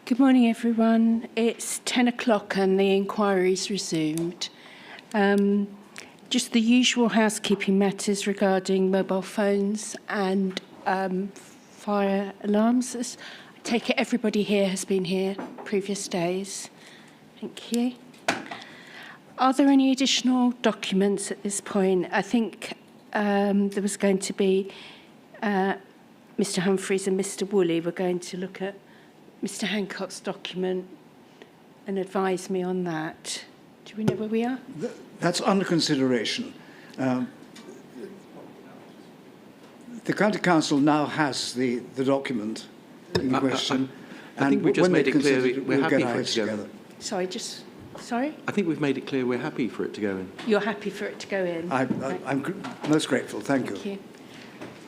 Good morning, everyone. It's 10 o'clock and the inquiry's resumed. Just the usual housekeeping matters regarding mobile phones and fire alarms. I take it everybody here has been here previous days. Thank you. Are there any additional documents at this point? I think there was going to be Mr. Humphreys and Mr. Woolley were going to look at Mr. Hancock's document and advise me on that. Do we know where we are? That's under consideration. The County Council now has the document in question. I think we just made it clear we're happy for it to go in. Sorry? I think we've made it clear we're happy for it to go in. You're happy for it to go in? I'm most grateful. Thank you.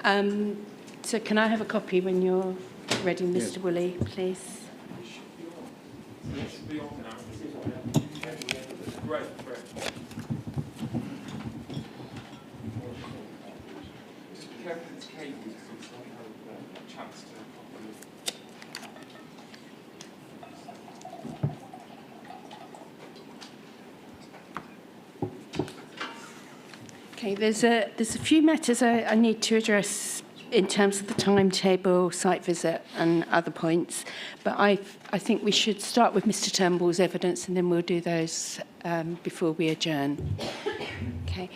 Thank you. So can I have a copy when you're ready, Mr. Yes. Woolley, please? Okay, there's a few matters I need to address in terms of the timetable, site visit and other points, but I think we should start with Mr. Turnbull's evidence and then we'll do those before we adjourn. Okay.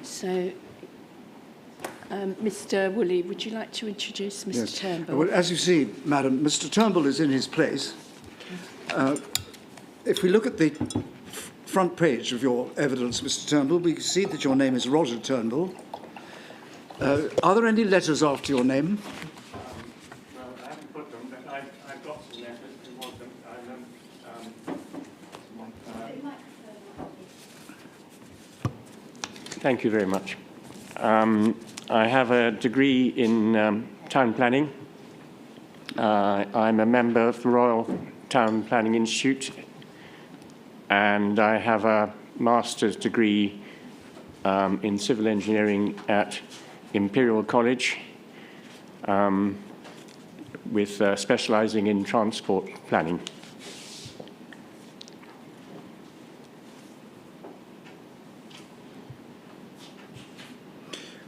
So, Mr. Woolley, would you like to introduce Mr. Yes. Turnbull? Well, as you see, Madam, Mr. Turnbull is in his place. If we look at the front page of your evidence, Mr. Turnbull, we can see that your name is Roger Turnbull. Are there any letters after your name? Well, I haven't put them, but I've got some letters if you want them. Thank you very much. I have a degree in town planning. I'm a member of the Royal Town Planning Institute, and I have a master's degree in civil engineering at Imperial College, with specialising in transport planning.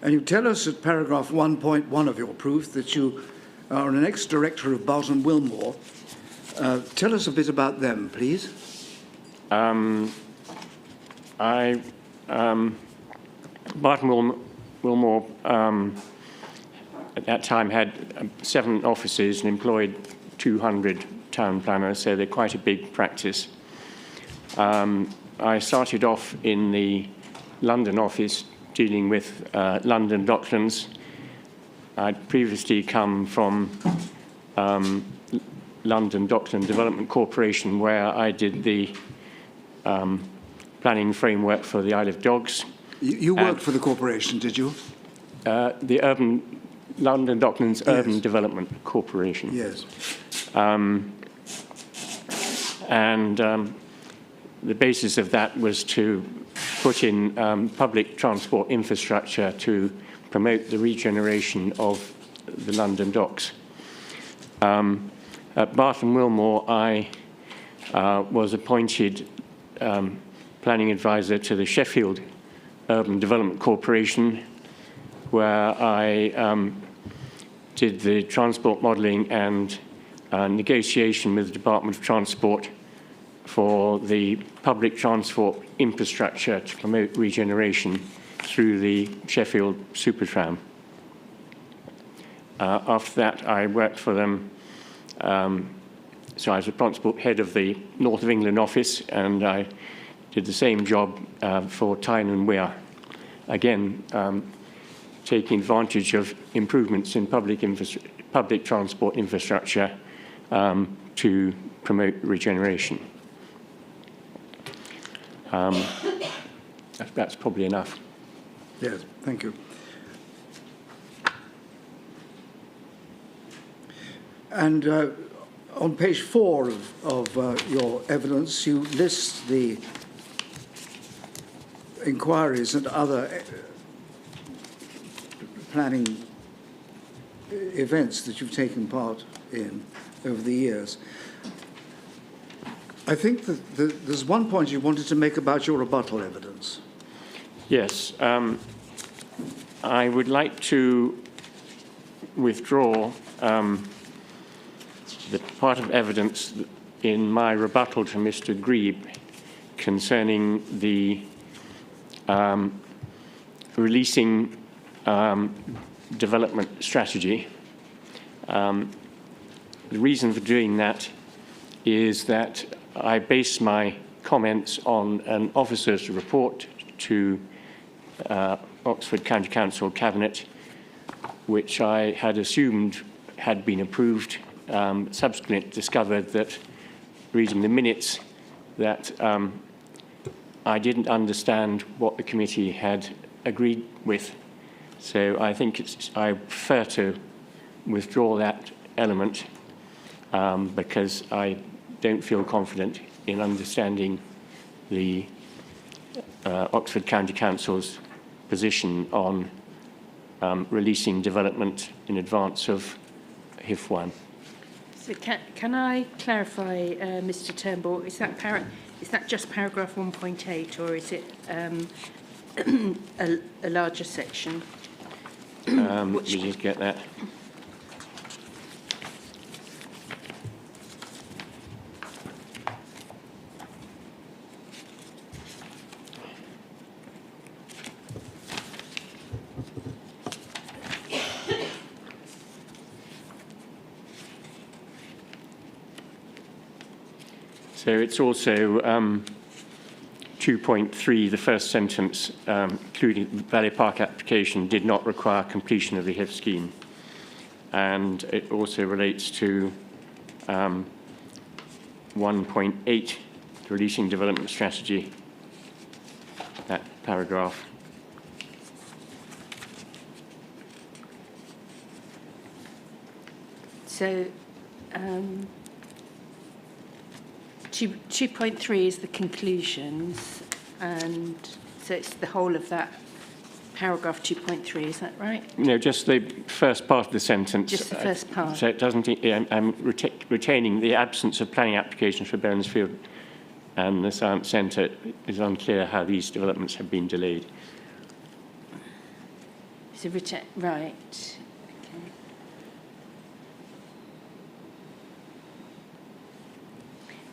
And you tell us at paragraph 1.1 of your proof that you are an ex-director of Barton Wilmore. Tell us a bit about them, please. Barton Wilmore at that time had 7 offices and employed 200 town planners, so they're quite a big practice. I started off in the London office dealing with London Docklands. I'd previously come from London Dockland Development Corporation, where I did the planning framework for the Isle of Dogs. You worked for the corporation, did you? The London Docklands Urban Development Corporation. Yes. The basis of that was to put in public transport infrastructure to promote the regeneration of the London docks. At Barton Wilmore, I was appointed planning advisor to the Sheffield Urban Development Corporation, where I did the transport modelling and negotiation with the Department of Transport for the public transport infrastructure to promote regeneration through the Sheffield Supertram. After that, I worked for them. So I was responsible head of the North of England office, and I did the same job for Tyne and Wear. Again, taking advantage of improvements in public transport infrastructure to promote regeneration. That's probably enough. Yes, thank you. And on page 4 of your evidence, you list the inquiries and other planning events that you've taken part in over the years. I think that there's one point you wanted to make about your rebuttal evidence. Yes. I would like to withdraw the part of evidence in my rebuttal to Mr. Grebe concerning the releasing development strategy. The reason for doing that is that I base my comments on an officer's report to Oxford County Council Cabinet, which I had assumed had been approved. Subsequently discovered that, reading the minutes, that I didn't understand what the committee had agreed with. So I think I prefer to withdraw that element because I don't feel confident in understanding the Oxford County Council's position on releasing development in advance of Hif1. So can I clarify, Mr. Turnbull, is that just paragraph 1.8, or is it a larger section? Let me just get that. So it's also 2.3, the first sentence, including the Valley Park application, did not require completion of the HIF scheme. And it also relates to 1.8, releasing development strategy, that paragraph. So 2.3 is the conclusions, and so it's the whole of that paragraph 2.3, is that right? No, just the first part of the sentence. Just the first part. So it doesn't, I'm retaining the absence of planning applications for Bernsfield and the Science Centre. Is unclear how these developments have been delayed. So right.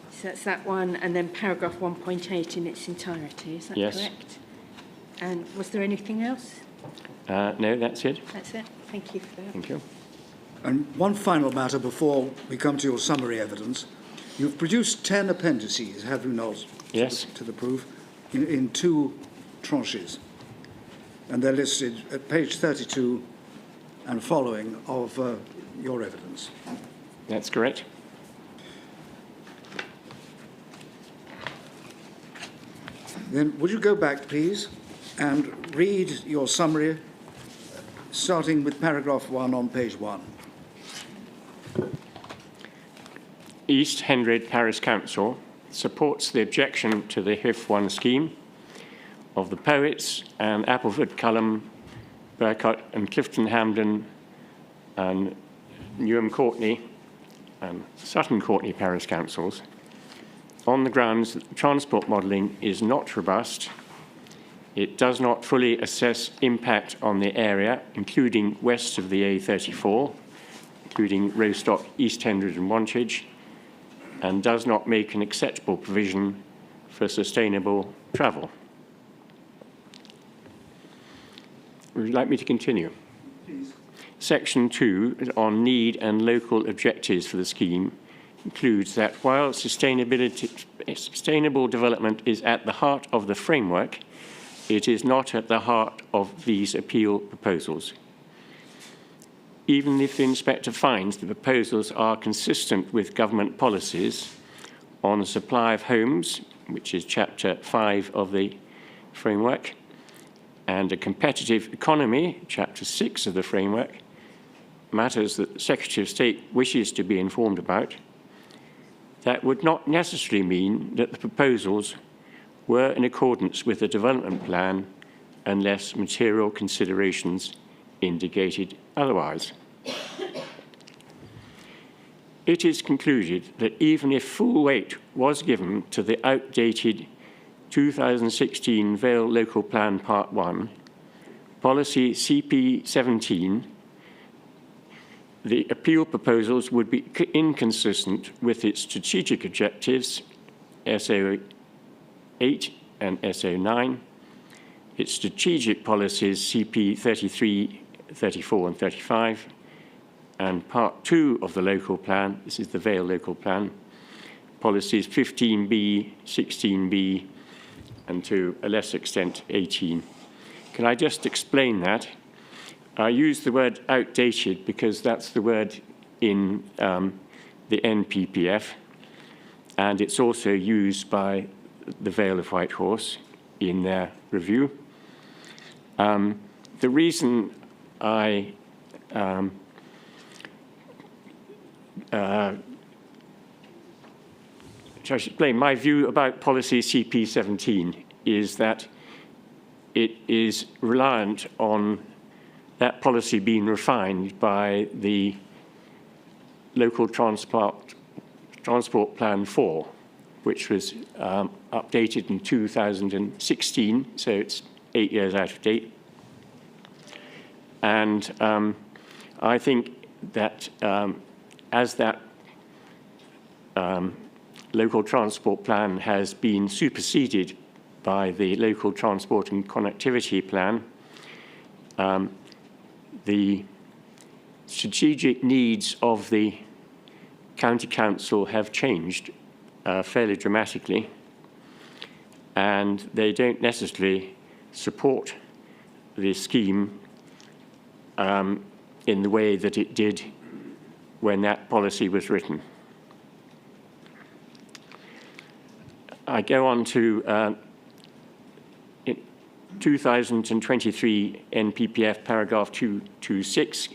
So that's that one, and then paragraph 1.8 in its entirety, is that Yes. correct? And was there anything else? No, that's it. That's it. Thank you for that. Thank you. And one final matter before we come to your summary evidence. You've produced 10 appendices, have you not? Yes. To the proof, in two tranches. And they're listed at page 32 and following of your evidence. That's correct. Then would you go back, please, and read your summary, starting with paragraph 1 on page 1. East Hendred Parish Council supports the objection to the Hif1 scheme of the Poets and Appleford, Culham, Burcott and Clifton Hampden and Newham Courtney and Sutton Courtney Parish Councils on the grounds that transport modelling is not robust. It does not fully assess impact on the area, including west of the A34, including Rostock, East Hendred and Wantage, and does not make an acceptable provision for sustainable travel. Would you like me to continue? Please. Section 2 on need and local objectives for the scheme includes that while sustainable development is at the heart of the framework, it is not at the heart of these appeal proposals. Even if the inspector finds the proposals are consistent with government policies on the supply of homes, which is chapter 5 of the framework, and a competitive economy, chapter 6 of the framework, matters that the Secretary of State wishes to be informed about, that would not necessarily mean that the proposals were in accordance with the development plan unless material considerations indicated otherwise. it is concluded that even if full weight was given to the outdated 2016 Vale Local Plan Part 1, Policy CP17, the appeal proposals would be inconsistent with its strategic objectives, SO8 and SO9, its strategic policies, CP33, 34 and 35, and Part 2 of the local plan, this is the Vale Local Plan, policies 15B, 16B, and to a lesser extent, 18. Can I just explain that? I use the word outdated because that's the word in the NPPF, and it's also used by the Vale of Whitehorse in their review. The reason I I should explain my view about policy CP17 is that it is reliant on that policy being refined by the Local Transport Plan 4, which was updated in 2016, so it's 8 years out of date. And I think that as that local transport plan has been superseded by the local transport and connectivity plan, the strategic needs of the county council have changed fairly dramatically, and they don't necessarily support the scheme in the way that it did when that policy was written. I go on to 2023 NPPF paragraph 226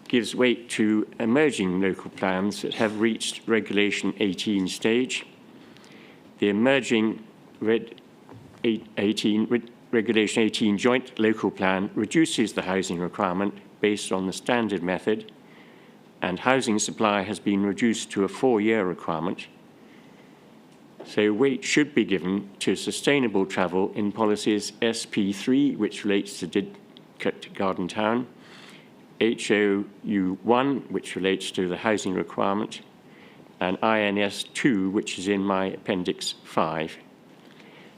gives weight to emerging local plans that have reached Regulation 18 stage. The emerging Regulation 18 joint local plan reduces the housing requirement based on the standard method, and housing supply has been reduced to a 4-year requirement. So weight should be given to sustainable travel in policies SP3, which relates to Didcot Garden Town, HOU1, which relates to the housing requirement, and INS2, which is in my Appendix 5.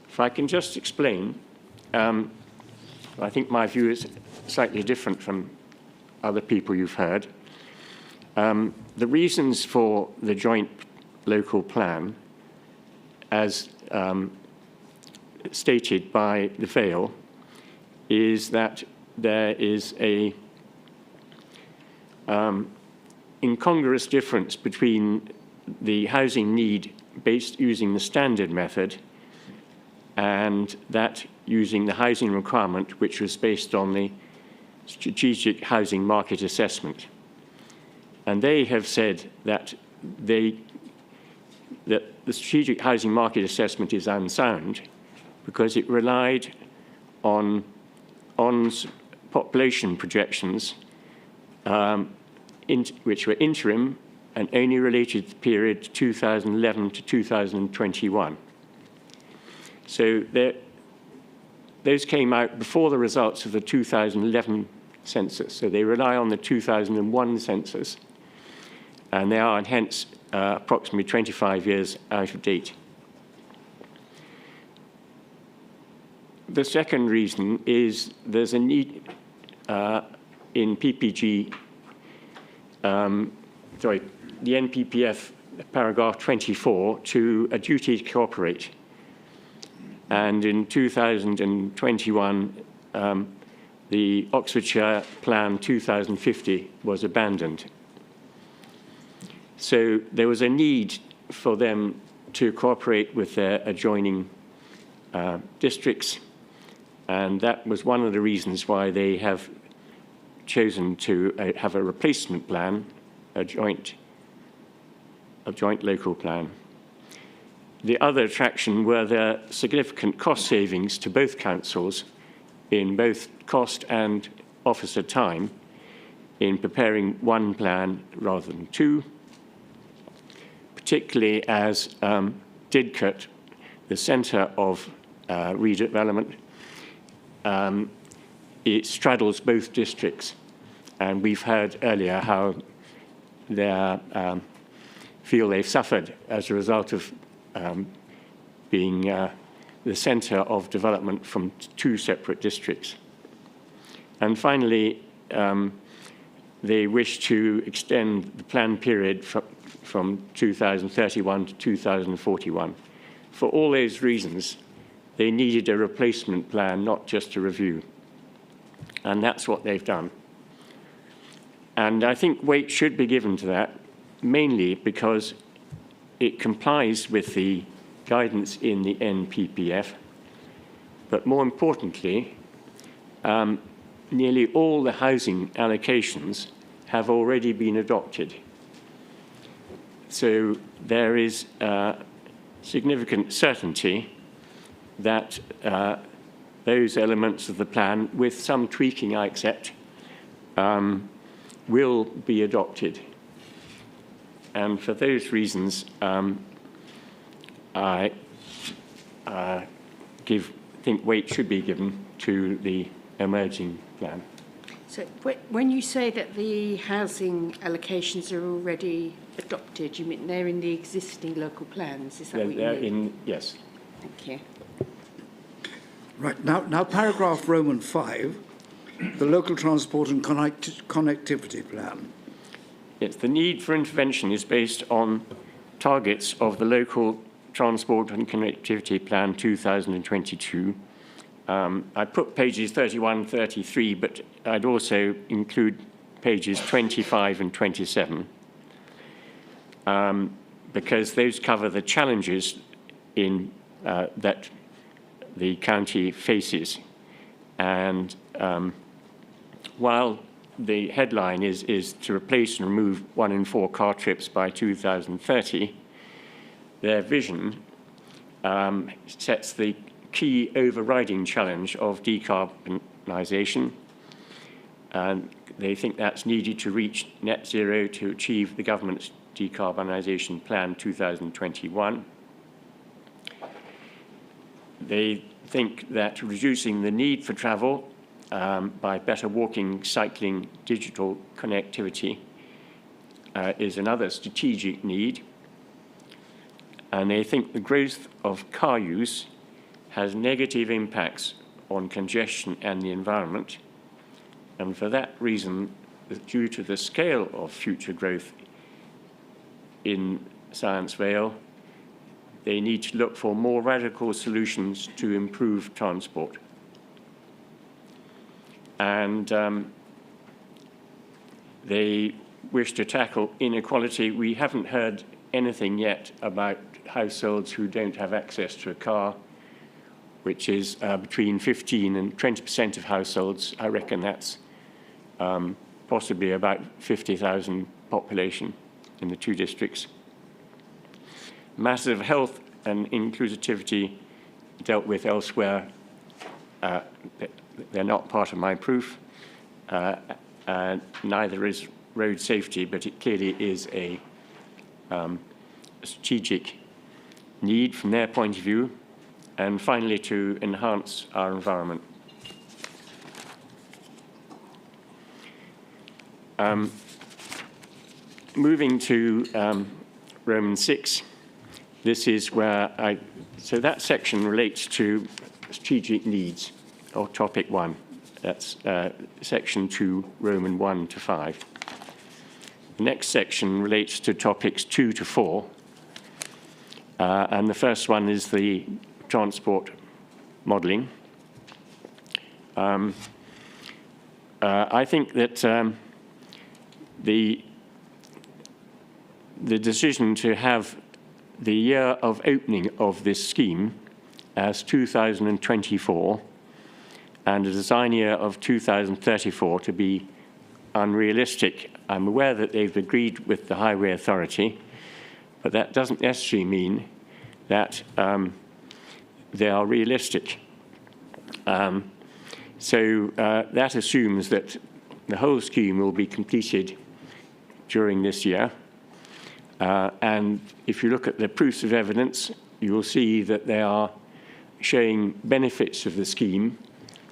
If I can just explain, I think my view is slightly different from other people you've heard. The reasons for the joint local plan, as stated by the Vale, is that there is a incongruous difference between the housing need based using the standard method and that using the housing requirement, which was based on the strategic housing market assessment. And they have said that the strategic housing market assessment is unsound because it relied on population projections which were interim and only related to the period 2011 to 2021. So those came out before the results of the 2011 census. So they rely on the 2001 census, and they are, and hence, approximately 25 years out of date. The second reason is there's a need in PPG, the NPPF paragraph 24, to a duty to cooperate. And in 2021, the Oxfordshire Plan 2050 was abandoned. So there was a need for them to cooperate with their adjoining districts, and that was one of the reasons why they have chosen to have a replacement plan, a joint local plan. The other attraction were the significant cost savings to both councils in both cost and officer time in preparing one plan rather than two. particularly as Didcot, the centre of redevelopment, it straddles both districts. And we've heard earlier how they feel they've suffered as a result of being the centre of development from two separate districts. And finally, they wish to extend the plan period from 2031 to 2041. For all those reasons, they needed a replacement plan, not just a review. And that's what they've done. And I think weight should be given to that, mainly because it complies with the guidance in the NPPF. But more importantly, nearly all the housing allocations have already been adopted. So there is significant certainty that those elements of the plan, with some tweaking, I accept, will be adopted. And for those reasons, I think weight should be given to the emerging plan. So when you say that the housing allocations are already adopted, you mean they're in the existing local plans? Is that what you mean? Yes. Thank you. Right, now paragraph Roman 5, the local transport and connectivity plan. Yes, the need for intervention is based on targets of the local transport and connectivity plan 2022. I put pages 31 and 33, but I'd also include pages 25 and 27, because those cover the challenges in that the county faces. And while the headline is to replace and remove 1 in 4 car trips by 2030, their vision sets the key overriding challenge of decarbonisation. And they think that's needed to reach net zero to achieve the government's decarbonisation plan 2021. They think that reducing the need for travel by better walking, cycling, digital connectivity is another strategic need. And they think the growth of car use has negative impacts on congestion and the environment. And for that reason, due to the scale of future growth in Science Vale, they need to look for more radical solutions to improve transport. And they wish to tackle inequality. We haven't heard anything yet about households who don't have access to a car, which is between 15 and 20% of households. I reckon that's possibly about 50,000 population in the two districts. Matters of health and inclusivity dealt with elsewhere. They're not part of my proof. Neither is road safety, but it clearly is a strategic need from their point of view. And finally, to enhance our environment. Moving to Roman 6, this is where so that section relates to strategic needs, or topic 1. That's section 2, Roman 1 to 5. The next section relates to topics 2 to 4. And the first one is the transport modelling. I think that the decision to have the year of opening of this scheme as 2024 and a design year of 2034 to be unrealistic. I'm aware that they've agreed with the Highway Authority, but that doesn't necessarily mean that they are realistic. So that assumes that the whole scheme will be completed during this year. And if you look at the proofs of evidence, you will see that they are showing benefits of the scheme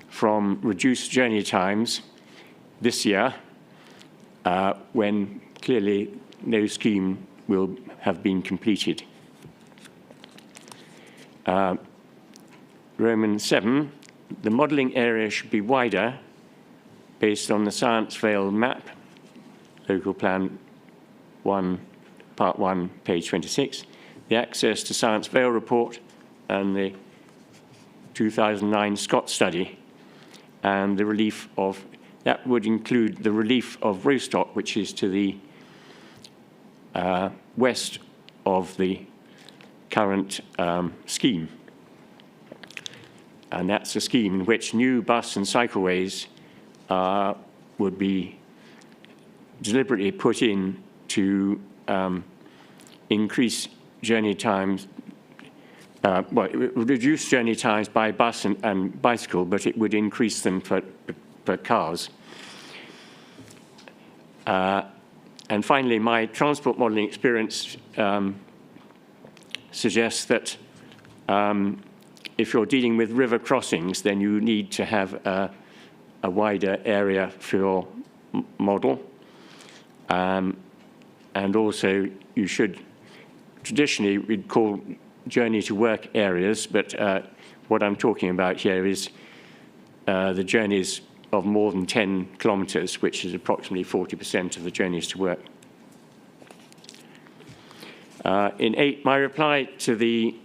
from reduced journey times this year, when clearly no scheme will have been completed. Roman 7, the modelling area should be wider based on the Science Vale map, Local Plan 1, Part 1, page 26, the Access to Science Vale report, and the 2009 Scott study, and the relief of, that would include the relief of Rostock, which is to the west of the current scheme. And that's a scheme in which new bus and cycleways would be deliberately put in to increase journey times. Well, it would reduce journey times by bus and bicycle, but it would increase them for cars. And finally, my transport modelling experience suggests that if you're dealing with river crossings, then you need to have a wider area for your model. And also, you should, traditionally, we'd call journey to work areas, but what I'm talking about here is the journeys of more than 10 kilometres, which is approximately 40% of the journeys to work. In 8, my reply to the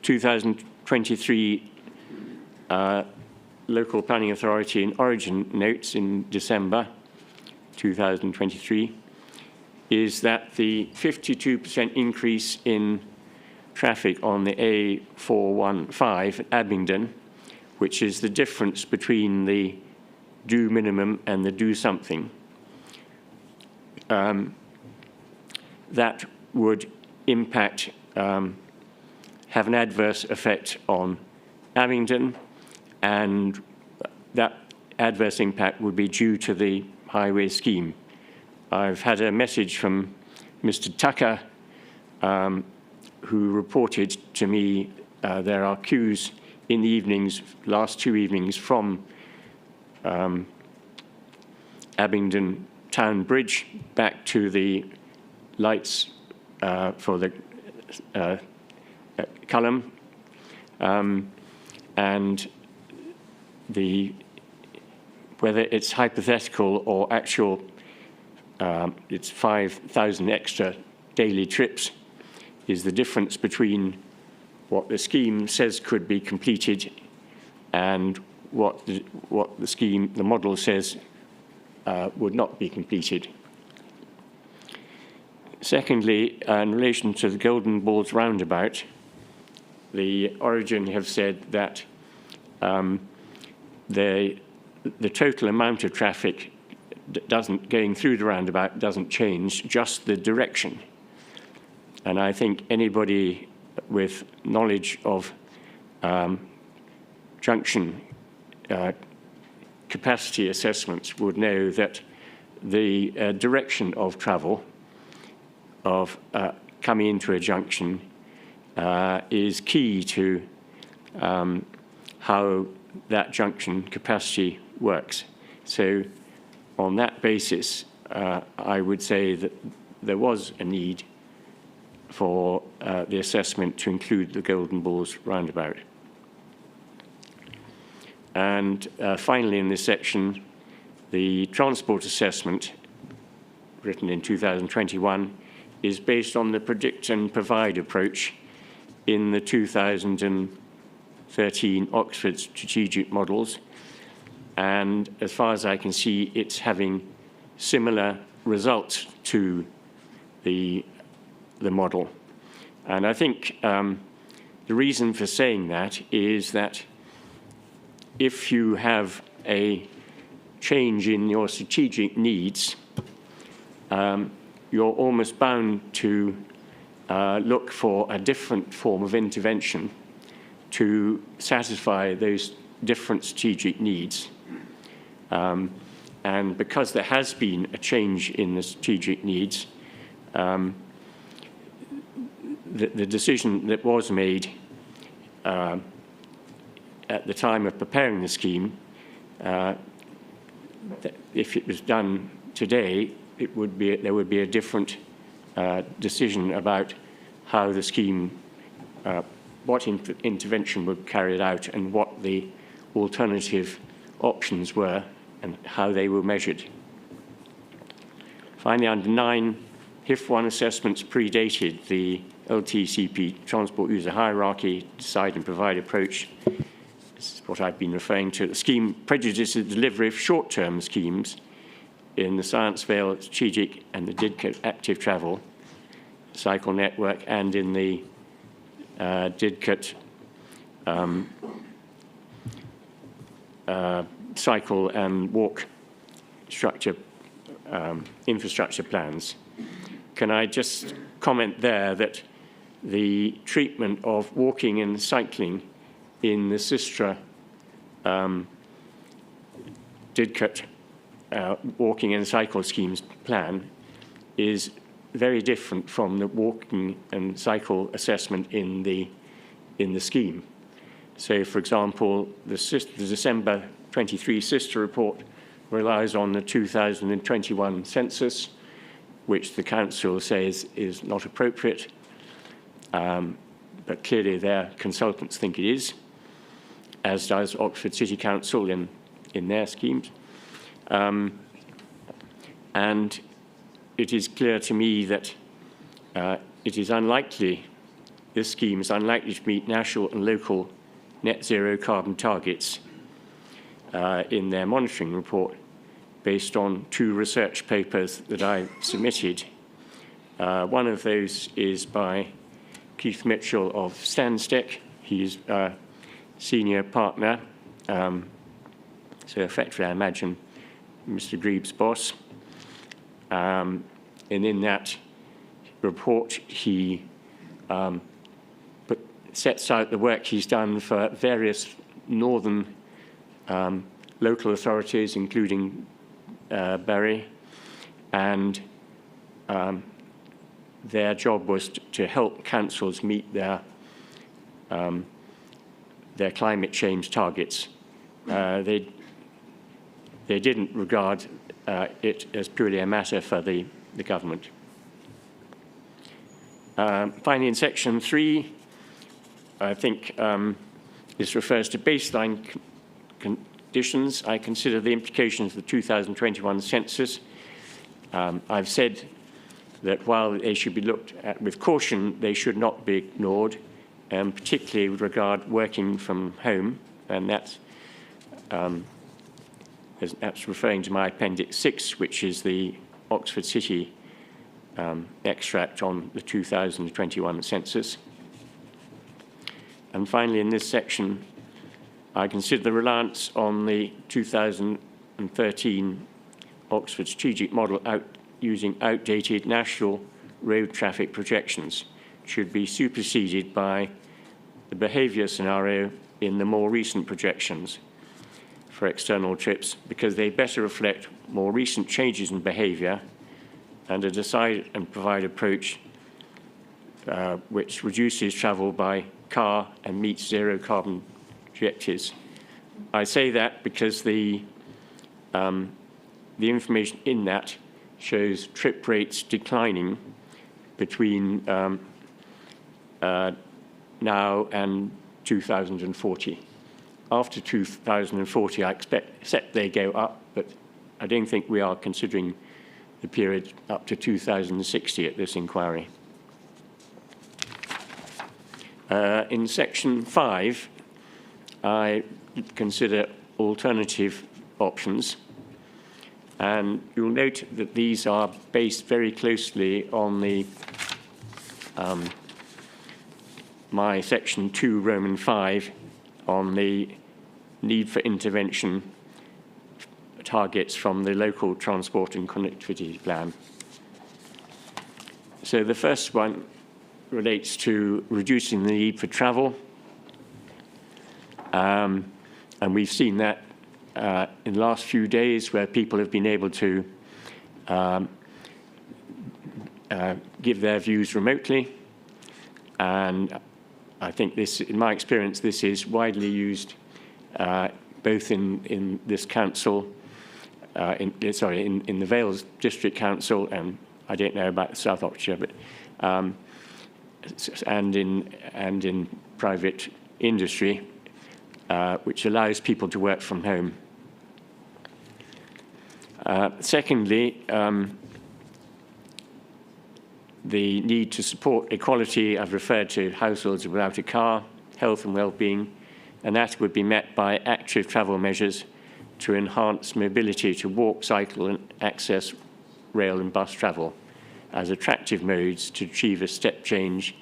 2023 Local Planning Authority and Origin notes in December 2023 is that the 52% increase in traffic on the A415 at Abingdon, which is the difference between the do minimum and the do something, that would impact, have an adverse effect on Abingdon, and that adverse impact would be due to the highway scheme. I've had a message from Mr. Tucker, who reported to me there are queues in the evenings, last 2 evenings, from Abingdon Town Bridge back to the lights for the Culham, and whether it's hypothetical or actual, it's 5,000 extra daily trips is the difference between what the scheme says could be completed and what the scheme, the model says would not be completed. Secondly, in relation to the Golden Balls roundabout, the Origin have said that the total amount of traffic going through the roundabout doesn't change, just the direction. And I think anybody with knowledge of junction capacity assessments would know that the direction of travel of coming into a junction is key to how that junction capacity works. So on that basis, I would say that there was a need for the assessment to include the Golden Balls roundabout. And finally, in this section, the transport assessment, written in 2021, is based on the predict and provide approach in the 2013 Oxford strategic models. And as far as I can see, it's having similar results to the model. And I think the reason for saying that is that if you have a change in your strategic needs, you're almost bound to look for a different form of intervention to satisfy those different strategic needs. And because there has been a change in the strategic needs, the decision that was made at the time of preparing the scheme, that if it was done today, there would be a different decision about how the scheme, what intervention would be carried out and what the alternative options were and how they were measured. Finally, under 9, Hif1 assessments predated the LTCP transport user hierarchy, decide and provide approach. This is what I've been referring to. The scheme prejudices the delivery of short-term schemes in the Science Vale strategic and the Didcot active travel cycle network and in the Didcot cycle and walk structure infrastructure plans. Can I just comment there that the treatment of walking and cycling in the Sistra Didcot walking and cycle schemes plan is very different from the walking and cycle assessment in the scheme. So, for example, the December 23 Sistra report relies on the 2021 census, which the council says is not appropriate, but clearly their consultants think it is, as does Oxford City Council in their schemes. And it is clear to me that it is unlikely, this scheme is unlikely to meet national and local net zero carbon targets in their monitoring report, based on 2 research papers that I submitted. One of those is by Keith Mitchell of Stansted. He's a senior partner, so effectively I imagine Mr. Grebe's boss. And in that report, he sets out the work he's done for various northern local authorities, including Bury, and their job was to help councils meet their climate change targets. They didn't regard it as purely a matter for the government. Finally, in section 3, I think this refers to baseline conditions. I consider the implications of the 2021 census. I've said that while they should be looked at with caution, they should not be ignored, particularly with regard working from home, and that's referring to my Appendix 6, which is the Oxford City extract on the 2021 census. And finally, in this section, I consider the reliance on the 2013 Oxford strategic model using outdated national road traffic projections should be superseded by the behaviour scenario in the more recent projections for external trips, because they better reflect more recent changes in behaviour and a decide and provide approach which reduces travel by car and meets zero carbon objectives. I say that because the information in that shows trip rates declining between now and 2040. After 2040, I expect they go up, but I don't think we are considering the period up to 2060 at this inquiry. In section 5, I consider alternative options, and you'll note that these are based very closely on the my section 2, Roman 5, on the need for intervention targets from the local transport and connectivity plan. So the first one relates to reducing the need for travel. And we've seen that in the last few days, where people have been able to give their views remotely. And I think this, in my experience, this is widely used both in this council, in the Vales District Council, and I don't know about South Oxfordshire, but and in private industry, which allows people to work from home. Secondly, the need to support equality. I've referred to households without a car, health and well-being, and that would be met by active travel measures to enhance mobility to walk, cycle and access rail and bus travel as attractive modes to achieve a step change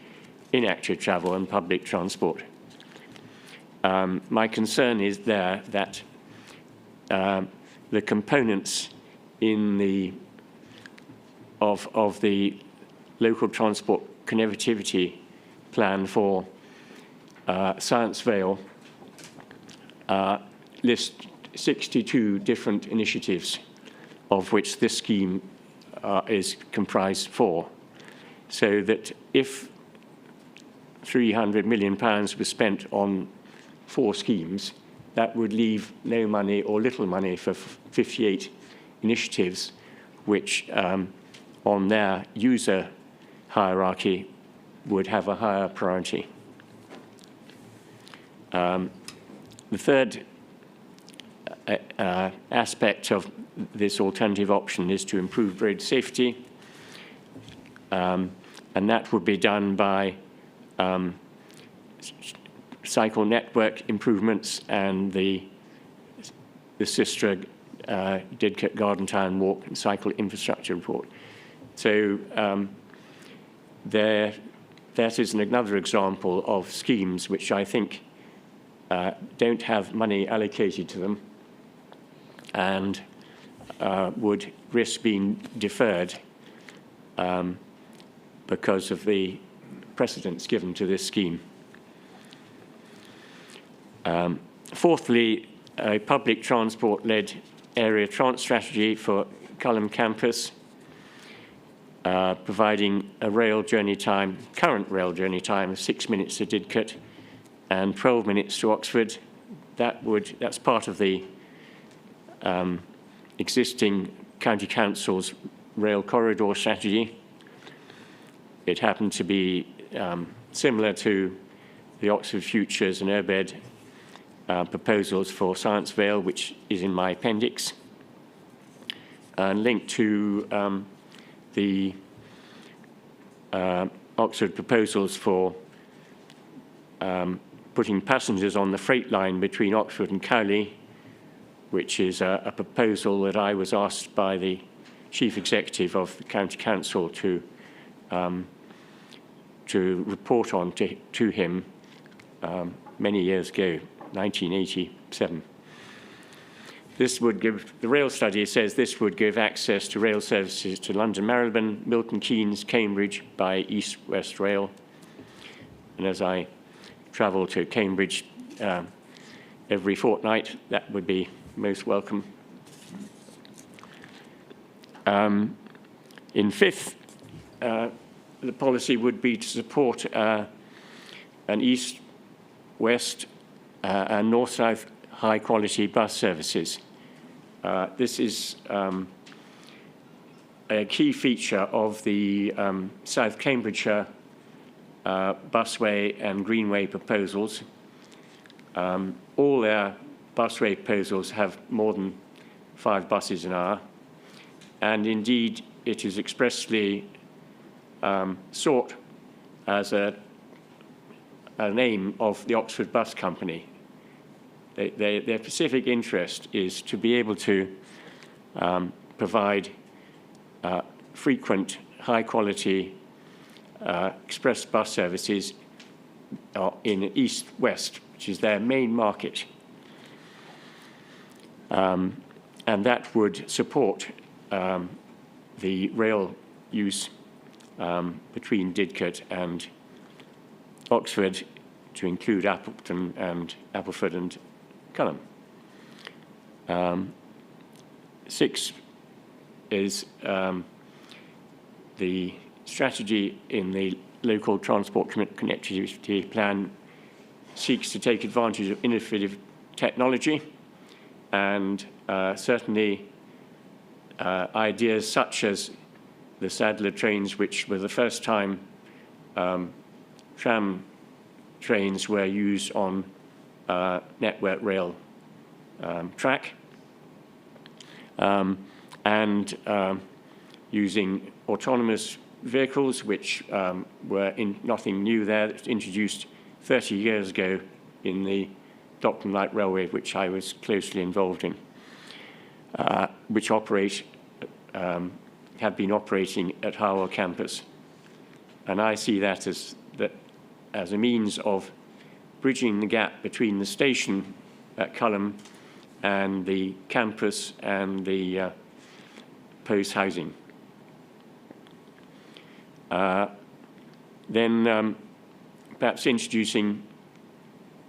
in active travel and public transport. My concern is there that the components in of the local transport connectivity plan for Science Vale list 62 different initiatives, of which this scheme is comprised 4. So that if £300 million was spent on 4 schemes, that would leave no money or little money for 58 initiatives, which on their user hierarchy would have a higher priority. The third aspect of this alternative option is to improve road safety, and that would be done by cycle network improvements and the Sistra Didcot Garden Town Walk and Cycle Infrastructure Report. So that is another example of schemes which I think don't have money allocated to them and would risk being deferred because of the precedence given to this scheme. Fourthly, a public transport-led area trans strategy for Culham campus, providing a rail journey time, current rail journey time of 6 minutes to Didcot and 12 minutes to Oxford. That's part of the existing County Council's rail corridor strategy. It happened to be similar to the Oxford Futures and Urbed proposals for Science Vale, which is in my appendix, and linked to the Oxford proposals for putting passengers on the freight line between Oxford and Cowley, which is a proposal that I was asked by the Chief Executive of the County Council to report on to him many years ago, 1987. This would give, the rail study says this would give access to rail services to London Marylebone, Milton Keynes, Cambridge by East-West Rail. And as I travel to Cambridge every fortnight, that would be most welcome. In fifth, the policy would be to support an east-west and north-south high-quality bus services. This is a key feature of the South Cambridgeshire busway and greenway proposals. All their busway proposals have more than 5 buses an hour, and indeed it is expressly sought as an aim of the Oxford Bus Company. Their specific interest is to be able to provide frequent, high-quality express bus services in east-west, which is their main market. And that would support the rail use between Didcot and Oxford, to include Appleton and Appleford and Culham. 6 is the strategy in the local transport connectivity plan seeks to take advantage of innovative technology, and certainly ideas such as the Sadler trains, which were the first time tram trains were used on Network Rail track, and using autonomous vehicles, which were nothing new there. It was introduced 30 years ago in the Dockland Light Railway, which I was closely involved in, which have been operating at Harwell campus. And I see that as a means of bridging the gap between the station at Culham and the campus and the post housing. Then perhaps introducing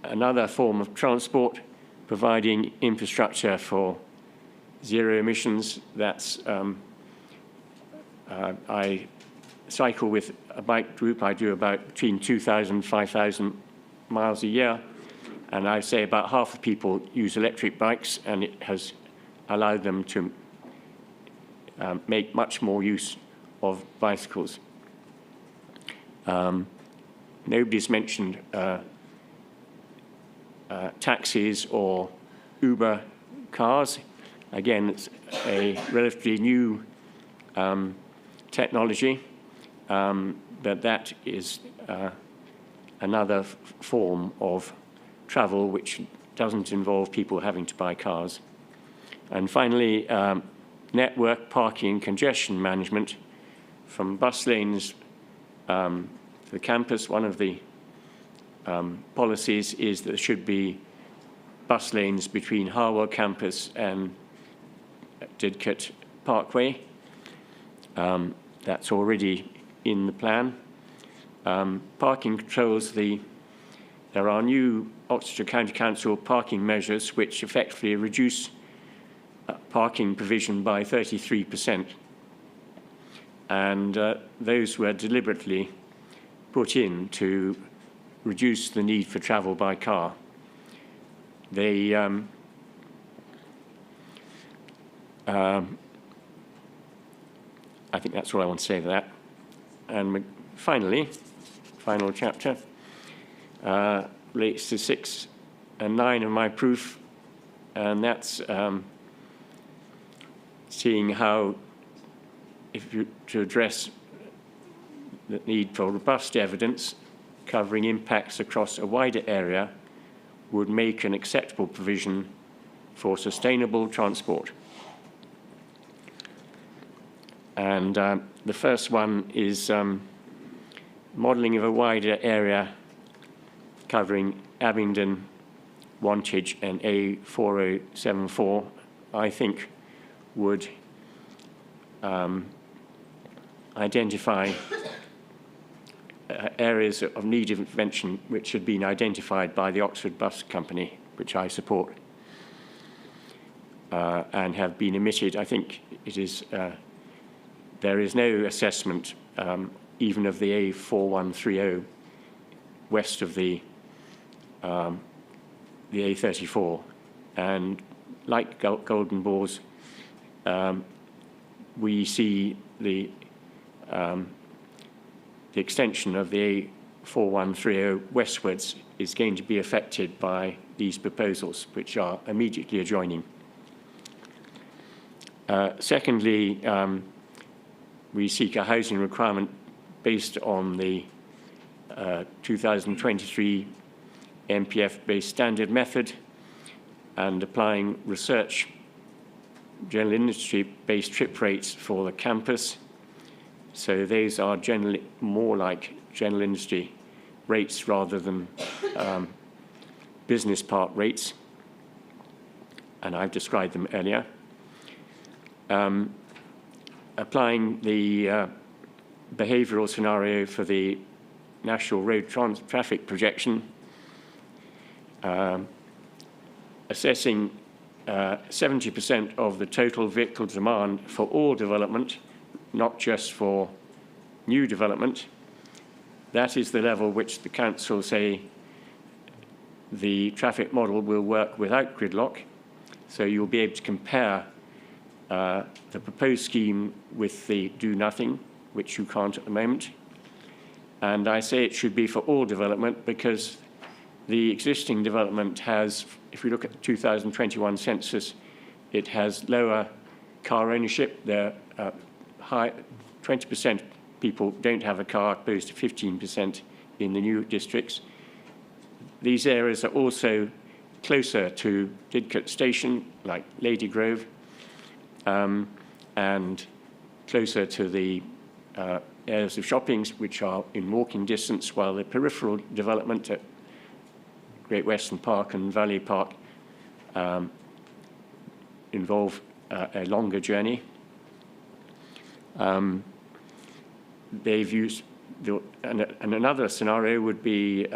another form of transport, providing infrastructure for zero emissions. That's I cycle with a bike group. I do about between 2,000 and 5,000 miles a year, and I say about half the people use electric bikes, and it has allowed them to make much more use of bicycles. Nobody's mentioned taxis or Uber cars. Again, it's a relatively new technology, but that is another form of travel which doesn't involve people having to buy cars. And finally, network parking and congestion management from bus lanes to the campus. One of the policies is that there should be bus lanes between Harwell campus and Didcot Parkway. That's already in the plan. Parking controls, there are new Oxfordshire County Council parking measures which effectively reduce parking provision by 33%. And those were deliberately put in to reduce the need for travel by car. They I think that's all I want to say to that. And finally, final chapter, relates to 6 and 9 of my proof, and that's seeing how, to address the need for robust evidence covering impacts across a wider area would make an acceptable provision for sustainable transport. And the first one is modelling of a wider area covering Abingdon, Wantage and A4074, I think would identify areas of need of intervention which had been identified by the Oxford Bus Company, which I support, and have been omitted. I think it is there is no assessment even of the A4130 west of the A34, and like Golden Bores, we see the extension of the A4130 westwards is going to be affected by these proposals, which are immediately adjoining. Secondly, we seek a housing requirement based on the 2023 MPF-based standard method and applying research general industry-based trip rates for the campus. So those are generally more like general industry rates rather than business park rates, and I've described them earlier. Applying the behavioural scenario for the National Road Traffic Projection, assessing 70% of the total vehicle demand for all development, not just for new development, that is the level which the council say the traffic model will work without gridlock. So you'll be able to compare the proposed scheme with the do nothing, which you can't at the moment. And I say it should be for all development because the existing development has, if we look at the 2021 census, it has lower car ownership. There are 20% people don't have a car, opposed to 15% in the new districts. These areas are also closer to Didcot Station, like Lady Grove, and closer to the areas of shoppings, which are in walking distance, while the peripheral development at Great Western Park and Valley Park involve a longer journey. They've used, and another scenario would be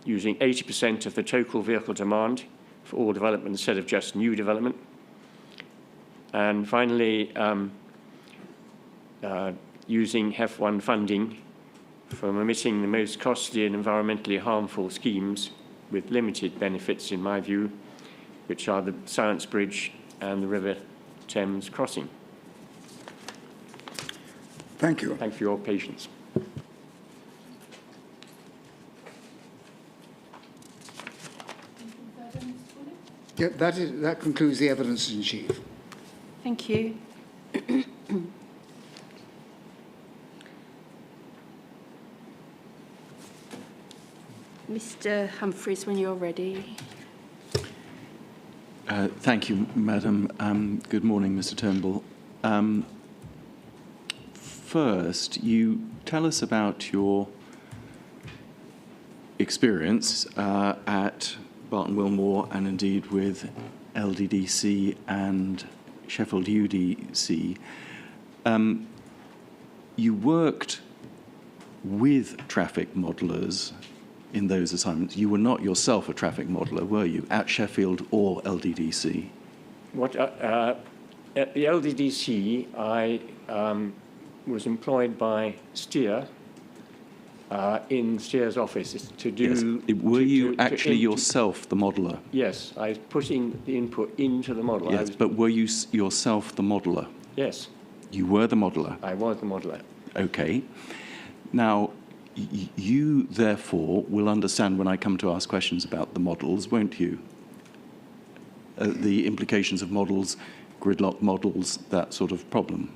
using 80% of the total vehicle demand for all development instead of just new development. And finally, using Hif1 funding from omitting the most costly and environmentally harmful schemes with limited benefits, in my view, which are the Science Bridge and the River Thames crossing. Thank you. Thank you for your patience. Yeah, that concludes the evidence in chief. Thank you. Mr. Humphreys, when you're ready. Thank you, Madam. Good morning, Mr. Turnbull. First, you tell us about your experience at Barton Wilmore and indeed with LDDC and Sheffield UDC. You worked with traffic modelers in those assignments. You were not yourself a traffic modeler, were you, at Sheffield or LDDC? At the LDDC, I was employed by Steer in Steer's office to do... Yes. Were you actually yourself the modeler? Yes, I was putting the input into the model. Yes, but were you yourself the modeler? Yes. You were the modeler? I was the modeler. Okay. Now, you, therefore, will understand when I come to ask questions about the models, won't you? The implications of models, gridlock models, that sort of problem.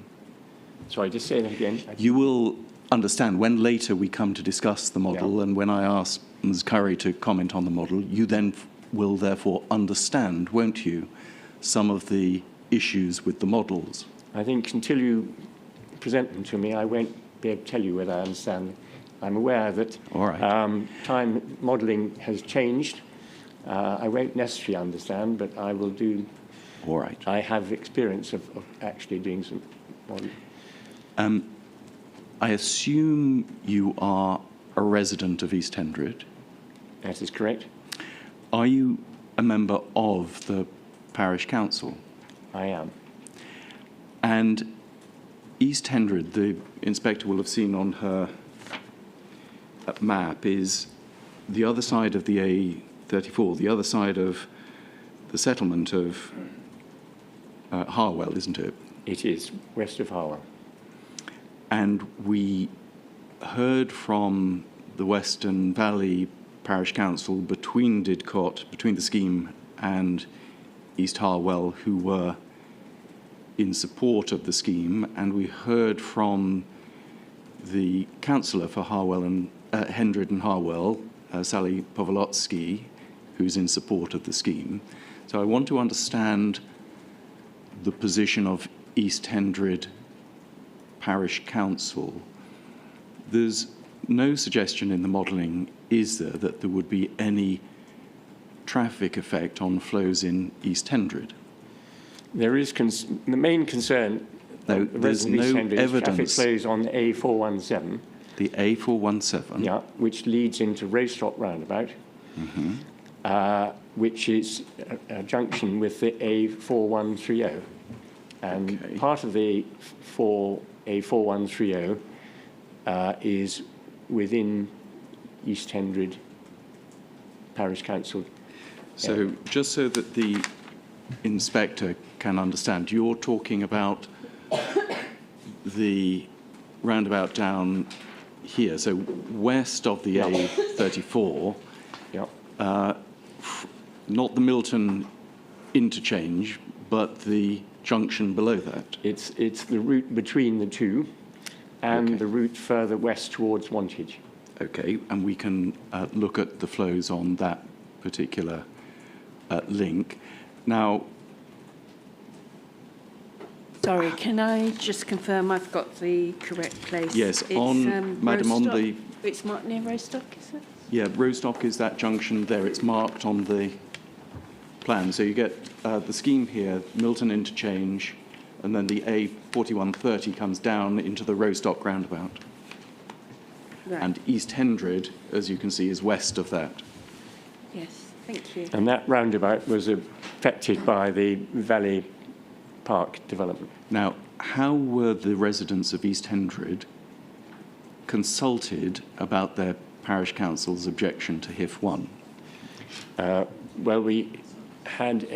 Sorry, just say that again. You will understand when later we come to discuss the model, and when I ask Ms. Curry to comment on the model, you then will therefore understand, won't you, some of the issues with the models. I think until you present them to me, I won't be able to tell you whether I understand. I'm aware that time modelling has changed. I won't necessarily understand, but I will do. All right. I have experience of actually doing some modelling. I assume you are a resident of East Hendred. That is correct. Are you a member of the parish council? I am. And East Hendred, the inspector will have seen on her map, is the other side of the A34, the other side of the settlement of Harwell, isn't it? It is, west of Harwell. And we heard from the Western Valley Parish Council between Didcot, between the scheme and East Harwell, who were in support of the scheme, and we heard from the councillor for Harwell and Hendred and Harwell, Sally Powolotsky, who's in support of the scheme. So I want to understand the position of East Hendred Parish Council. There's no suggestion in the modelling, is there, that there would be any traffic effect on flows in East Hendred? There is the main concern. No, there's no evidence. Traffic flows on the A417. The A417. Yeah, which leads into Rostop roundabout, which is a junction with the A4130. And part of the A4130 is within East Hendred Parish Council. So just so that the inspector can understand, you're talking about the roundabout down here, so west of the A34, Yep. not the Milton interchange, but the junction below that. It's the route between the two and Okay. the route further west towards Wantage. Okay, and we can look at the flows on that particular link. Now, Sorry, can I just confirm I've got the correct place? yes, It's, on, Madam, on Rostock. the, It's marked near Rostock, is it? yeah, Rostock is that junction there. It's marked on the plan. So you get the scheme here, Milton interchange, and then the A4130 comes down into the Rostock roundabout. Right. And East Hendred, as you can see, is west of that. Yes, thank you. And that roundabout was affected by the Valley Park development. Now, how were the residents of East Hendred consulted about their parish council's objection to Hif1? Well, we had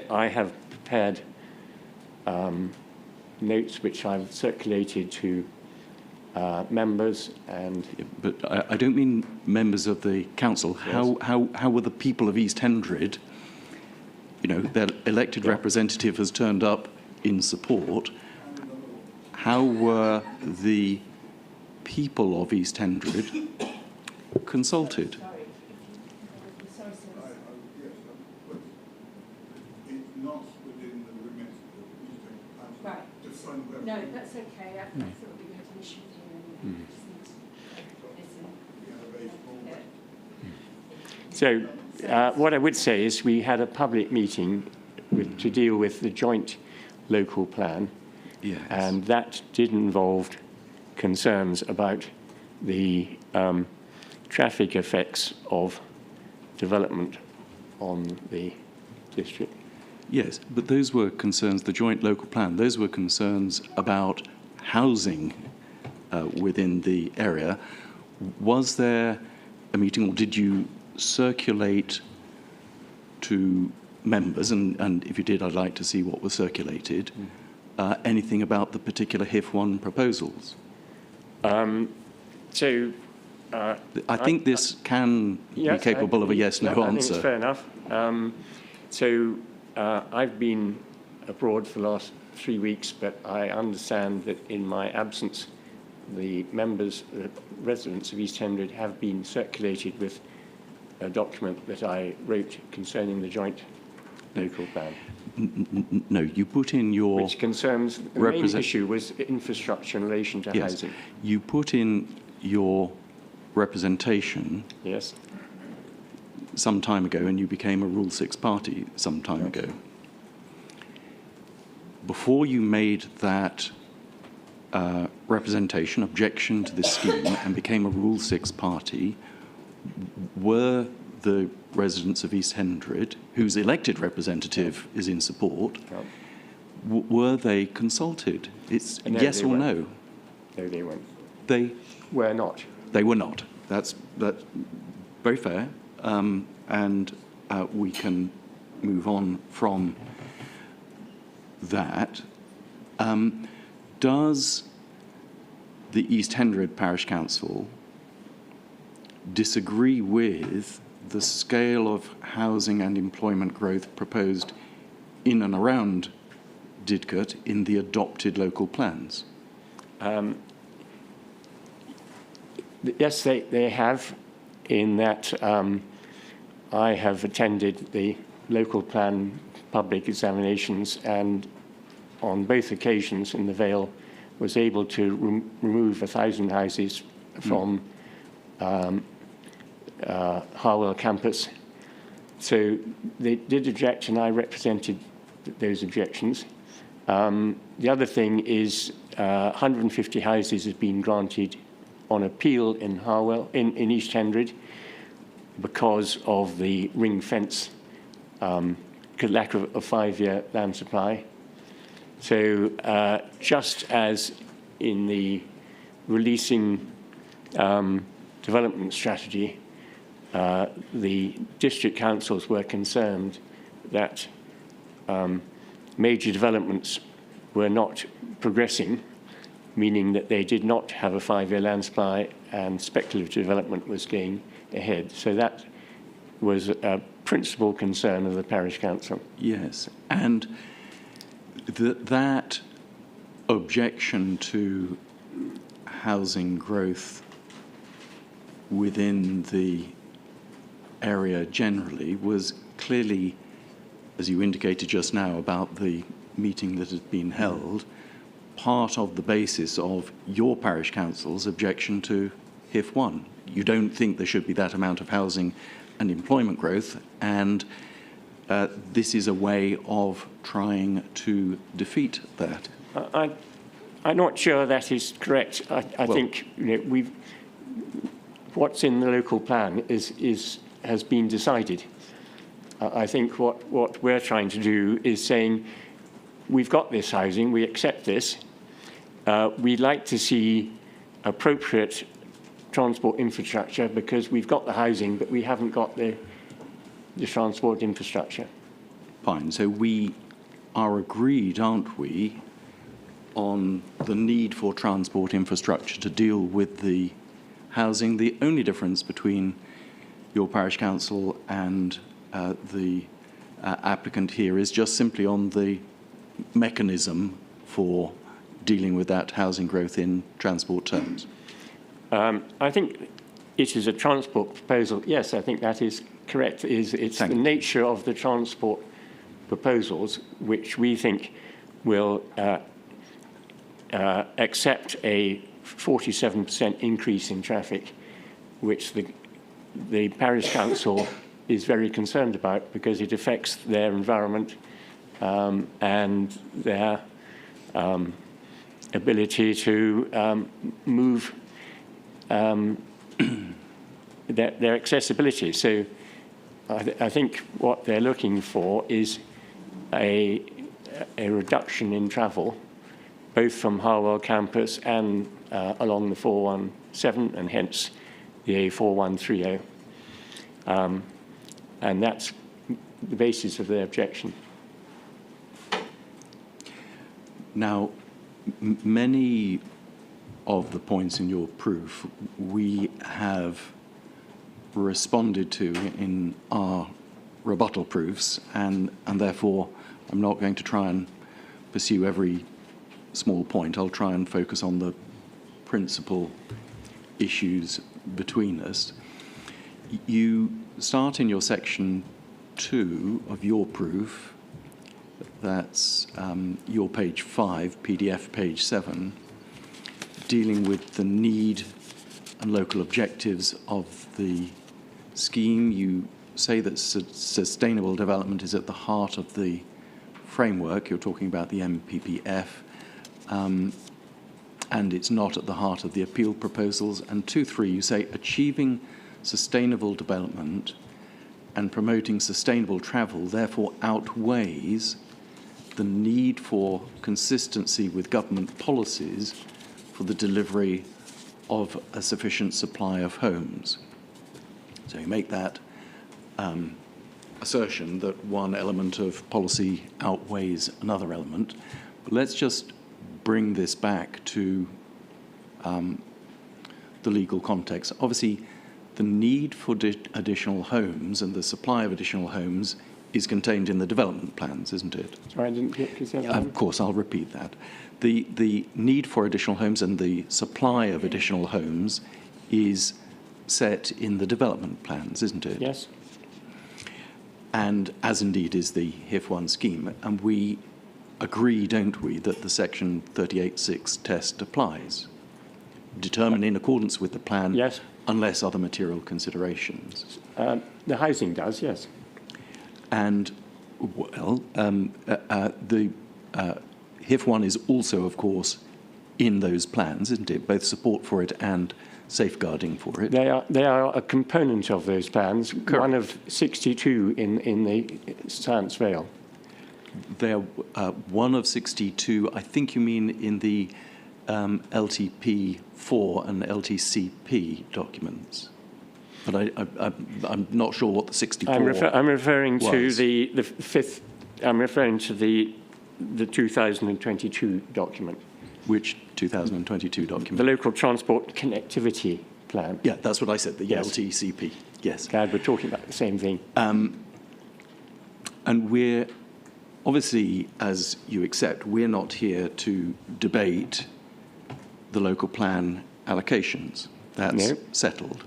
I have prepared notes which I've circulated to members and... But I don't mean members of the council. Yes. How were the people of East Hendred, you know, their elected representative has turned up in support. How were the people of East Hendred consulted? Right. No, that's okay. I thought we had an issue here. So what I would say is we had a public meeting to deal with the joint local plan, Yes. and that did involve concerns about the traffic effects of development on the district. Yes, but those were concerns, the joint local plan, those were concerns about housing within the area. Was there a meeting, or did you circulate to members, and if you did, I'd like to see what was circulated, anything about the particular Hif1 proposals? I think this can be capable of a yes-no I think answer. it's fair enough. I've been abroad for the last 3 weeks, but I understand that in my absence, the residents of East Hendred have been circulated with a document that I wrote concerning the joint local plan. No, you put in your... Which concerns, the main issue was infrastructure in relation to housing. You put in your representation Yes. some time ago, and you became a Rule 6 party some time ago. Before you made that representation, objection to this scheme, and became a Rule 6 party, were the residents of East Hendred, whose elected representative is in support, were they consulted? It's yes or no? No, they weren't. They Were not. They were not. That's very fair, and we can move on from that. Does the East Hendred Parish Council disagree with the scale of housing and employment growth proposed in and around Didcot in the adopted local plans? Yes, they have, in that I have attended the local plan public examinations, and on both occasions in the Vale was able to remove 1,000 houses from Harwell campus. So they did object, and I represented those objections. The other thing is 150 houses have been granted on appeal in Harwell, in East Hendred, because of the ring fence, lack of a 5-year land supply. So just as in the releasing development strategy, the district councils were concerned that major developments were not progressing, meaning that they did not have a 5-year land supply and speculative development was going ahead. So that was a principal concern of the parish council. Yes, and that objection to housing growth within the area generally was clearly, as you indicated just now about the meeting that had been held, part of the basis of your parish council's objection to Hif1. You don't think there should be that amount of housing and employment growth, and this is a way of trying to defeat that. I'm not sure that is correct. I think what's in the local plan has been decided. I think what we're trying to do is saying, we've got this housing, we accept this. We'd like to see appropriate transport infrastructure because we've got the housing, but we haven't got the transport infrastructure. Fine. So we are agreed, aren't we, on the need for transport infrastructure to deal with the housing. The only difference between your parish council and the applicant here is just simply on the mechanism for dealing with that housing growth in transport terms. I think it is a transport proposal. Yes, I think that is correct. It's the nature of the transport proposals which we think will accept a 47% increase in traffic, which the parish council is very concerned about because it affects their environment and their ability to move their accessibility. So I think what they're looking for is a reduction in travel, both from Harwell campus and along the 417 and hence the A4130. And that's the basis of their objection. Now, many of the points in your proof we have responded to in our rebuttal proofs, and therefore I'm not going to try and pursue every small point. I'll try and focus on the principal issues between us. You start in your section 2 of your proof, that's your page 5, PDF page 7, dealing with the need and local objectives of the scheme. You say that sustainable development is at the heart of the framework. You're talking about the MPPF, and it's not at the heart of the appeal proposals. And 2.3, you say achieving sustainable development and promoting sustainable travel therefore outweighs the need for consistency with government policies for the delivery of a sufficient supply of homes. So you make that assertion that one element of policy outweighs another element. But let's just bring this back to the legal context. Obviously, the need for additional homes and the supply of additional homes is contained in the development plans, isn't it? Sorry, I didn't get that. Of course, I'll repeat that. The need for additional homes and the supply of additional homes is set in the development plans, isn't it? Yes. And as indeed is the Hif1 scheme. And we agree, don't we, that the section 38.6 test applies, determined in accordance with the plan, yes, unless other material considerations. The housing does, yes. And, well, the Hif1 is also, of course, in those plans, isn't it? Both support for it and safeguarding for it. They are a component of those plans, correct. One of 62 in the Science Vale. They are one of 62, I think you mean in the LTP4 and LTCP documents. But I'm not sure what the 64 I'm referring to was. the fifth. I'm referring to the 2022 document. Which 2022 document? The Local Transport Connectivity Plan. Yeah, that's what I said, the Yes. LTCP. Yes. Glad we're talking about the same thing. And we're, obviously, as you accept, we're not here to debate the local plan allocations. That's No. settled.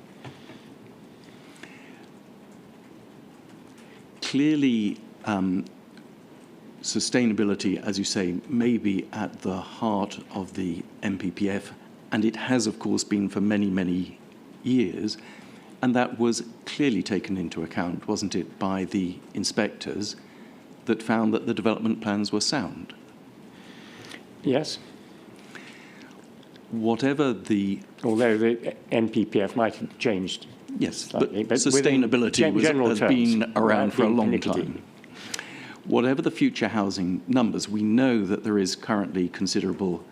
Clearly, sustainability, as you say, may be at the heart of the MPPF, and it has, of course, been for many, many years. And that was clearly taken into account, wasn't it, by the inspectors that found that the development plans were sound. Yes. Whatever the... Although the NPPF might have changed. Yes, slightly, but within sustainability has terms, been around for a long politically. time. Whatever the future housing numbers, we know that there is currently considerable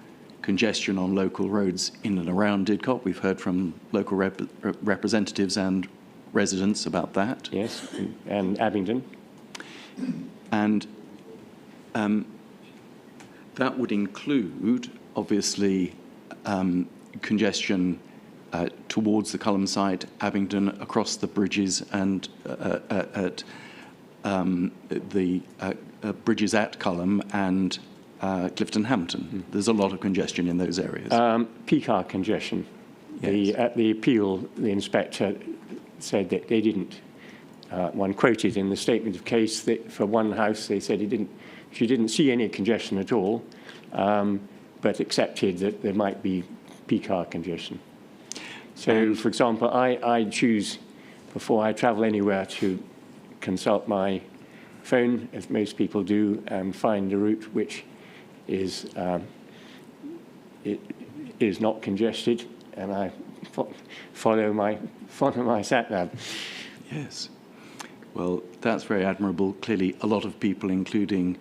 congestion on local roads in and around Didcot. We've heard from local representatives and residents about that. Yes, and Abingdon. And that would include, obviously, congestion towards the Culham site, Abingdon, across the bridges, and at the bridges at Culham and Clifton Hampton. There's a lot of congestion in those areas. Peak hour congestion. Yes. At the appeal, the inspector said that they didn't. One quoted in the statement of case that for one house they said she didn't see any congestion at all, but accepted that there might be peak hour congestion. So, for example, I choose, before I travel anywhere, to consult my phone, as most people do, and find a route which is not congested, and I follow my sat-nav. Yes. Well, that's very admirable. Clearly, a lot of people, including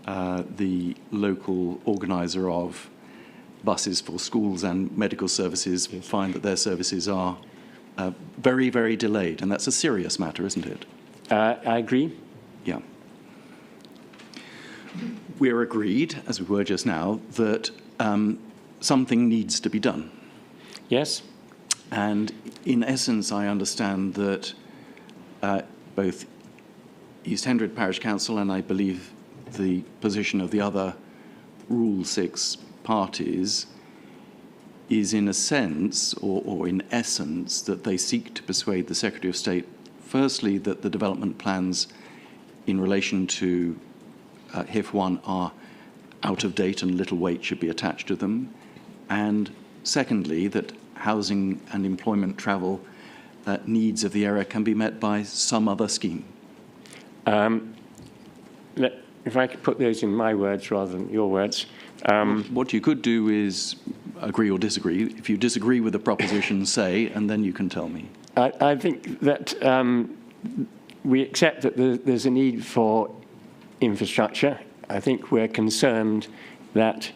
the local organiser of buses for schools and medical services, find that their services are very, very delayed. And that's a serious matter, isn't it? I agree. Yeah. We're agreed, as we were just now, that something needs to be done. Yes. And in essence, I understand that both East Hendred Parish Council and I believe the position of the other Rule 6 parties is in a sense, or in essence, that they seek to persuade the Secretary of State, firstly, that the development plans in relation to Hif1 are out of date and little weight should be attached to them, and secondly, that housing and employment travel needs of the area can be met by some other scheme. If I could put those in my words rather than your words. What you could do is agree or disagree. If you disagree with the proposition, say, and then you can tell me. I think that we accept that there's a need for infrastructure. I think we're concerned that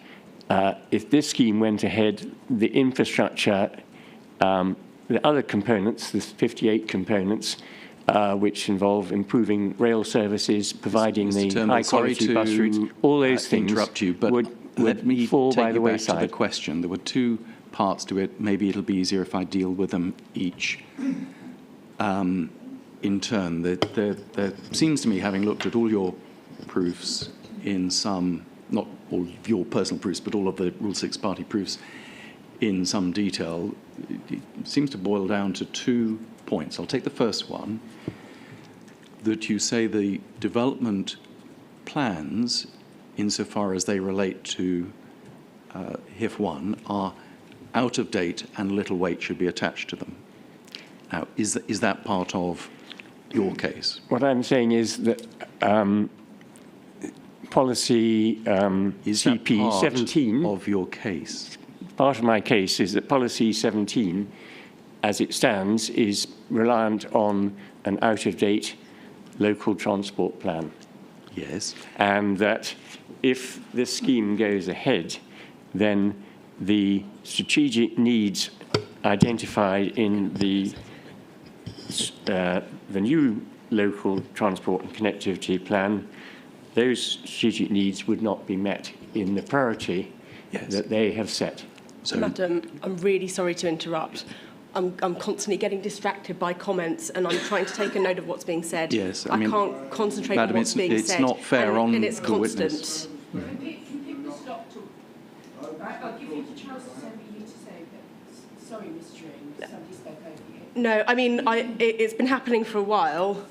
if this scheme went ahead, the infrastructure, the other components, the 58 components, which involve improving rail services, providing Mr. the Turnbull, high-quality bus routes, all those things interrupt you, but would let me fall take by you the back wayside. to the question. There were two parts to it. Maybe it'll be easier if I deal with them each in turn. There seems to me, having looked at all your proofs in some, not all of your personal proofs, but all of the Rule 6 party proofs in some detail, it seems to boil down to 2 points. I'll take the first one, that you say the development plans, insofar as they relate to Hif1, are out of date and little weight should be attached to them. Now, is that part of your case? What I'm saying is that policy Is that CP part 17 of your case? Part of my case is that policy 17, as it stands, is reliant on an out-of-date local transport plan. Yes. And that if this scheme goes ahead, then the strategic needs identified in the new local transport and connectivity plan, those strategic needs would not be met in the priority that they have set. So, Madam, I'm really sorry to interrupt. I'm constantly getting distracted by comments, and I'm trying to take a note of what's being said. Yes, I can't concentrate on what's being said. It's not fair on and it's the constant. witness. Can people stop talking? Right, I'll give you the chance to say what you need to say, but sorry, Mr. Ring, somebody spoke over you. No, I mean, it's been happening for a while,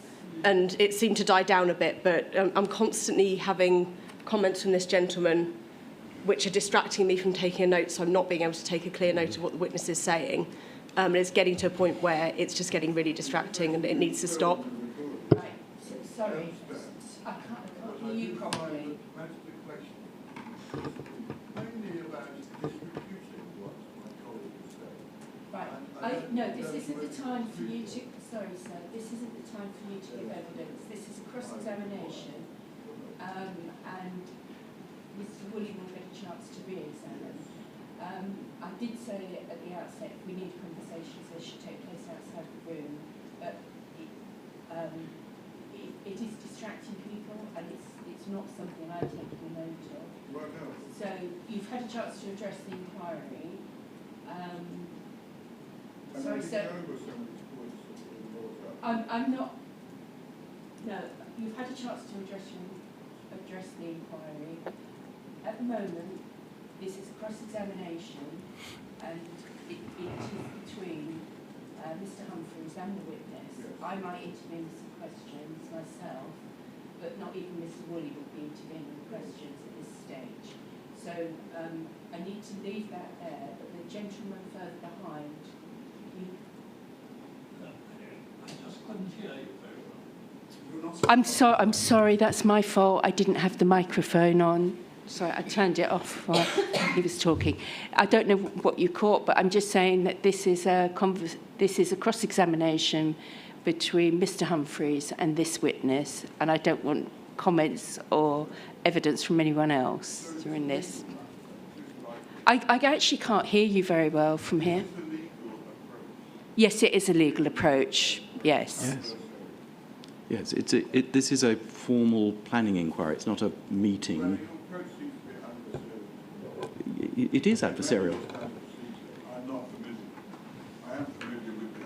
and it seemed to die down a bit, but I'm constantly having comments from this gentleman which are distracting me from taking a note, so I'm not being able to take a clear note of what the witness is saying. And it's getting to a point where it's just getting really distracting and it needs to stop. Right, so, sorry, I can't hear you properly. Right, no, this isn't the time for you to, sorry sir, this isn't the time for you to give evidence. This is a cross-examination, and Mr. Woolley will get a chance to re-examine. I did say at the outset, if we need conversations, they should take place outside the room, but it is distracting people, and it's not something I'm taking a note of. So you've had a chance to address the inquiry. Sorry, sir. I'm not. No, you've had a chance to address the inquiry. At the moment, this is a cross-examination, and it is between Mr. Humphreys and the witness. I might intervene with some questions myself, but not even Mr. Woolley would be intervening with questions at this stage. So I need to leave that there, but the gentleman further behind, I'm sorry, that's my fault. I didn't have the microphone on. Sorry, I turned it off while he was talking. I don't know what you caught, but I'm just saying that this is a cross-examination between Mr. Humphreys and this witness, and I don't want comments or evidence from anyone else during this. I actually can't hear you very well from here. Yes, it is a legal approach. Yes. Yes, this is a formal planning inquiry. It's not a meeting. It is adversarial. I'm not familiar. I am familiar with the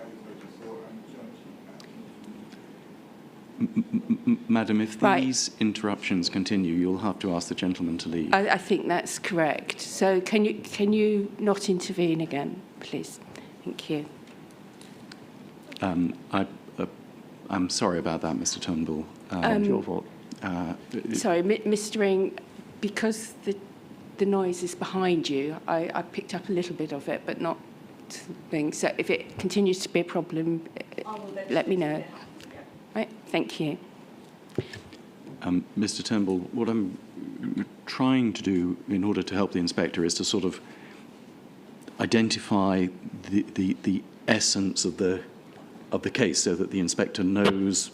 A34 and Madam, if these interruptions continue, you'll have to ask the gentleman to leave. I think that's correct. So can you not intervene again, please? Thank you. I'm sorry about that, Mr. Turnbull. Your fault. Sorry, Mr. Ring, because the noise is behind you, I picked up a little bit of it, but not things. So if it continues to be a problem, let me know. Right, thank you. Mr. Turnbull, what I'm trying to do in order to help the inspector is to sort of identify the essence of the case so that the inspector knows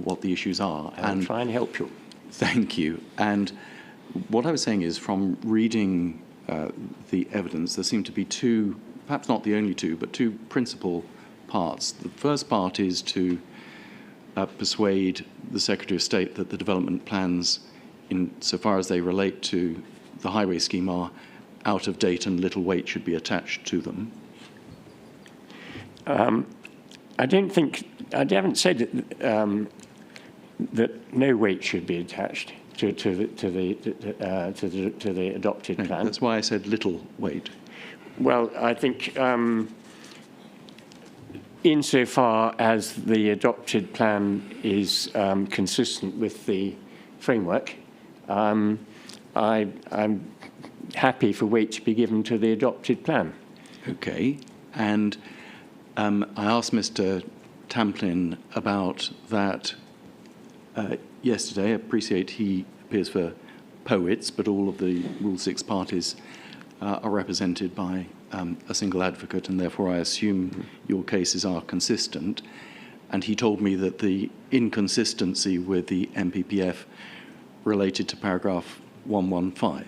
what the issues are. I'll try and help you. Thank you. And what I was saying is, from reading the evidence, there seem to be two, perhaps not the only two, but two principal parts. The first part is to persuade the Secretary of State that the development plans, insofar as they relate to the highway scheme, are out of date and little weight should be attached to them. I haven't said that no weight should be attached to the adopted plan. That's why I said little weight. Well, I think insofar as the adopted plan is consistent with the framework, I'm happy for weight to be given to the adopted plan. Okay. And I asked Mr. Tamplin about that yesterday. I appreciate he appears for poets, but all of the Rule 6 parties are represented by a single advocate, and therefore I assume your cases are consistent. And he told me that the inconsistency with the MPPF related to paragraph 115.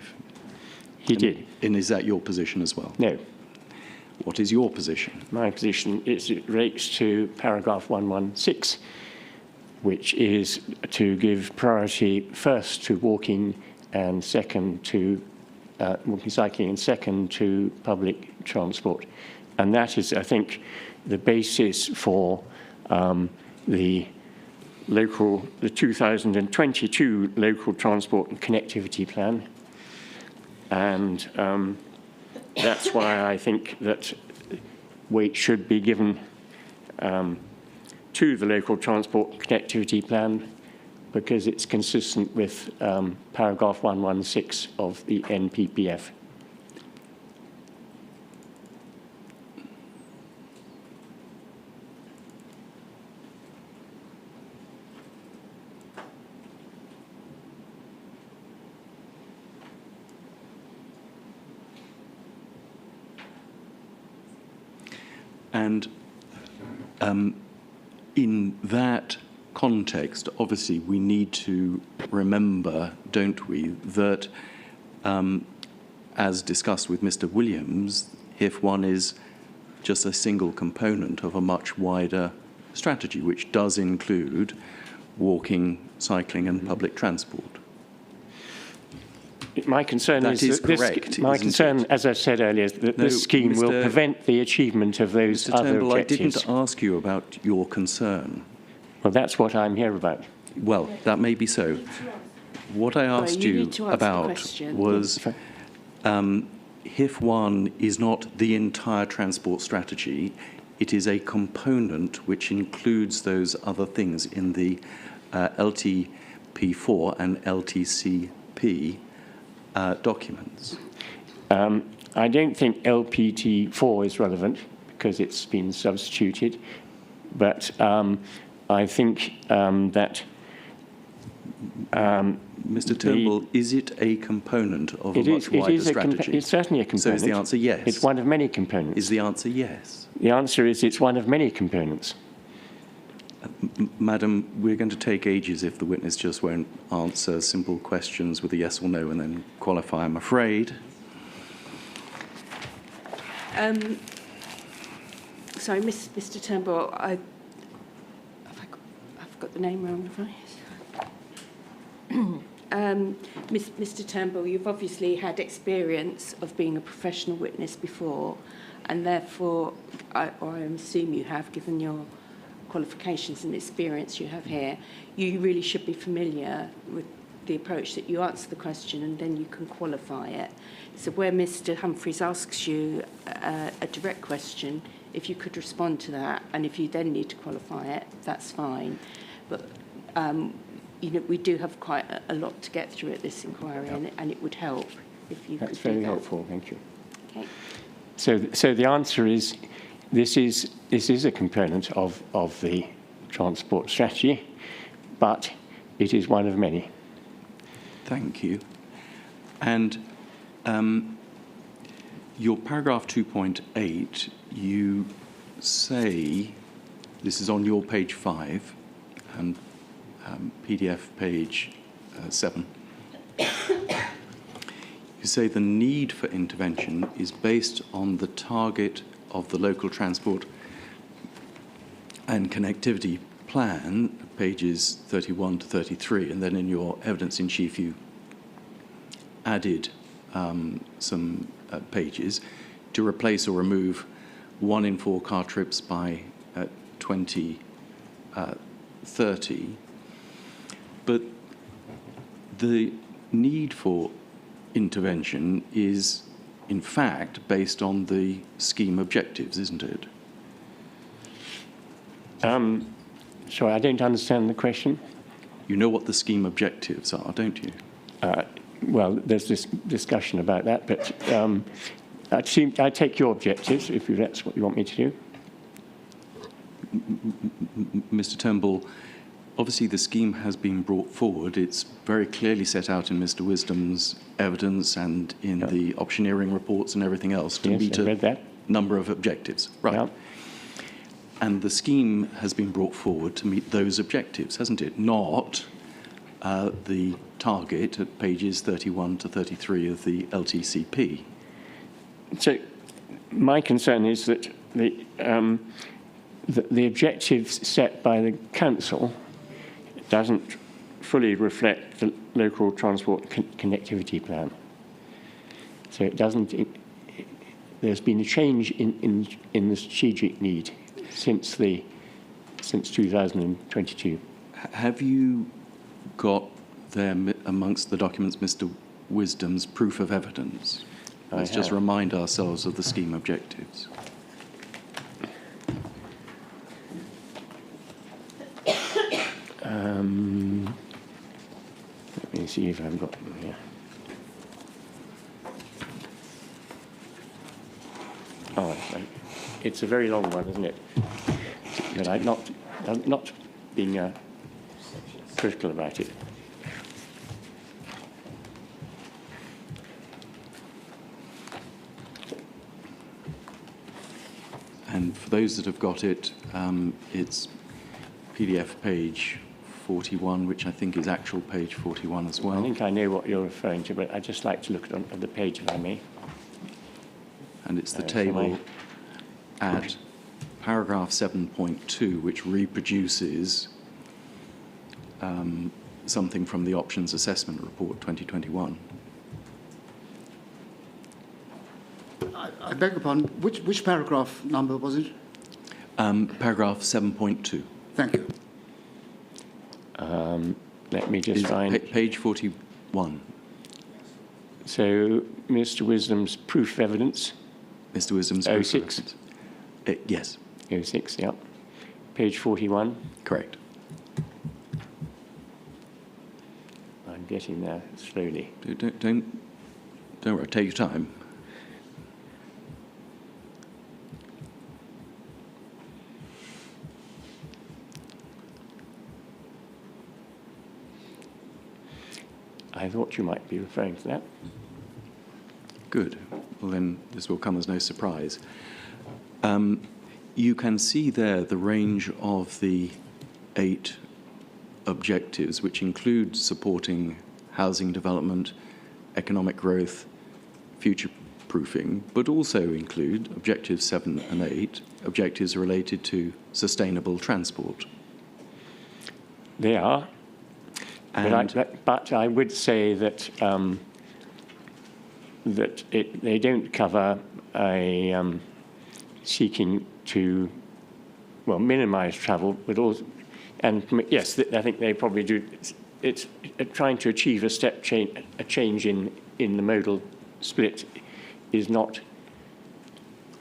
He did. And is that your position as well? No. What is your position? My position is it relates to paragraph 116, which is to give priority first to walking and second to walking, cycling, and second to public transport. And that is, I think, the basis for the 2022 Local Transport and Connectivity Plan. And that's why I think that weight should be given to the Local Transport and Connectivity Plan, because it's consistent with paragraph 116 of the NPPF. And in that context, obviously, we need to remember, don't we, that as discussed with Mr. Williams, Hif1 is just a single component of a much wider strategy, which does include walking, cycling, and public transport. My concern That is correct, my isn't concern, it? as I said earlier, is that No, this scheme will Mr. prevent the achievement of those Mr. other Turnbull, I objectives. didn't ask you about your concern. Well, that's what I'm here about. Well, that may be so. What I asked you you need to answer the about question. was Hif1 is not the entire transport strategy. It is a component which includes those other things in the LTP4 and LTCP documents. I don't think LPT4 is relevant because it's been substituted, but I think that Mr. Turnbull, is it a component of a much wider strategy? It's certainly a component. So is the answer yes? It's one of many components. Is the answer yes? The answer is it's one of many components. Madam, we're going to take ages if the witness just won't answer simple questions with a yes or no and then qualify, I'm afraid. Sorry, Mr. Turnbull, I've got the name wrong, have I? Mr. Turnbull, you've obviously had experience of being a professional witness before, and therefore, I assume you have, given your qualifications and experience you have here, you really should be familiar with the approach that you answer the question and then you can qualify it. So where Mr. Humphreys asks you a direct question, if you could respond to that, and if you then need to qualify it, that's fine. But you know, we do have quite a lot to get through at this inquiry, and it would help if you That's could do very that. helpful, thank you. Okay. So the answer is this is a component of the transport strategy, but it is one of many. Thank you. And your paragraph 2.8, you say, this is on your page 5 and PDF page 7. You say the need for intervention is based on the target of the local transport and connectivity plan, pages 31 to 33, and then in your evidence in chief you added some pages to replace or remove 1 in 4 car trips by 2030. But the need for intervention is, in fact, based on the scheme objectives, isn't it? Sorry, I don't understand the question. You know what the scheme objectives are, don't you? Well, there's this discussion about that, but I take your objectives, if that's what you want me to do. Mr. Turnbull, obviously the scheme has been brought forward. It's very clearly set out in Mr. Wisdom's evidence and in the optioneering reports and everything else to meet a number of objectives. Right. Yeah. And the scheme has been brought forward to meet those objectives, hasn't it? Not the target at pages 31 to 33 of the LTCP. So my concern is that the objectives set by the council doesn't fully reflect the local transport connectivity plan. So it doesn't. There's been a change in the strategic need since 2022. Have you got there amongst the documents Mr. Wisdom's proof of evidence? Let's just remind ourselves of the scheme objectives. Let me see if I've got them here. Oh, it's a very long one, isn't it? But I'm not being critical about it. And for those that have got it, it's PDF page 41, which I think is actual page 41 as well. I think I know what you're referring to, but I'd just like to look at the page, if I may. And it's the table at paragraph 7.2, which reproduces something from the Options Assessment Report 2021. I beg your pardon, which paragraph number was it? Paragraph 7.2. Thank you. Let me just find... Page 41. So, Mr. Wisdom's proof of evidence. Mr. Wisdom's proof of 06. evidence. Yes. 06, yeah. Page 41. Correct. I'm getting there slowly. Don't worry, take your time. I thought you might be referring to that. Good. Well, then this will come as no surprise. You can see there the range of the 8 objectives, which include supporting housing development, economic growth, future-proofing, but also include objectives 7 and 8, objectives related to sustainable transport. They are. But I would say that they don't cover seeking to, well, minimise travel, but also, and yes, I think they probably do. It's trying to achieve a change in the modal split is not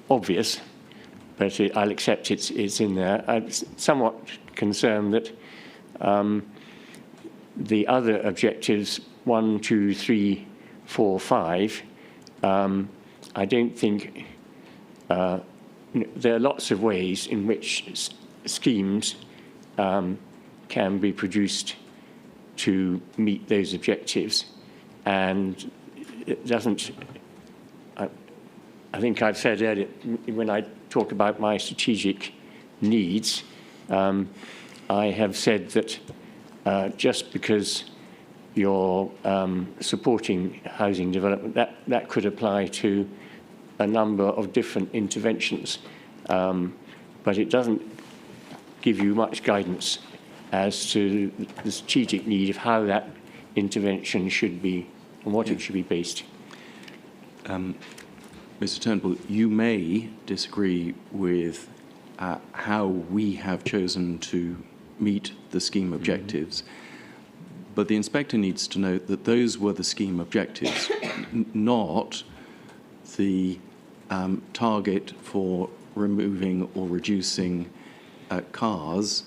obvious, but I'll accept it's in there. I'm somewhat concerned that the other objectives, 1, 2, 3, 4, 5, I don't think there are lots of ways in which schemes can be produced to meet those objectives, and it doesn't. I think I've said earlier when I talk about my strategic needs, I have said that just because you're supporting housing development, that could apply to a number of different interventions, but it doesn't give you much guidance as to the strategic need of how that intervention should be and what it should be based. Mr. Turnbull, you may disagree with how we have chosen to meet the scheme objectives, but the inspector needs to note that those were the scheme objectives, not the target for removing or reducing cars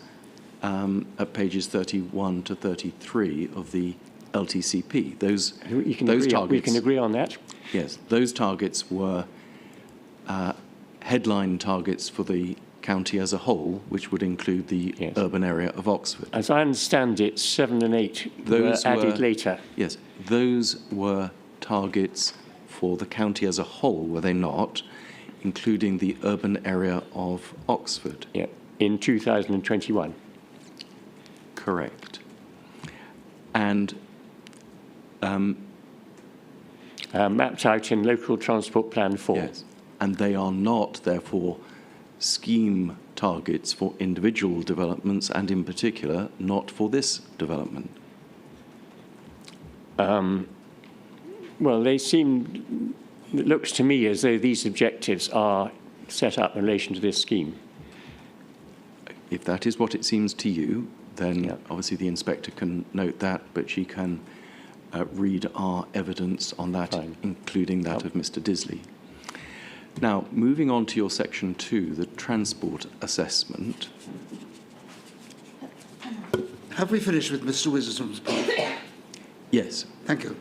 at pages 31 to 33 of the LTCP. We can agree on that. Yes, those targets were headline targets for the county as a whole, which would include the urban area of Oxford. As I understand it, 7 and 8 were added later. Yes, those were targets for the county as a whole, were they not, including the urban area of Oxford? Yeah, in 2021. Correct. and mapped out in Local Transport Plan 4. yes, and they are not, therefore, scheme targets for individual developments, and in particular, not for this development. Well, it looks to me as though these objectives are set up in relation to this scheme. If that is what it seems to you, then Yeah. obviously the inspector can note that, but she can read our evidence on that, Fine. including that Yep. of Mr. Disley. Now, moving on to your section 2, the transport assessment. Have we finished with Mr. Wisdom's part? Yes. Thank you.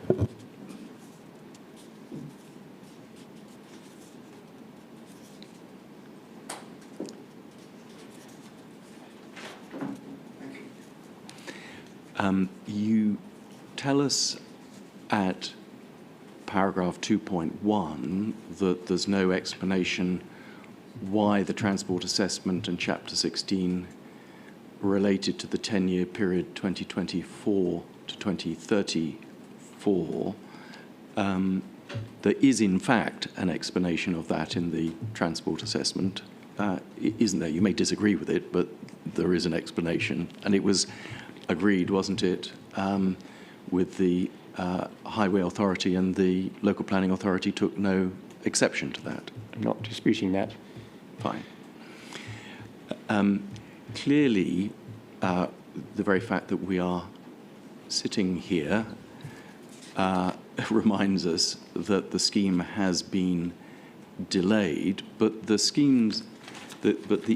You tell us at paragraph 2.1 that there's no explanation why the transport assessment and Chapter 16 related to the 10-year period 2024 to 2034. There is, in fact, an explanation of that in the transport assessment, isn't there? You may disagree with it, but there is an explanation, and it was agreed, wasn't it, with the Highway Authority, and the Local Planning Authority took no exception to that. I'm not disputing that. Fine. Clearly, the very fact that we are sitting here reminds us that the scheme has been delayed, but the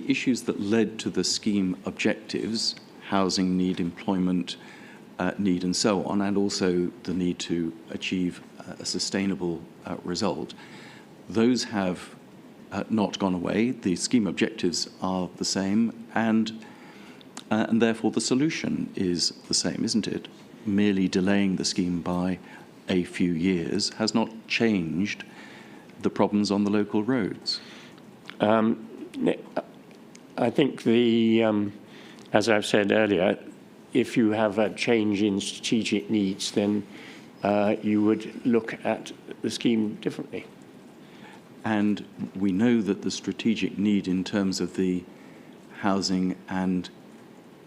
issues that led to the scheme objectives, housing need, employment need, and so on, and also the need to achieve a sustainable result, those have not gone away. The scheme objectives are the same, and therefore the solution is the same, isn't it? Merely delaying the scheme by a few years has not changed the problems on the local roads. I think as I've said earlier, if you have a change in strategic needs, then you would look at the scheme differently. And we know that the strategic need in terms of the housing and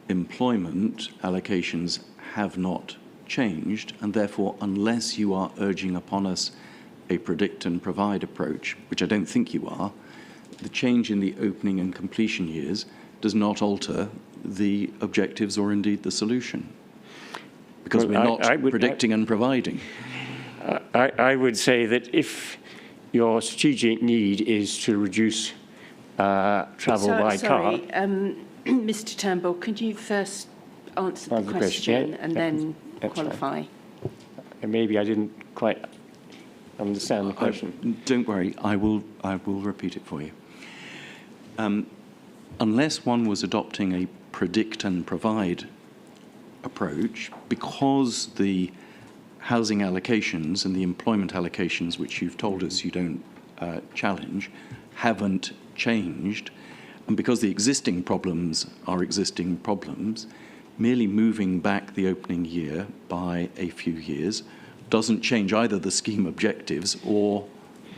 employment allocations have not changed, and therefore, unless you are urging upon us a predict and provide approach, which I don't think you are, the change in the opening and completion years does not alter the objectives or indeed the solution, because we're not predicting and providing. I would say that if your strategic need is to reduce travel by car. Mr. Turnbull, could you first answer the question and then qualify? Maybe I didn't quite understand the question. Don't worry, I will repeat it for you. Unless one was adopting a predict and provide approach, because the housing allocations and the employment allocations, which you've told us you don't challenge, haven't changed, and because the existing problems are existing problems, merely moving back the opening year by a few years doesn't change either the scheme objectives or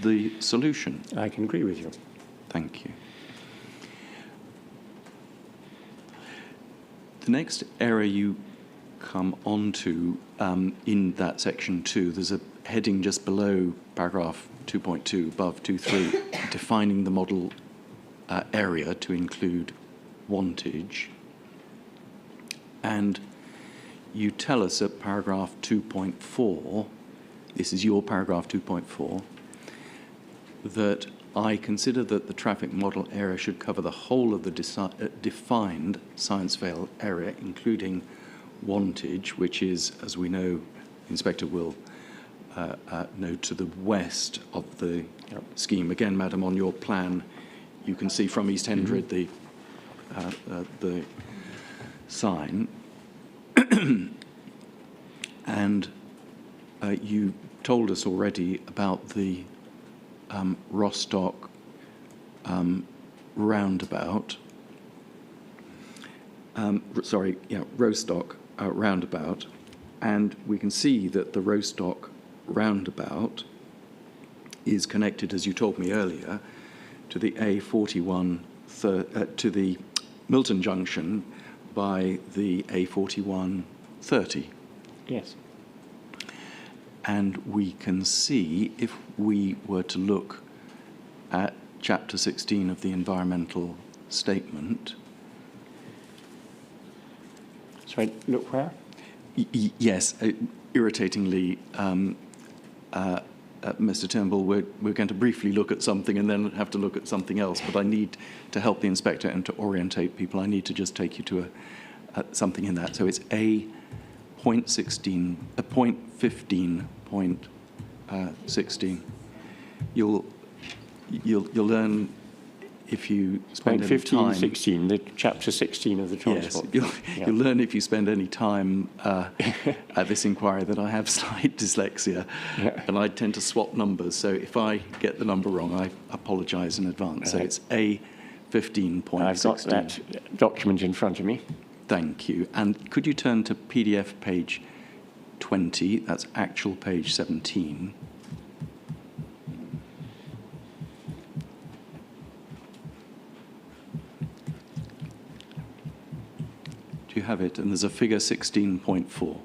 the solution. I can agree with you. Thank you. The next area you come on to in that section 2, there's a heading just below paragraph 2.2, above 2.3, defining the model area to include wantage. And you tell us at paragraph 2.4, this is your paragraph 2.4, that I consider that the traffic model area should cover the whole of the defined Science Vale area, including wantage, which is, as we know, the Inspector will know, to the west of the scheme. Again, Madam, on your plan, you can see from East Hendred the sign. And you told us already about the Rostock roundabout. Rostock roundabout. And we can see that the Rostock roundabout is connected, as you told me earlier, to the A41, to the Milton Junction by the A4130. Yes. And we can see, if we were to look at Chapter 16 of the Environmental Statement. Sorry, look where? Yes, irritatingly, Mr. Turnbull, we're going to briefly look at something and then have to look at something else, but I need to help the inspector and to orientate people. I need to just take you to something in that. So it's point 15.16. You'll learn if you spend Point any 15, time. 16, the chapter 16 of the transport. Yes, you'll learn if you spend any time at this inquiry that I have slight dyslexia, and I tend to swap numbers. So if I get the number wrong, I apologise in advance. So it's A15.16. I've got that document in front of me. Thank you. And could you turn to PDF page 20? That's actual page 17. Do you have it? And there's a figure 16.4.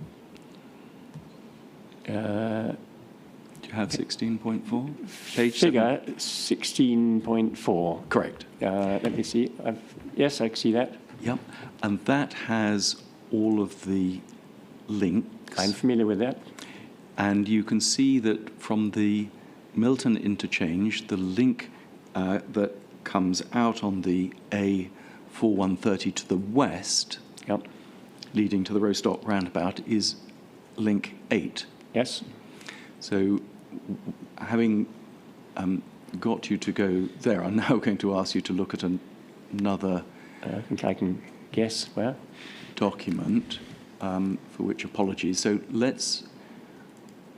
Do you have 16.4? Page Figure 16.4. Correct. Let me see. Yes, I can see that. Yep. And that has all of the links. I'm familiar with that. And you can see that from the Milton interchange, the link that comes out on the A4130 to the west, Yep. leading to the Rostock roundabout, is link 8. Yes. So having got you to go there, I'm now going to ask you to look at another I think I can guess where. document, for which apologies. So let's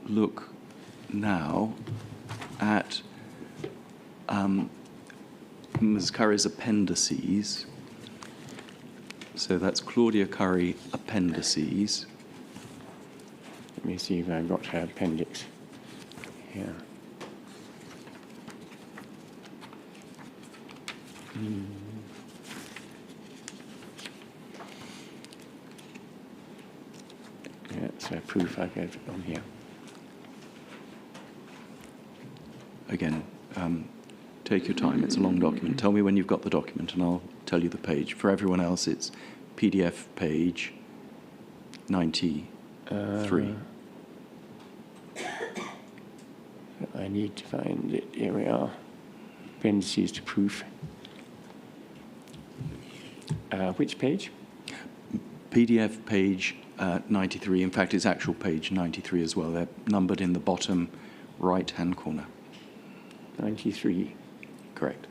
look now at Ms. Curry's appendices. So that's Claudia Curry appendices. Let me see if I've got her appendix here. Yeah, so proof I got on here. Again, take your time. It's a long document. Tell me when you've got the document and I'll tell you the page. For everyone else, it's PDF page 93. I need to find it. Here we are. Appendices to proof. Which page? PDF page 93. In fact, it's actual page 93 as well. They're numbered in the bottom right-hand corner. 93. Correct.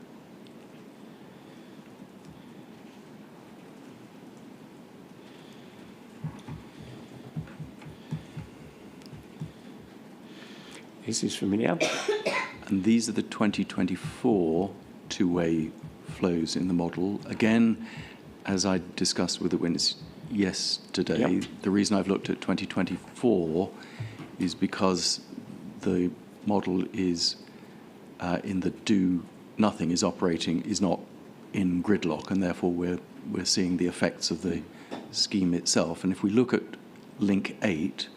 This is familiar. And these are the 2024 two-way flows in the model. Again, as I discussed with the witness yesterday, the reason I've looked at 2024 is because the model is in the do nothing is operating, is not in gridlock, and therefore we're seeing the effects of the scheme itself. And if we look at link 8,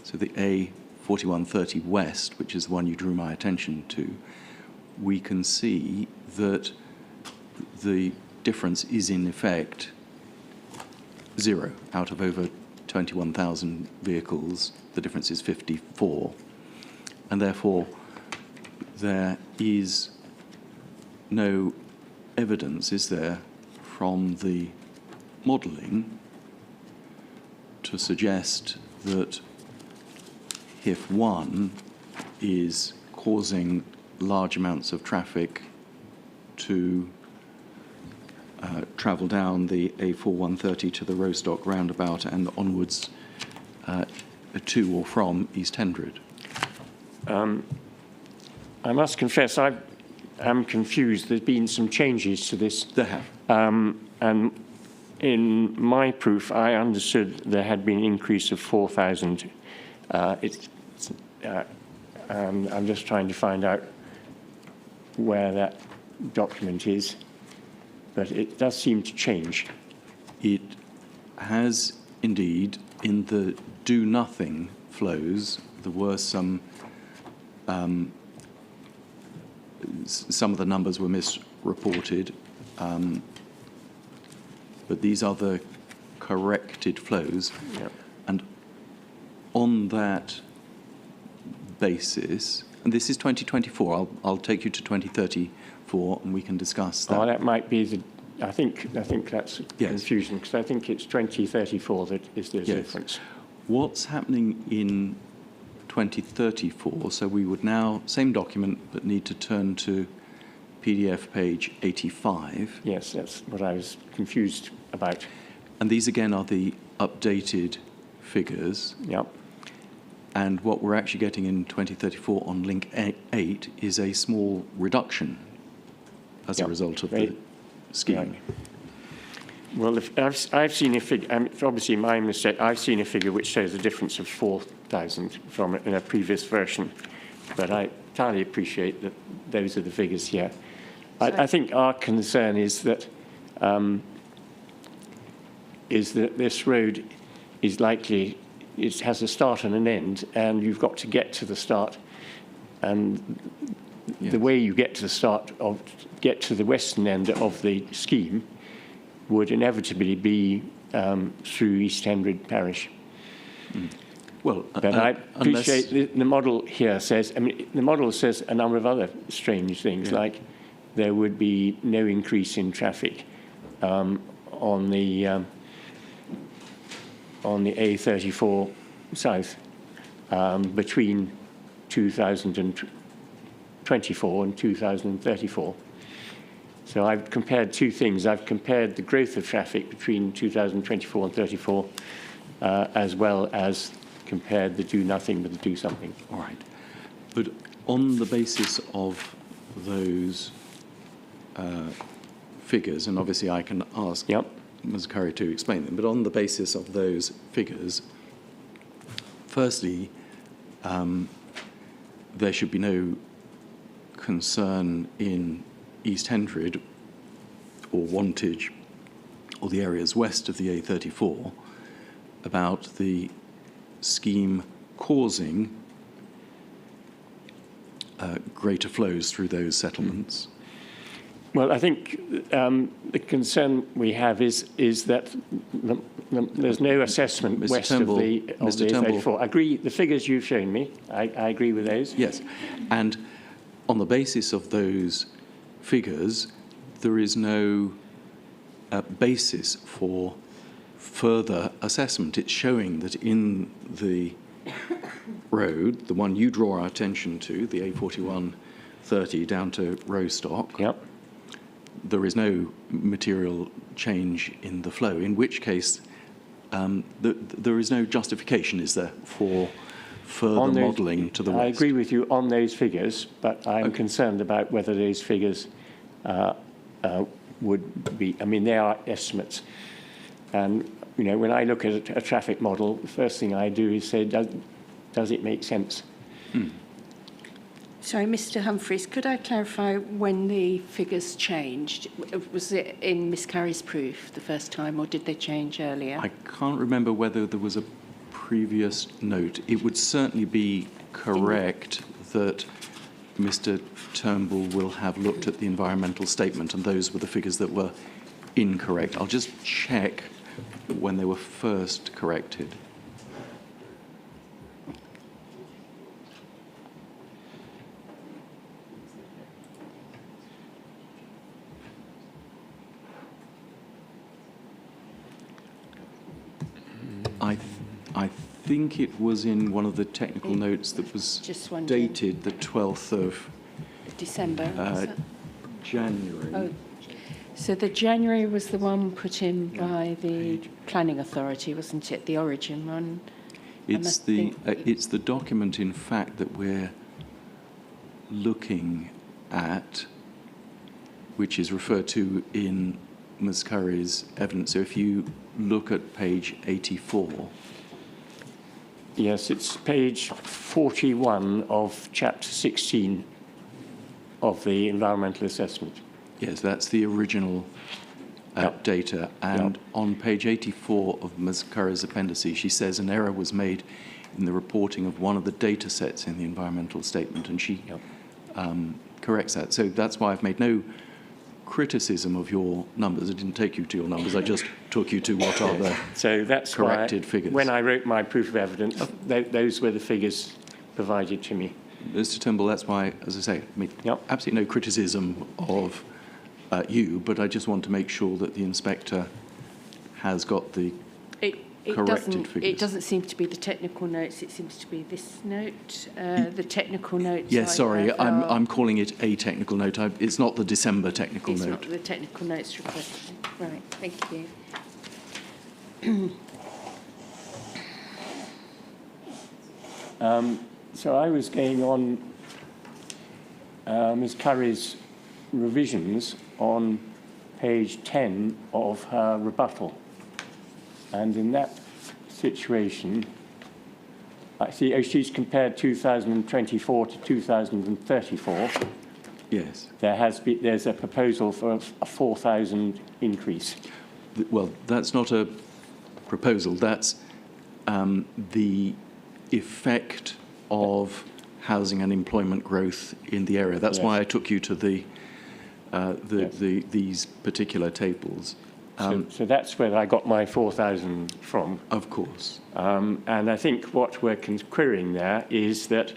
so the A4130 West, which is the one you drew my attention to, we can see that the difference is in effect 0 out of over 21,000 vehicles. The difference is 54, and therefore there is no evidence, is there, from the modelling to suggest that Hif1 is causing large amounts of traffic to travel down the A4130 to the Rostock roundabout and onwards to or from East Hendred. I must confess, I am confused. There's been some changes to this. There have. And in my proof, I understood there had been an increase of 4,000. I'm just trying to find out where that document is, but it does seem to change. It has indeed, in the do-nothing flows, there were some of the numbers were misreported, but these are the corrected flows. Yep. And on that basis, and this is 2024, I'll take you to 2034 and we can discuss that. Oh, that might be the, I think that's Yes. confusion, because I think it's 2034 that is the difference. What's happening in 2034, so we would now, same document, but need to turn to PDF page 85. Yes, that's what I was confused about. And these again are the updated figures. Yep. And what we're actually getting in 2034 on link 8 is a small reduction as a Yep. result of Right. the scheme. Right. Well, if I've seen a figure, it's obviously my mistake, I've seen a figure which shows a difference of 4,000 from in a previous version, but I entirely appreciate that those are the figures here. I think our concern is that this road is likely, it has a start and an end, and you've got to get to the start, and Yes. the way you get to the start get to the western end of the scheme would inevitably be through East Hendred Parish. Well, But I appreciate the model here says, I mean, the model says a number of other strange things, like there would be no increase in traffic on the A34 South between 2024 and 2034. So I've compared two things. I've compared the growth of traffic between 2024 and 34, as well as compared the do-nothing with the do-something. all right. But on the basis of those figures, and obviously I can ask Ms. Curry to explain them, but on the basis of those figures, firstly, there should be no concern in East Hendred or Wantage or the areas west of the A34 about the scheme causing greater flows through those settlements. Well, I think the concern we have is that there's no assessment Mr. west Turnbull, of the Mr. Turnbull. A34. I agree, the figures you've shown me, I agree with those. Yes, and on the basis of those figures, there is no basis for further assessment. It's showing that in the road, the one you draw our attention to, the A4130 down to Rostock, there is no material change in the flow, in which case there is no justification, is there, for further modelling to the west? I agree with you on those figures, but I'm concerned about whether those figures would be, I mean, they are estimates. And, you know, when I look at a traffic model, the first thing I do is say, does it make sense? Sorry, Mr. Humphreys, could I clarify when the figures changed? Was it in Miss Curry's proof the first time, or did they change earlier? I can't remember whether there was a previous note. It would certainly be correct that Mr. Turnbull will have looked at the environmental statement, and those were the figures that were incorrect. I'll just check when they were first corrected. I think it was in one of the technical notes that was dated the 12th of December. Was it? January. Oh, so the January was the one put in by the planning authority, wasn't it? The origin one. It's the document, in fact, that we're looking at, which is referred to in Ms. Curry's evidence. So if you look at page 84. Yes, it's page 41 of chapter 16 of the environmental assessment. Yes, that's the original data. And on page 84 of Ms. Curry's appendices, she says an error was made in the reporting of one of the data sets in the environmental statement, and she corrects that. So that's why I've made no criticism of your numbers. I didn't take you to your numbers. I just took you to what are the so that's corrected why figures. When I wrote my proof of evidence, those were the figures provided to me. Mr. Turnbull, that's why, as I say, I mean, absolutely no criticism of you, but I just want to make sure that the inspector has got the corrected figures. It doesn't seem to be the technical notes. It seems to be this note, the technical notes. Yes, sorry, I'm calling it a technical note. It's not the December technical note. It's not the technical notes requested. Right, thank you. So I was going on Ms. Curry's revisions on page 10 of her rebuttal. And in that situation, I see she's compared 2024 to 2034. Yes. There's a proposal for a 4,000 increase. Well, that's not a proposal. That's the effect of housing and employment growth in the area. That's why I took you to these particular tables. So that's where I got my 4,000 from. Of course. And I think what we're querying there is that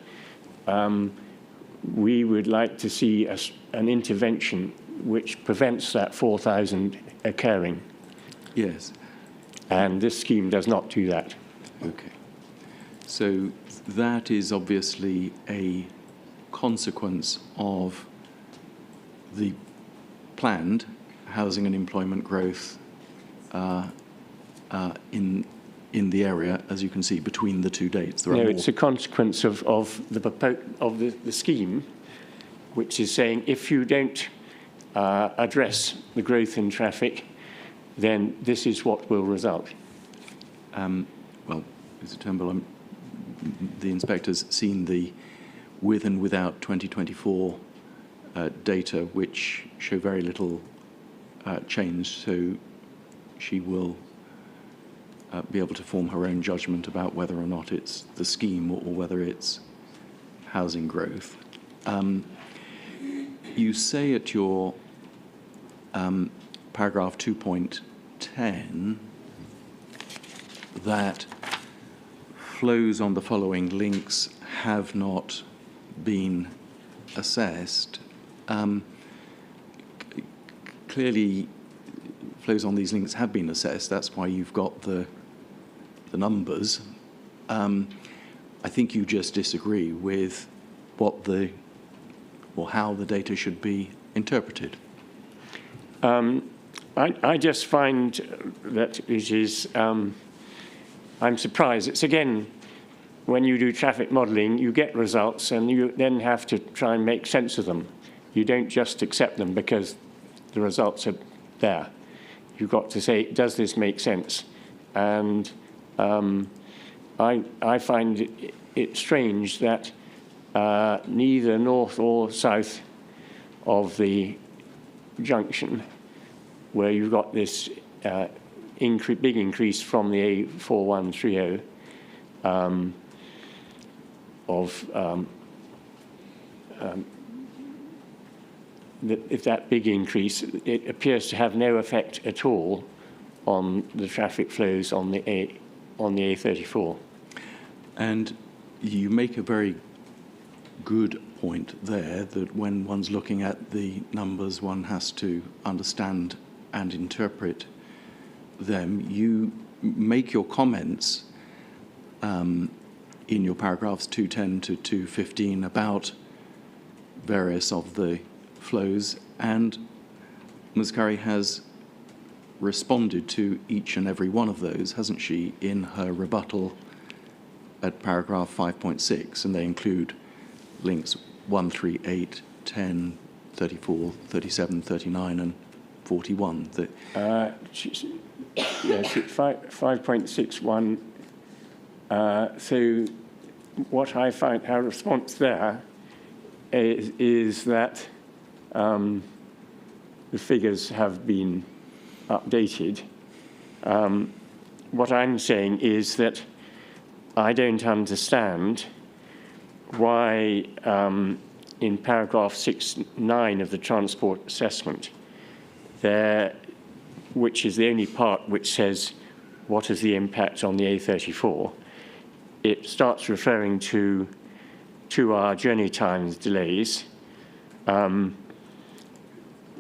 we would like to see an intervention which prevents that 4,000 occurring. Yes. And this scheme does not do that. Okay. So that is obviously a consequence of the planned housing and employment growth in the area, as you can see, between the two dates. No, it's a consequence of the scheme, which is saying if you don't address the growth in traffic, then this is what will result. Well, Mr. Turnbull, the inspector's seen the with and without 2024 data, which show very little change, so she will be able to form her own judgment about whether or not it's the scheme or whether it's housing growth. You say at your paragraph 2.10 that flows on the following links have not been assessed. Clearly, flows on these links have been assessed. That's why you've got the numbers. I think you just disagree with how the data should be interpreted. I just find that it is. I'm surprised. It's again, when you do traffic modelling, you get results, and you then have to try and make sense of them. You don't just accept them because the results are there. You've got to say, does this make sense? And I find it strange that neither north or south of the junction, where you've got this big increase from the A4130 if that big increase, it appears to have no effect at all on the traffic flows on the A34. And you make a very good point there, that when one's looking at the numbers, one has to understand and interpret them. You make your comments in your paragraphs 210 to 215 about various of the flows, and Ms. Curry has responded to each and every one of those, hasn't she, in her rebuttal at paragraph 5.6, and they include links 1, 3, 8, 10, 34, 37, 39, and 41. Yes, it's 5.61. So what I find, our response there is that the figures have been updated. What I'm saying is that I don't understand why in paragraph 6.9 of the transport assessment, there, which is the only part which says what is the impact on the A34, it starts referring to 2-hour journey times delays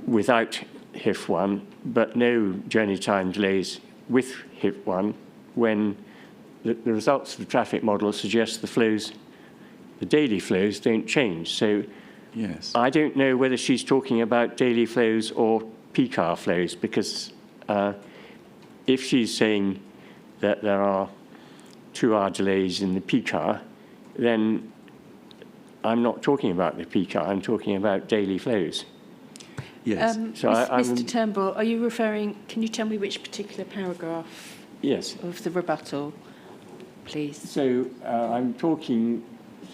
without Hif1, but no journey time delays with Hif1 when the results of the traffic model suggest the flows, the daily flows don't change. So Yes. I don't know whether she's talking about daily flows or peak hour flows, because if she's saying that there are 2-hour delays in the peak hour, then I'm not talking about the peak hour, I'm talking about daily flows. Yes. So Mr. Turnbull, are you referring, can you tell me which particular paragraph Yes. of the rebuttal, please? So I'm talking,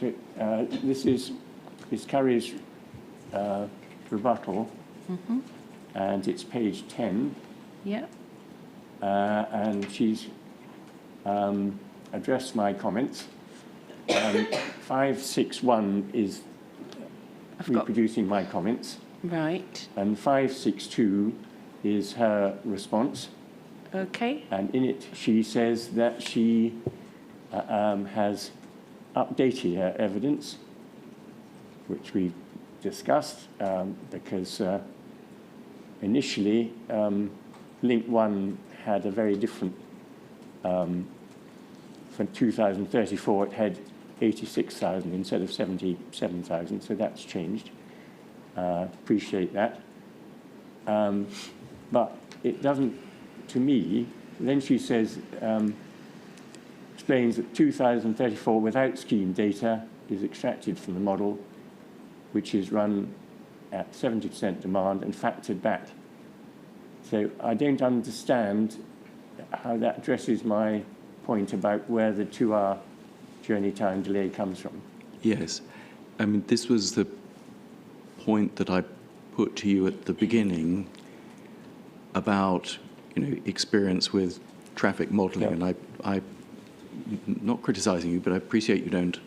this Carrie's rebuttal, and it's page 10, Yeah. and she's addressed my comments. 561 is reproducing my comments, Right. and 562 is her response. Okay. And in it, she says that she has updated her evidence, which we discussed, because initially, Link 1 had a very different, for 2034, it had 86,000 instead of 77,000, so that's changed. Appreciate that. But it doesn't, to me, then she says, explains that 2034 without scheme data is extracted from the model, which is run at 70% demand and factored back. So I don't understand how that addresses my point about where the 2-hour journey time delay comes from. Yes. I mean, this was the point that I put to you at the beginning about, experience with traffic modelling, and I not criticising you, but I appreciate you don't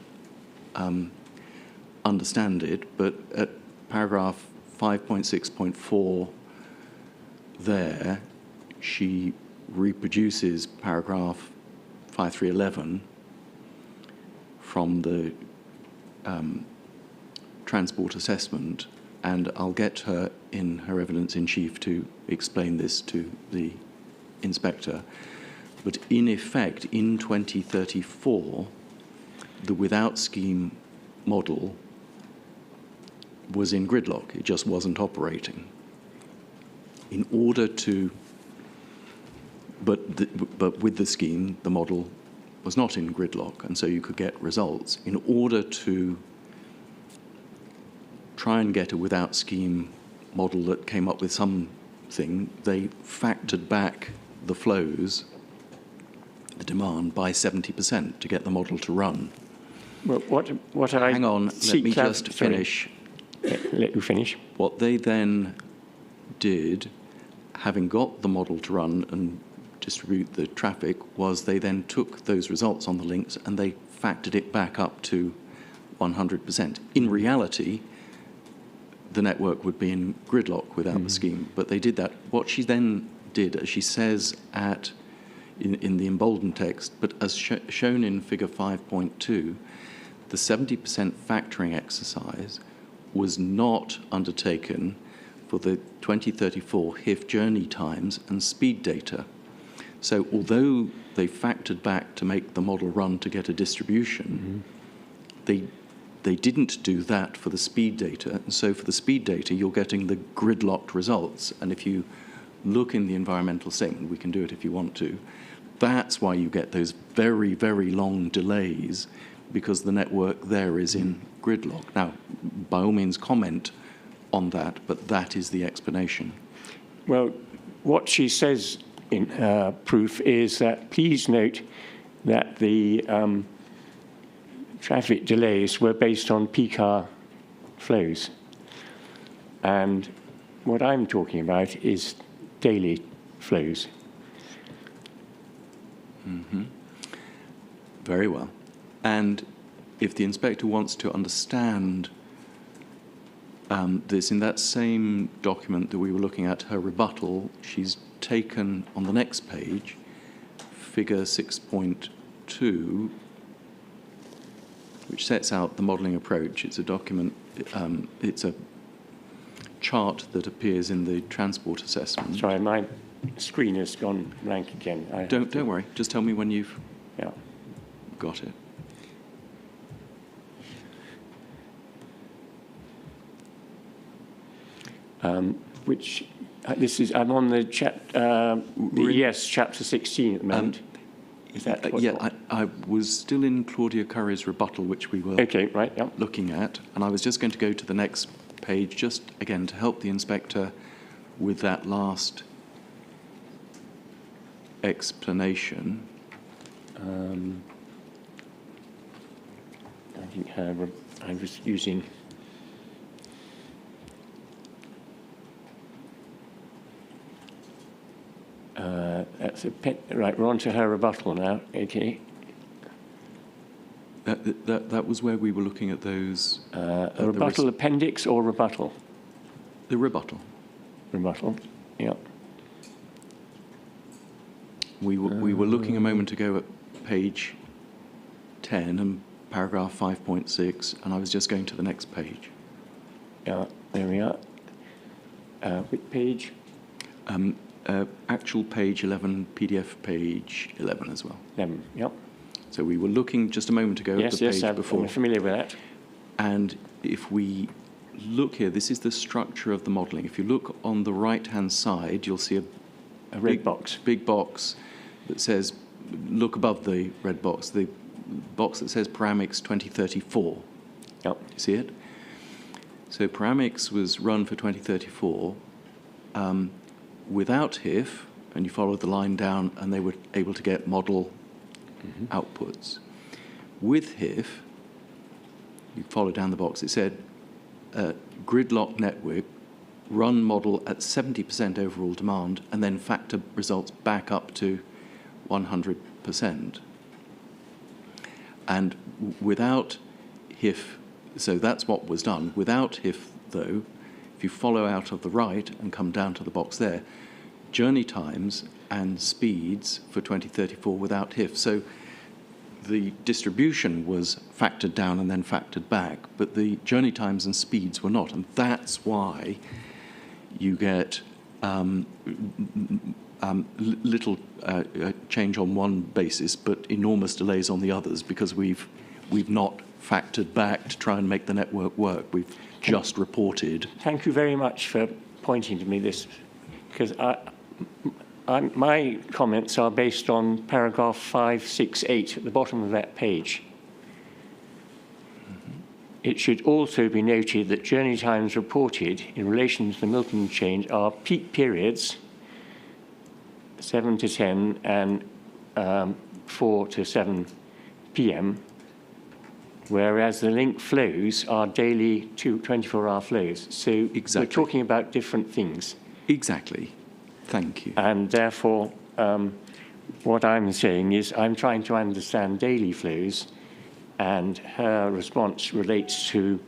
understand it. But at paragraph 5.6.4 there, she reproduces paragraph 5311 from the transport assessment, and I'll get her in her evidence in chief to explain this to the inspector. But in effect, in 2034, the without scheme model was in gridlock. It just wasn't operating. In order to, but with the scheme, the model was not in gridlock, and so you could get results. In order to try and get a without scheme model that came up with something, they factored back the flows, the demand, by 70% to get the model to run. Well, what I Hang on, let me just finish. Let you finish. What they then did, having got the model to run and distribute the traffic, was they then took those results on the links and they factored it back up to 100%. In reality, the network would be in gridlock without the scheme, but they did that. What she then did, as she says in the emboldened text, but as shown in figure 5.2, the 70% factoring exercise was not undertaken for the 2034 HIF journey times and speed data. So although they factored back to make the model run to get a distribution, they didn't do that for the speed data. And so for the speed data, you're getting the gridlocked results. And if you look in the environmental statement, we can do it if you want to, that's why you get those very, very long delays, because the network there is in gridlock. Now, by all means, comment on that, but that is the explanation. Well, what she says in her proof is that please note that the traffic delays were based on peak hour flows. And what I'm talking about is daily flows. Mm-hmm. Very well. And if the inspector wants to understand this, in that same document that we were looking at, her rebuttal, she's taken on the next page, figure 6.2, which sets out the modelling approach. It's a document, it's a chart that appears in the transport assessment. Sorry, my screen has gone blank again. Don't worry, just tell me when you've got it. Which this is, I'm on the chapter 16 at the moment. Is that what? Yeah, I was still in Claudia Curry's rebuttal, which we were looking at, and I was just going to go to the next page, just again to help the inspector with that last explanation. I think I was using. That's right. We're on to her rebuttal now. Okay. That was where we were looking at those. A rebuttal appendix or rebuttal? The rebuttal. Rebuttal. Yeah. We were looking a moment ago at page 10 and paragraph 5.6, and I was just going to the next page. Yeah. There we are. Which page? Actual page 11, PDF page 11 as well. 11, yep. So we were looking just a moment ago at the page before. I'm familiar with that. And if we look here, this is the structure of the modelling. If you look on the right-hand side, you'll see a red box. Big box that says, look above the red box, the box that says Paramix 2034. Yep. You see it? So Paramix was run for 2034. Without Hif, and you followed the line down, and they were able to get model outputs. With Hif, you follow down the box, it said gridlock network, run model at 70% overall demand, and then factor results back up to 100%. And without Hif, so that's what was done. Without Hif, though, if you follow out of the right and come down to the box there, journey times and speeds for 2034 without Hif. So the distribution was factored down and then factored back, but the journey times and speeds were not. And that's why you get little change on one basis, but enormous delays on the others, because we've not factored back to try and make the network work. We've just reported. Thank you very much for pointing to me this, because my comments are based on paragraph 568 at the bottom of that page. It should also be noted that journey times reported in relation to the Milton change are peak periods, 7 to 10 and 4 to 7 p.m., whereas the link flows are daily 24-hour flows. So we're talking about different things. Exactly. Thank you. And therefore, what I'm saying is I'm trying to understand daily flows, and her response relates to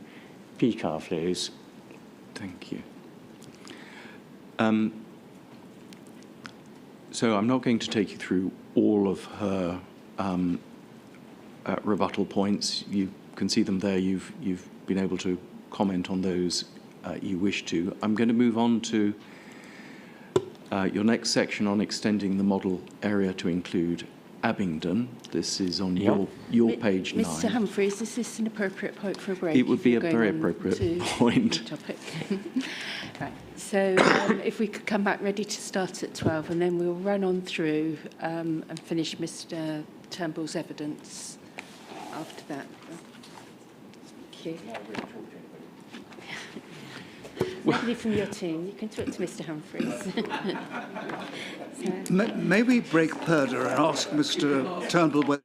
peak hour flows. Thank you. So I'm not going to take you through all of her rebuttal points. You can see them there. You've been able to comment on those you wish to. I'm going to move on to your next section on extending the model area to include Abingdon. This is on your page 9. Mr. Humphreys, is this an appropriate point for a break? It would be a very appropriate point. Topic. Right. So if we could come back ready to start at 12, and then we'll run on through and finish Mr. Turnbull's evidence after that. Thank you. Nobody from your team. You can talk to Mr. Humphreys. May we break purdah and ask Mr. Turnbull whether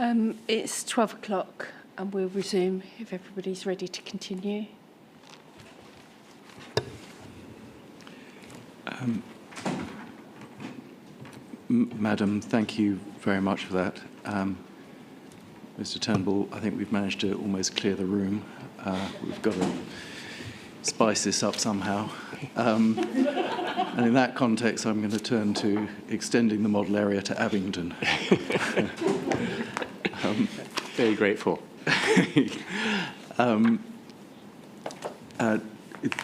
It's 12 o'clock and we'll resume if everybody's ready to continue. Madam, thank you very much for that. Mr. Turnbull, I think we've managed to almost clear the room. We've got to spice this up somehow. And in that context, I'm going to turn to extending the model area to Abingdon. Very grateful.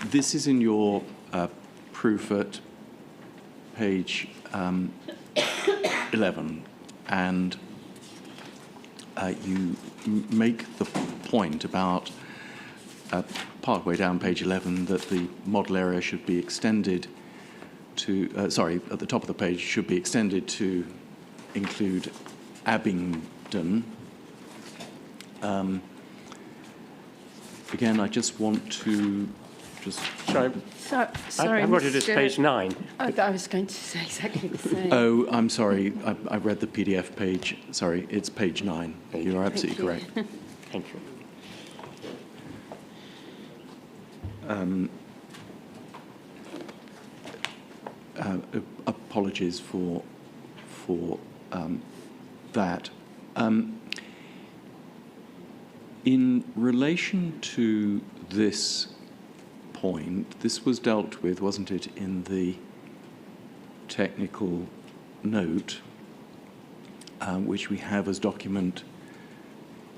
This is in your proof at page 11, and you make the point about partway down page 11 that the model area should be extended to, at the top of the page, should be extended to include Abingdon. Again, I just want to Sorry, Sorry, I've got it as Mr. page 9. I was going to say exactly the same. Oh, I'm sorry. I read the PDF page. Sorry, it's page 9. You're absolutely correct. Thank you. Apologies for that. In relation to this point, this was dealt with, wasn't it, in the technical note, which we have as document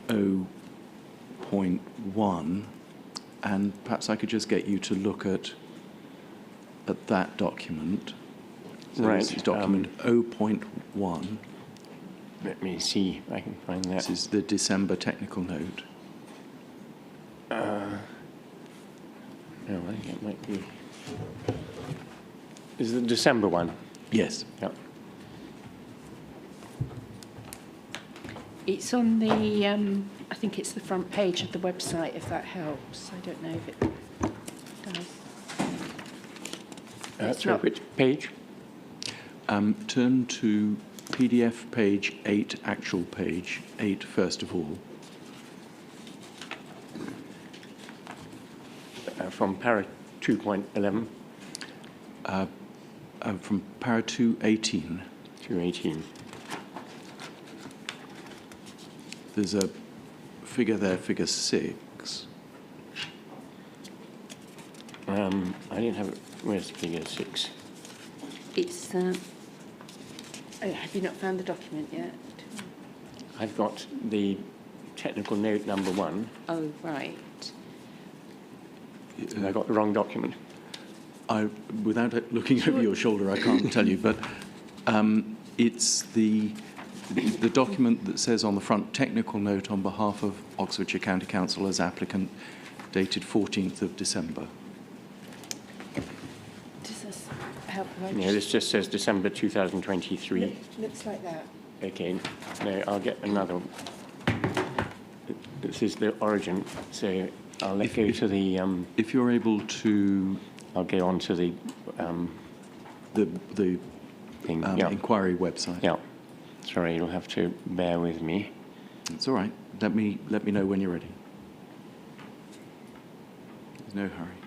0.1, and perhaps I could just get you to look at that document. So Right. This is document 0.1. Let me see if I can find that. This is the December technical note. No, I think it might be. Is the December one? Yes. Yeah. It's on the, I think it's the front page of the website, if that helps. I don't know if it does. It's Sorry, not- which page? Turn to PDF page 8, actual page 8, first of all. From para 2.11 From para 218, to 18. there's a figure there, figure 6. I didn't have it. Where's figure 6? It's, have you not found the document yet? I've got the technical note number 1. Oh, right. Have I got the wrong document? Without looking over your shoulder, I can't tell you, but it's the document that says on the front, technical note on behalf of Oxfordshire County Council as applicant, dated 14th of December. Does this help? No, this just says December 2023. Looks like that. Okay, no, I'll get another one. This is the origin, so I'll let go to the... If you're able to... I'll go on to the the thing. Yeah. inquiry website. Yeah. Sorry, you'll have to bear with me. It's all right. Let me know when you're ready. There's no hurry.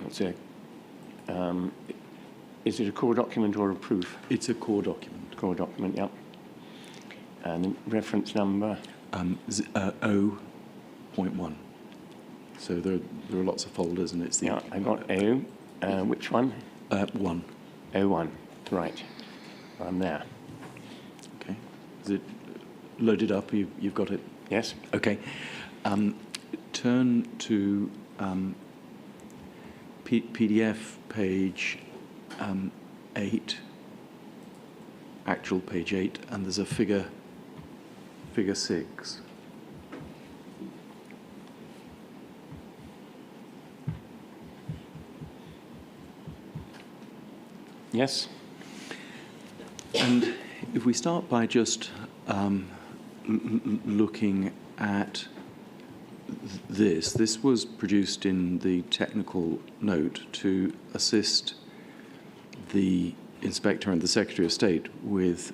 It's a, is it a core document or a proof? It's a core document. Core document, yeah. And the reference number? 0.1. So there are lots of folders, and it's the... Yeah, I got O. Which one? 1. O1. Right. I'm there. Okay. Is it loaded up? You've got it? Yes? Okay. Turn to PDF page 8, actual page 8, and there's a figure 6. Yes? And if we start by just looking at this was produced in the technical note to assist the Inspector and the Secretary of State with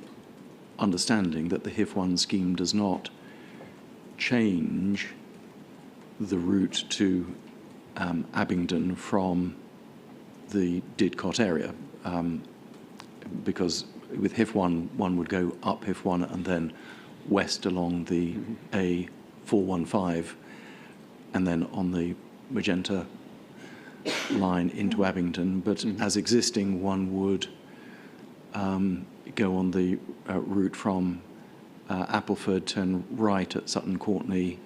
understanding that the Hif1 scheme does not change the route to Abingdon from the Didcot area, because with Hif1, one would go up Hif1 and then west along the A415, and then on the magenta line into Abingdon. But as existing, one would go on the route from Appleford, turn right at Sutton Courtenay,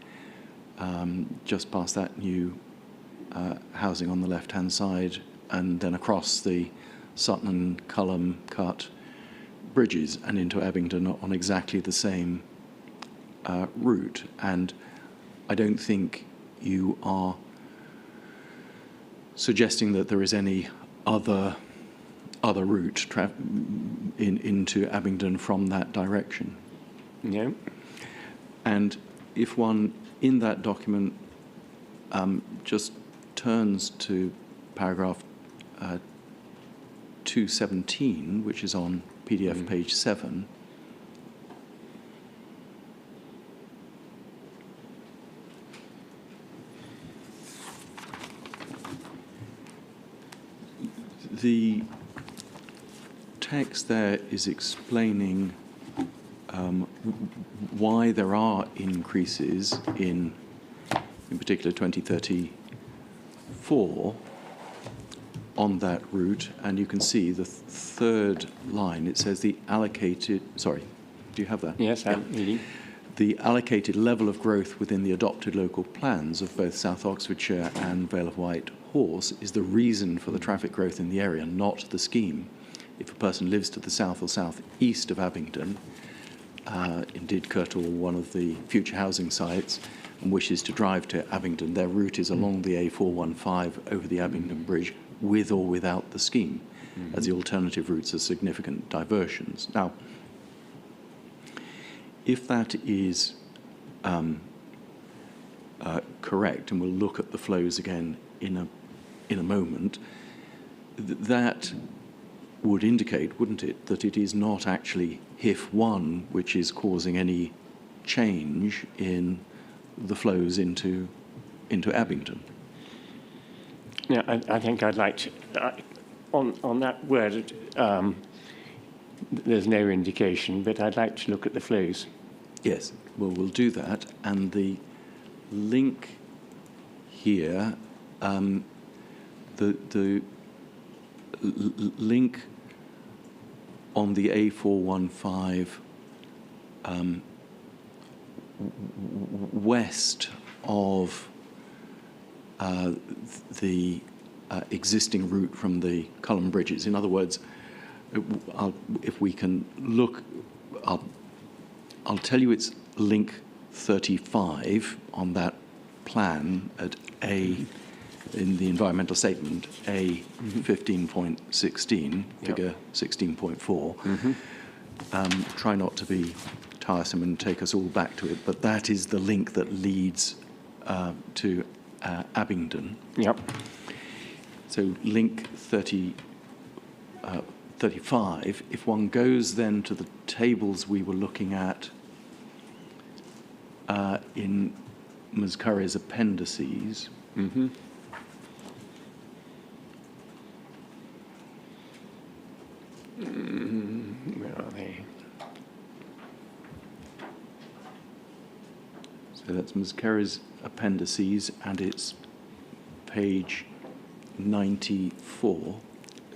just past that new housing on the left-hand side, and then across the Sutton and Culham cut bridges and into Abingdon on exactly the same route. And I don't think you are suggesting that there is any other route into Abingdon from that direction. No. And if one in that document just turns to paragraph 217, which is on PDF page 7, the text there is explaining why there are increases in particular 2034 on that route, and you can see the third line. It says the allocated. Sorry, do you have that? Yes, I'm reading. The allocated level of growth within the adopted local plans of both South Oxfordshire and Vale of White Horse is the reason for the traffic growth in the area, not the scheme. If a person lives to the south or southeast of Abingdon, in Didcot or one of the future housing sites, and wishes to drive to Abingdon, their route is along the A415 over the Abingdon Bridge, with or without the scheme, as the alternative routes are significant diversions. Now, if that is correct, and we'll look at the flows again in a moment, that would indicate, wouldn't it, that it is not actually Hif1 which is causing any change in the flows into Abingdon. Yeah, I think I'd like to, on that word, there's no indication, but I'd like to look at the flows. Yes, well, we'll do that. And the link here, the link on the A415 west of the existing route from the Culham bridges. In other words, if we can look, I'll tell you it's link 35 on that plan at A, in the environmental statement, A 15.16, figure 16.4. Try not to be tiresome and take us all back to it, but that is the link that leads to Abingdon. Yep. So link 35, if one goes then to the tables we were looking at in Ms. Curry's appendices, Where are they? so that's Ms. Curry's appendices, and it's page 94.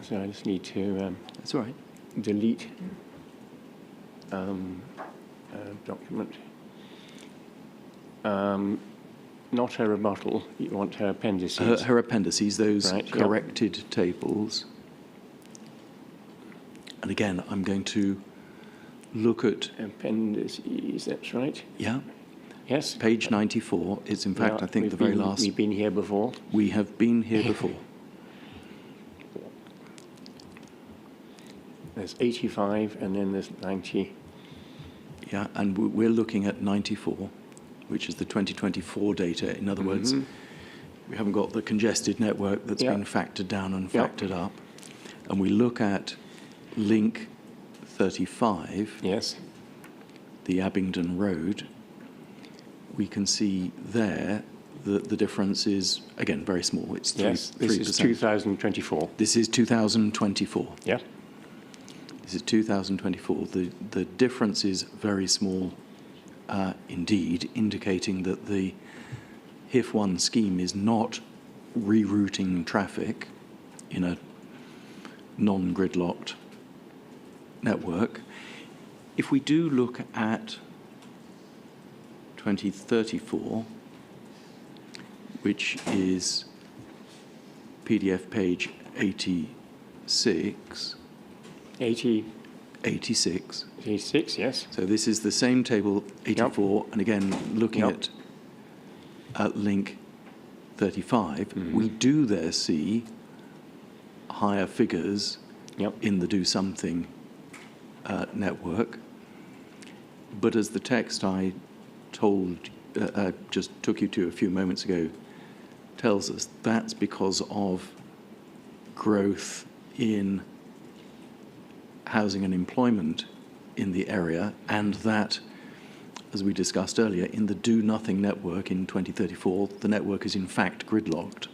So I just need to That's all right. delete document. Not her rebuttal, you want her appendices. Her appendices, those Right, corrected tables. And again, I'm going to look at, Appendices, that's right. Yes. page 94. It's in fact, Yeah, I think, the very last. We've been here before. We have been here before. There's 85 and then there's 90. Yeah, and we're looking at 94, which is the 2024 data. In other words, we haven't got the congested network that's been factored down and factored up. and we look at link 35, Yes. the Abingdon Road, we can see there that the difference is, again, very small. It's 3%. Yes, this is 2024. This is 2024. Yeah. This is 2024. The difference is very small indeed, indicating that the Hif1 scheme is not rerouting traffic in a non-gridlocked network. If we do look at 2034, which is PDF page 86. 86. 86, yes. So this is the same table, 84, and again, looking at link 35, we do there see higher figures in the Do Something network. But as the text I just took you to a few moments ago tells us, that's because of growth in housing and employment in the area, and that, as we discussed earlier, in the Do Nothing network in 2034, the network is in fact gridlocked,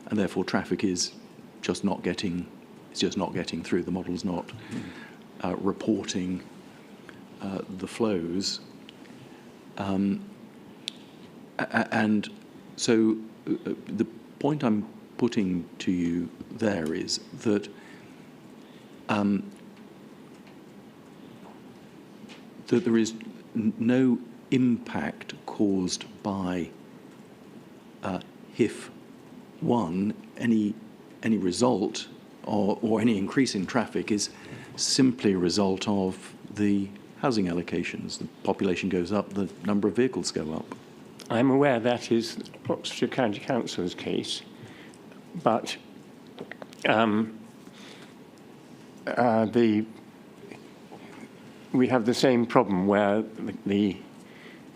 and therefore traffic is just not getting through. The model's not reporting the flows. And so the point I'm putting to you there is that that there is no impact caused by Hif1. Any result or any increase in traffic is simply a result of the housing allocations. The population goes up, the number of vehicles go up. I'm aware that is Oxfordshire County Council's case, but we have the same problem where the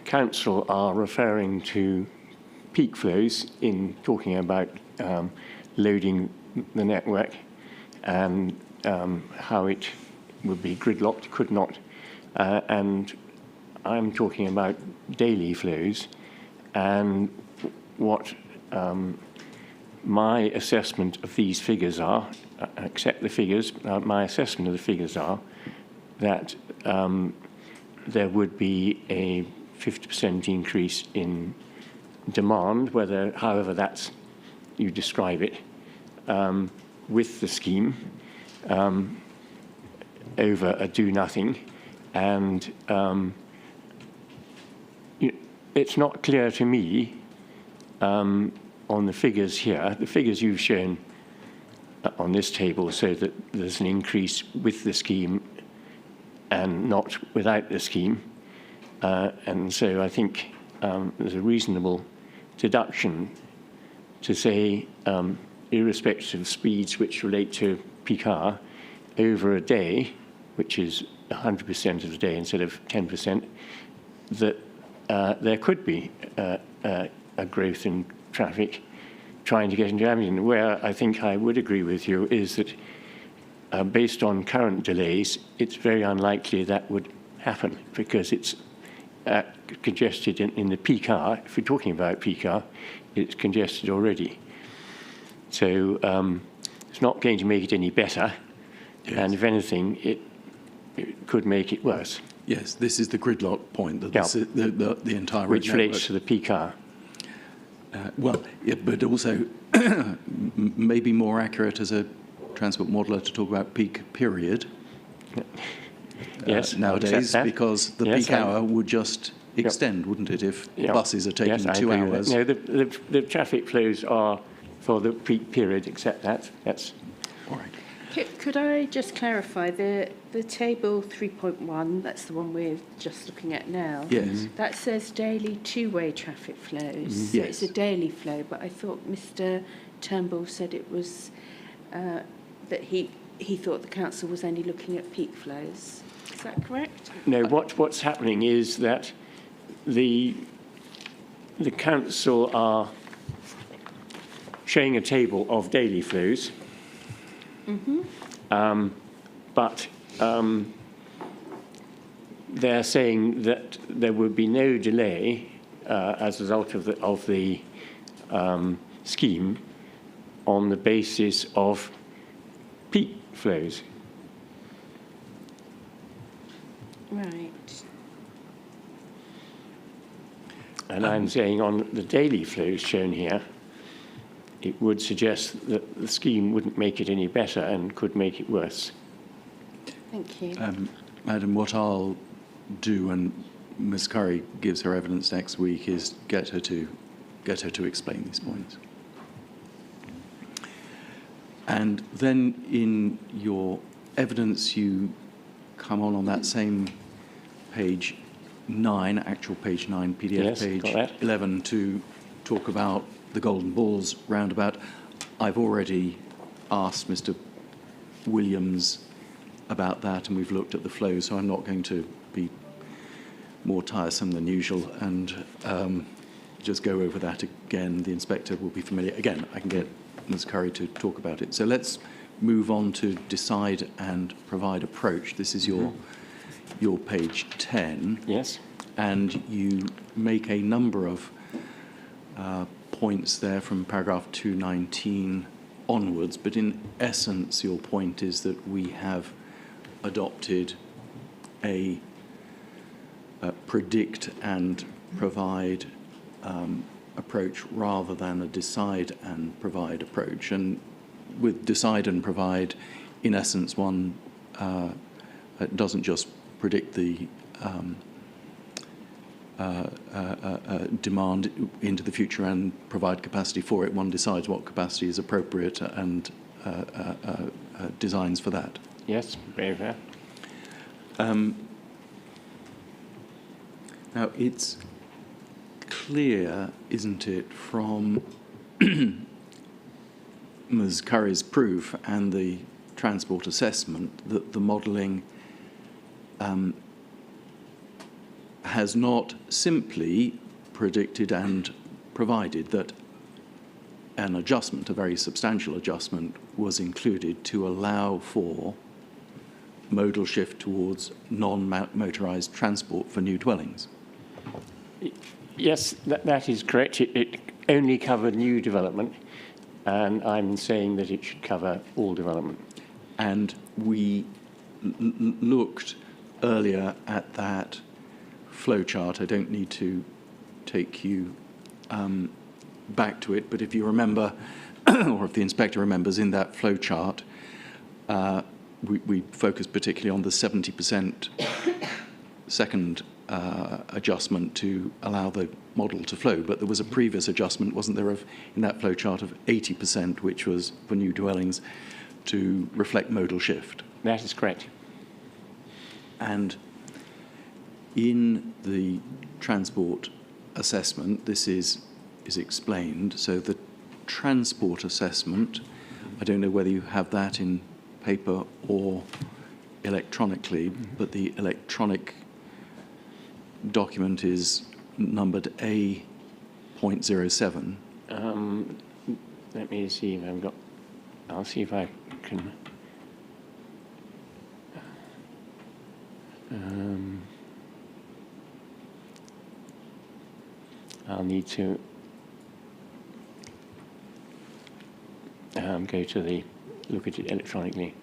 council are referring to peak flows in talking about loading the network and how it would be gridlocked, could not, and I'm talking about daily flows, and what my assessment of these figures are, accept the figures, my assessment of the figures are that there would be a 50% increase in demand, however that's you describe it, with the scheme over a do nothing, and it's not clear to me on the figures here. The figures you've shown on this table show that there's an increase with the scheme and not without the scheme. And so I think there's a reasonable deduction to say, irrespective of speeds which relate to peak hour, over a day, which is 100% of the day instead of 10%, that there could be a growth in traffic trying to get into Abingdon. Where I think I would agree with you is that based on current delays, it's very unlikely that would happen because it's congested in the peak hour. If we're talking about peak hour, it's congested already. So it's not going to make it any better. Yes. And if anything, it could make it worse. Yes, this is the gridlock point, that this is the entire which network relates to the peak hour. Well, yeah, but also maybe more accurate as a transport modeller to talk about peak period. Yes, nowadays, because the peak hour would just extend, wouldn't it, if buses are taking 2 hours? No, the traffic flows are for the peak period, except that. That's all right. Could I just clarify the table 3.1? That's the one we're just looking at now. Yes. That says daily two-way traffic flows. So yes. It's a daily flow, but I thought Mr. Turnbull said it was that he thought the council was only looking at peak flows. Is that correct? No. What's happening is that the council are showing a table of daily flows. But they're saying that there would be no delay as a result of the scheme on the basis of peak flows. Right. And I'm saying on the daily flows shown here, it would suggest that the scheme wouldn't make it any better and could make it worse. Thank you. Madam, what I'll do when Ms. Curry gives her evidence next week is get her to explain these points. And then in your evidence, you come on that same page 9, actual page 9, PDF Yes, page got that. 11, to talk about the Golden Balls roundabout. I've already asked Mr. Williams about that, and we've looked at the flow, so I'm not going to be more tiresome than usual and just go over that again. The inspector will be familiar. Again, I can get Ms. Curry to talk about it. So let's move on to decide and provide approach. This is your page 10. Yes. And you make a number of points there from paragraph 219 onwards, but in essence your point is that we have adopted a predict and provide approach rather than a decide and provide approach. And with decide and provide, in essence, one doesn't just predict the demand into the future and provide capacity for it. One decides what capacity is appropriate and designs for that. Yes, very fair. Now, it's clear, isn't it, from Ms. Curry's proof and the transport assessment that the modelling has not simply predicted and provided that an adjustment, a very substantial adjustment, was included to allow for modal shift towards non-motorised transport for new dwellings. Yes, that is correct. It only covered new development, and I'm saying that it should cover all development. And we looked earlier at that flowchart. I don't need to take you back to it, but if you remember, or if the inspector remembers, in that flowchart, we focused particularly on the 70% second adjustment to allow the model to flow. But there was a previous adjustment, wasn't there, in that flowchart of 80%, which was for new dwellings, to reflect modal shift. That is correct. And in the transport assessment, this is explained. So the transport assessment, I don't know whether you have that in paper or electronically, but the electronic document is numbered A.07. Let me see if I've got. I'll see if I can. I'll need to go to the look at it electronically.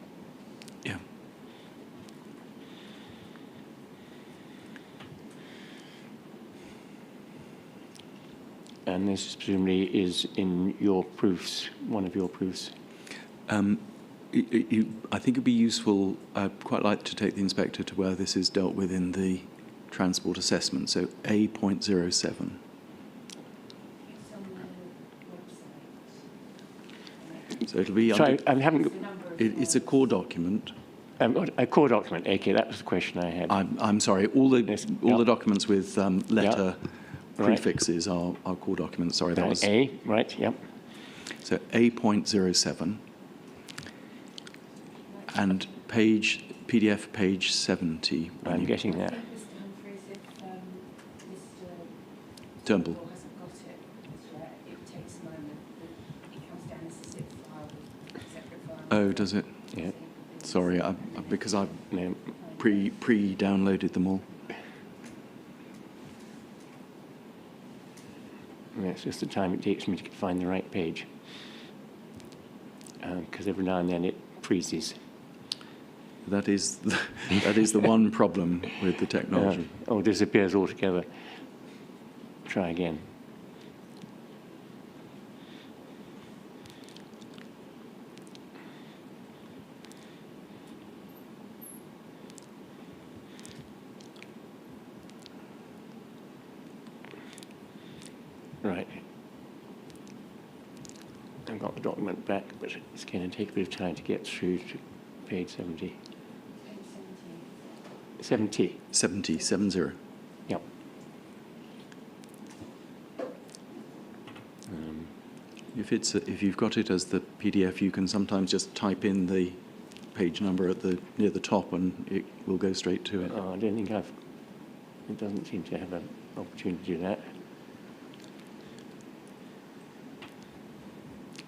Yeah. And this presumably is in your proofs, one of your proofs. I think it'd be useful, I'd quite like to take the inspector to where this is dealt with in the transport assessment, so A.07. So it'll be... Sorry, I haven't... It's a core document. A core document, okay, that was the question I had. I'm sorry, all the Yes, the documents with letter Right. prefixes are core documents. Sorry, that was... A, right, yep. So A.07. And PDF page 70. I'm getting that. Turnbull. Hasn't got it. It takes a moment. It comes down as a zip file, separate file. Oh, does it? Yeah. Sorry, because I pre-downloaded them all. That's just the time it takes me to find the right page. Because every now and then it freezes. That is the one problem with the technology. Or disappears altogether. Try again. Right. I've got the document back, but it's going to take a bit of time to get through to page 70. 70. 70. Yep. If you've got it as the PDF, you can sometimes just type in the page number near the top, and it will go straight to it. Oh, I don't think it doesn't seem to have an opportunity to do that.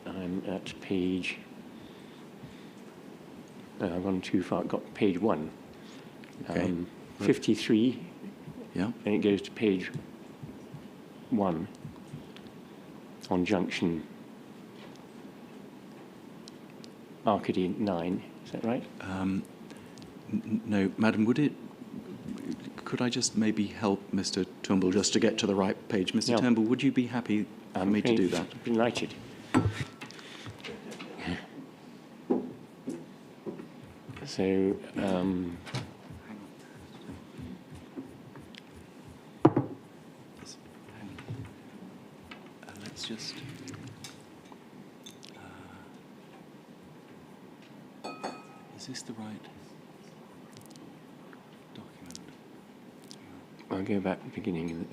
I'm at page, I've gone too far, got page 1. Okay. 53, Yeah. and it goes to page 1 on junction Arcady 9, is that right? No, Madam, could I just maybe help Mr. Turnbull just to get to the right page? Mr. Turnbull, would you be happy for me to do that? Delighted. So, let's just... is this the right document? I'll go back to the beginning.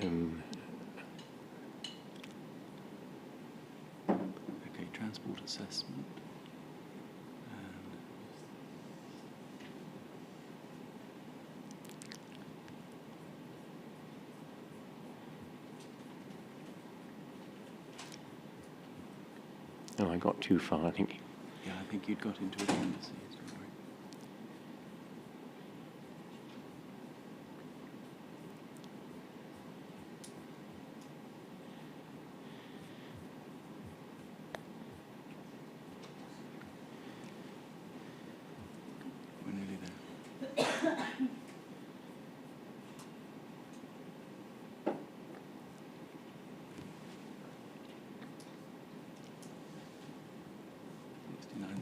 Okay, transport assessment. Oh, I got too far, I think. Yeah, I think you'd got into appendices. We're nearly there.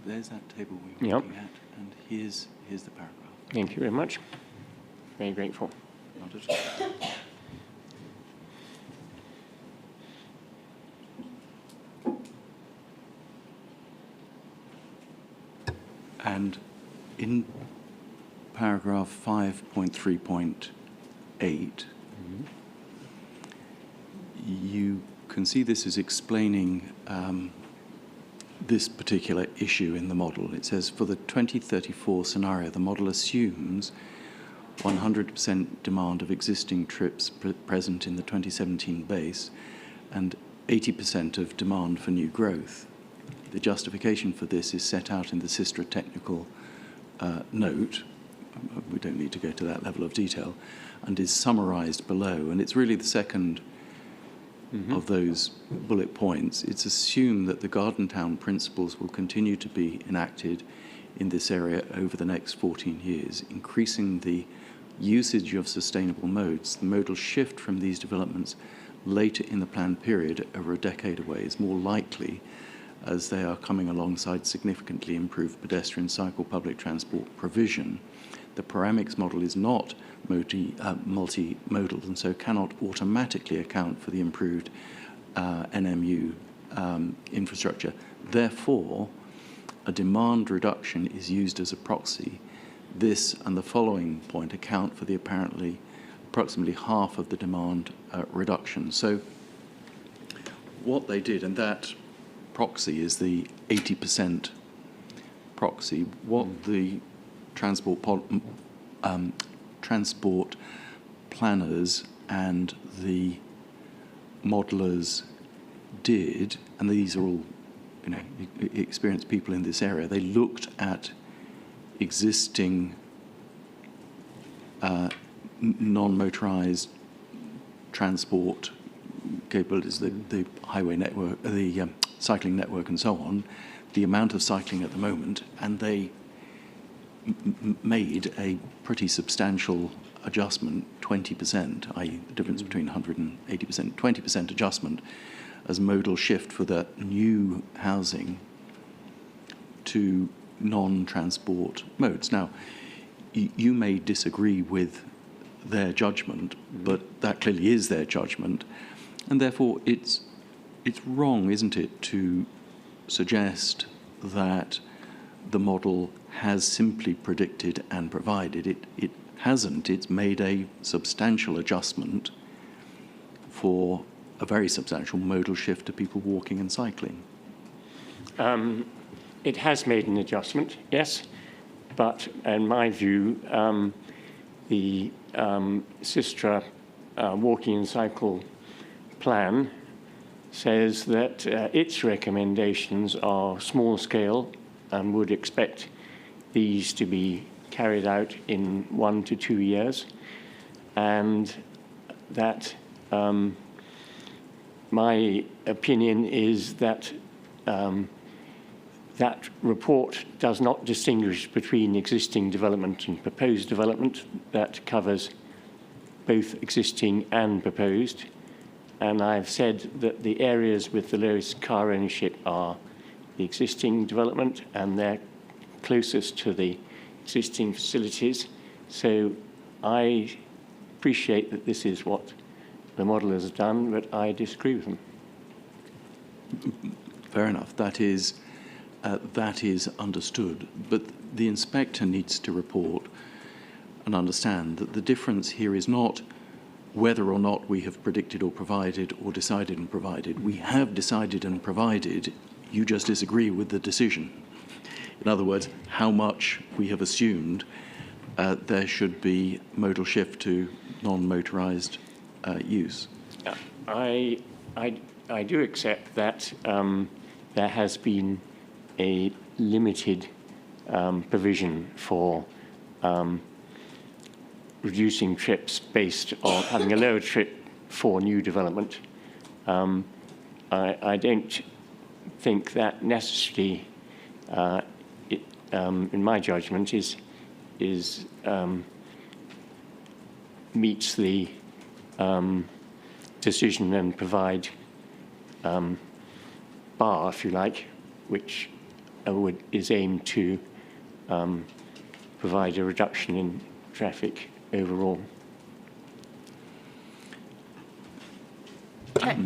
There's that table we were looking at, and here's the paragraph. Thank you very much. Very grateful. Not at all. And in paragraph 5.3.8, you can see this is explaining this particular issue in the model. It says, for the 2034 scenario, the model assumes 100% demand of existing trips present in the 2017 base and 80% of demand for new growth. The justification for this is set out in the SISTRA technical note. We don't need to go to that level of detail, and is summarized below. And it's really the second of those bullet points. It's assumed that the Garden Town principles will continue to be enacted in this area over the next 14 years, increasing the usage of sustainable modes. The modal shift from these developments later in the planned period, over a decade away, is more likely as they are coming alongside significantly improved pedestrian cycle public transport provision. The Paramix model is not multimodal and so cannot automatically account for the improved NMU infrastructure. Therefore, a demand reduction is used as a proxy. This and the following point account for the approximately half of the demand reduction. So what they did, and that proxy is the 80% proxy, what the transport planners and the modelers did, and these are all experienced people in this area, they looked at existing non-motorised transport capabilities, the highway network, the cycling network and so on, the amount of cycling at the moment, and they made a pretty substantial adjustment, 20%, i.e. the difference between 100 and 80%, 20% adjustment as modal shift for the new housing to non-transport modes. Now, you may disagree with their judgment, but that clearly is their judgment, and therefore it's wrong, isn't it, to suggest that the model has simply predicted and provided. It hasn't. It's made a substantial adjustment for a very substantial modal shift to people walking and cycling. It has made an adjustment, yes, but in my view, the Sistra walking and cycle plan says that its recommendations are small scale and would expect these to be carried out in 1 to 2 years, and that my opinion is that that report does not distinguish between existing development and proposed development. That covers both existing and proposed. And I've said that the areas with the lowest car ownership are the existing development, and they're closest to the existing facilities. So I appreciate that this is what the model has done, but I disagree with them. Fair enough. That is understood. But the inspector needs to report and understand that the difference here is not whether or not we have predicted or provided or decided and provided. We have decided and provided. You just disagree with the decision. In other words, how much we have assumed there should be modal shift to non-motorised use. I do accept that there has been a limited provision for reducing trips based on having a lower trip for new development. I don't think that necessarily, in my judgment, meets the decision and provide bar, if you like, which is aimed to provide a reduction in traffic overall.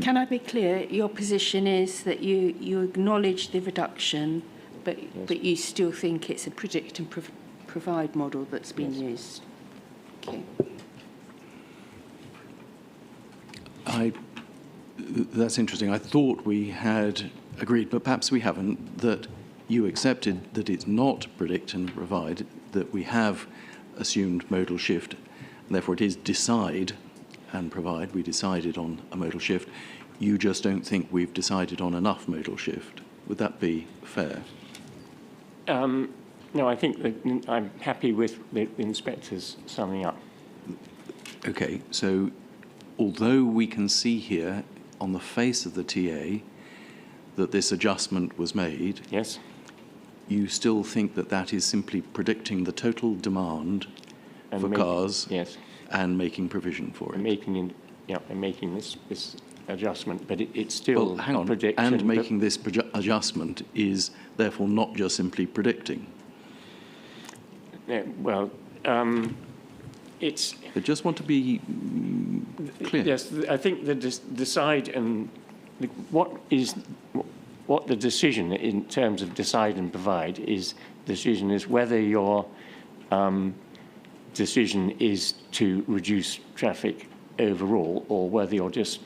Can I be clear? Your position is that you acknowledge the reduction, but you still think it's a predict and provide model that's been used. Okay. That's interesting. I thought we had agreed, but perhaps we haven't, that you accepted that it's not predict and provide, that we have assumed modal shift, and therefore it is decide and provide. We decided on a modal shift. You just don't think we've decided on enough modal shift. Would that be fair? No, I think that I'm happy with the inspectors summing up. Okay, so although we can see here on the face of the TA that this adjustment was made, yes, you still think that that is simply predicting the total demand and for cars, yes, and making provision for it. Making this adjustment, but it's still hang on. prediction. And making this adjustment is therefore not just simply predicting. Well, it's. I just want to be clear. Yes, I think the decide and what the decision in terms of decide and provide is. Decision is whether your decision is to reduce traffic overall, or whether you're just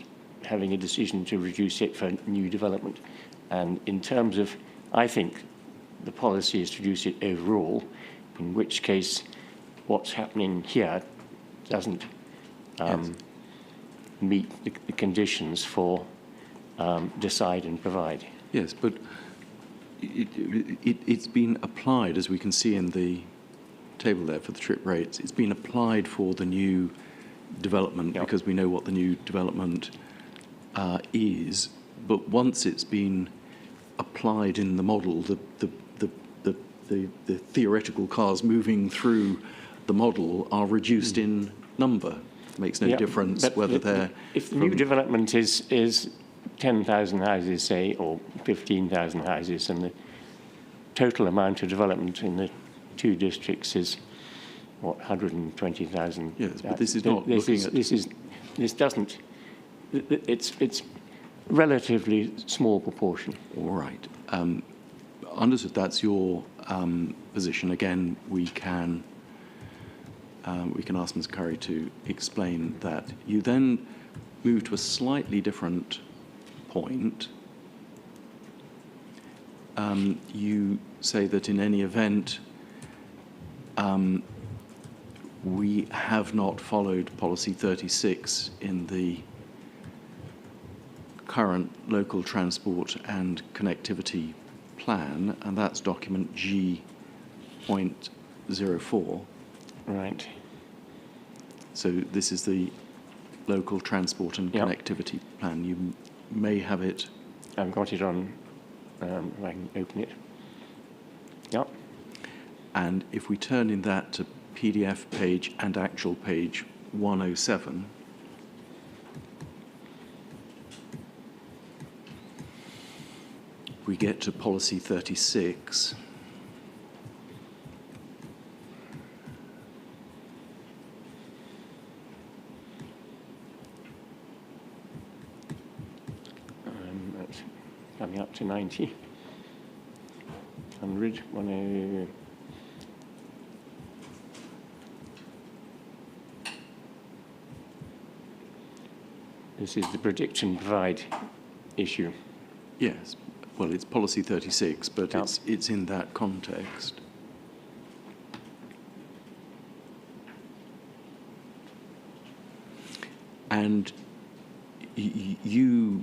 having a decision to reduce it for new development. And in terms of, I think the policy is to reduce it overall, in which case what's happening here doesn't meet the conditions for decide and provide. Yes, but it's been applied, as we can see in the table there for the trip rates, it's been applied for the new development because we know what the new development is. But once it's been applied in the model, the theoretical cars moving through the model are reduced in number. It makes no difference whether they're... If the new development is 10,000 houses, say, or 15,000 houses, and the total amount of development in the two districts is, what, 120,000? Yes, but this is not looking at... This doesn't... It's relatively small proportion. All right. Understood. That's your position. Again, we can ask Ms. Curry to explain that. You then move to a slightly different point. You say that in any event, we have not followed policy 36 in the current local transport and connectivity plan, and that's document G.04. Right. So this is the local transport and connectivity plan. You may have it. I've got it on, if I can open it. Yep. And if we turn in that to PDF page and actual page 107, we get to policy 36. That's coming up to 90. 100, 10. This is the predict and provide issue. Yes. Well, it's policy 36, but it's in that context. And you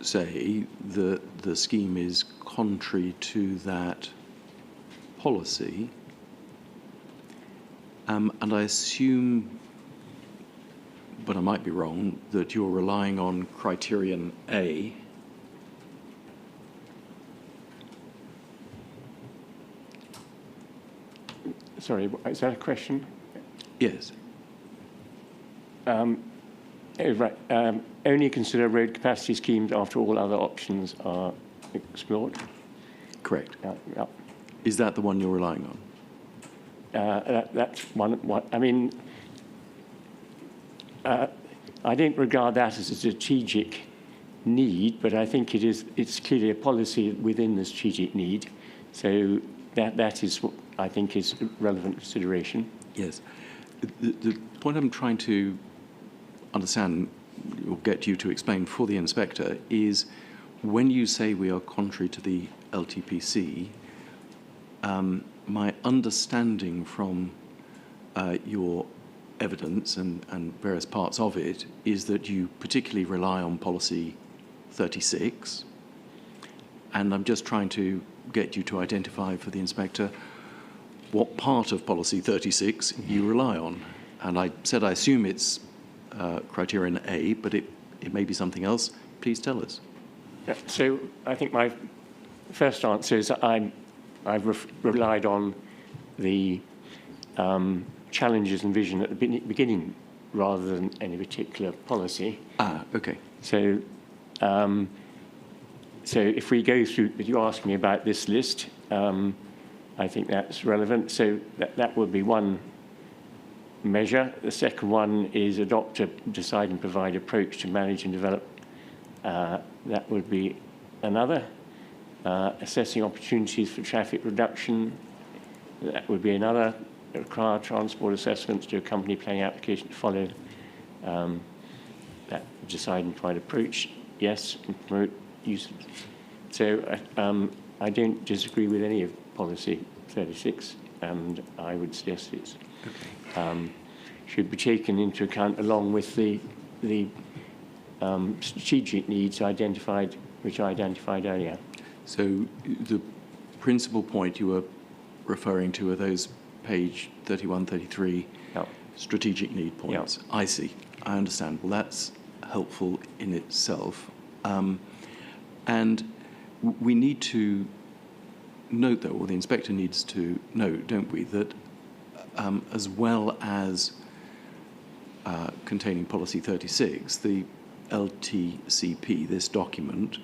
say that the scheme is contrary to that policy, and I assume, but I might be wrong, that you're relying on criterion A. Sorry, is that a question? Yes. Right. Only consider road capacity schemes after all other options are explored. Correct. Yeah. Is that the one you're relying on? That's one. I mean, I don't regard that as a strategic need, but I think it's clearly a policy within the strategic need. So that is what I think is relevant consideration. Yes. The point I'm trying to understand or get you to explain for the inspector is when you say we are contrary to the LTPC, my understanding from your evidence and various parts of it is that you particularly rely on policy 36, and I'm just trying to get you to identify for the inspector what part of policy 36 you rely on. And I said I assume it's criterion A, but it may be something else. Please tell us. Yeah, so I think my first answer is I've relied on the challenges and vision at the beginning rather than any particular policy. Okay. So, so if we go through, you asked me about this list, I think that's relevant. So that would be one measure. The second one is adopt a decide and provide approach to manage and develop. That would be another. Assessing opportunities for traffic reduction. That would be another. Require transport assessments to accompany planning application to follow that decide and provide approach. Yes, and promote use. So I don't disagree with any of policy 36, and I would suggest it should be taken into account along with the strategic needs identified, which I identified earlier. So the principal point you were referring to are those page 31, 33, Yep. strategic need points. Yep. I see. I understand. Well, that's helpful in itself. And we need to note, though, or the inspector needs to note, don't we, that as well as containing policy 36, the LTCP, this document,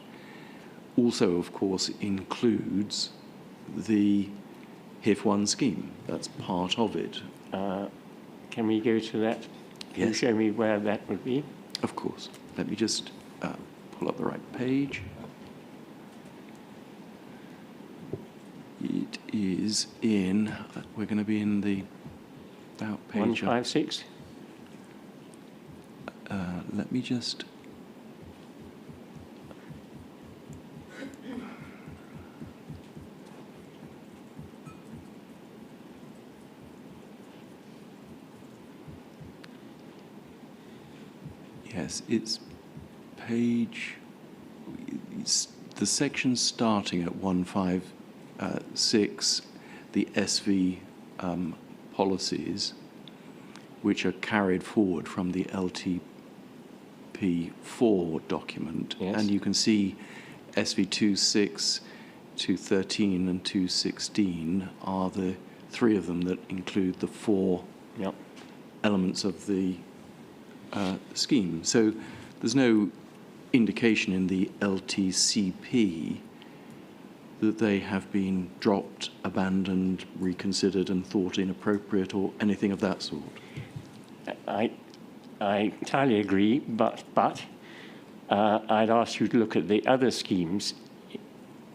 also, of course, includes the Hif1 scheme. That's part of it. Can we go to that? Can you Yes. show me where that would be? Of course. Let me just pull up the right page. It is in, we're going to be in the about page. 156? Let me just. Yes, it's page. It's the section starting at 156, the SV policies, which are carried forward from the LTP4 document. Yes. And you can see SV 26, 213, and 216 are the three of them that include the four Yep. elements of the scheme. So there's no indication in the LTCP that they have been dropped, abandoned, reconsidered, and thought inappropriate, or anything of that sort. I entirely agree, but I'd ask you to look at the other schemes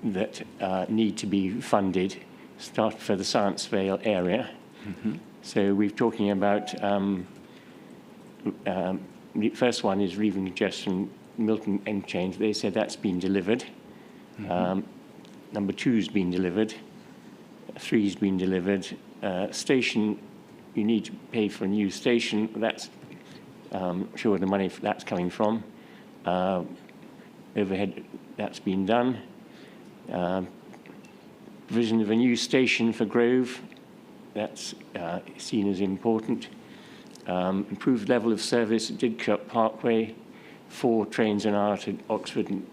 that need to be funded, start for the Science Vale area. Mm-hmm. So we're talking about, the first one is Reeve and Congestion, Milton Interchange. They said that's been delivered. Mm-hmm. Number 2's been delivered. 3's been delivered. Station, you need to pay for a new station. That's sure the money that's coming from. Overhead, that's been done. Provision of a new station for Grove, that's seen as important. Improved level of service at Didcot Parkway, 4 trains an hour to Oxford, and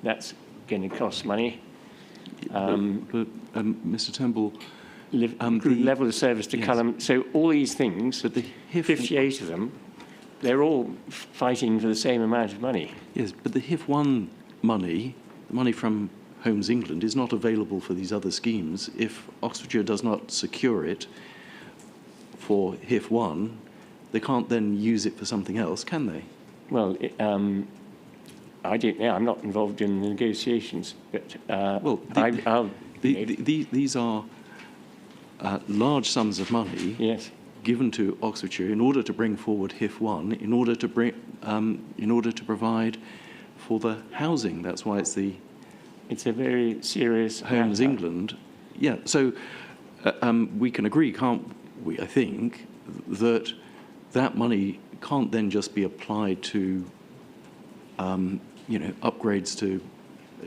that's going to cost money. Mr. Turnbull, Improved level of service to yes. Culham. So all these things, but the HIF, 58 of them, they're all fighting for the same amount of money. yes, but the HIF1 money, the money from Homes England, is not available for these other schemes. If Oxfordshire does not secure it for HIF1, they can't then use it for something else, can they? Well, I don't know. I'm not involved in the negotiations, but Well, these are large sums of money yes. given to Oxfordshire in order to bring forward HIF1, in order to provide for the housing. That's why it's the It's a very serious Homes matter. England. Yeah. So we can agree, can't we? I think that that money can't then just be applied to upgrades to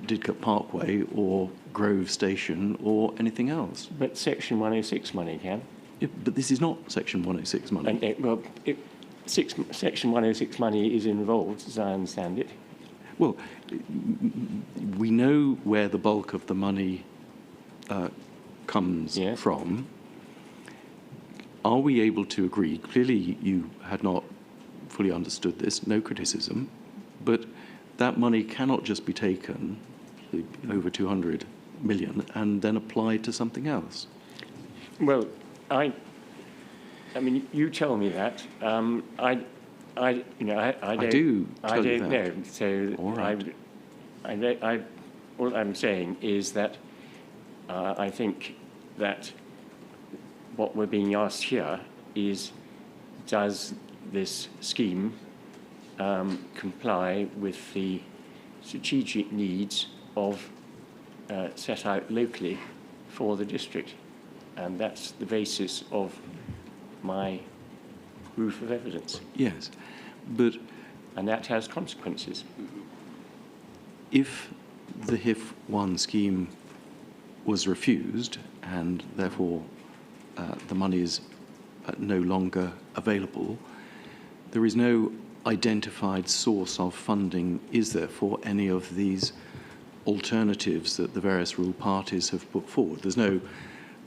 Didcot Parkway or Grove Station or anything else. But Section 106 money can. Yeah, but this is not Section 106 money. And Section 106 money is involved, as I understand it. Well, we know where the bulk of the money comes Yes. from. Are we able to agree? Clearly, you had not fully understood this, no criticism, but that money cannot just be taken, over 200 million, and then applied to something else. Well, I mean, you tell me that. I don't do tell you don't that. know. So All right. all I'm saying is that I think that what we're being asked here is, does this scheme comply with the strategic needs of set out locally for the district? And that's the basis of my proof of evidence. Yes, but And that has consequences. if the HIF1 scheme was refused and therefore the money is no longer available. There is no identified source of funding, is there, for any of these alternatives that the various rural parties have put forward? There's no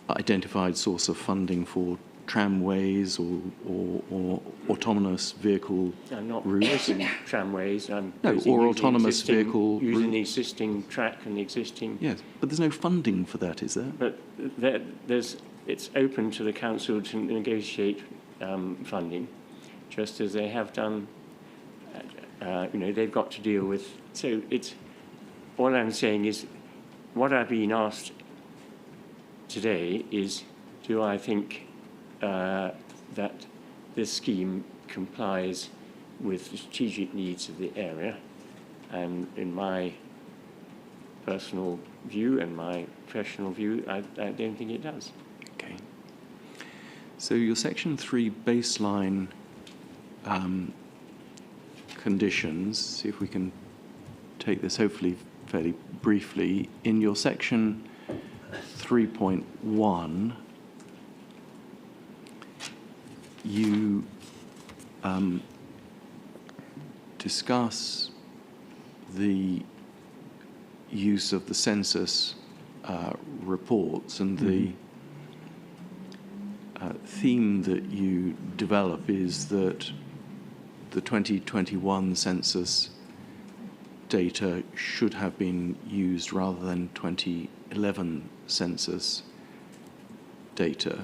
identified source of funding for tramways or autonomous vehicle I'm not routes? using tramways. I'm No, or autonomous vehicle using the routes. existing track and the existing. Yes, but there's no funding for that, is there? But it's open to the council to negotiate funding, just as they have done. They've got to deal with. So it's all I'm saying is, what I've been asked today is, do I think that this scheme complies with the strategic needs of the area? And in my personal view and my professional view, I don't think it does. Okay. So your Section 3 baseline conditions, see if we can take this hopefully fairly briefly. In your Section 3.1, you discuss the use of the census reports, and the theme that you develop is that the 2021 census data should have been used rather than 2011 census data.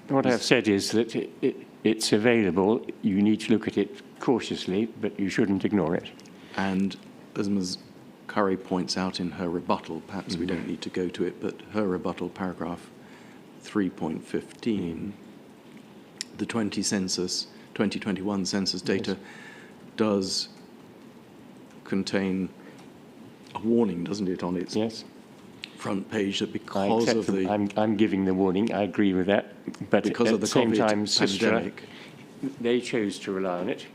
What I've said is that it's available. You need to look at it cautiously, but you shouldn't ignore it. And as Ms. Curry points out in her rebuttal, perhaps we don't need to go to it, but her rebuttal, paragraph 3.15, the 2021 census data does contain a warning, doesn't it, on its front page, that because of the... I'm giving the warning, I agree with that, but because at of the the same COVID time, pandemic, they chose to rely on it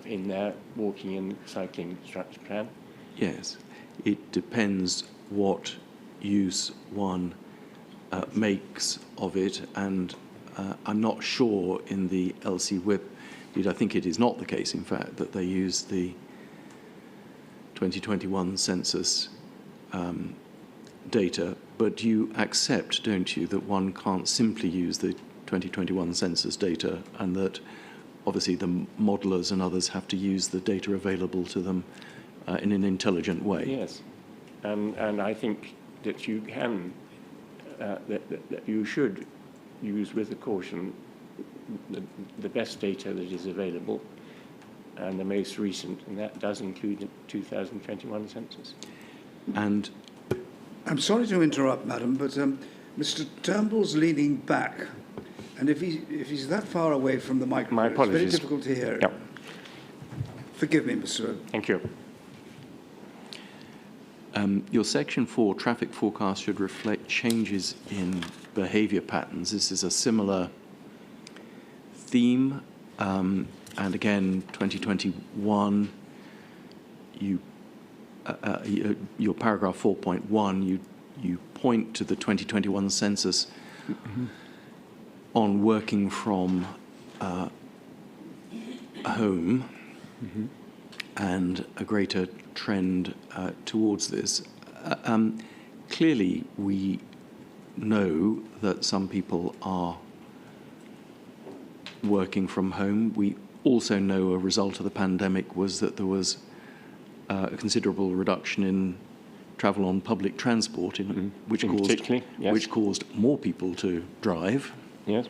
in their walking and cycling structure plan. yes, it depends what use one makes of it, and I'm not sure in the LC Whip, I think it is not the case, in fact, that they use the 2021 census data, but you accept, don't you, that one can't simply use the 2021 census data, and that obviously the modelers and others have to use the data available to them in an intelligent way. Yes, and I think that you can, that you should use with caution the best data that is available and the most recent, and that does include the 2021 census. And I'm sorry to interrupt, madam, but Mr. Turnbull's leaning back, and if he's that far away from the microphone, My it's very apologies. difficult to hear. Yep. Forgive me, Mr. Thank you. your Section 4 traffic forecast should reflect changes in behaviour patterns. This is a similar theme, and again, 2021, your paragraph 4.1, you point to the 2021 census on working from home and a greater trend towards this. Clearly, we know that some people are working from home. We also know a result of the pandemic was that there was a considerable reduction in travel on public transport, which caused more people to drive. Yes.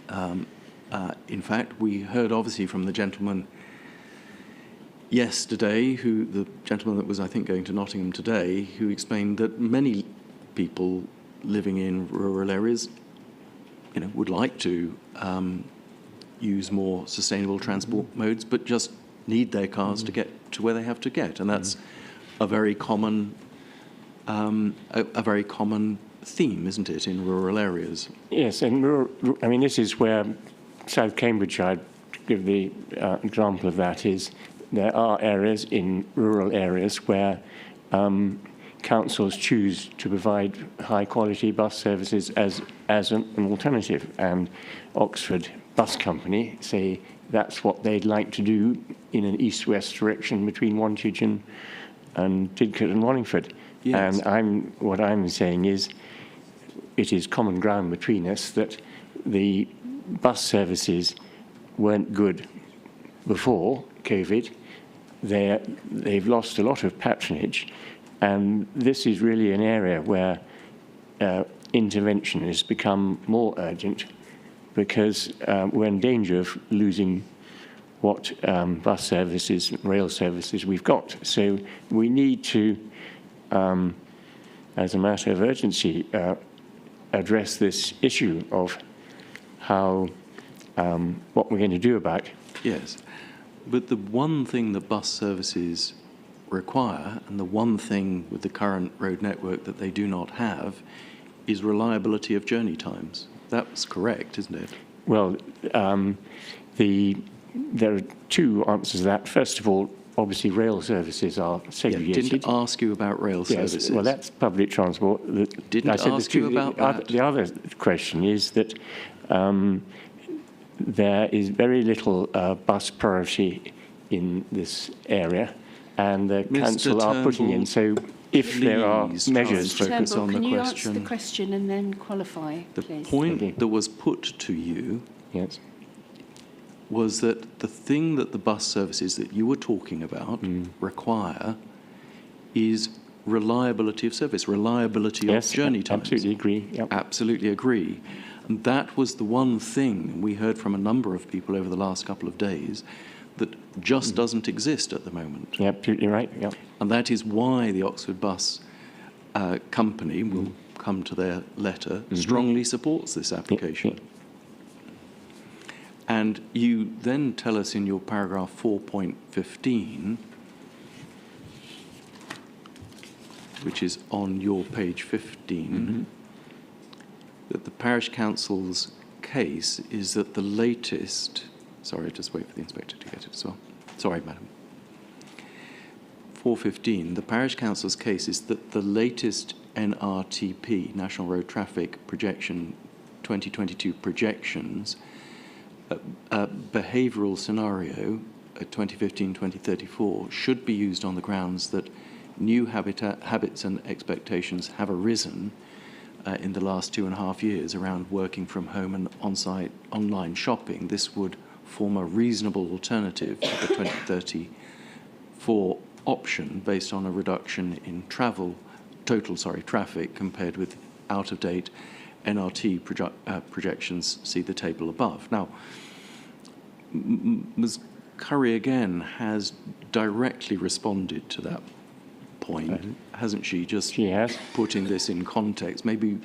In fact, we heard obviously from the gentleman yesterday, the gentleman that was, I think, going to Nottingham today, who explained that many people living in rural areas, would like to use more sustainable transport modes, but just need their cars to get to where they have to get, and that's a very common theme, isn't it, in rural areas? Yes, and this is where South Cambridge, I'd give the example of that, is there are areas in rural areas where councils choose to provide high-quality bus services as an alternative. And Oxford Bus Company say that's what they'd like to do in an east-west direction between Wantage and Didcot and Wallingford. Yes. And what I'm saying is it is common ground between us that the bus services weren't good before COVID. They've lost a lot of patronage, and this is really an area where intervention has become more urgent, because we're in danger of losing what bus services, rail services we've got. So we need to, as a matter of urgency, address this issue of how, what we're going to do about it. Yes, but the one thing that bus services require, and the one thing with the current road network that they do not have, is reliability of journey times. That's correct, isn't it? Well, there are two answers to that. First of all, obviously rail services are segregated. Yeah, didn't ask you about rail services. Well, that's public transport. Didn't ask you about that. The other question is that there is very little bus priority in this area, and the council are putting in. So if there are measures, focus on can the you question. answer the question and then qualify, The please? point that was put to you yes, was that the thing that the bus services that you were talking about require is reliability of service, reliability of journey times. Absolutely agree. Yep. Absolutely agree. And that was the one thing we heard from a number of people over the last couple of days that just doesn't exist at the moment. Yeah, absolutely right. Yep. And that is why the Oxford Bus Company, will come to their letter, strongly supports this application. Yep. And you then tell us in your paragraph 4.15, which is on your page 15, that the parish council's case is that the latest, sorry, just wait for the inspector to get it as well. Sorry, madam. 4.15, the parish council's case is that the latest NRTP, National Road Traffic Projection 2022 projections, behavioural scenario at 2015-2034 should be used on the grounds that new habits and expectations have arisen in the last 2.5 years around working from home and on-site online shopping. This would form a reasonable alternative to the 2034 option based on a reduction in traffic compared with out-of-date NRT projections. See the table above. Now, Ms. Curry again has directly responded to that point, hasn't she? She has. Putting this in context. Maybe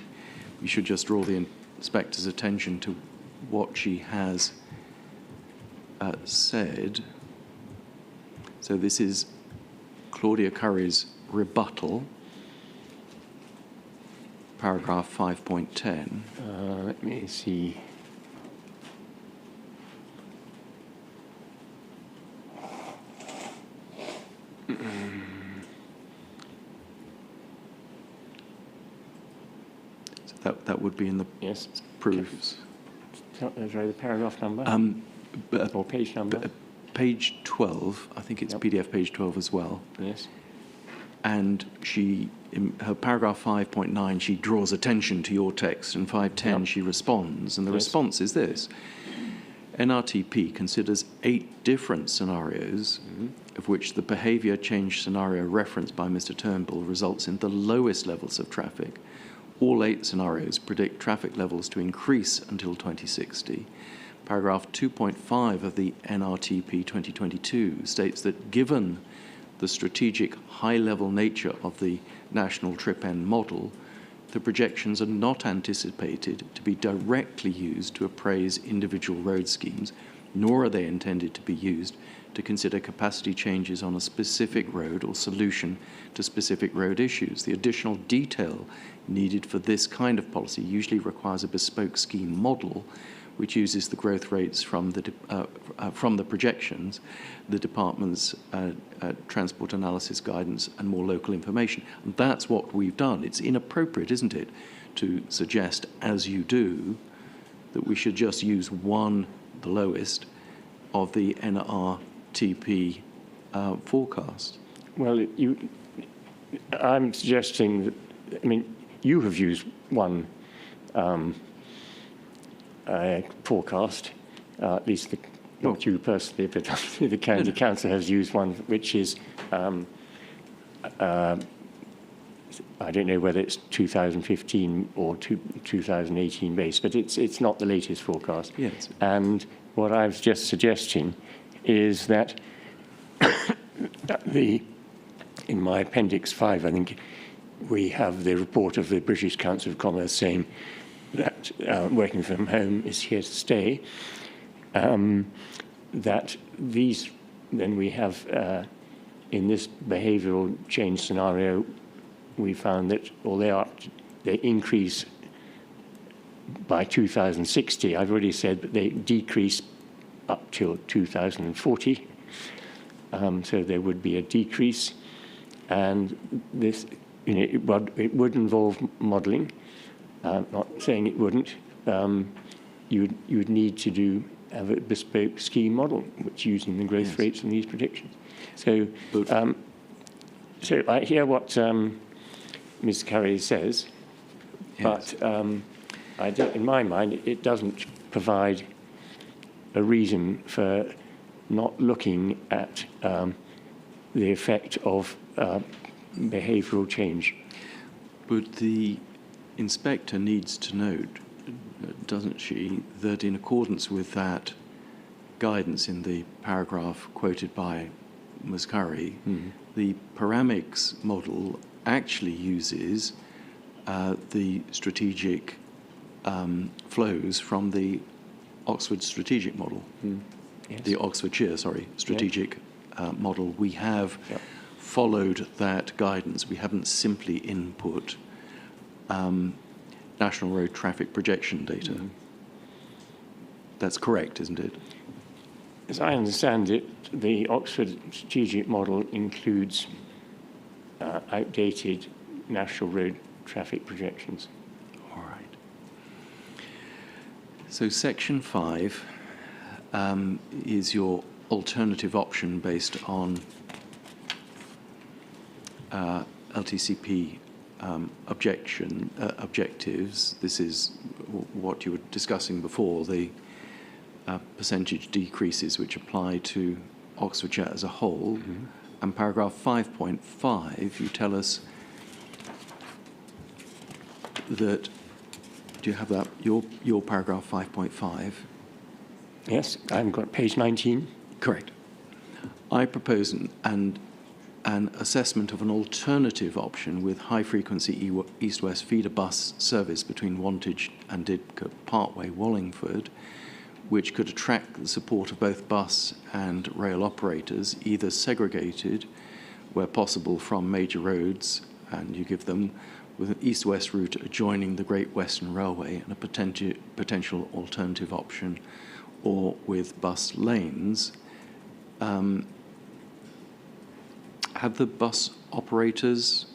we should just draw the inspector's attention to what she has said. So this is Claudia Curry's rebuttal, paragraph 5.10. Let me see. So that would be in the proofs. Sorry, the paragraph number or page number? Page 12. I think it's PDF page 12 as well. Yes. And she, in her paragraph 5.9, she draws attention to your text, and 5.10 she responds, and the response is this. NRTP considers 8 different scenarios, of which the behaviour change scenario referenced by Mr. Turnbull results in the lowest levels of traffic. All 8 scenarios predict traffic levels to increase until 2060. Paragraph 2.5 of the NRTP 2022 states that given the strategic high-level nature of the national trip-end model, the projections are not anticipated to be directly used to appraise individual road schemes, nor are they intended to be used to consider capacity changes on a specific road or solution to specific road issues. The additional detail needed for this kind of policy usually requires a bespoke scheme model, which uses the growth rates from the projections, the department's transport analysis guidance, and more local information. And that's what we've done. It's inappropriate, isn't it, to suggest, as you do, that we should just use one, the lowest, of the NRTP forecast. Well, I'm suggesting that, I mean, you have used one forecast, at least not you personally, but the county council has used one, which is, I don't know whether it's 2015 or 2018 based, but it's not the latest forecast. Yes. And what I was just suggesting is that in my Appendix 5, I think, we have the report of the British Council of Commerce saying that working from home is here to stay. That these, then we have, in this behavioural change scenario, we found that although they increase by 2060, I've already said that they decrease up till 2040. So there would be a decrease, and this, it would involve modelling. Not saying it wouldn't. You would need to have a bespoke scheme model, which using the growth rates and these predictions. So, so I hear what Ms. Curry says, but I don't, in my mind, it doesn't provide a reason for not looking at the effect of behavioural change. But the inspector needs to note, doesn't she, that in accordance with that guidance in the paragraph quoted by Ms. Curry, the Paramix model actually uses the strategic flows from the Oxford strategic model. Yes. The Oxfordshire, strategic model. We have followed that guidance. We haven't simply input national road traffic projection data. That's correct, isn't it? As I understand it, the Oxford strategic model includes outdated national road traffic projections. All right. So section 5 is your alternative option based on LTCP objectives. This is what you were discussing before, the percentage decreases which apply to Oxfordshire as a whole. And paragraph 5.5, you tell us that, do you have that, your paragraph 5.5? Yes, I've got page 19. Correct. I propose an assessment of an alternative option with high-frequency east-west feeder bus service between Wantage and Didcot Parkway, Wallingford, which could attract the support of both bus and rail operators, either segregated, where possible, from major roads, and you give them with an east-west route adjoining the Great Western Railway and a potential alternative option, or with bus lanes. Have the bus operators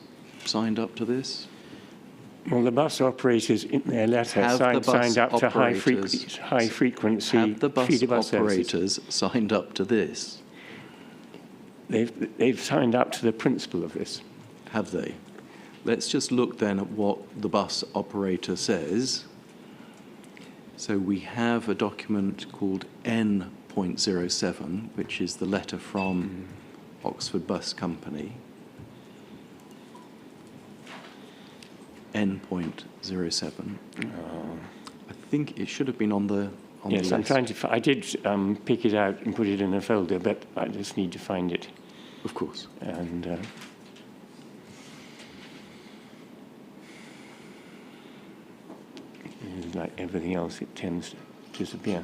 signed up to this? Well, the bus operators in their letter signed up to high frequency have the bus feeder bus operators services. signed up to this? They've signed up to the principle of this. Have they? Let's just look then at what the bus operator says. So we have a document called N.07, which is the letter from Oxford Bus Company. N.07. I think it should have been on the Yes, the I'm list. trying to. I did pick it out and put it in a folder, but I just need to find it. Of course. And like everything else, it tends to disappear.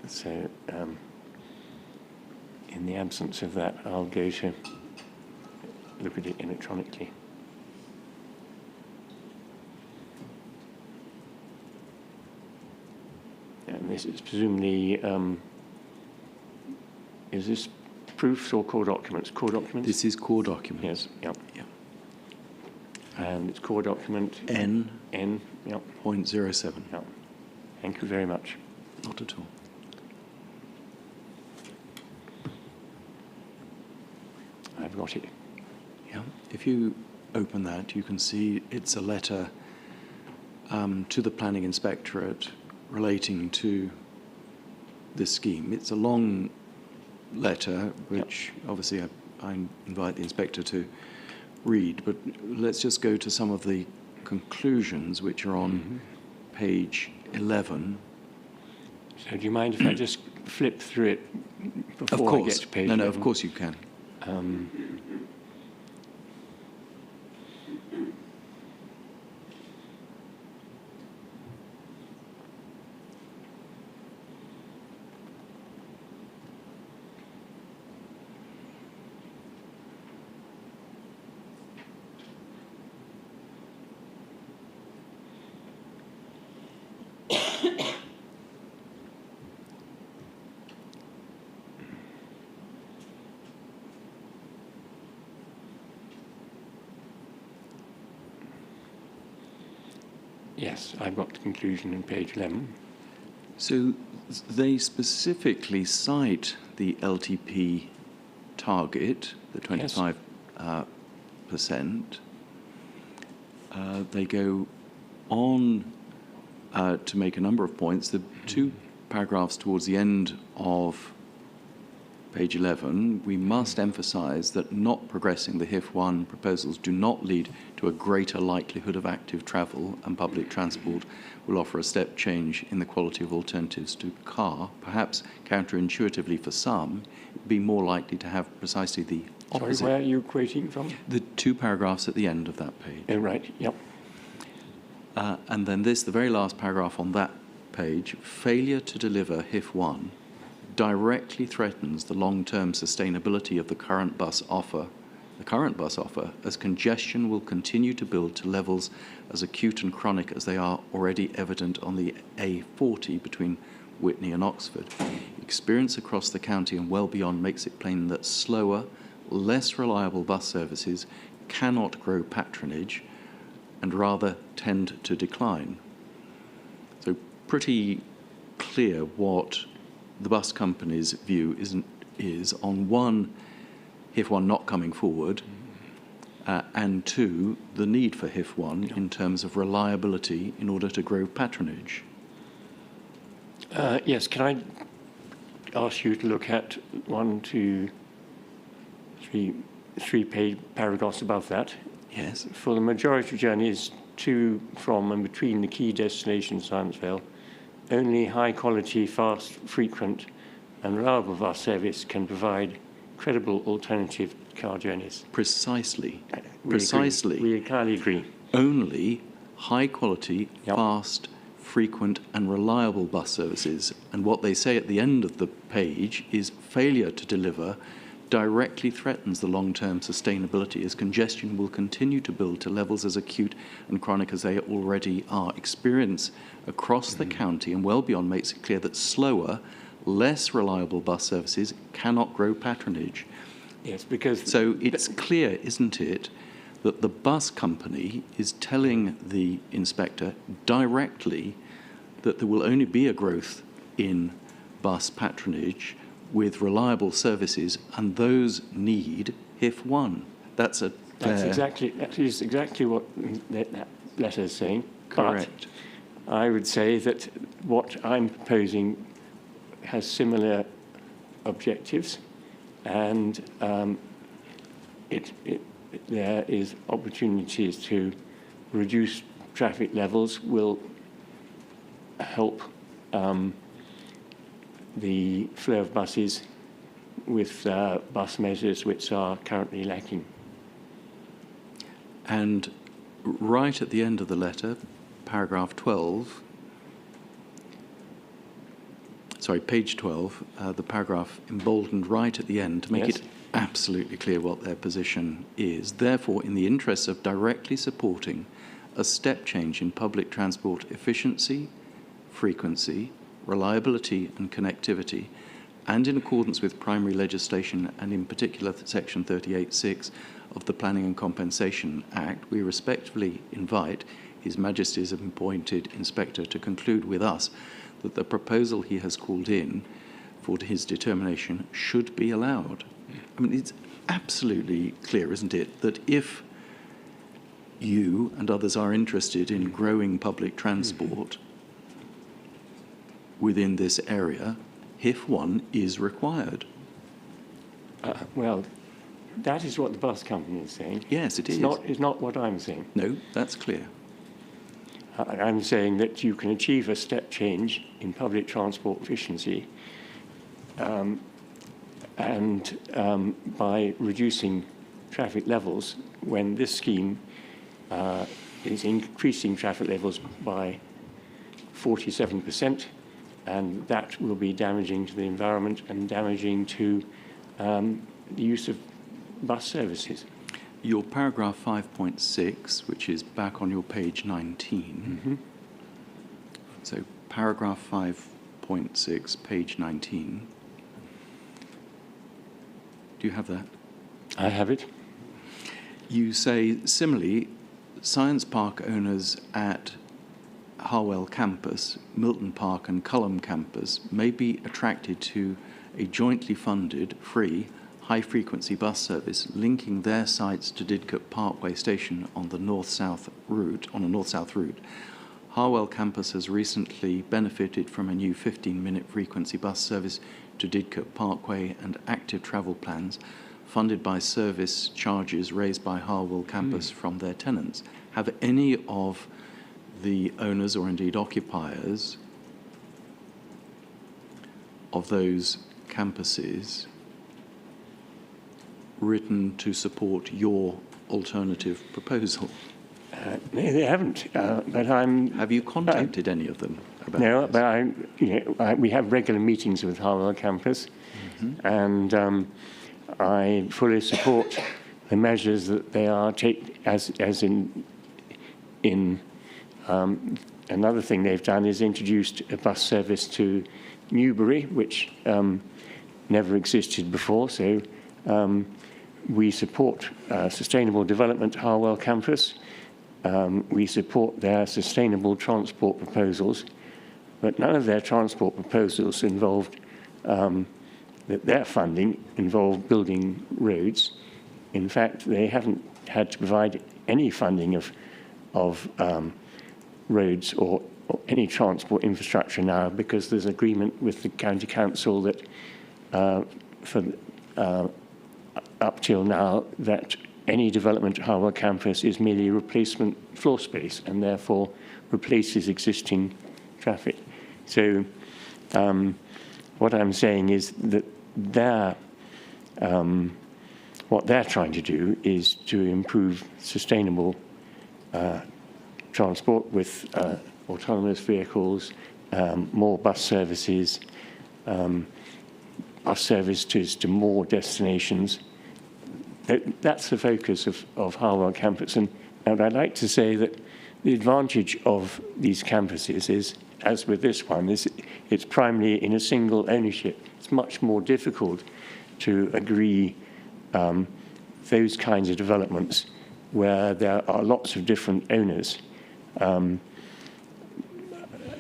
So, in the absence of that, I'll go to look at it electronically. this is presumably, is this proofs or core documents? Core documents? This is core documents. Yes, yeah. Yeah. And it's core document? N. N, yeah. 0.07. Yeah. Thank you very much. Not at all. I've got it. Yeah. If you open that, you can see it's a letter to the Planning Inspectorate relating to this scheme. It's a long letter, which obviously I invite the inspector to read, but let's just go to some of the conclusions, which are on page 11. So do you mind if I just flip through it before I get to page 11? No, of course you can. Yes, I've got the conclusion on page 11. So they specifically cite the LTP target, the 25%. They go on to make a number of points. The two paragraphs towards the end of page 11, we must emphasize that not progressing the Hif1 proposals do not lead to a greater likelihood of active travel, and public transport will offer a step change in the quality of alternatives to car. Perhaps counterintuitively for some, it would be more likely to have precisely the opposite. Sorry, where are you quoting from? The two paragraphs at the end of that page. Oh, right, yep. And then this, the very last paragraph on that page, failure to deliver Hif1 directly threatens the long-term sustainability of the current bus offer, as congestion will continue to build to levels as acute and chronic as they are already evident on the A40 between Witney and Oxford. Experience across the county and well beyond makes it plain that slower, less reliable bus services cannot grow patronage and rather tend to decline. So pretty clear what the bus company's view is on one, Hif1 not coming forward, and two, the need for Hif1 in terms of reliability in order to grow patronage. Yes, can I ask you to look at 1, 2, 3 page paragraphs above that? Yes. For the majority of journeys to, from and between the key destination Scienceville, only high-quality, fast, frequent and reliable bus service can provide credible alternative car journeys. Precisely. Precisely. We entirely agree. Only high-quality, Yep. fast, frequent and reliable bus services. And what they say at the end of the page is failure to deliver directly threatens the long-term sustainability as congestion will continue to build to levels as acute and chronic as they already are. Experience across the county and well beyond makes it clear that slower, less reliable bus services cannot grow patronage. Yes, because... So it's clear, isn't it, that the bus company is telling the inspector directly that there will only be a growth in bus patronage with reliable services, and those need Hif1. That is exactly what that letter is saying. Correct. But I would say that what I'm proposing has similar objectives, and there is opportunities to reduce traffic levels, will help the flow of buses with bus measures which are currently lacking. And right at the end of the letter, paragraph 12, page 12, the paragraph emboldened right at the end to make Yes. it absolutely clear what their position is. Therefore, in the interests of directly supporting a step change in public transport efficiency, frequency, reliability and connectivity, and in accordance with primary legislation, and in particular Section 38(6) of the Planning and Compensation Act, we respectfully invite His Majesty's appointed inspector to conclude with us that the proposal he has called in for his determination should be allowed. I mean, it's absolutely clear, isn't it, that if you and others are interested in growing public transport within this area, Hif1 is required. Well, that is what the bus company is saying. Yes, it is. It's not what I'm saying. No, that's clear. I'm saying that you can achieve a step change in public transport efficiency by reducing traffic levels when this scheme is increasing traffic levels by 47%, and that will be damaging to the environment and damaging to the use of bus services. Your paragraph 5.6, which is back on your page 19. Mm-hmm. So paragraph 5.6, page 19. Do you have that? I have it. You say, similarly, science park owners at Harwell campus, Milton Park and Cullum campus may be attracted to a jointly funded, free, high-frequency bus service linking their sites to Didcot Parkway Station on the north-south route, Harwell campus has recently benefited from a new 15-minute frequency bus service to Didcot Parkway and active travel plans funded by service charges raised by Harwell campus from their tenants. Have any of the owners or indeed occupiers of those campuses written to support your alternative proposal? They haven't, but I'm... Have you contacted any of them about No, this? but we have regular meetings with Harwell campus, and I fully support the measures that they are taking, as in another thing they've done is introduced a bus service to Newbury, which never existed before, so we support sustainable development at Harwell campus. We support their sustainable transport proposals, but none of their transport proposals involved, that their funding involved building roads. In fact, they haven't had to provide any funding of roads or any transport infrastructure now, because there's agreement with the county council that up till now that any development at Harwell campus is merely replacement floor space and therefore replaces existing traffic. So what I'm saying is that what they're trying to do is to improve sustainable transport with autonomous vehicles, more bus services, bus services to more destinations. That's the focus of Harwell campus. And I'd like to say that the advantage of these campuses is, as with this one, is it's primarily in a single ownership. It's much more difficult to agree those kinds of developments where there are lots of different owners.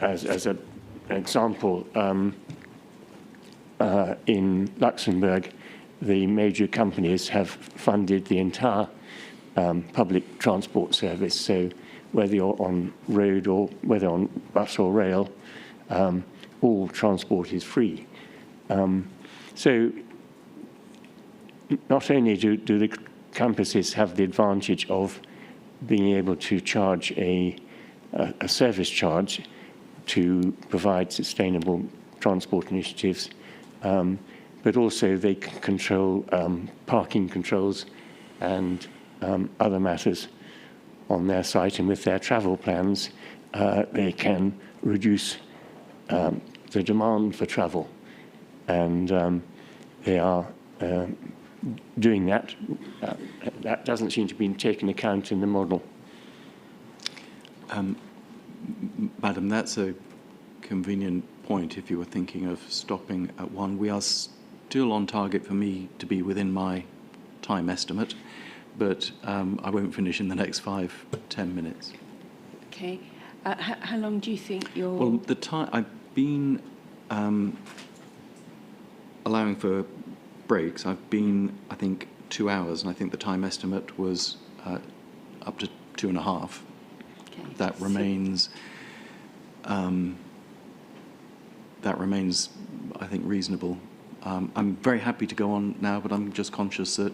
As an example, in Luxembourg, the major companies have funded the entire public transport service. So whether you're on road or whether on bus or rail, all transport is free. So not only do the campuses have the advantage of being able to charge a service charge to provide sustainable transport initiatives, but also they can control parking controls and other matters on their site, and with their travel plans, they can reduce the demand for travel. And they are doing that. That doesn't seem to be taken account in the model. Madam, that's a convenient point if you were thinking of stopping at 1. We are still on target for me to be within my time estimate, but I won't finish in the next 5-10 minutes. Okay. How long do you think you'll... Well, the time I've been allowing for breaks. I've been, I think, 2 hours, and I think the time estimate was up to 2.5. Okay. That remains. That remains, I think, reasonable. I'm very happy to go on now, but I'm just conscious that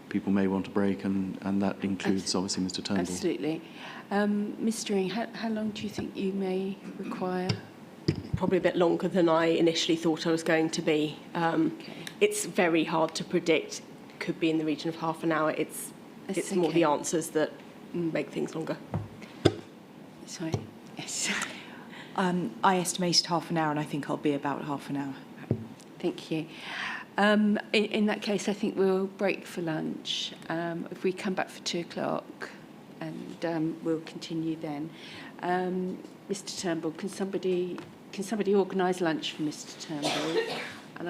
people may want a break, and that includes, obviously, Mr. Turnbull. Absolutely. Mr. Ing, how long do you think you may require? Probably a bit longer than I initially thought I was going to be. Okay. It's very hard to predict. Could be in the region of half an hour. It's more the answers that make things longer. Sorry. Yes. I estimated half an hour, and I think I'll be about half an hour. Thank you. In that case, I think we'll break for lunch. If we come back for 2:00, and we'll continue then. Mr. Turnbull, can somebody organise lunch for Mr. Turnbull? And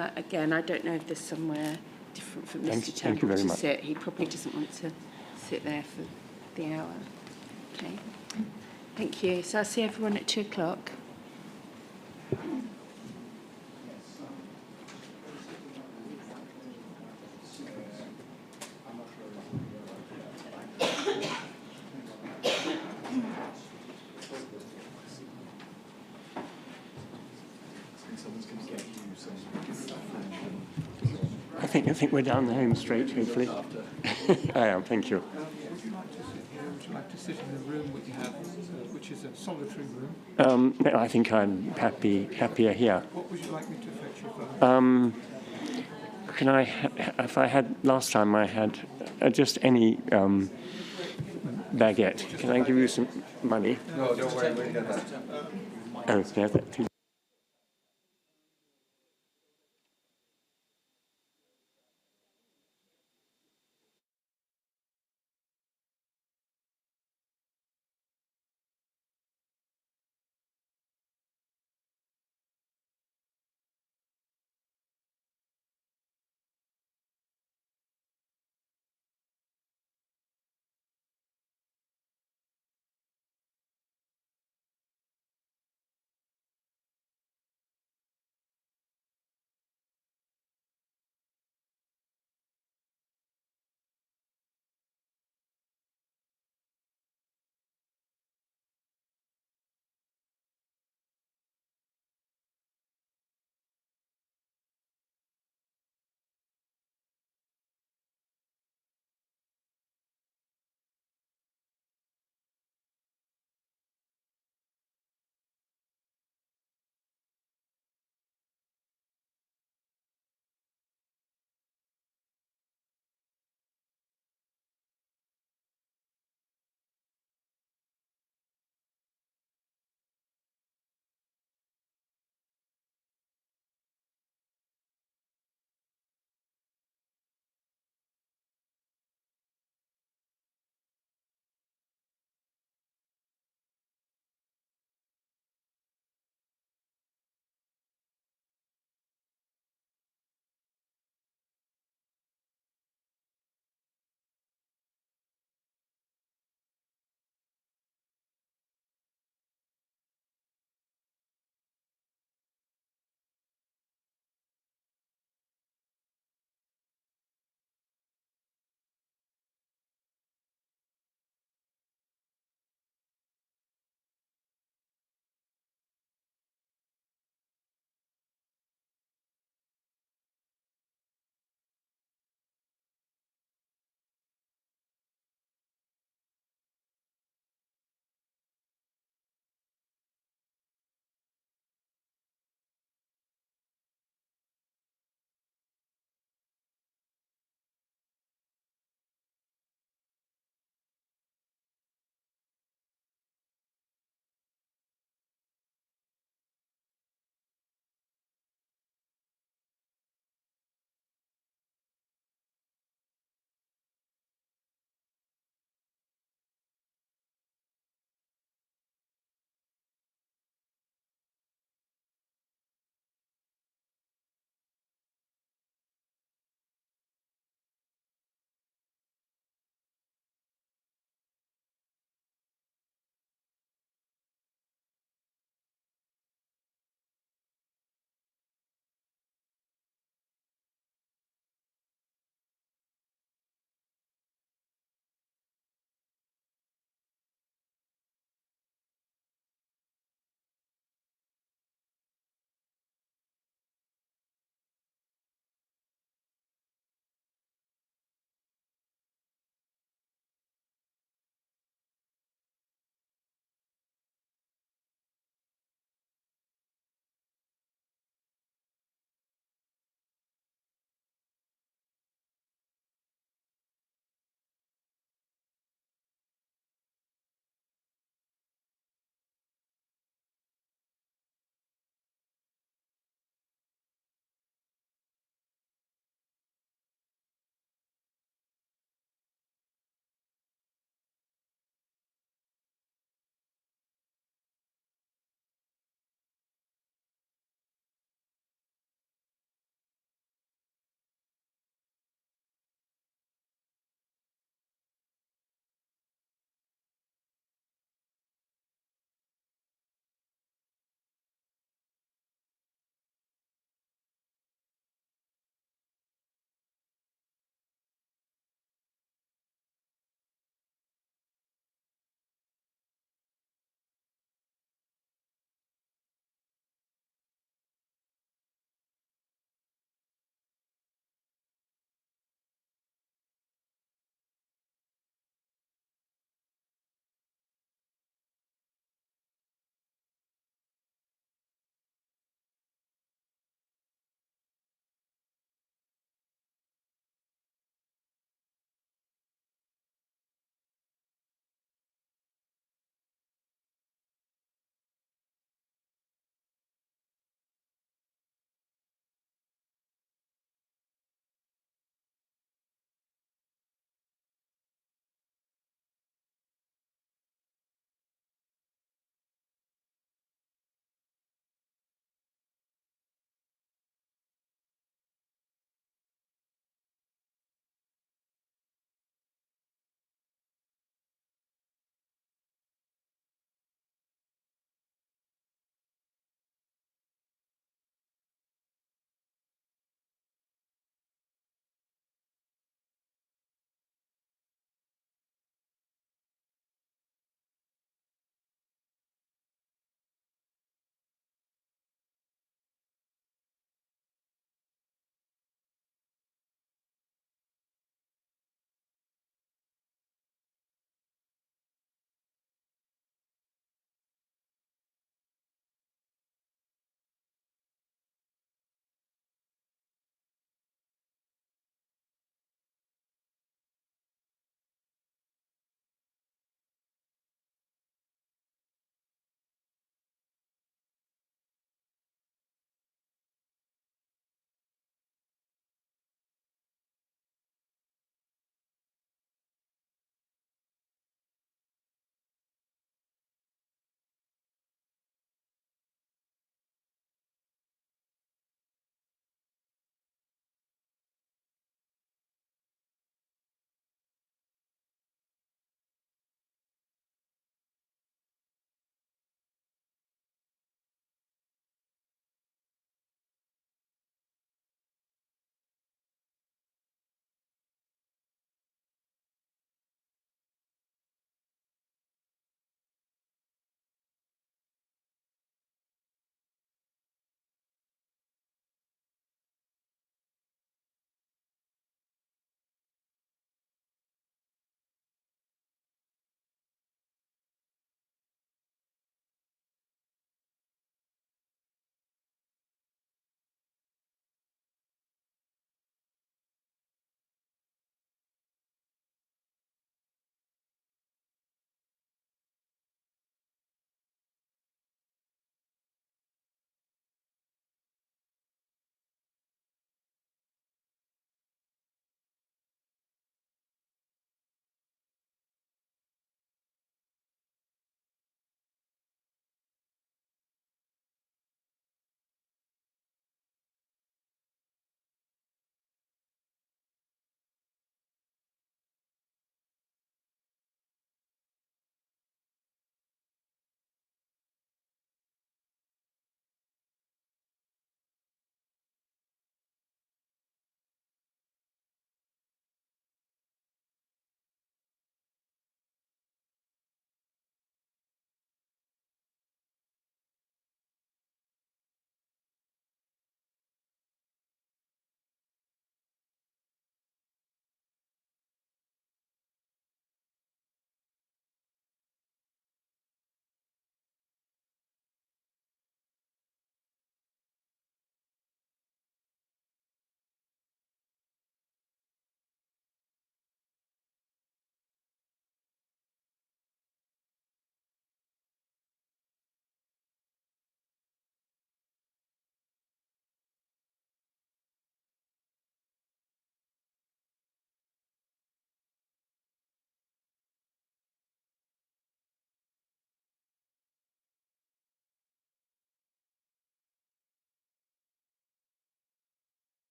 I don't know if there's somewhere different for Mr. Turnbull to sit. He probably doesn't want to sit there for the hour. Okay. Thank you. So I'll see everyone at 2:00. I think we're down the home straight, hopefully. I am, thank you. Would you like to sit in the room which you have, which is a solitary room? No, I think I'm happier here. What would you like me to fetch you for? Can I, if I had, last time I had just any baguette. Can I give you some money? No, don't worry, we'll get that. Oh, yeah, that,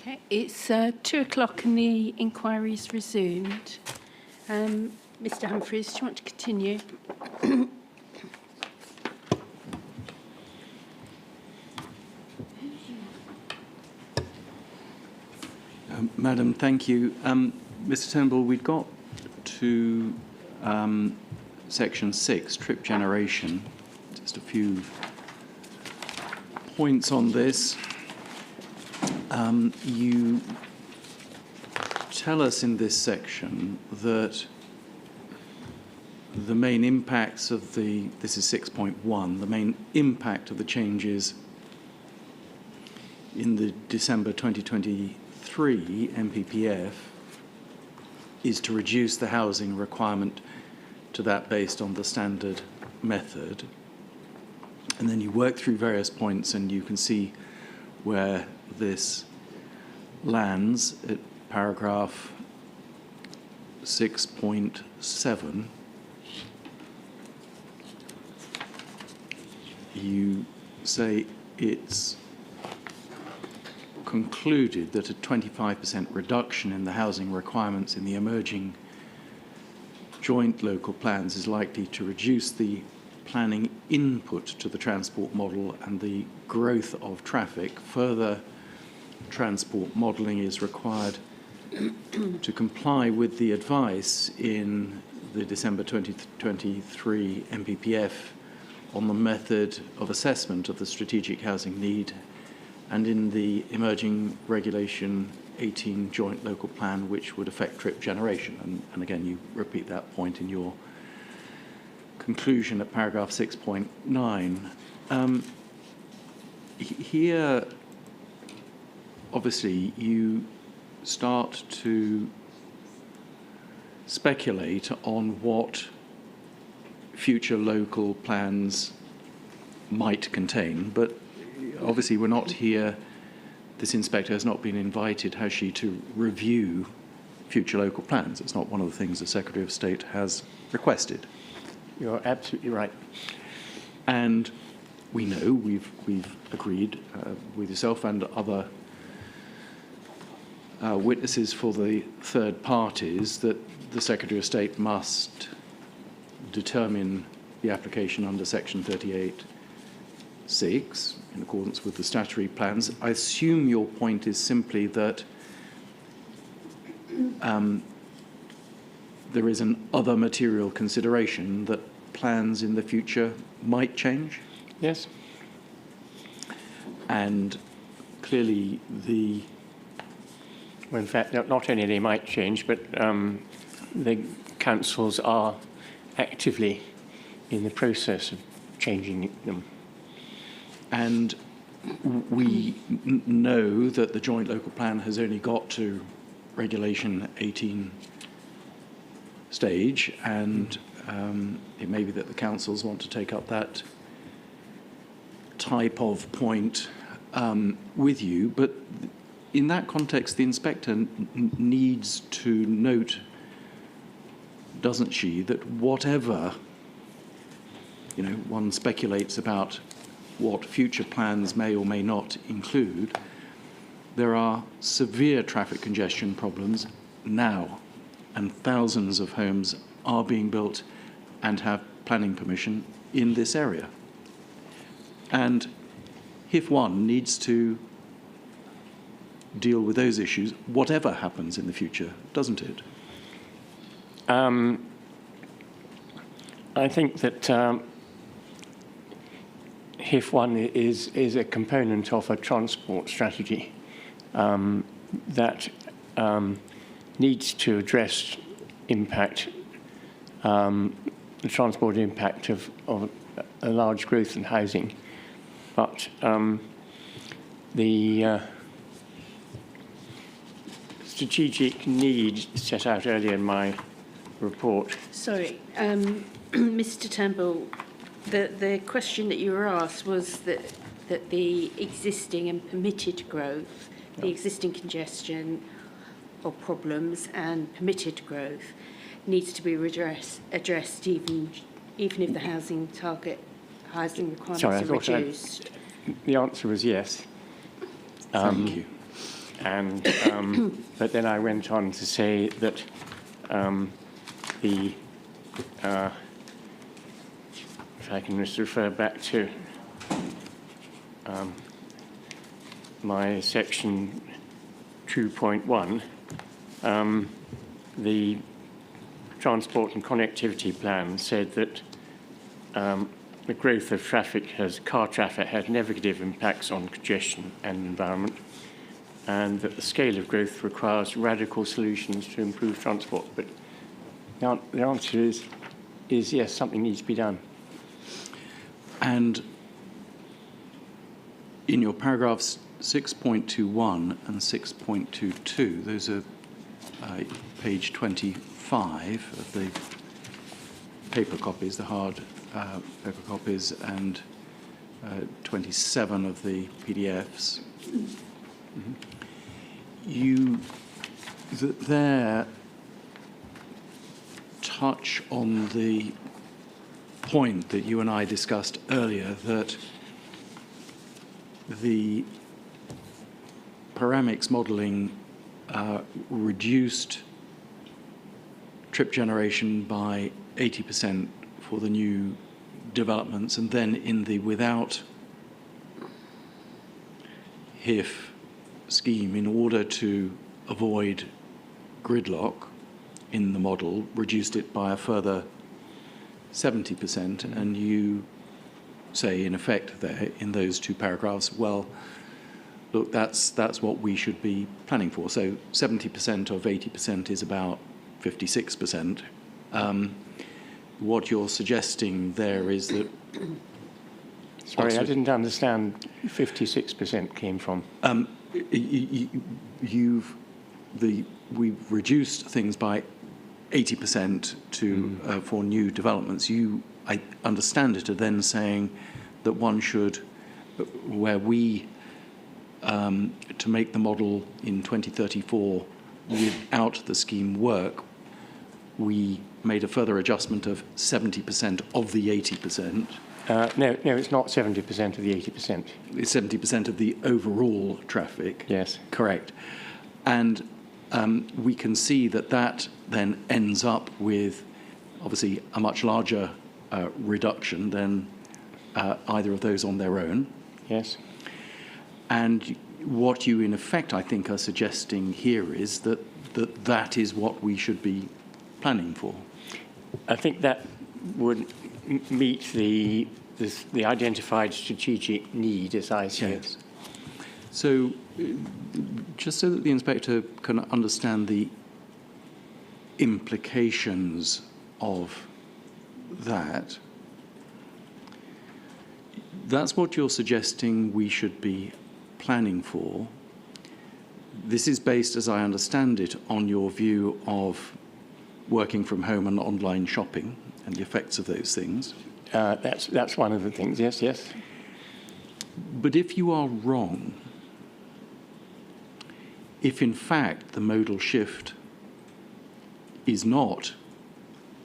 Okay, it's 2 o'clock and the inquiry's resumed. Mr. Humphreys, do you want to continue? Madam, thank you. Mr. Turnbull, we've got to section 6, trip generation. Just a few points on this. You tell us in this section that the main impacts of this is 6.1, the main impact of the changes in the December 2023 MPPF is to reduce the housing requirement to that based on the standard method. And then you work through various points and you can see where this lands at paragraph 6.7. You say it's concluded that a 25% reduction in the housing requirements in the emerging joint local plans is likely to reduce the planning input to the transport model and the growth of traffic. Further transport modelling is required to comply with the advice in the December 2023 MPPF on the method of assessment of the strategic housing need and in the emerging regulation 18 joint local plan, which would affect trip generation. And again, you repeat that point in your conclusion at paragraph 6.9. Here, obviously, you start to speculate on what future local plans might contain, but obviously we're not here, this inspector has not been invited, has she, to review future local plans. It's not one of the things the Secretary of State has requested. You're absolutely right. And we know, we've agreed with yourself and other witnesses for the third parties that the Secretary of State must determine the application under Section 38(6) in accordance with the statutory plans. I assume your point is simply that there is an other material consideration that plans in the future might change? Yes. And clearly Well, in fact, not only they might change, but the councils are actively in the process of changing them. And we know that the joint local plan has only got to regulation 18 stage, and it may be that the councils want to take up that type of point with you, but in that context, the inspector needs to note, doesn't she, that whatever, one speculates about what future plans may or may not include, there are severe traffic congestion problems now, and thousands of homes are being built and have planning permission in this area. And Hif1 needs to deal with those issues, whatever happens in the future, doesn't it? I think that Hif1 is a component of a transport strategy that needs to address impact, the transport impact of a large growth in housing. But the strategic need set out earlier in my report. Sorry, Mr. Turnbull, the question that you were asked was that the existing and permitted growth, the existing congestion or problems and permitted growth needs to be addressed even if the housing requirements are reduced. The answer was yes. Thank you. And but then I went on to say that if I can just refer back to my section 2.1, the Transport and Connectivity Plan said that the growth of car traffic has negative impacts on congestion and environment, and that the scale of growth requires radical solutions to improve transport. But the answer is yes, something needs to be done. And in your paragraphs 6.21 and 6.22, those are page 25 of the paper copies, the hard paper copies, and 27 of the PDFs. You there touch on the point that you and I discussed earlier, that the panoramics modelling reduced trip generation by 80% for the new developments, and then in the without Hif scheme, in order to avoid gridlock in the model, reduced it by a further 70%, and you say, in effect, there in those two paragraphs, well, look, that's what we should be planning for. So 70% of 80% is about 56%. What you're suggesting there is that... Sorry, I didn't understand 56% came from. We've reduced things by 80% to for new developments. I understand it, are then saying that one should, where we, to make the model in 2034 without the scheme work, we made a further adjustment of 70% of the 80%. No, it's not 70% of the 80%. It's 70% of the overall traffic. Yes. Correct. And we can see that then ends up with, obviously, a much larger reduction than either of those on their own. Yes. And what you, in effect, I think, are suggesting here is that is what we should be planning for. I think that would meet the identified strategic need, as I see it. So, just so that the inspector can understand the implications of that, that's what you're suggesting we should be planning for. This is based, as I understand it, on your view of working from home and online shopping and the effects of those things. That's one of the things, yes. But if you are wrong, if in fact the modal shift is not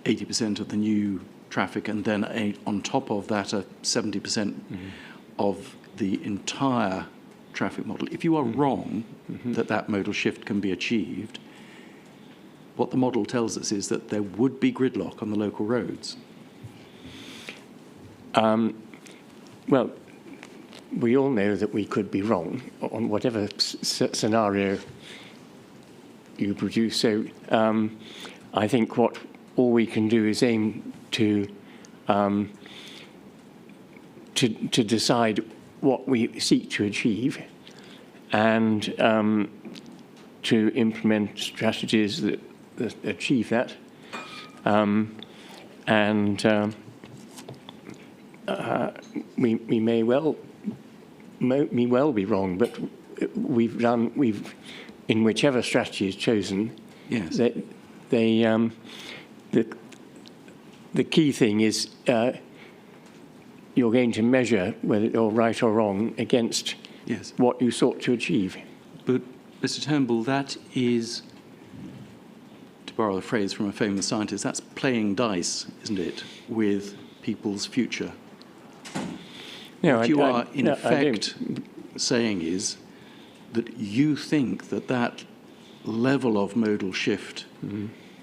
80% of the new traffic and then on top of that a 70% of the entire traffic model, if you are wrong that modal shift can be achieved, what the model tells us is that there would be gridlock on the local roads. Well, we all know that we could be wrong on whatever scenario you produce. So I think all we can do is aim to decide what we seek to achieve and to implement strategies that achieve that. We may well be wrong, but we've in whichever strategy is chosen. Yes. The key thing is you're going to measure whether you're right or wrong against what you sought to achieve. But Mr. Turnbull, that is, to borrow a phrase from a famous scientist, that's playing dice, isn't it, with people's future? No, what you are in effect saying is that you think that that level of modal shift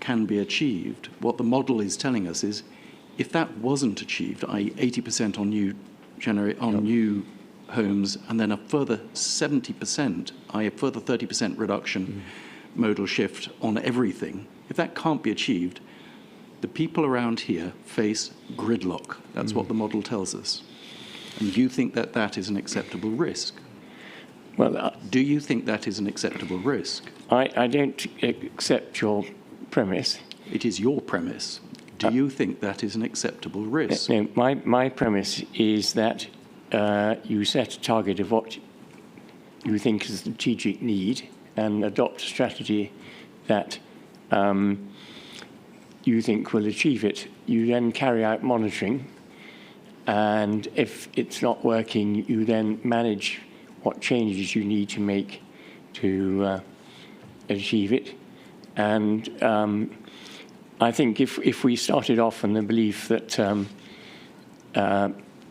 can be achieved. What the model is telling us is, if that wasn't achieved, i.e. 80% on new homes, and then a further 70%, i.e. a further 30% reduction modal shift on everything, if that can't be achieved, the people around here face gridlock. That's what the model tells us. And you think that that is an acceptable risk? Well, do you think that is an acceptable risk? I don't accept your premise. It is your premise. Do you think that is an acceptable risk? No, my premise is that you set a target of what you think is a strategic need and adopt a strategy that you think will achieve it. You then carry out monitoring, and if it's not working, you then manage what changes you need to make to achieve it. And I think if we started off on the belief that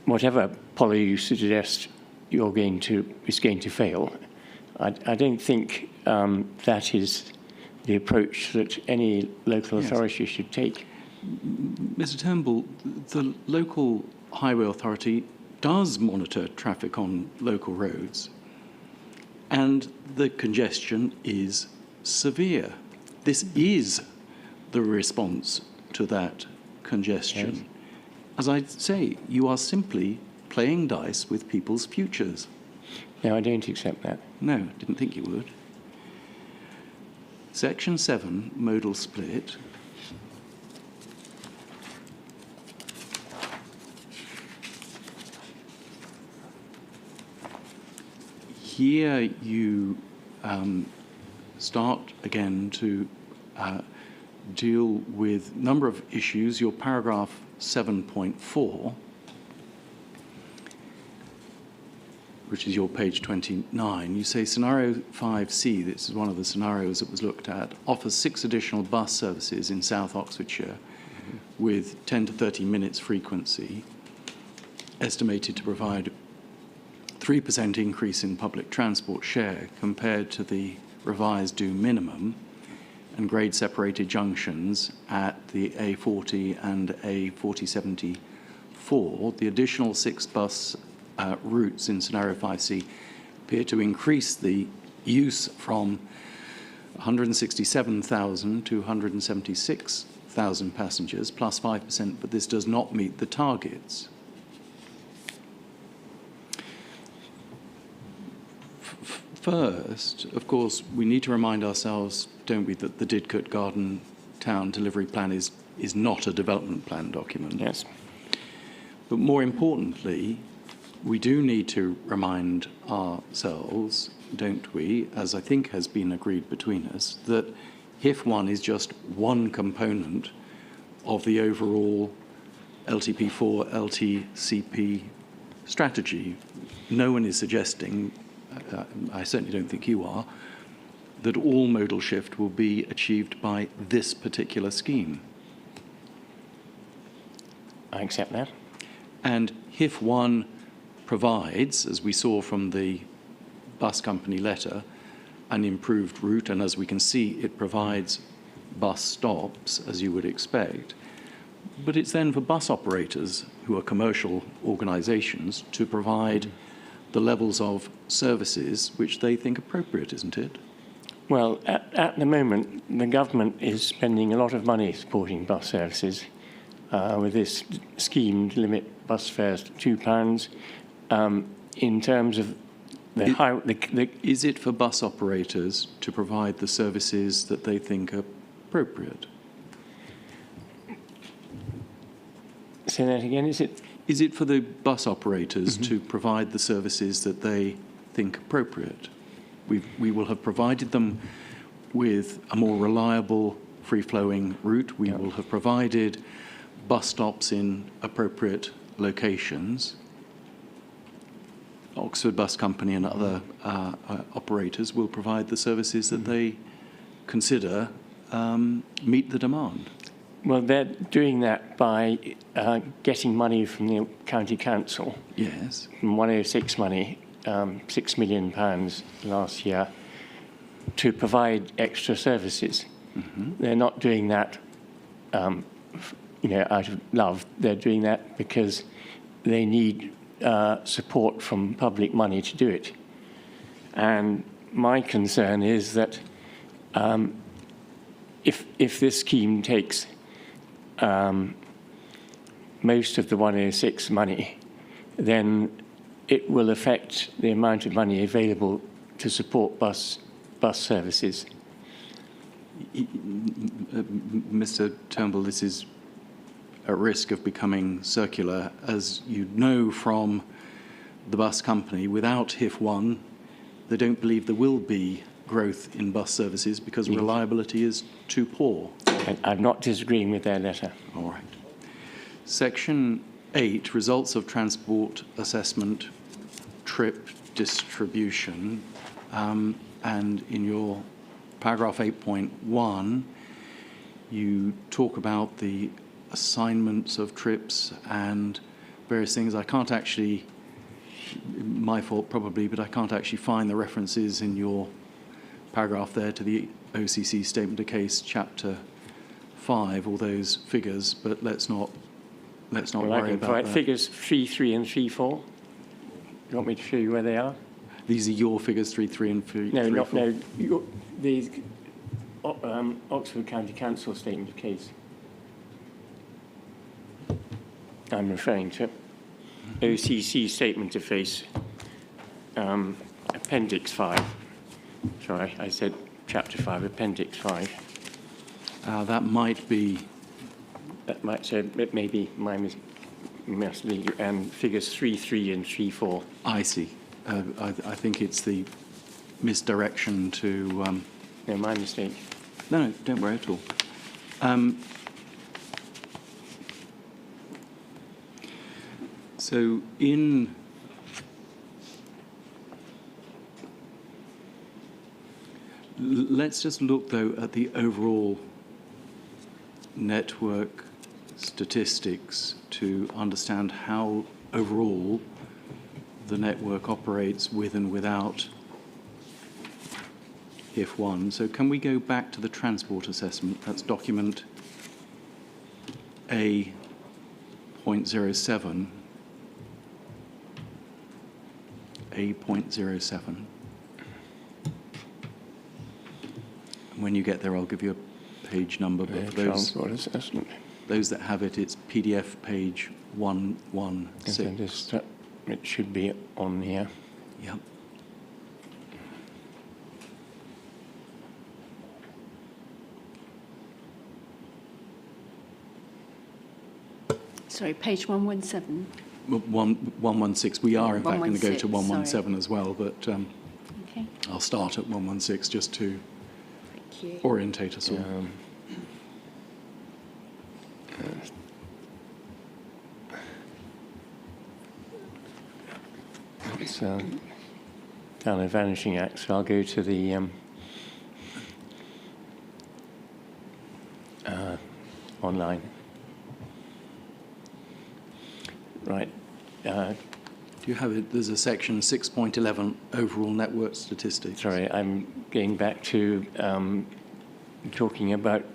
whatever policy you suggest is going to fail, I don't think that is the approach that any local authority should take. Mr. Turnbull, the local highway authority does monitor traffic on local roads, and the congestion is severe. This is the response to that congestion. Yes. As I say, you are simply playing dice with people's futures. No, I don't accept that. No, didn't think you would. Section 7, modal split. Here you start again to deal with a number of issues. Your paragraph 7.4, which is your page 29, you say scenario 5C, this is one of the scenarios that was looked at, offers 6 additional bus services in South Oxfordshire with 10 to 30 minutes frequency, estimated to provide 3% increase in public transport share compared to the revised due minimum, and grade separated junctions at the A40 and A4074. The additional 6 bus routes in scenario 5C appear to increase the use from 167,000 to 176,000 passengers, plus 5%, but this does not meet the targets. First, of course, we need to remind ourselves, don't we, that the Didcot Garden Town Delivery Plan is not a development plan document. Yes. But more importantly, we do need to remind ourselves, don't we, as I think has been agreed between us, that Hif1 is just one component of the overall LTP4, LTCP strategy. No one is suggesting, I certainly don't think you are, that all modal shift will be achieved by this particular scheme. I accept that. And Hif1 provides, as we saw from the bus company letter, an improved route, and as we can see, it provides bus stops, as you would expect. But it's then for bus operators, who are commercial organisations, to provide the levels of services which they think appropriate, isn't it? Well, at the moment, the government is spending a lot of money supporting bus services with this scheme to limit bus fares to £2. In terms of is it for bus operators to provide the services that they think are appropriate? Say that again, is it? Is it for the bus operators to provide the services that they think appropriate? We will have provided them with a more reliable, free-flowing route. We will have provided bus stops in appropriate locations. Oxford Bus Company and other operators will provide the services that they consider meet the demand. Well, they're doing that by getting money from the county council. Yes. From 106 money, £6 million last year to provide extra services. They're not doing that, out of love. They're doing that because they need support from public money to do it. And my concern is that if this scheme takes most of the 106 money, then it will affect the amount of money available to support bus services. Mr. Turnbull, this is at risk of becoming circular. As you know from the bus company, without Hif1, they don't believe there will be growth in bus services because reliability is too poor. I'm not disagreeing with their letter. All right. Section 8, results of transport assessment, trip distribution. And in your paragraph 8.1, you talk about the assignments of trips and various things. I can't actually, my fault probably, but I can't actually find the references in your paragraph there to the OCC Statement of Case, Chapter 5, all those figures, but let's not worry about that. Figures 3.3 and 3.4. You want me to show you where they are? These are your figures, 3.3 and 3.4? No. The Oxford County Council Statement of Case. I'm referring to OCC Statement of Case, Appendix 5. Sorry, I said Chapter 5, Appendix 5. That might be... That might say it may be my misleading, and figures 3.3 and 3.4. I see. I think it's the misdirection to... No, my mistake. No, don't worry at all. So in... Let's just look, though, at the overall network statistics to understand how overall the network operates with and without Hif1. So can we go back to the transport assessment? That's document A.07. A.07. When you get there, I'll give you a page number. But for transport assessment. Those that have it, it's PDF page 116. It should be on here. Yep. Sorry, page 117. 116. We are, in fact, going to go to 117 sorry. as well, but Okay. I'll start at 116 just to Thank you. orientate us all. It's down a vanishing act, so I'll go to the online. Right. Do you have it? There's a section 6.11, overall network statistics. Sorry, I'm going back to talking about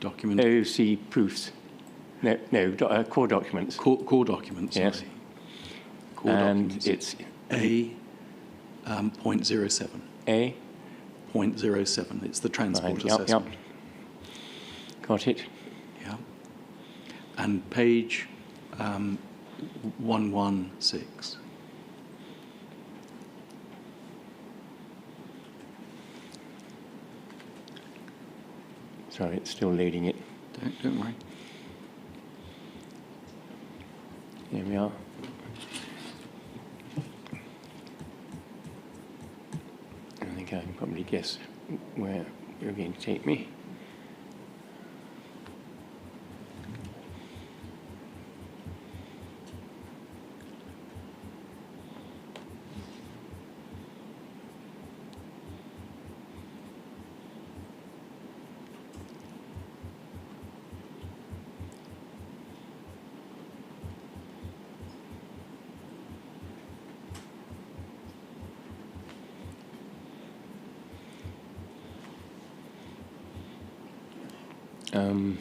Document. OC proofs. Core documents. Core documents, sorry. Yes. Core And documents. it's A.07. A. 0.07. It's the transport Yep. assessment. Got it. Yeah. And page 116. Sorry, it's still loading it. Don't worry. Here we are. I think I can probably guess where you're going to take me. See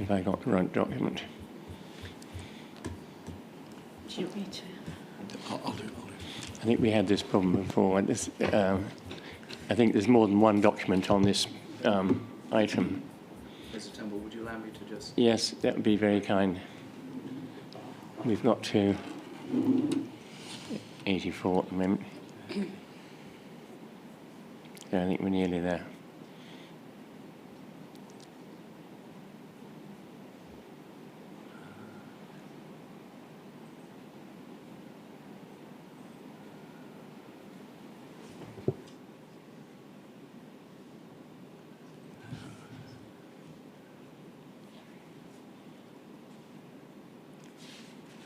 if I got the right document. Do you want me to? I'll do it. I think we had this problem before. This, I think there's more than one document on this item. Mr. Temple, would you allow me to just... Yes, that would be very kind. We've got to 84 at the moment. So I think we're nearly there.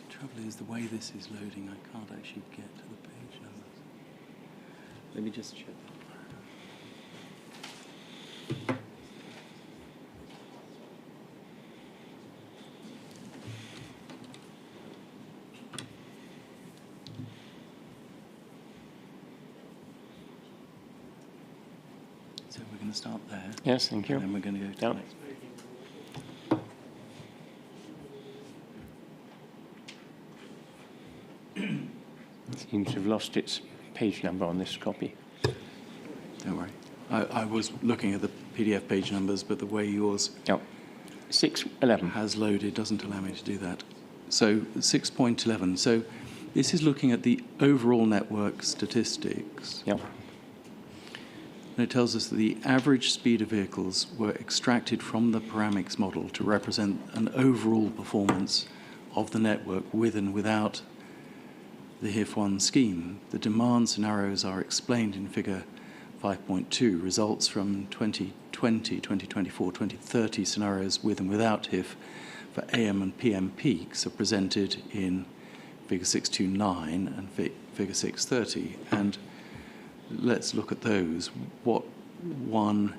The trouble is, the way this is loading, I can't actually get to the page numbers. Let me just check. So we're going to start there. Yes, thank you. And then we're going to go to Yep. the next page. Seems to have lost its page number on this copy. Don't worry. I was looking at the PDF page numbers, but the way yours Yep. 611. has loaded doesn't allow me to do that. So 6.11. So this is looking at the overall network statistics. Yep. And it tells us that the average speed of vehicles were extracted from the parametrics model to represent an overall performance of the network with and without the Hif1 scheme. The demand scenarios are explained in figure 5.2. Results from 2020, 2024, 2030 scenarios with and without Hif for AM and PM peaks are presented in figure 629 and figure 630. And let's look at those. What one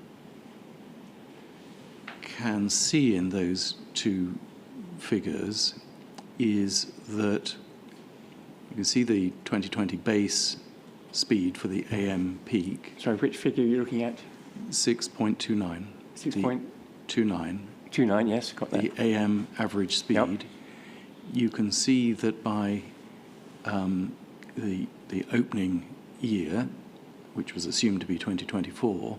can see in those two figures is that you can see the 2020 base speed for the AM peak. Sorry, which figure are you looking at? 6.29. 6.29. 29. Yes, got that. The AM average speed. Yep. You can see that by the opening year, which was assumed to be 2024,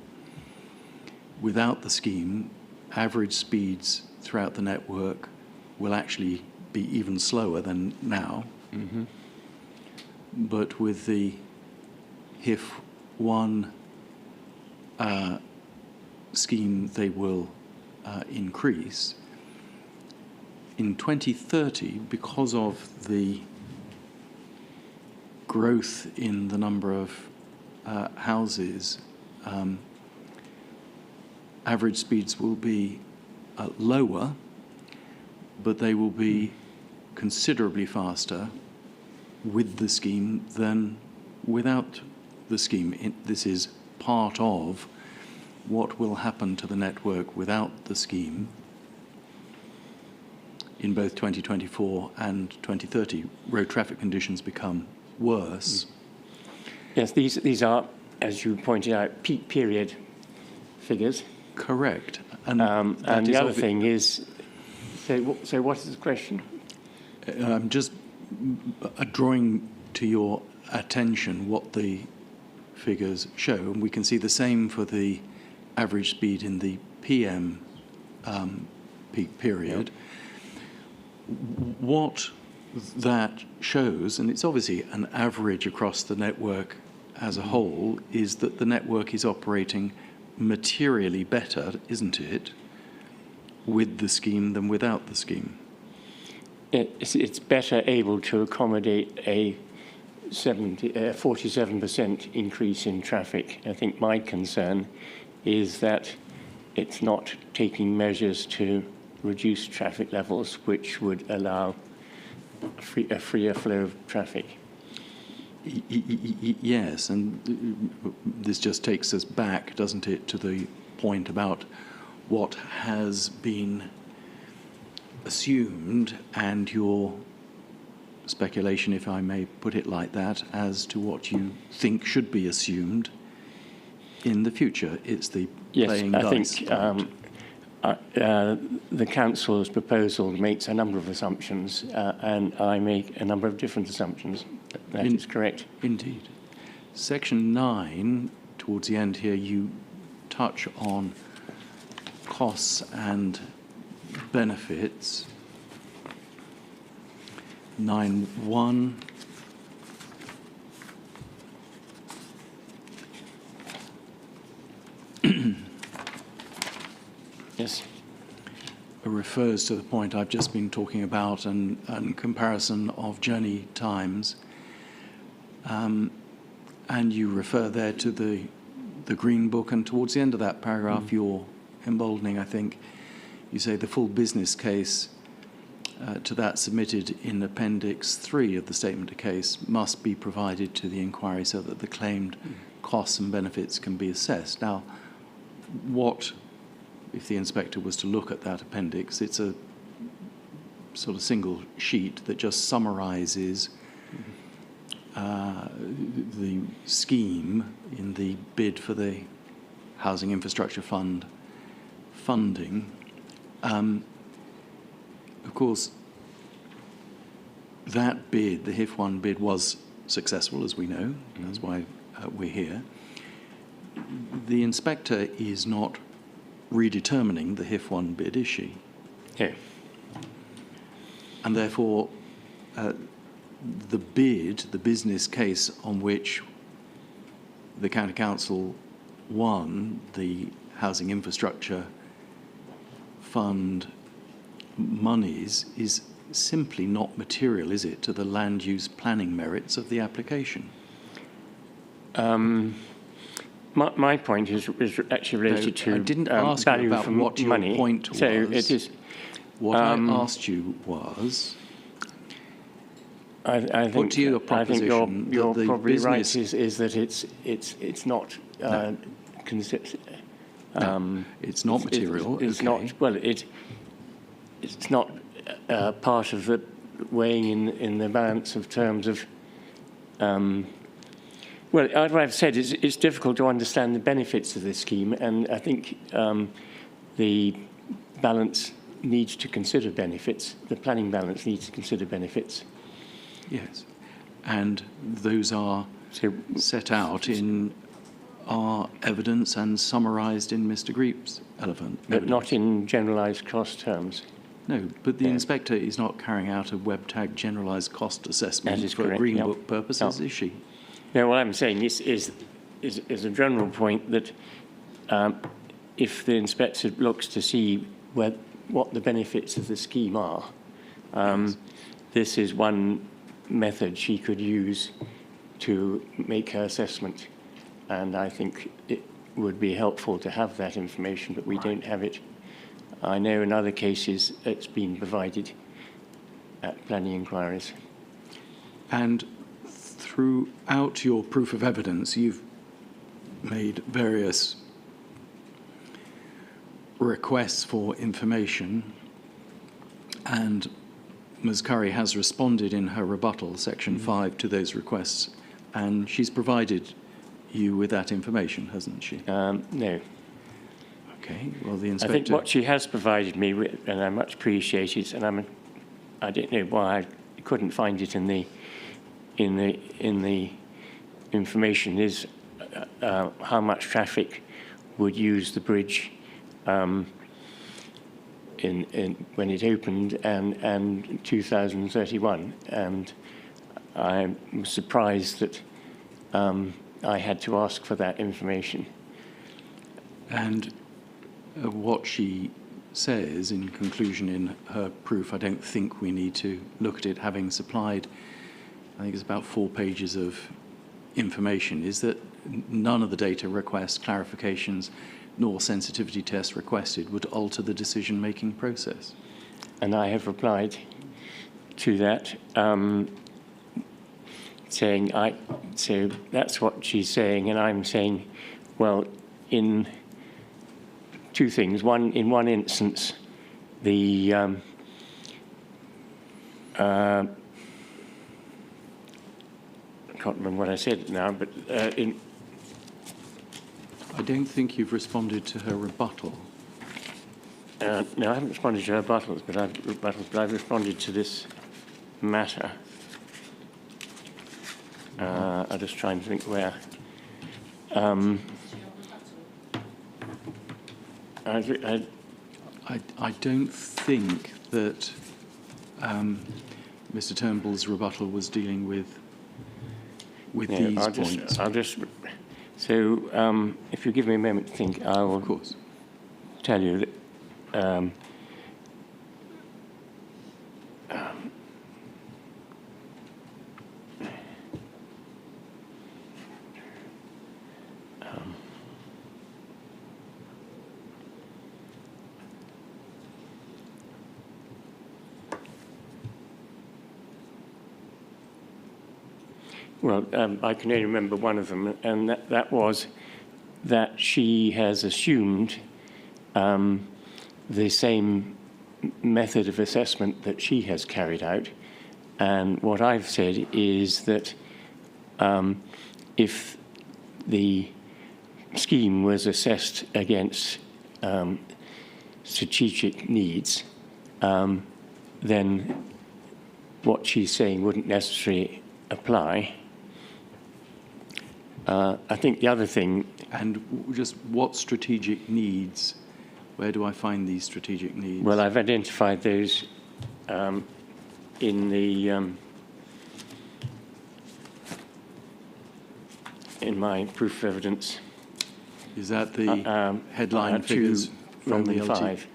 without the scheme, average speeds throughout the network will actually be even slower than now. Mm-hmm. But with the Hif1 scheme, they will increase. In 2030, because of the growth in the number of houses, average speeds will be lower, but they will be considerably faster with the scheme than without the scheme. This is part of what will happen to the network without the scheme in both 2024 and 2030. Road traffic conditions become worse. Yes, these are, as you pointed out, peak period figures. Correct. And the other thing is, so what is the question? I'm just drawing to your attention what the figures show, and we can see the same for the average speed in the PM peak period. Yep. What that shows, and it's obviously an average across the network as a whole, is that the network is operating materially better, isn't it, with the scheme than without the scheme? It's better able to accommodate a 47% increase in traffic. I think my concern is that it's not taking measures to reduce traffic levels which would allow a freer flow of traffic. Yes, and this just takes us back, doesn't it, to the point about what has been assumed and your speculation, if I may put it like that, as to what you think should be assumed in the future. It's the playing I dice think point. the council's proposal makes a number of assumptions, and I make a number of different assumptions. That is correct. Indeed. Section 9, towards the end here, you touch on costs and benefits. 9.1. Yes. Refers to the point I've just been talking about and comparison of journey times. And you refer there to the Green Book, and towards the end of that paragraph, you're emboldening, I think, you say the full business case to that submitted in Appendix 3 of the Statement of Case must be provided to the inquiry so that the claimed costs and benefits can be assessed. Now, what, if the inspector was to look at that appendix, it's a sort of single sheet that just summarises the scheme in the bid for the Housing Infrastructure Fund funding. Of course, that bid, the Hif1 bid, was successful, as we know. That's why we're here. The inspector is not redetermining the Hif1 bid, is she? Yeah. And therefore, the bid, the business case on which the County Council won the Housing Infrastructure Fund monies, is simply not material, is it, to the land use planning merits of the application? My point is actually related to I didn't ask you value about for what your money. point was. So it is. What I asked you was, I think, put to you a I think proposition you're that the probably business... right. Is that it's not No. It's not material. It's okay. not. Well, it's not part of the weighing in the balance of terms of. Well, as I've said, it's difficult to understand the benefits of this scheme, and I think the balance needs to consider benefits. The planning balance needs to consider benefits. Yes, and those are set out in our evidence and summarised in Mr. Greep's evidence. But not in generalised cost terms. No, but the inspector is not carrying out a web tag generalised cost assessment That is for correct, Green yep. Book purposes, Yep. is she? No, what I'm saying is a general point that if the inspector looks to see what the benefits of the scheme are, this is one method she could use to make her assessment. And I think it would be helpful to have that information, but we don't have it. I know in other cases it's been provided at planning inquiries. And throughout your proof of evidence, you've made various requests for information, and Ms. Curry has responded in her rebuttal, Section 5, to those requests, and she's provided you with that information, hasn't she? No. Okay, well, the inspector... I think what she has provided me with, and I much appreciate it, and I don't know why I couldn't find it in the information, is how much traffic would use the bridge when it opened and 2031, and I'm surprised that I had to ask for that information. And what she says in conclusion in her proof, I don't think we need to look at it, having supplied, I think it's about 4 pages of information, is that none of the data requests, clarifications, nor sensitivity tests requested would alter the decision-making process. And I have replied to that, saying, so that's what she's saying, and I'm saying, well, in two things. One, in one instance, the can't remember what I said now, but I don't think you've responded to her rebuttal. no, I haven't responded to her rebuttals, but I've responded to this matter. I'm just trying to think where. I don't think that Mr. Turnbull's rebuttal was dealing with these points. So if you give me a moment to think, I will Of course. tell you that well, I can only remember one of them, and that was that she has assumed the same method of assessment that she has carried out. And what I've said is that if the scheme was assessed against strategic needs, then what she's saying wouldn't necessarily apply. I think the other thing... And just what strategic needs, where do I find these strategic needs? Well, I've identified those in the in my proof of evidence. Is that the headline figures from the LT? 5.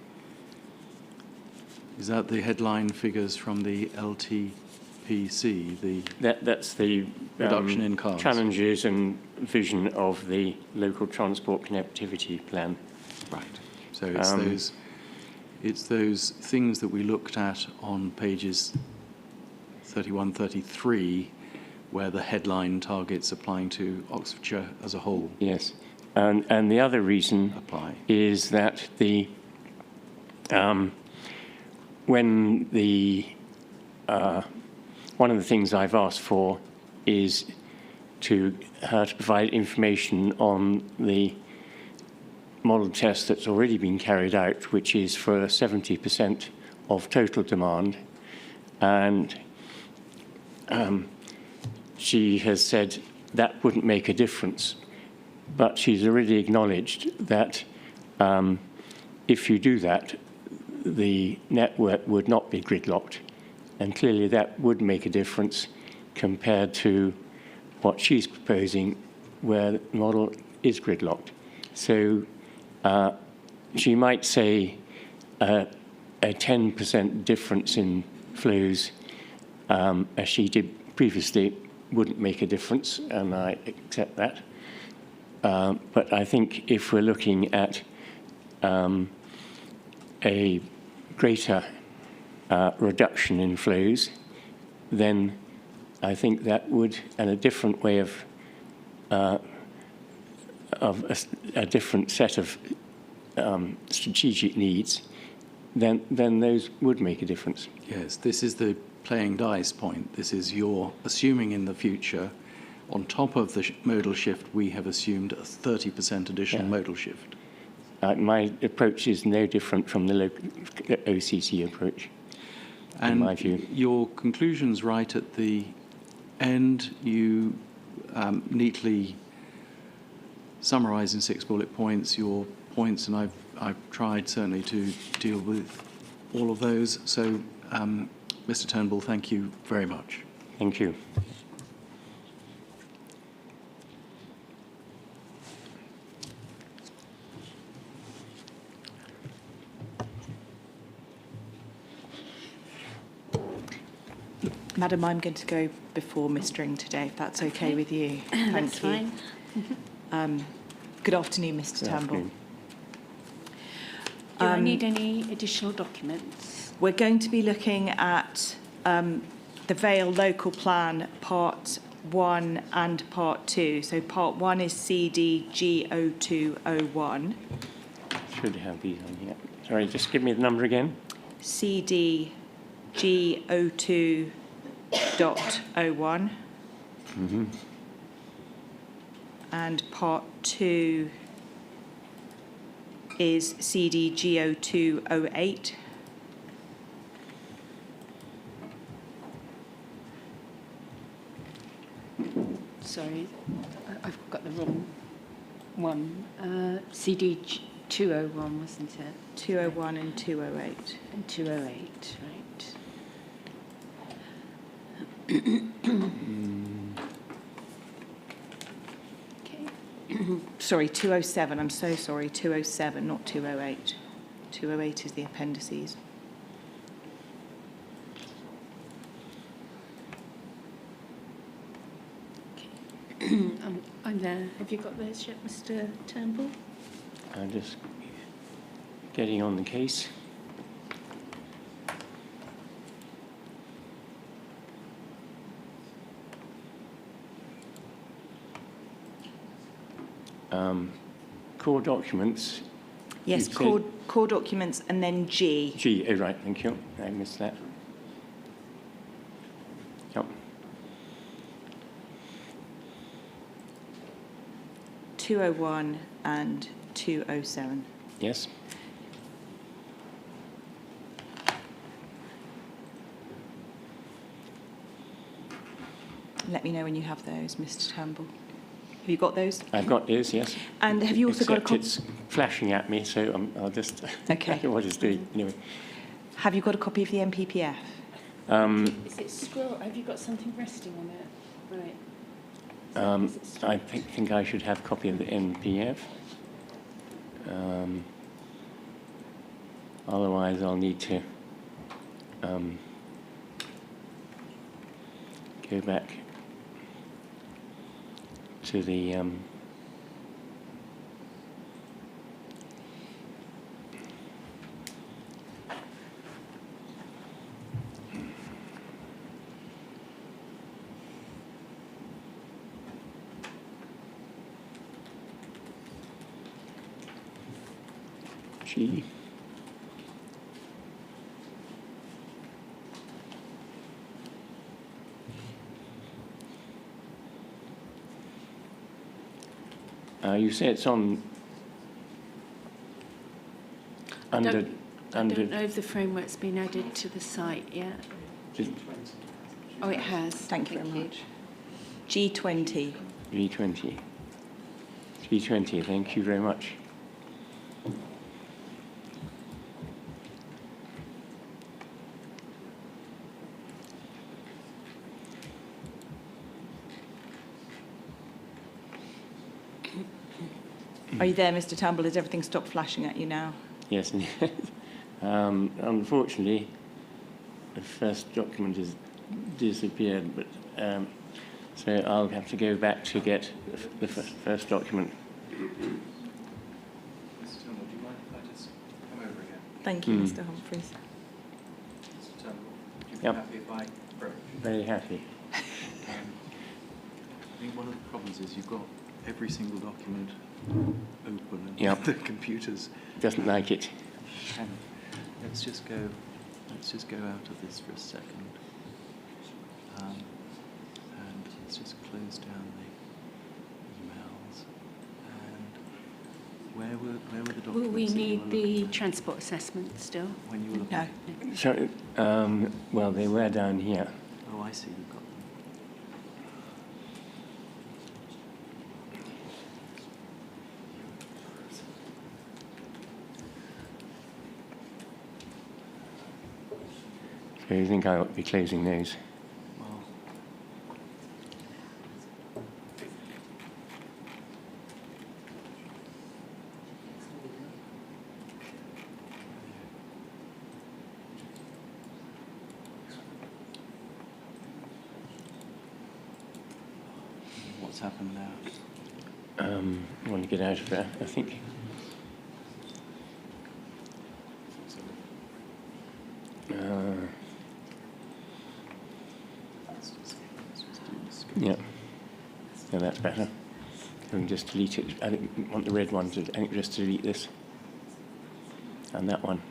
Is that the headline figures from the LTPC? That's the reduction in cars. Challenges and vision of the local transport connectivity plan. Right. So it's those things that we looked at on pages 31, 33, where the headline targets applying to Oxfordshire as a whole. Yes, and the other reason is that the when the one of the things I've asked for is to her to provide information on the model test that's already been carried out, which is for 70% of total demand, and she has said that wouldn't make a difference, but she's already acknowledged that if you do that, the network would not be gridlocked, and clearly that would make a difference compared to what she's proposing, where the model is gridlocked. So she might say a 10% difference in flows, as she did previously, wouldn't make a difference, and I accept that. But I think if we're looking at a greater reduction in flows, then I think that would, and a different way of a different set of strategic needs, then those would make a difference. Yes, this is the playing dice point. This is your assuming in the future, on top of the modal shift, we have assumed a 30% additional modal shift. My approach is no different from the local OCC approach, in my view. Your conclusion's right at the end. You neatly summarise in 6 bullet points your points, and I've tried certainly to deal with all of those. So, Mr. Turnbull, thank you very much. Thank you. Madam, I'm going to go before Ms. String today, if that's okay with you. That's Thank you. fine. Good afternoon, Mr. Good Turnbull. afternoon. Do I need any additional documents? We're going to be looking at the Vale Local Plan Part 1 and Part 2. So Part 1 is CDG0201. Should have these on here. Sorry, just give me the number again. CDG02.01. And part 2 is CDGO208. Sorry, I've got the wrong one. CD 201, wasn't it? 201 and 208. And 208, right. Okay. Sorry, 207. I'm so sorry. 207, not 208. 208 is the appendices. I'm there. Have you got those yet, Mr. Turnbull? I'm just getting on the case. Core documents. Yes, You said- core documents and then G. G, oh right, thank you. I missed that. Yep. 201 and 207. Yes. Let me know when you have those, Mr. Turnbull. Have you got those? I've got those, yes. And have you also got a Except copy? it's flashing at me, so I'll just... Okay. I don't know what it's doing. Anyway. Have you got a copy of the MPPF? Is it scroll? Have you got something resting on it? Right. Is it I think I should have a copy of the NPF. Otherwise, I'll need to go back to the G. You say it's on I under don't know if the framework's been added to the site yet. Oh, it has. Thank you very much. G20. G20. G20, thank you very much. Are you there, Mr. Turnbull? Has everything stopped flashing at you now? Yes, unfortunately, the first document has disappeared, but so I'll have to go back to get the first document. Mr. Turnbull, do you mind if I just come over again? Thank you, Mr. Humphreys. Mr. Turnbull, would you be Yep. happy if I approach? Very happy. I think one of the problems is you've got every single document open and Yep. the computers. Doesn't like it. Hang on. Let's just go out of this for a second. And let's just close down the emails. And where were the documents? Will we that you need were the looking transport assessment still? at when you were looking? No. So, well, they were down here. Oh, I see. You've got them. So you think I ought to be closing those? Well, what's happened now? I want to get out of there, I think. Let's just do this. Yeah. So that's better. I can just delete it. I don't want the red one to. I think just delete this. And that one.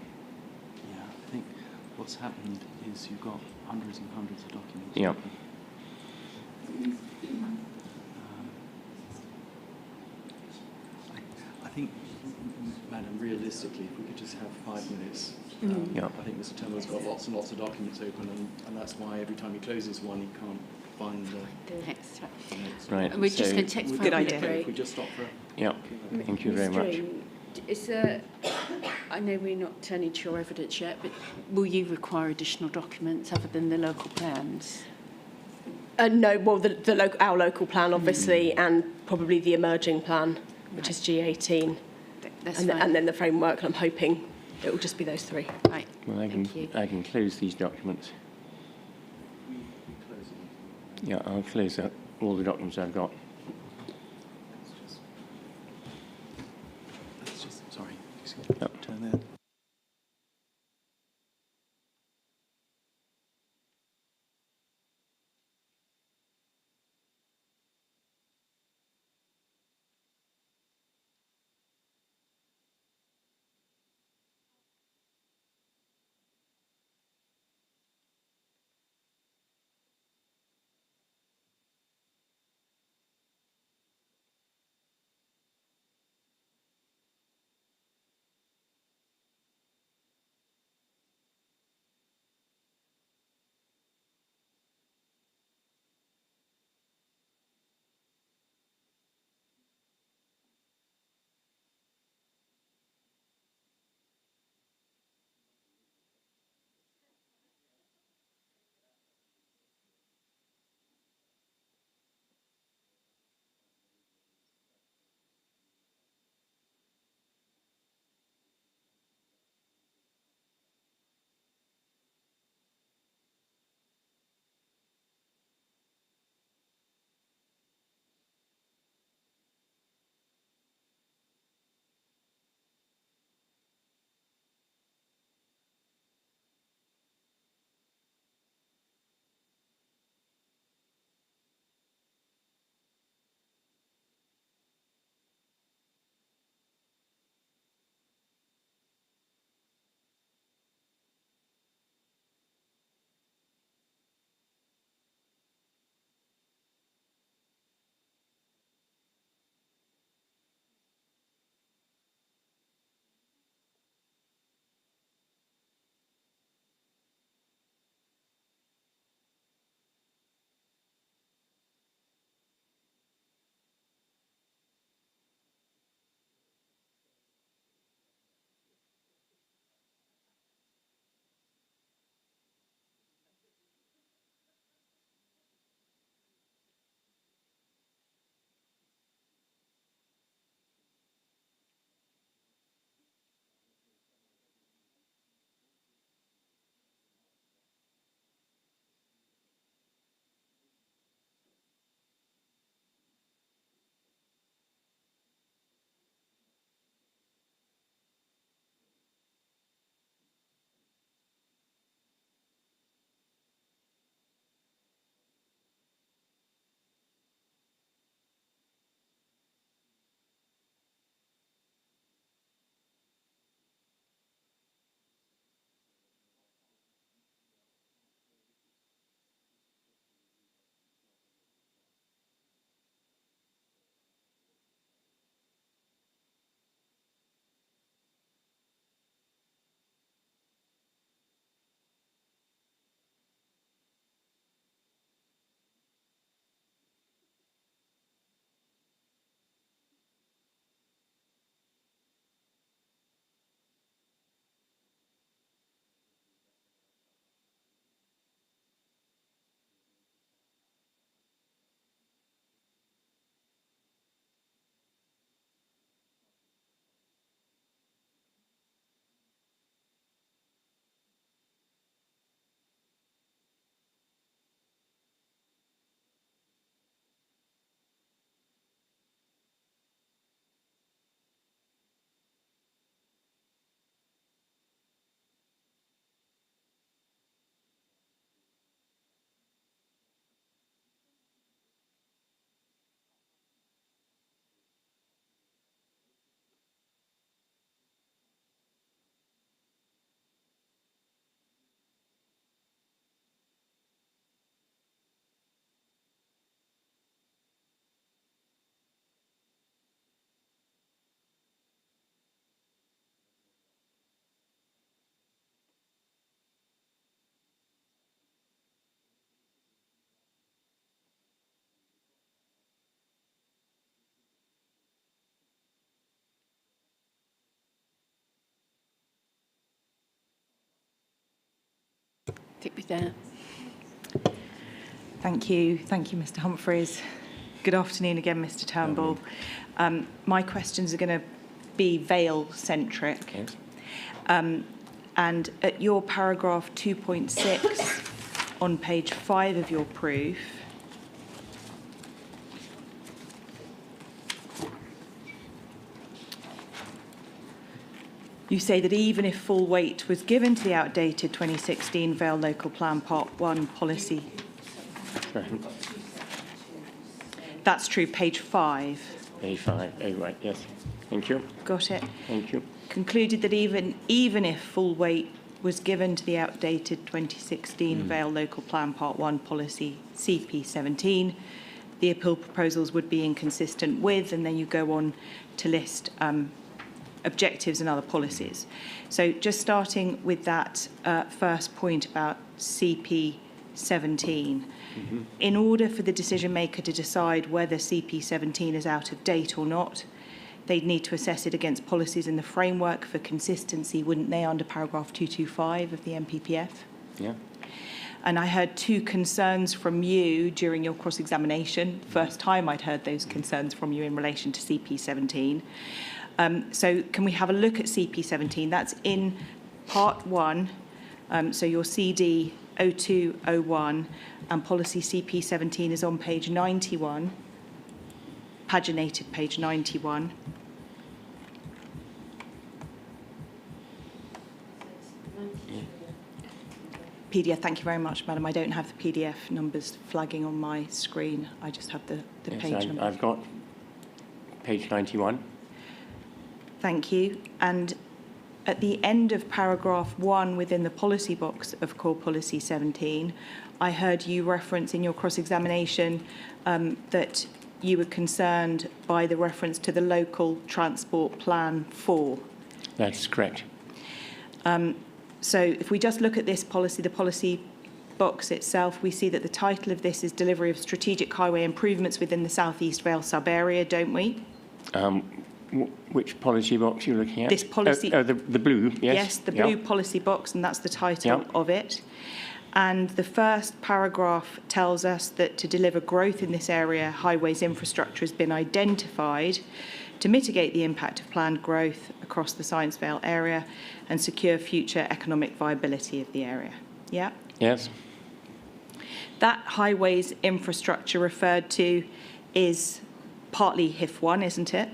Yeah, I think what's happened is you've got hundreds and hundreds of documents. Yeah. open. think, Madam, realistically, if we could just have 5 minutes. Yeah. I think Mr. Turnbull's got lots and lots of documents open, and that's why every time he closes one, he can't find the Next one. next Right. And we're just so- going to take Would a 5 Good minute idea. Okay, if we break. just stop for. Yeah. Thank you very Mr. much. Green, is there, I know we're not turning to your evidence yet, but will you require additional documents other than the local plans? No, well, our local plan, obviously, and probably the emerging plan, which is G18, That's and, fine. and then the framework. And I'm hoping it will just be those three. Right. Well, Thank you. I can close these documents. Yeah, I'll close out all the documents I've got. Sorry. Yep. Turn there. Stick with that. Thank you, Mr. Humphreys. Good afternoon again, Mr. Turnbull. My questions are going to be Vale-centric. Yes. And at your paragraph 2.6 on page 5 of your proof, you say that even if full weight was given to the outdated 2016 Vale Local Plan Part 1 policy, Sorry. that's true, page 5. Page 5. Oh, right. Yes. Thank you. Got it. Thank you. Concluded that even if full weight was given to the outdated 2016 Vale Local Plan Part 1 policy CP17, the appeal proposals would be inconsistent with, and then you go on to list objectives and other policies. So just starting with that first point about CP17, in order for the decision maker to decide whether CP17 is out of date or not, they'd need to assess it against policies in the framework for consistency, wouldn't they, under paragraph 225 of the MPPF? Yeah. And I heard two concerns from you during your cross-examination. First time I'd heard those concerns from you in relation to CP17. So can we have a look at CP17? That's in part 1, so your CD 0201, and policy CP17 is on page 91, paginated page 91. PDF, thank you very much, Madam. I don't have the PDF numbers flagging on my screen. I just have the Yes, page number. I've got page 91. Thank you. And at the end of paragraph 1 within the policy box of core policy 17, I heard you reference in your cross-examination that you were concerned by the reference to the local transport plan 4. That's correct. So if we just look at this policy, the policy box itself, we see that the title of this is Delivery of Strategic Highway Improvements within the South East Vale sub-area, don't we? Which policy box are you looking at? This policy... the blue, yes. Yes, the blue policy box, and that's the title of it. And the first paragraph tells us that to deliver growth in this area, highways infrastructure has been identified to mitigate the impact of planned growth across the Science Vale area and secure future economic viability of the area. Yeah? Yes. That highways infrastructure referred to is partly Hif1, isn't it?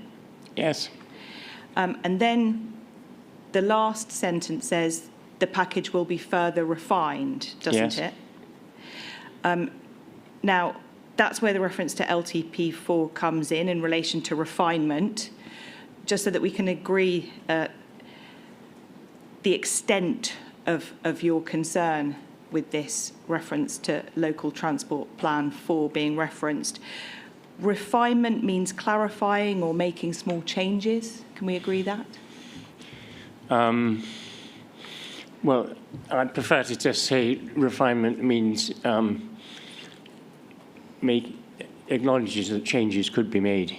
Yes. And then the last sentence says the package will be further refined, doesn't it? Now, that's where the reference to LTP4 comes in relation to refinement, just so that we can agree the extent of your concern with this reference to local transport plan 4 being referenced. Refinement means clarifying or making small changes. Can we agree that? Well, I'd prefer to just say refinement means acknowledges that changes could be made.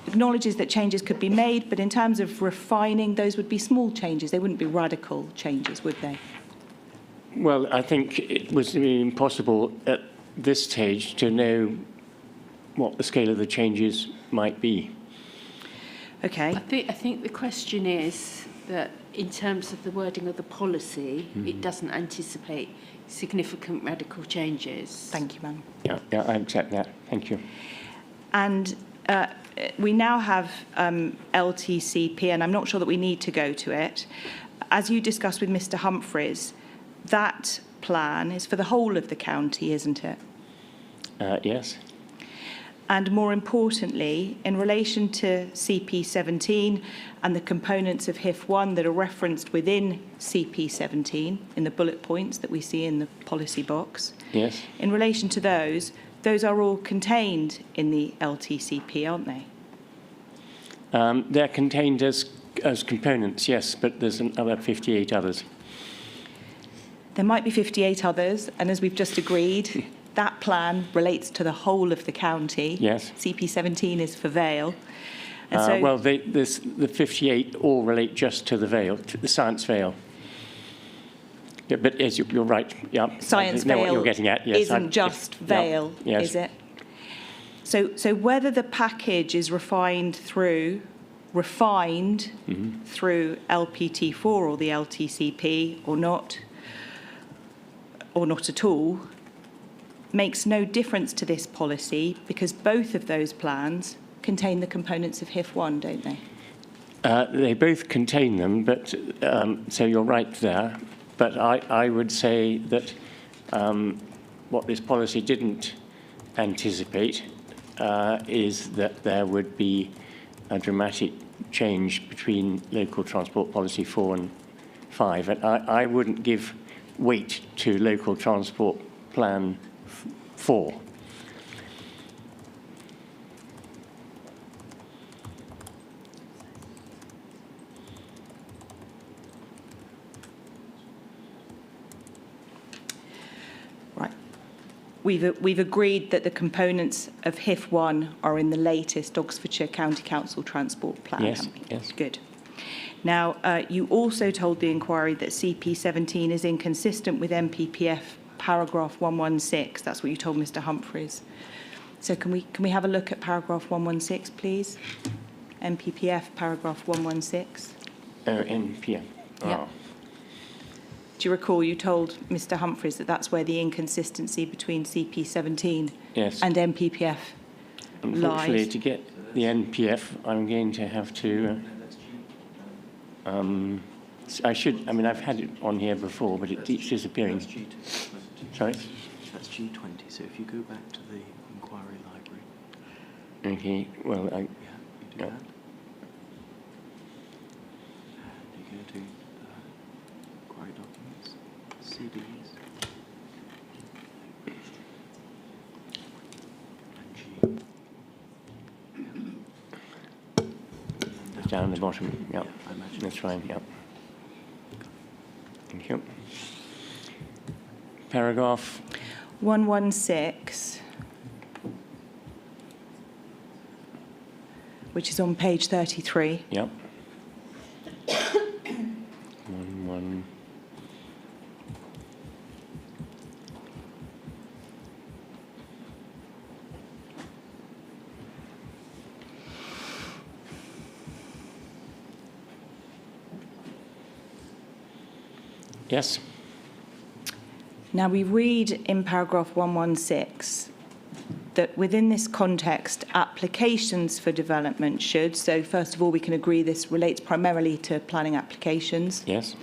Acknowledges that changes could be made, but in terms of refining, those would be small changes. They wouldn't be radical changes, would they? Well, I think it was impossible at this stage to know what the scale of the changes might be. Okay. I think the question is that in terms of the wording of the policy, it doesn't anticipate significant radical changes. Thank you, ma'am. Yeah, I accept that. Thank you. And we now have LTCP, and I'm not sure that we need to go to it. As you discussed with Mr. Humphreys, that plan is for the whole of the county, isn't it? Yes. And more importantly, in relation to CP17 and the components of Hif1 that are referenced within CP17 in the bullet points that we see in the policy box, Yes. in relation to those are all contained in the LTCP, aren't they? They're contained as components, yes, but there's another 58 others. There might be 58 others, and as we've just agreed, that plan relates to the whole of the county. Yes. CP17 is for Vale. And so, Well, the 58 all relate just to the Vale, to the Science Vale. Yeah, but yes, you're right. Yeah, Science I know what Vale you're getting at. Yes, isn't just Vale, yes. is it? So whether the package is refined through LPT4 or the LTCP or not at all, makes no difference to this policy because both of those plans contain the components of Hif1, don't they? They both contain them, but so you're right there. But I would say that what this policy didn't anticipate is that there would be a dramatic change between local transport policy 4 and 5. And I wouldn't give weight to local transport plan 4. Right. We've agreed that the components of Hif1 are in the latest Oxfordshire County Council Transport Plan. Yes, haven't we? yes. Good. Now, you also told the inquiry that CP17 is inconsistent with MPPF paragraph 116. That's what you told Mr. Humphreys. So can we have a look at paragraph 116, please? MPPF paragraph 116. NPM. Yeah. Do you recall you told Mr. Humphreys that that's where the inconsistency between CP17 Yes. and MPPF Unfortunately, lies? to get the NPF, I'm going to have to. I've had it on here before, but it keeps disappearing. That's G2. Sorry? That's G20. So if you go back to the inquiry library. Okay, well, Yeah, you do Yeah. that. And you go to inquiry documents, CDs, and G. it's down the bottom. Yeah, I imagine that's fine. Yeah. Thank you. Paragraph. 116, which is on page 33. Yep. 1. Yes. Now, we read in paragraph 116 that within this context, applications for development should, so first of all, we can agree this relates primarily to planning applications. Yes.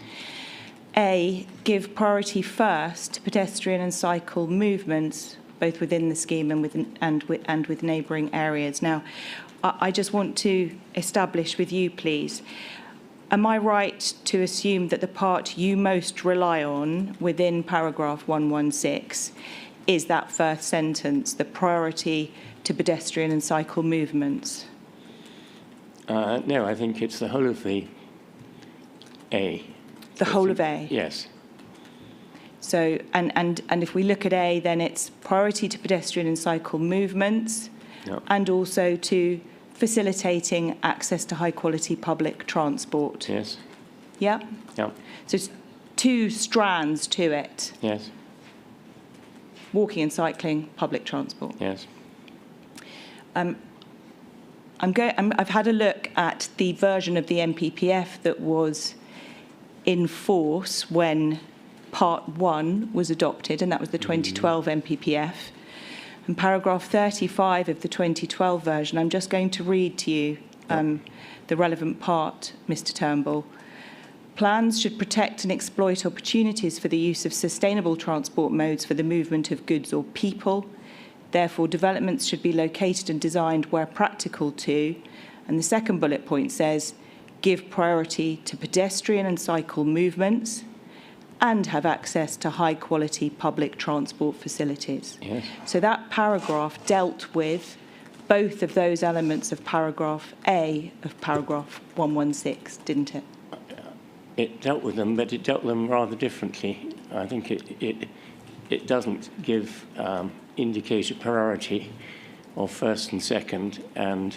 A, give priority first to pedestrian and cycle movements, both within the scheme and with neighbouring areas. Now, I just want to establish with you, please, am I right to assume that the part you most rely on within paragraph 116 is that first sentence, the priority to pedestrian and cycle movements? No, I think it's the whole of the A. The whole of A? Yes. So, and if we look at A, then it's priority to pedestrian and cycle movements, Yep. and also to facilitating access to high-quality public transport. Yes. Yeah? Yep. So it's two strands to it: Yes. walking and cycling, public transport. Yes. I've had a look at the version of the MPPF that was in force when Part 1 was adopted, and that was the 2012 MPPF. And paragraph 35 of the 2012 version, I'm just going to read to you the relevant part, Mr. Turnbull. Plans should protect and exploit opportunities for the use of sustainable transport modes for the movement of goods or people. Therefore, developments should be located and designed where practical to. And the second bullet point says, give priority to pedestrian and cycle movements and have access to high-quality public transport facilities. Yes. So that paragraph dealt with both of those elements of paragraph A of paragraph 116, didn't it? It dealt with them, but it dealt with them rather differently. I think it doesn't give indicate a priority of first and second, and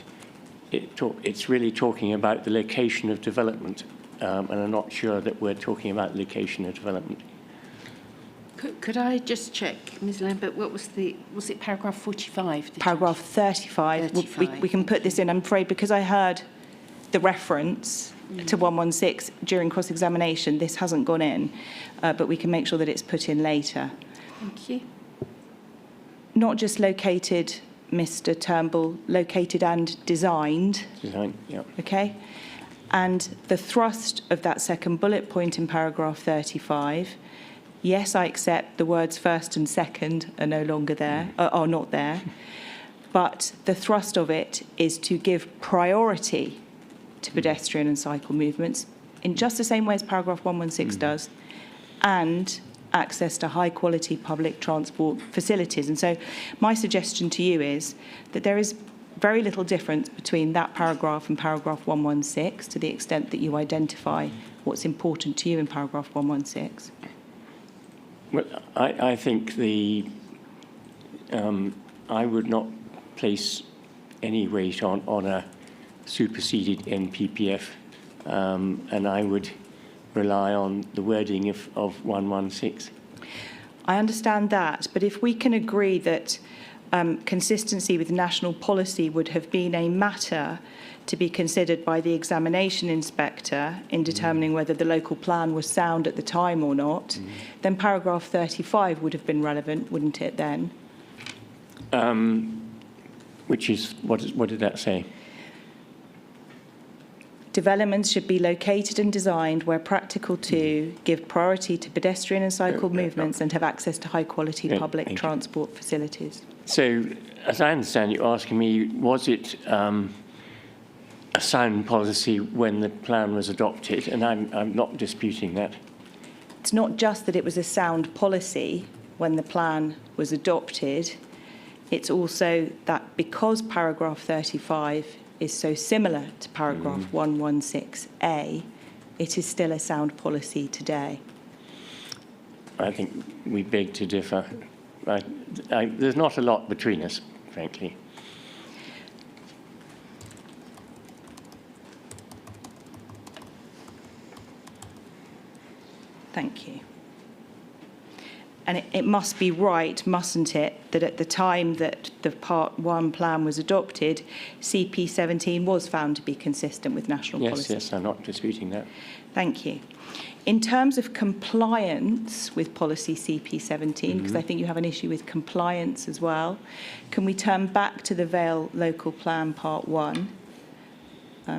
it's really talking about the location of development, and I'm not sure that we're talking about location of development. Could I just check, Ms Lambert, was it paragraph 45? that you- Paragraph 35. We 35. can put this in, I'm afraid, because I heard the reference to 116 during cross-examination. This hasn't gone in, but we can make sure that it's put in later. Thank you. Not just located, Mr Turnbull, located and designed, Design, yeah. okay? And the thrust of that second bullet point in paragraph 35, yes, I accept the words first and second are no longer there, are not there, but the thrust of it is to give priority to pedestrian and cycle movements in just the same way as paragraph 116 does, and access to high-quality public transport facilities. And so my suggestion to you is that there is very little difference between that paragraph and paragraph 116 to the extent that you identify what's important to you in paragraph 116. Well, I think I would not place any weight on a superseded NPPF, and I would rely on the wording of 116. I understand that, but if we can agree that consistency with national policy would have been a matter to be considered by the examination inspector in determining whether the local plan was sound at the time or not, then paragraph 35 would have been relevant, wouldn't it then? Which is, what did that say? Developments should be located and designed where practical to give priority to pedestrian and cycle movements and have access to high-quality public transport facilities. So, as I understand, you're asking me, was it a sound policy when the plan was adopted? And I'm not disputing that. It's not just that it was a sound policy when the plan was adopted, it's also that because paragraph 35 is so similar to paragraph 116A, it is still a sound policy today. I think we beg to differ. There's not a lot between us, frankly. Thank you. And it must be right, mustn't it, that at the time that the Part 1 plan was adopted, CP17 was found to be consistent with national policy? Yes, I'm not disputing that. Thank you. In terms of compliance with policy CP17, because I think you have an issue with compliance as well, can we turn back to the Vale Local Plan Part 1,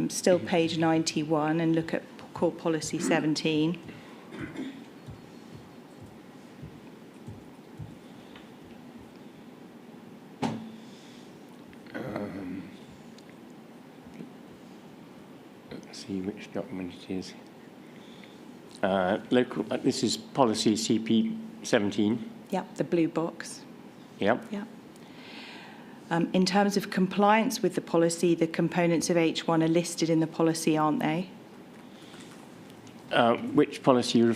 still page 91, and look at core policy 17? Let's see which document it is. This is policy CP17. Yep, the blue box. Yep. Yep. In terms of compliance with the policy, the components of H1 are listed in the policy, aren't they? Which policy are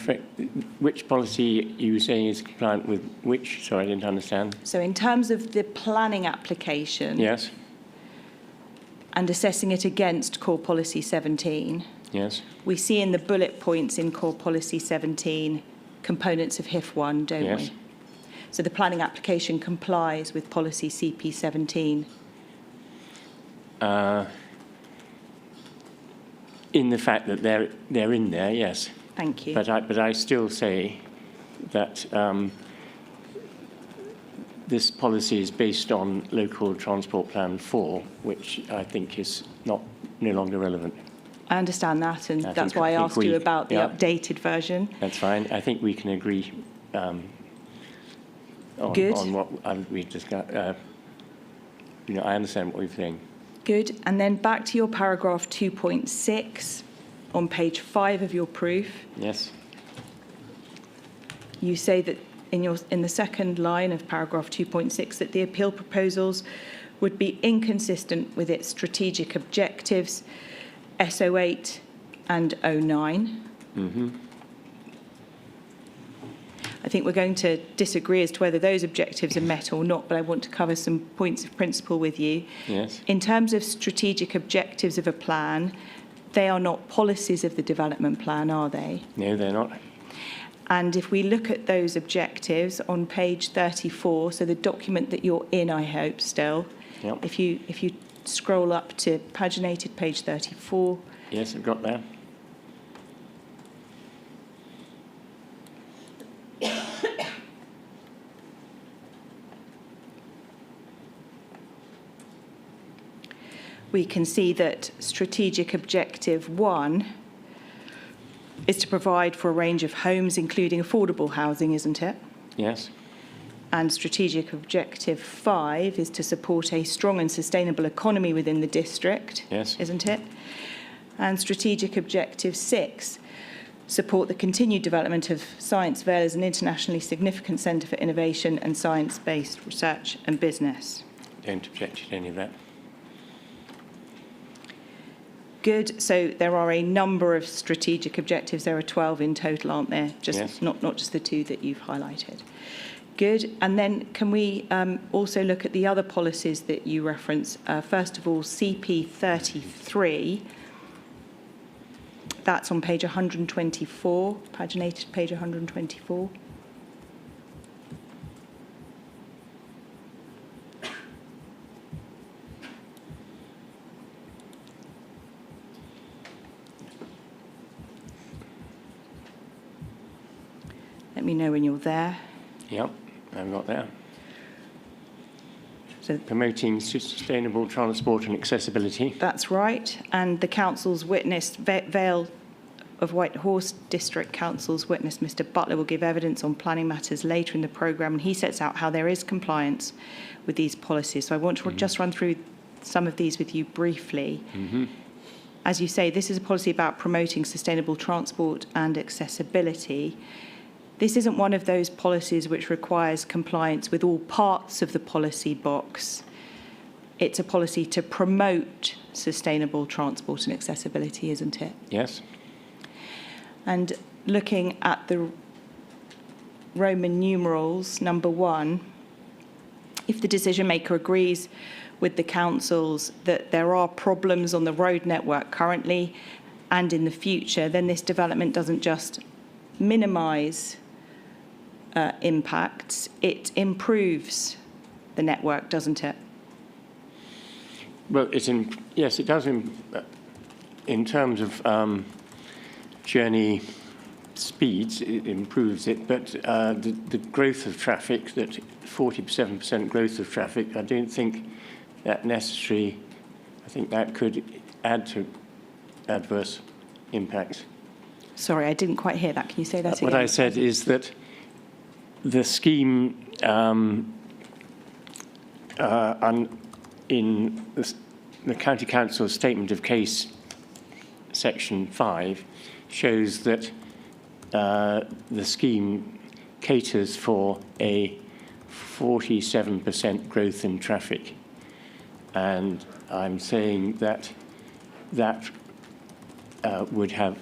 you saying is compliant with which? Sorry, I didn't understand. So in terms of the planning application Yes. and assessing it against core policy 17, Yes. we see in the bullet points in core policy 17 components of Hif1, don't Yes. we? So the planning application complies with policy CP17. In the fact that they're in there, yes. Thank you. But I still say that this policy is based on Local Transport Plan 4, which I think is no longer relevant. I understand that, and I that's think- why I think asked you we- about the yeah. updated version. That's fine. I think we can agree Good. on what we discussed. I understand what you're saying. Good. And then back to your paragraph 2.6 on page 5 of your proof. Yes. You say that in the second line of paragraph 2.6 that the appeal proposals would be inconsistent with its strategic objectives, SO8 and 09. I think we're going to disagree as to whether those objectives are met or not, but I want to cover some points of principle with you. Yes. In terms of strategic objectives of a plan, they are not policies of the development plan, are they? No, they're not. And if we look at those objectives on page 34, so the document that you're in, I hope, still, Yep. if you scroll up to paginated page 34, Yes, I've got that. we can see that strategic objective 1 is to provide for a range of homes, including affordable housing, isn't it? Yes. And strategic objective 5 is to support a strong and sustainable economy within the district, Yes. isn't it? And strategic objective 6, support the continued development of Science Vale as an internationally significant centre for innovation and science-based research and business. Don't object to any of that. Good. So there are a number of strategic objectives. There are 12 in total, aren't there? Just Yes. not just the 2 that you've highlighted. Good. And then can we also look at the other policies that you reference? First of all, CP33. That's on page 124, paginated page 124. Let me know when you're there. Yep, I've got that. So Promoting sustainable transport and accessibility. that's right. And the council's witnessed, Vale of Whitehorse District Council's witness, Mr. Butler, will give evidence on planning matters later in the programme, and he sets out how there is compliance with these policies. So I want to just run through some of these with you briefly. As you say, this is a policy about promoting sustainable transport and accessibility. This isn't one of those policies which requires compliance with all parts of the policy box. It's a policy to promote sustainable transport and accessibility, isn't it? Yes. And looking at the Roman numerals, number 1, if the decision maker agrees with the councils that there are problems on the road network currently and in the future, then this development doesn't just minimise impacts, it improves the network, doesn't it? Well, yes, it does in terms of journey speeds, it improves it, but the growth of traffic, that 47% growth of traffic, I don't think that necessary. I think that could add to adverse impacts. Sorry, I didn't quite hear that. Can you say that again? What I said is that the scheme in the County Council's Statement of Case, Section 5, shows that the scheme caters for a 47% growth in traffic. And I'm saying that that would have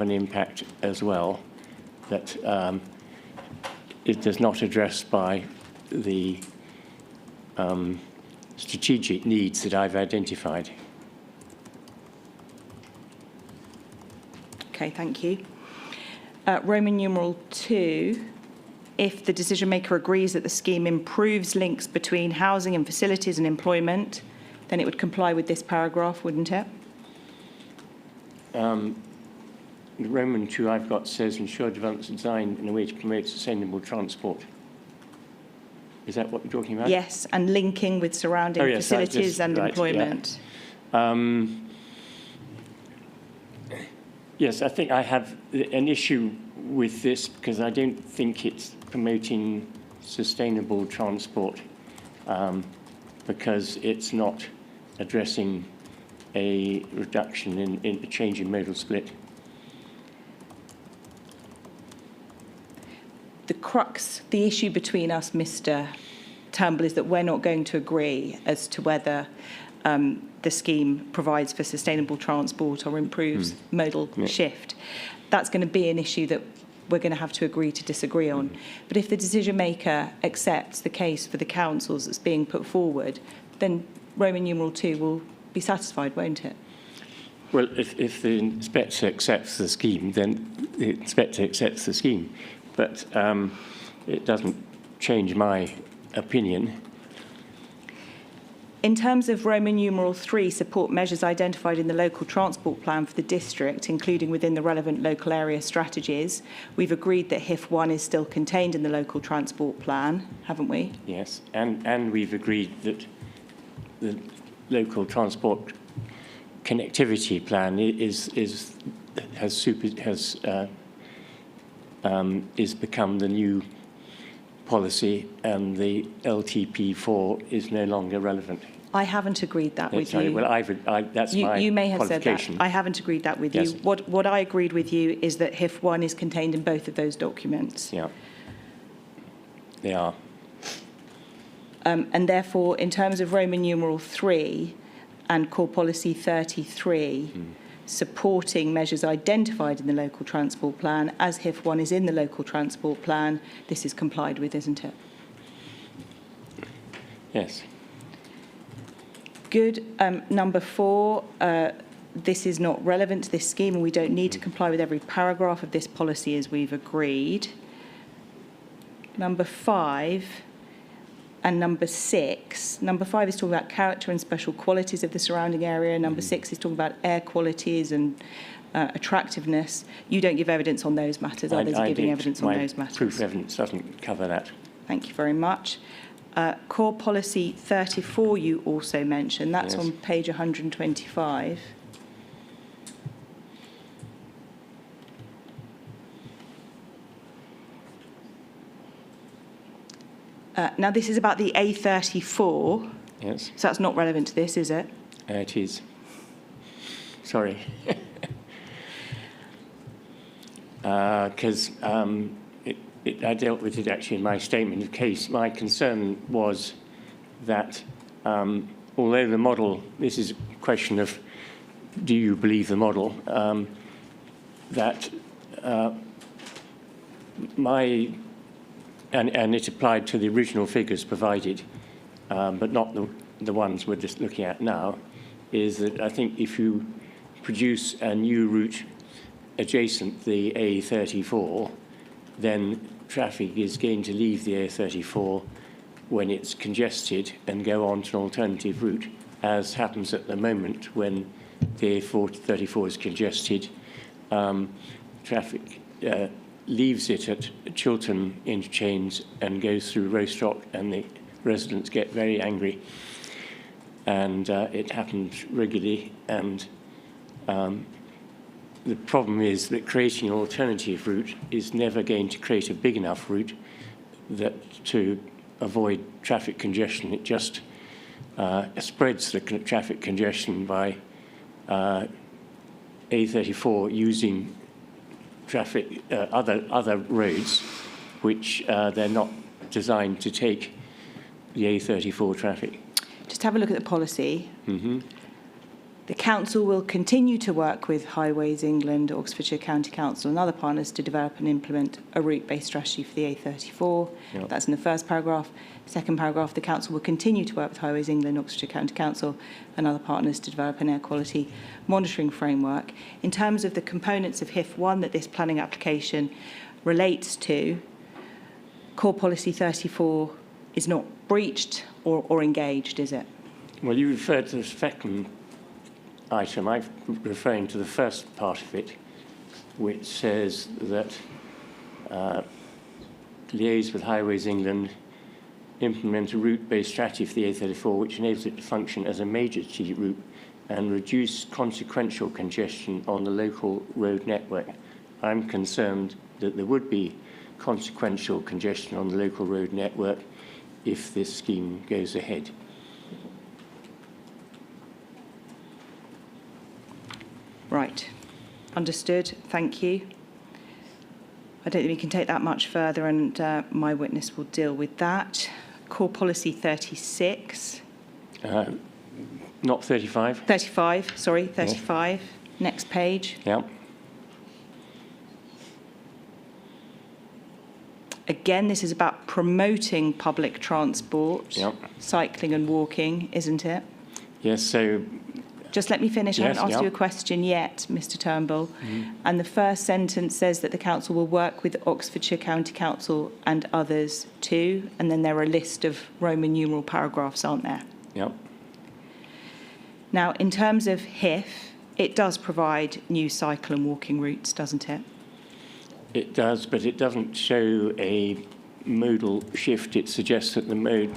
an impact as well, that it does not address by the strategic needs that I've identified. Okay, thank you. Roman numeral 2, if the decision maker agrees that the scheme improves links between housing and facilities and employment, then it would comply with this paragraph, wouldn't it? The Roman 2 I've got says ensure development designed in a way to promote sustainable transport. Is that what you're talking about? Yes, and linking with surrounding facilities and employment. Yeah. Yes, I think I have an issue with this because I don't think it's promoting sustainable transport because it's not addressing a reduction in a change in modal split. The crux, the issue between us, Mr. Turnbull, is that we're not going to agree as to whether the scheme provides for sustainable transport or improves modal shift. That's going to be an issue that we're going to have to agree to disagree on. But if the decision maker accepts the case for the councils that's being put forward, then Roman numeral 2 will be satisfied, won't it? Well, if the inspector accepts the scheme, then the inspector accepts the scheme. But it doesn't change my opinion. In terms of Roman numeral 3, support measures identified in the local transport plan for the district, including within the relevant local area strategies, we've agreed that Hif1 is still contained in the local transport plan, haven't we? Yes, and we've agreed that the local transport connectivity plan is become the new policy, and the LTP4 is no longer relevant. I haven't agreed that with Sorry, you. well, that's my You may have said that. qualification. I haven't agreed that with Yes. you. What I agreed with you is that Hif1 is contained in both of those documents. Yeah, they are. And therefore, in terms of Roman numeral 3 and core policy 33, supporting measures identified in the local transport plan, as Hif1 is in the local transport plan, this is complied with, isn't it? Yes. Good. Number 4, this is not relevant to this scheme, and we don't need to comply with every paragraph of this policy as we've agreed. Number 5 and number 6. Number 5 is talking about character and special qualities of the surrounding area. Number 6 is talking about air qualities and attractiveness. You don't give evidence on those matters. Others are giving evidence on those matters. Proof evidence doesn't cover that. Thank you very much. Core policy 34 you also mentioned. That's Yes. on page 125. Now, this is about the A34, Yes, so that's not relevant to this, is it? it is. Sorry. Because I dealt with it actually in my statement of case. My concern was that although the model, this is a question of do you believe the model, that and it applied to the original figures provided, but not the ones we're just looking at now, is that I think if you produce a new route adjacent the A34, then traffic is going to leave the A34 when it's congested and go on to an alternative route, as happens at the moment when the A34 is congested. Traffic leaves it at Chiltern interchange and goes through Rostock, and the residents get very angry. And it happens regularly, and the problem is that creating an alternative route is never going to create a big enough route that to avoid traffic congestion. It just spreads the traffic congestion by A34 using traffic, other roads, which they're not designed to take the A34 traffic. Just have a look at the policy. Mm-hmm. The council will continue to work with Highways England, Oxfordshire County Council and other partners to develop and implement a route-based strategy for the A34. Yep. That's in the first paragraph. Second paragraph, the council will continue to work with Highways England, Oxfordshire County Council and other partners to develop an air quality monitoring framework. In terms of the components of Hif1 that this planning application relates to, core policy 34 is not breached or engaged, is it? Well, you referred to the second item. I'm referring to the first part of it, which says that liaise with Highways England, implement a route-based strategy for the A34 which enables it to function as a major strategic route and reduce consequential congestion on the local road network. I'm concerned that there would be consequential congestion on the local road network if this scheme goes ahead. Right. Understood. Thank you. I don't think we can take that much further, and my witness will deal with that. Core policy 36. Not 35? 35, sorry, 35. Yes. Next page. Yeah. Again, this is about promoting public transport, Yep. cycling and walking, isn't it? Yes, so Just let me finish. I Yes, haven't asked you a yeah. question yet, Mr Turnbull. And the first sentence says that the council will work with Oxfordshire County Council and others too. And then there are a list of Roman numeral paragraphs, aren't there? Yep. Now, in terms of Hif, it does provide new cycle and walking routes, doesn't it? It does, but it doesn't show a modal shift. It suggests that the mode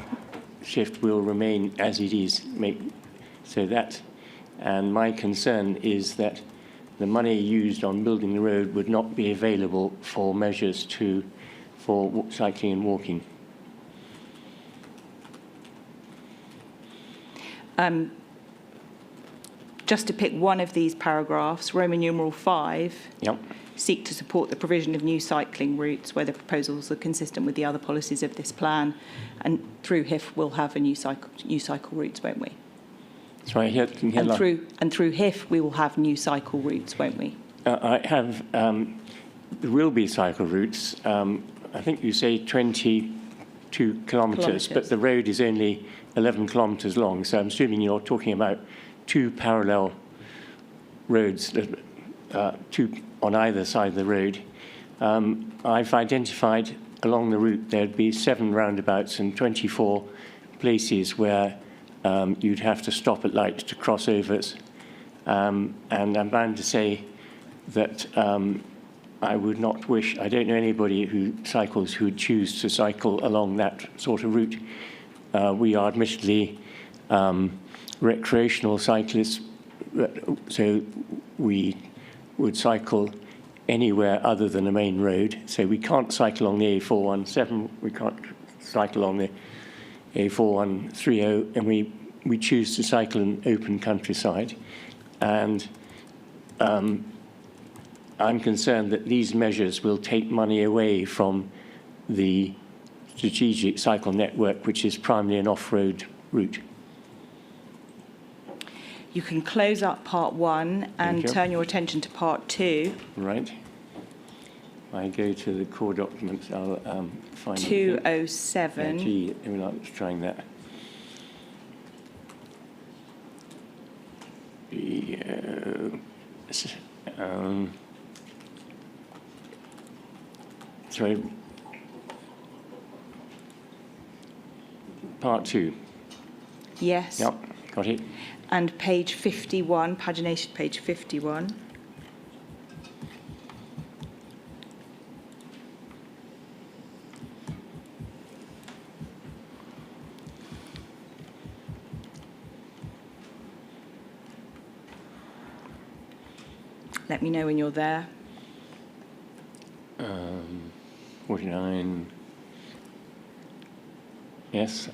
shift will remain as it is. And my concern is that the money used on building the road would not be available for measures for cycling and walking. Just to pick one of these paragraphs, Roman numeral 5, Yep. seek to support the provision of new cycling routes where the proposals are consistent with the other policies of this plan. And through Hif, we'll have a new cycle routes, won't we? So I can hear And through Hif, we will have new cycle routes, won't we? there will be cycle routes. I think you say 22 kilometres, but the road is only 11 kilometres long. So I'm assuming you're talking about two parallel roads, two on either side of the road. I've identified along the route there'd be 7 roundabouts and 24 places where you'd have to stop at lights to cross overs. And I'm bound to say that I would not wish, I don't know anybody who cycles who would choose to cycle along that sort of route. We are admittedly recreational cyclists, so we would cycle anywhere other than the main road. So we can't cycle along the A417, we can't cycle along the A4130, and we choose to cycle in open countryside. And I'm concerned that these measures will take money away from the strategic cycle network, which is primarily an off-road route. You can close up part 1 and turn your attention to part 2. Right. I go to the core documents, I'll find 207. Yeah, gee, we're not trying that. Sorry. Part 2. Yes. Yep, got it. And page 51, pagination page 51. Let me know when you're there. 49. Yes.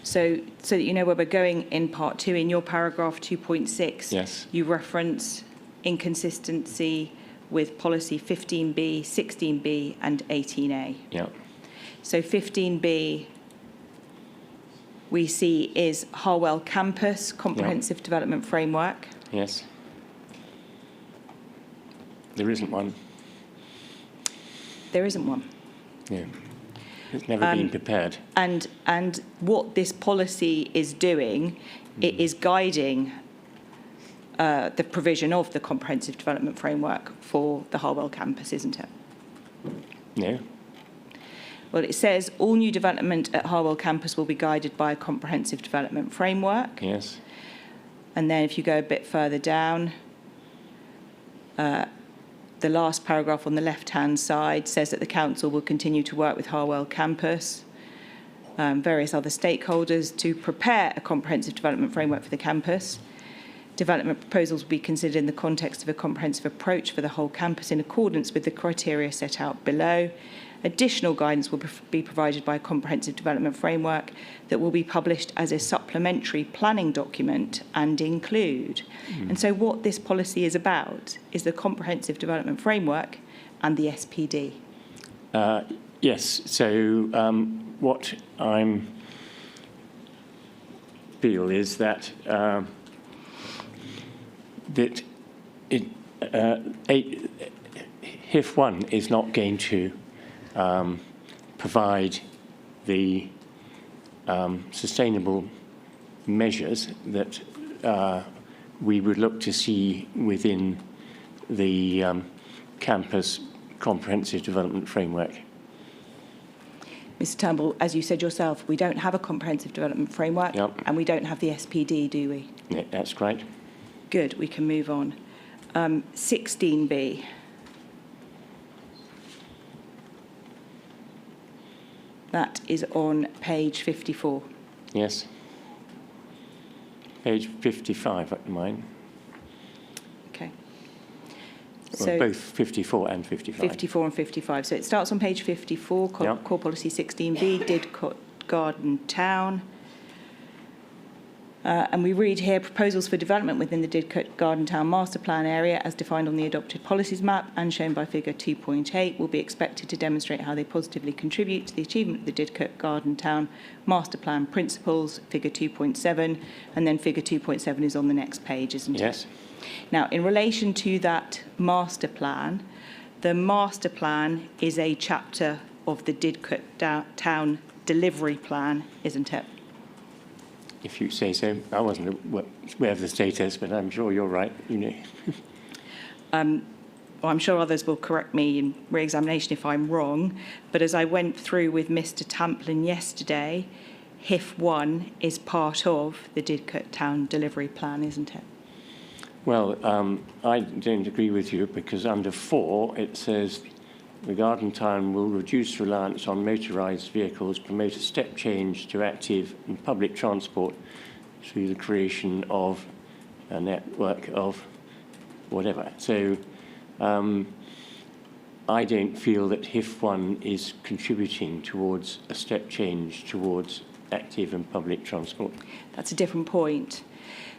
So that you know where we're going in part 2, in your paragraph 2.6, Yes. you reference inconsistency with policy 15B, 16B and 18A. Yeah. So 15B we see is Harwell Campus Comprehensive Development Framework. Yes. There isn't one. There isn't one. Yeah. It's never been prepared. And what this policy is doing, it is guiding the provision of the Comprehensive Development Framework for the Harwell campus, isn't it? No. Well, it says all new development at Harwell campus will be guided by a Comprehensive Development Framework. Yes. And then if you go a bit further down, the last paragraph on the left-hand side says that the council will continue to work with Harwell campus, various other stakeholders to prepare a comprehensive development framework for the campus. Development proposals will be considered in the context of a comprehensive approach for the whole campus in accordance with the criteria set out below. Additional guidance will be provided by a comprehensive development framework that will be published as a supplementary planning document and include. And so what this policy is about is the comprehensive development framework and the SPD. Yes. So what I feel is that Hif1 is not going to provide the sustainable measures that we would look to see within the campus comprehensive development framework. Mr Turnbull, as you said yourself, we don't have a comprehensive development framework, Yep. and we don't have the SPD, do we? Yeah, that's right. Good, we can move on. 16B. That is on page 54. Yes. Page 55 at mine. Okay. Well, both 54 and 55. 54 and 55. So it starts on page 54, Yep. core policy 16B, Didcot Garden Town. And we read here, proposals for development within the Didcot Garden Town Master Plan area as defined on the adopted policies map and shown by figure 2.8 will be expected to demonstrate how they positively contribute to the achievement of the Didcot Garden Town Master Plan principles, figure 2.7, and then figure 2.7 is on the next page, isn't it? Yes. Now, in relation to that master plan, the master plan is a chapter of the Didcot Town Delivery Plan, isn't it? If you say so. I wasn't aware of the status, but I'm sure you're right. You know. Well, I'm sure others will correct me in re-examination if I'm wrong, but as I went through with Mr Tamplin yesterday, Hif1 is part of the Didcot Town Delivery Plan, isn't it? Well, I don't agree with you because under 4 it says the Garden Town will reduce reliance on motorised vehicles, promote a step change to active and public transport through the creation of a network of whatever. So I don't feel that Hif1 is contributing towards a step change towards active and public transport. That's a different point.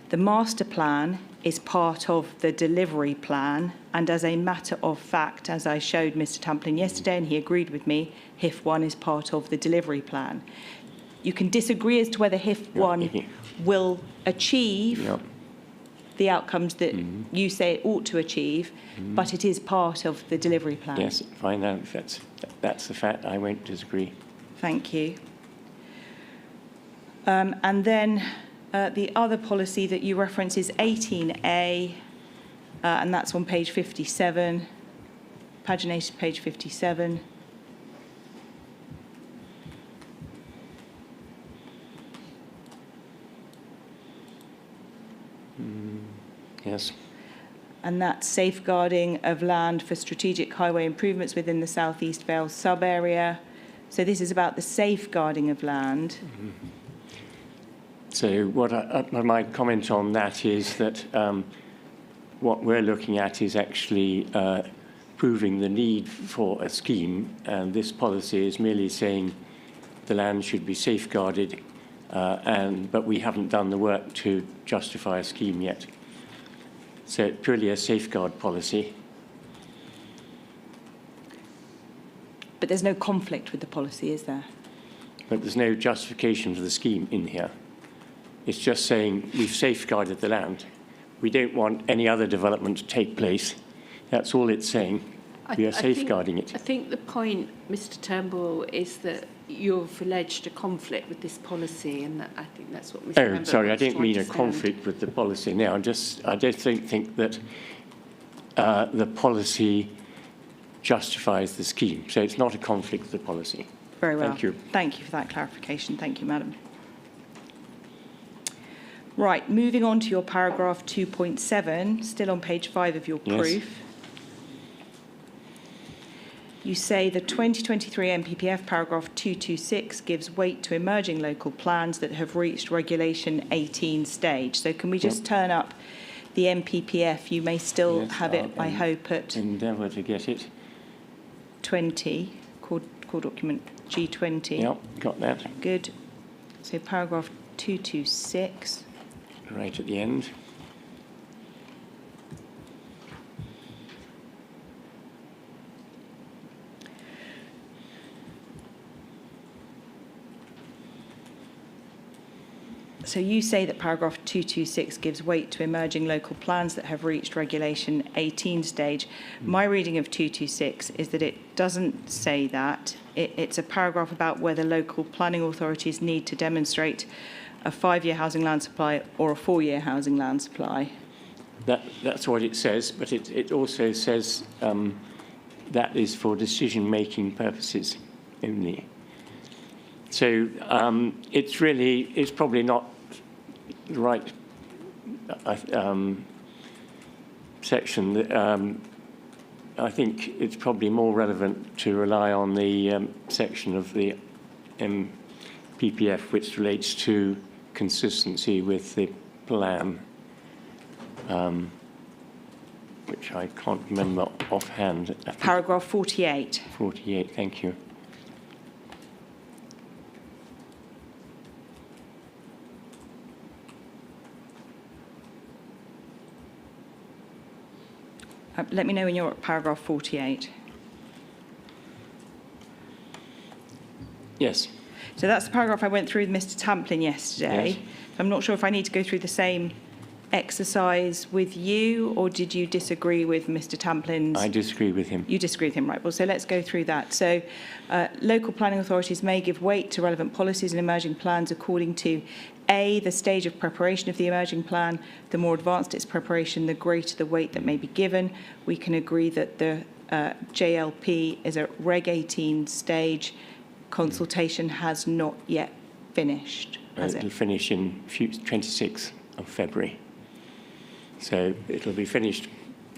The master plan is part of the delivery plan, and as a matter of fact, as I showed Mr Tamplin yesterday, and he agreed with me, Hif1 is part of the delivery plan. You can disagree as to whether Hif1 will achieve the outcomes that you say it ought to achieve, but it is part of the delivery plan. Yes, fine. Now, if that's the fact, I won't disagree. Thank you. And then the other policy that you reference is 18A, and that's on page 57, paginated page 57. Yes. And that's safeguarding of land for strategic highway improvements within the South East Vale sub-area. So this is about the safeguarding of land. So my comment on that is that what we're looking at is actually proving the need for a scheme, and this policy is merely saying the land should be safeguarded, but we haven't done the work to justify a scheme yet. So it's purely a safeguard policy. But there's no conflict with the policy, is there? But there's no justification for the scheme in here. It's just saying we've safeguarded the land. We don't want any other development to take place. That's all it's saying. We are safeguarding it. I think the point, Mr Turnbull, is that you've alleged a conflict with this policy, and I think that's what Mr. Oh, sorry, I don't mean a conflict with the policy now. I just don't think that the policy justifies the scheme. So it's not a conflict with the policy. Very well. Thank you. Thank you for that clarification. Thank you, Madam. Right, moving on to your paragraph 2.7, still on page 5 of your proof. Yes. You say the 2023 NPPF paragraph 226 gives weight to emerging local plans that have reached regulation 18 stage. So can we just turn up the NPPF? You may still have it, I hope, at endeavour to get it. 20, core document G20. Yep, got that. Good. So paragraph 226. Right at the end. So you say that paragraph 226 gives weight to emerging local plans that have reached regulation 18 stage. My reading of 226 is that it doesn't say that. It's a paragraph about whether local planning authorities need to demonstrate a 5-year housing land supply or a 4-year housing land supply. That's what it says, but it also says that is for decision-making purposes only. So it's probably not the right section. I think it's probably more relevant to rely on the section of the PPF which relates to consistency with the plan, which I can't remember offhand. Paragraph 48. 48, thank you. Let me know when you're at paragraph 48. Yes. So that's the paragraph I went through with Mr. Tamplin yesterday. Yes. I'm not sure if I need to go through the same exercise with you, or did you disagree with Mr. Tamplin's? I disagree with him. You disagree with him, right. Well, so let's go through that. So local planning authorities may give weight to relevant policies and emerging plans according to A, the stage of preparation of the emerging plan. The more advanced its preparation, the greater the weight that may be given. We can agree that the JLP is a Reg 18 stage. Consultation has not yet finished, has It'll it? finish in 26th of February. So it'll be finished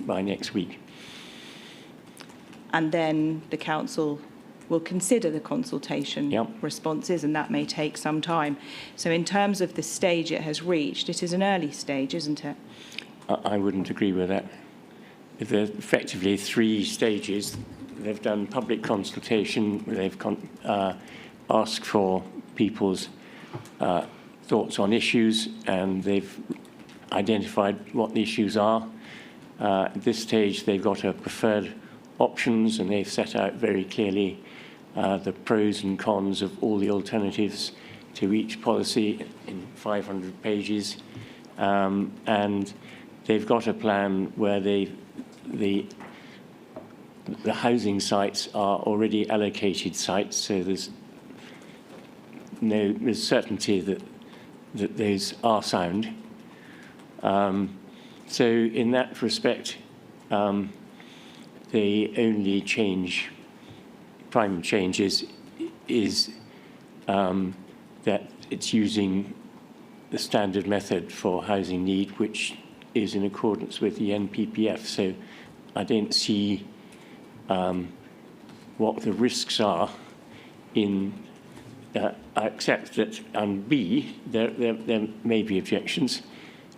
by next week. And then the council will consider the consultation Yep. responses, and that may take some time. So in terms of the stage it has reached, it is an early stage, isn't it? I wouldn't agree with that. If there's effectively 3 stages, they've done public consultation, they've asked for people's thoughts on issues, and they've identified what the issues are. At this stage, they've got a preferred options, and they've set out very clearly the pros and cons of all the alternatives to each policy in 500 pages. And they've got a plan where the housing sites are already allocated sites, so there's certainty that those are sound. So in that respect, the only prime change is that it's using the standard method for housing need, which is in accordance with the NPPF. So I don't see what the risks are in, I accept that on B, there may be objections.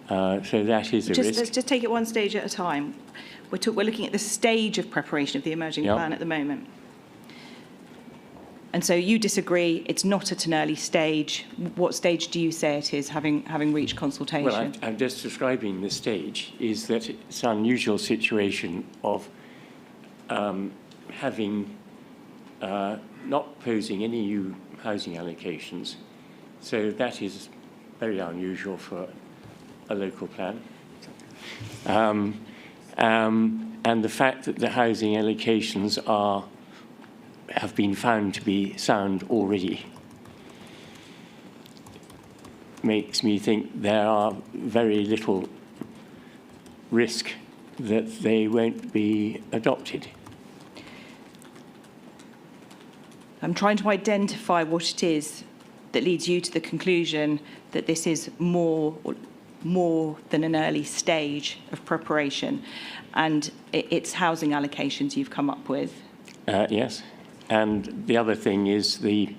So that is a risk. Let's just take it one stage at a time. We're looking at the stage of preparation of the emerging Yep. plan at the moment. And so you disagree, it's not at an early stage. What stage do you say it is, having reached consultation? Well, I'm just describing the stage, is that it's an unusual situation of having, not proposing any new housing allocations. So that is very unusual for a local plan. And the fact that the housing allocations have been found to be sound already makes me think there are very little risk that they won't be adopted. I'm trying to identify what it is that leads you to the conclusion that this is more than an early stage of preparation, and it's housing allocations you've come up with. Yes, and the other thing is the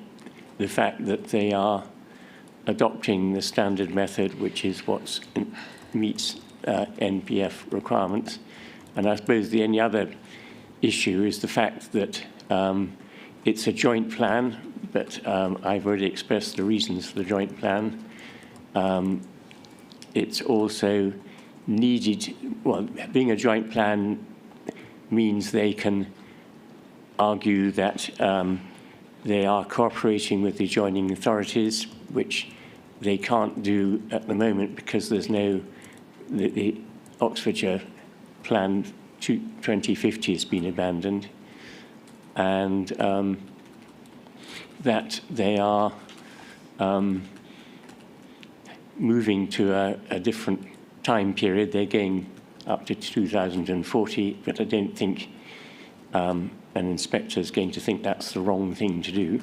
fact that they are adopting the standard method, which is what meets NPF requirements. And I suppose the only other issue is the fact that it's a joint plan, but I've already expressed the reasons for the joint plan. It's also needed, well, being a joint plan means they can argue that they are cooperating with the adjoining authorities, which they can't do at the moment because there's no, the Oxfordshire Plan 2050 has been abandoned, and that they are moving to a different time period. They're going up to 2040, but I don't think an inspector is going to think that's the wrong thing to do.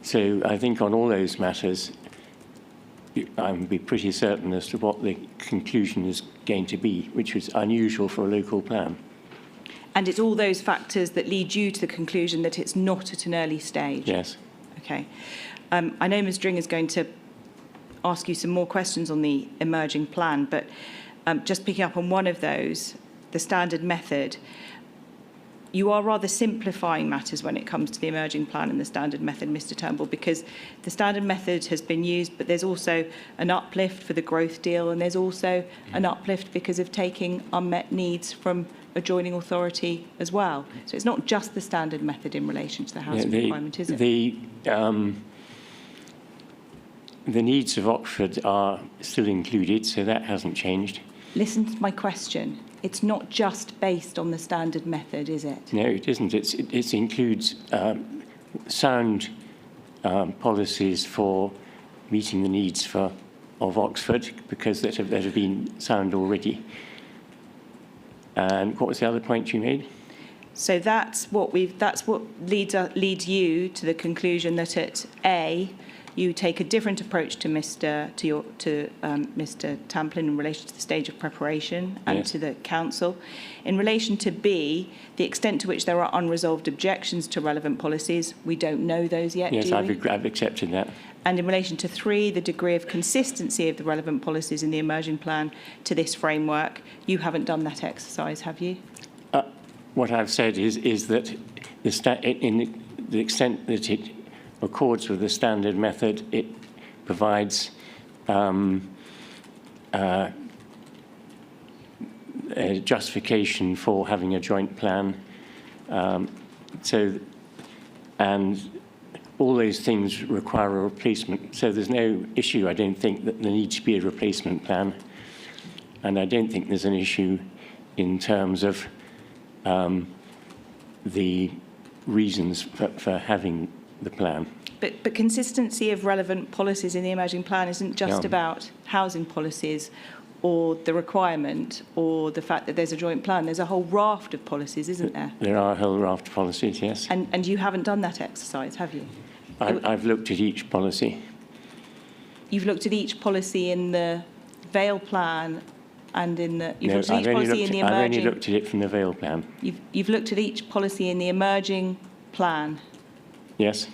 So I think on all those matters, I would be pretty certain as to what the conclusion is going to be, which is unusual for a local plan. And it's all those factors that lead you to the conclusion that it's not at an early stage? Yes. Okay. I know Ms Dring is going to ask you some more questions on the emerging plan, but just picking up on one of those, the standard method, you are rather simplifying matters when it comes to the emerging plan and the standard method, Mr Turnbull, because the standard method has been used, but there's also an uplift for the growth deal, and there's also an uplift because of taking unmet needs from adjoining authority as well. So it's not just the standard method in relation to the housing requirement, is it? The needs of Oxford are still included, so that hasn't changed. Listen to my question. It's not just based on the standard method, is it? No, it isn't. It includes sound policies for meeting the needs of Oxford, because that have been sound already. And what was the other point you made? So that's what leads you to the conclusion that at A, you take a different approach to Mr. Tamplin in relation to the stage of preparation and Yes. to the council. In relation to B, the extent to which there are unresolved objections to relevant policies, we don't know those yet, Yes, do we? I've accepted that. And in relation to 3, the degree of consistency of the relevant policies in the emerging plan to this framework, you haven't done that exercise, have you? What I've said is that in the extent that it accords with the standard method, it provides a justification for having a joint plan. And all those things require a replacement. So there's no issue, I don't think, that there needs to be a replacement plan. And I don't think there's an issue in terms of the reasons for having the plan. But consistency of relevant policies in the emerging plan isn't just about housing policies or the requirement or the fact that there's a joint plan. There's a whole raft of policies, isn't there? There are a whole raft of policies, yes. And you haven't done that exercise, have you? I've looked at each policy. You've looked at each policy in the Vale plan and in the... You've looked at each policy in the emerging... I've only looked at it from the Vale plan. You've looked at each policy in the emerging plan. Yes.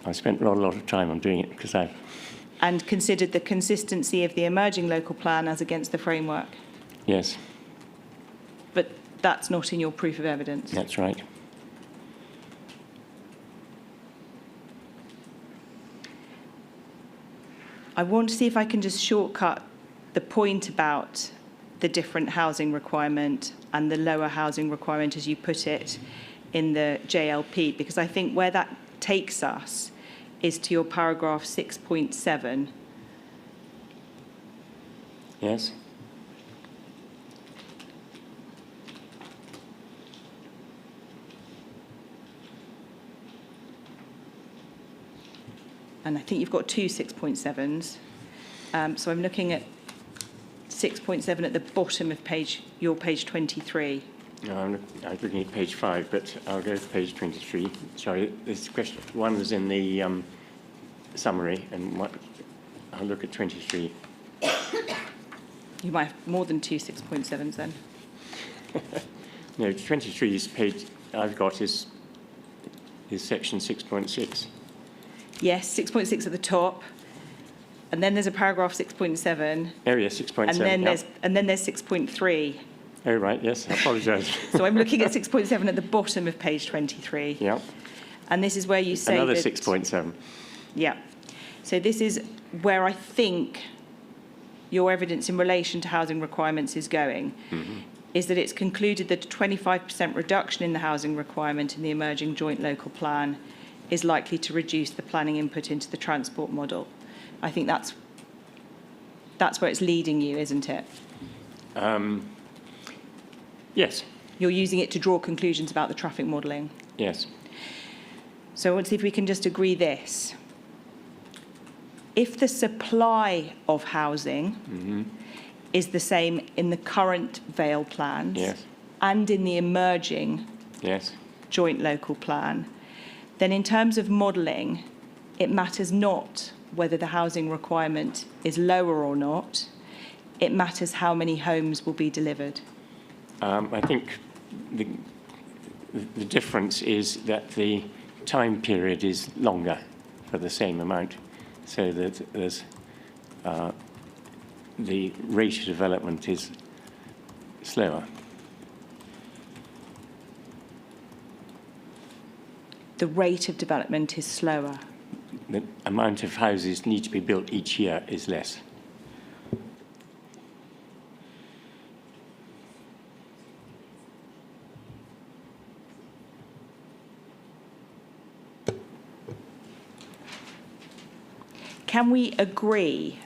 I spent a lot of time on doing it because I've... And considered the consistency of the emerging local plan as against the framework. Yes. But that's not in your proof of evidence. That's right. I want to see if I can just shortcut the point about the different housing requirement and the lower housing requirement, as you put it, in the JLP, because I think where that takes us is to your paragraph 6.7. Yes. And I think you've got two 6.7s. So I'm looking at 6.7 at the bottom of your page 23. No, I'm looking at page 5, but I'll go to page 23. Sorry, this question, one was in the summary, and I'll look at 23. You might have more than two 6.7s then. No, 23 is page I've got is section 6.6. Yes, 6.6 at the top. And then there's a paragraph 6.7. Oh, yes, 6.7. And then there's 6.3. Oh, right, yes, I apologise. So I'm looking at 6.7 at the bottom of page 23. Yeah. And this is where you say Another that... 6.7. Yeah. So this is where I think your evidence in relation to housing requirements is going, is that it's concluded that a 25% reduction in the housing requirement in the emerging joint local plan is likely to reduce the planning input into the transport model. I think that's where it's leading you, isn't it? Yes. You're using it to draw conclusions about the traffic modelling. Yes. So I want to see if we can just agree this. if the supply of housing is the same in the current Vale plans Yes. and in the emerging Yes. joint local plan, then in terms of modelling, it matters not whether the housing requirement is lower or not. It matters how many homes will be delivered. I think the difference is that the time period is longer for the same amount, so that there's the rate of development is slower. The rate of development is slower. The amount of houses need to be built each year is less. Can we agree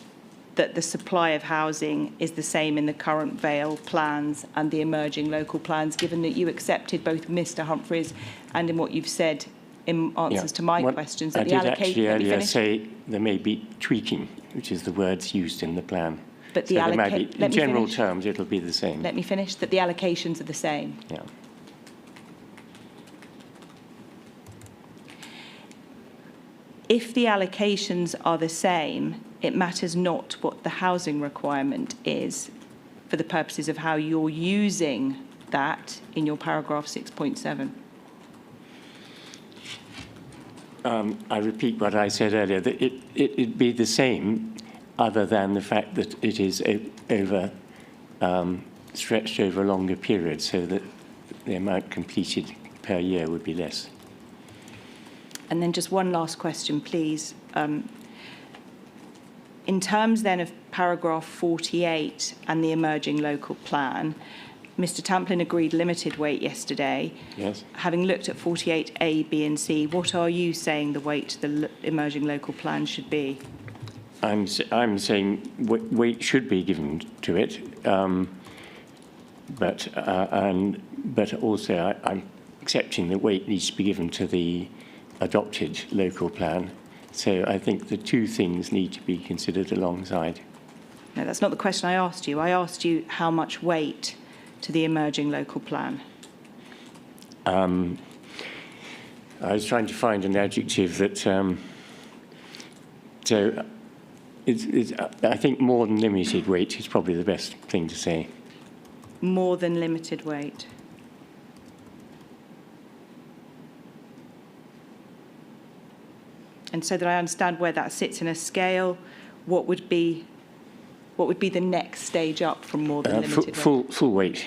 that the supply of housing is the same in the current Vale plans and the emerging local plans, given that you accepted both Mr Humphreys and in what you've said in answers to my questions? I That did the actually let me earlier finish. say there may be tweaking, which is the words used in the plan. But the so there might alloca- be, let in me general finish. terms, it'll be the same. Let me finish. That the allocations are the same. Yeah. If the allocations are the same, it matters not what the housing requirement is for the purposes of how you're using that in your paragraph 6.7. I repeat what I said earlier, that it'd be the same other than the fact that it is stretched over a longer period, so that the amount completed per year would be less. And then just one last question, please. In terms then of paragraph 48 and the emerging local plan, Mr Tamplin agreed limited weight yesterday. Yes. Having looked at 48A, B and C, what are you saying the weight the emerging local plan should be? I'm saying weight should be given to it, but also I'm accepting that weight needs to be given to the adopted local plan. So I think the two things need to be considered alongside. No, that's not the question I asked you. I asked you how much weight to the emerging local plan. I was trying to find an adjective that, so I think more than limited weight is probably the best thing to say. More than limited weight. And so that I understand where that sits in a scale, what would be the next stage up from more than limited weight? Full weight.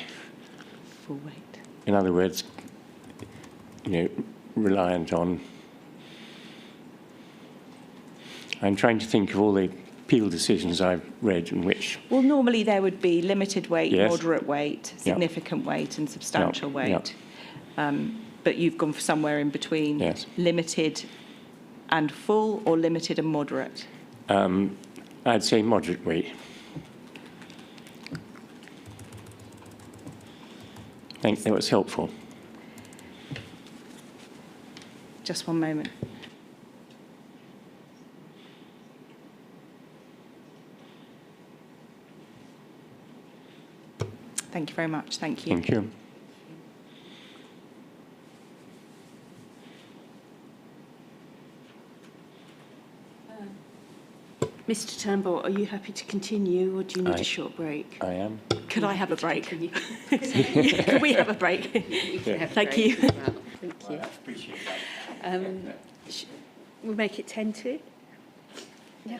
Full weight. In other words, reliant on. I'm trying to think of all the appeal decisions I've read in which. Well, normally there would be limited weight, Yes. moderate weight, significant weight, and substantial weight. But you've gone for somewhere in between. Yes. Limited and full, or limited and moderate? I'd say moderate weight. I think that was helpful. Just one moment. Thank you very much. Thank you. Thank you. Mr Turnbull, are you happy to continue or do you need I- a short break? I am. Could I have a break? Can we have a break? Thank you. Thank you. Appreciate that. We'll make it 10 to. Yeah.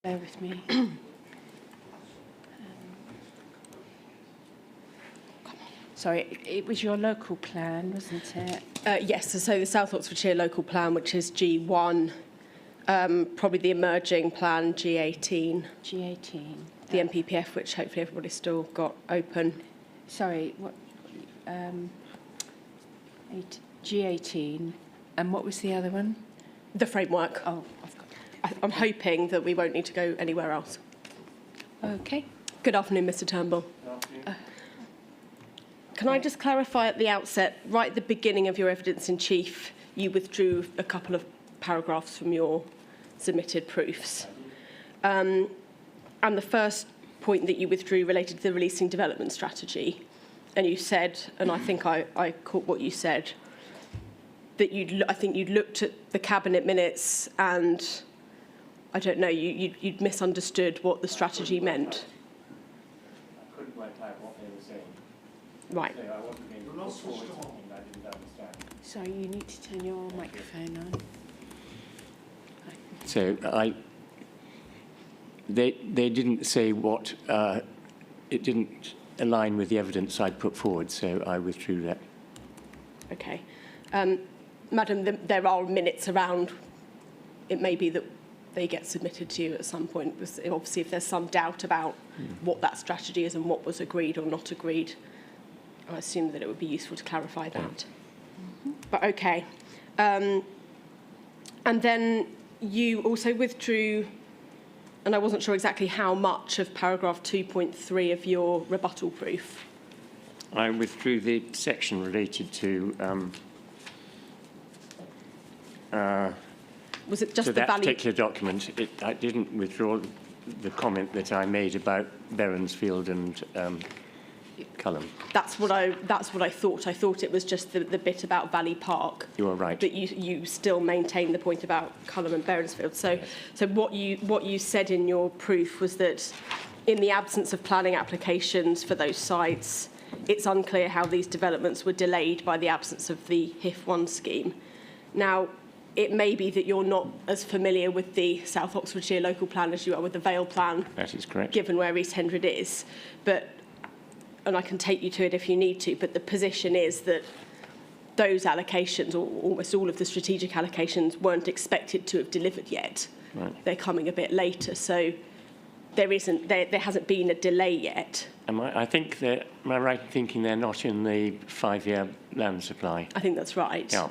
Bear with me. Sorry, it was your local plan, wasn't it? Yes, so the South Oxfordshire local plan, which is G1, probably the emerging plan, G18, G18. the MPPF, which hopefully everybody's still got open. Sorry, what? G18. And what was the other one? The framework. Oh, I've got I'm hoping that we won't need to go anywhere else. Okay. Good afternoon, Mr Turnbull. Can I just clarify at the outset, right at the beginning of your evidence in chief, you withdrew a couple of paragraphs from your submitted proofs. And the first point that you withdrew related to the releasing development strategy. And you said, and I think I caught what you said, that I think you'd looked at the cabinet minutes and, I don't know, you'd misunderstood what the strategy meant. I couldn't work out what they were saying. Right. So I wasn't being put forward something I didn't understand. Sorry, you need to turn your microphone on. So they didn't say what, it didn't align with the evidence I'd put forward, so I withdrew that. Okay. Madam, there are minutes around. It may be that they get submitted to you at some point. Obviously, if there's some doubt about what that strategy is and what was agreed or not agreed, I assume that it would be useful to clarify that. But okay. And then you also withdrew, and I wasn't sure exactly how much of paragraph 2.3 of your rebuttal proof. I withdrew the section related to Was it just to the that value? particular document. I didn't withdraw the comment that I made about Berensfield and Cullen. That's what I thought. I thought it was just the bit about Valley Park. You are right. But you still maintain the point about Cullen and Berensfield. So what you said in your proof was that in the absence of planning applications for those sites, it's unclear how these developments were delayed by the absence of the Hif1 scheme. Now, it may be that you're not as familiar with the South Oxfordshire local plan as you are with the Vale plan. That is correct. Given where East Hendred is. And I can take you to it if you need to, but the position is that those allocations, or almost all of the strategic allocations, weren't expected to have delivered yet. Right. They're coming a bit later, so there hasn't been a delay yet. Am I right in thinking they're not in the 5-year land supply? I think that's right. Yeah.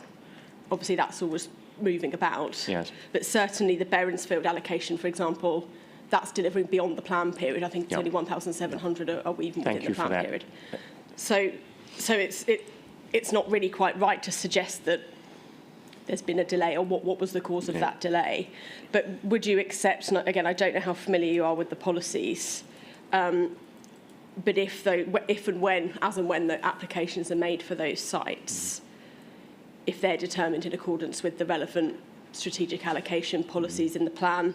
Obviously, that's always moving about. Yes. But certainly the Berensfield allocation, for example, that's delivering beyond the plan period. I think it's only 1,700 are even within the plan period. So it's not really quite right to suggest that there's been a delay or what was the cause of that delay. But would you accept, and again, I don't know how familiar you are with the policies, but if and when the applications are made for those sites, if they're determined in accordance with the relevant strategic allocation policies in the plan,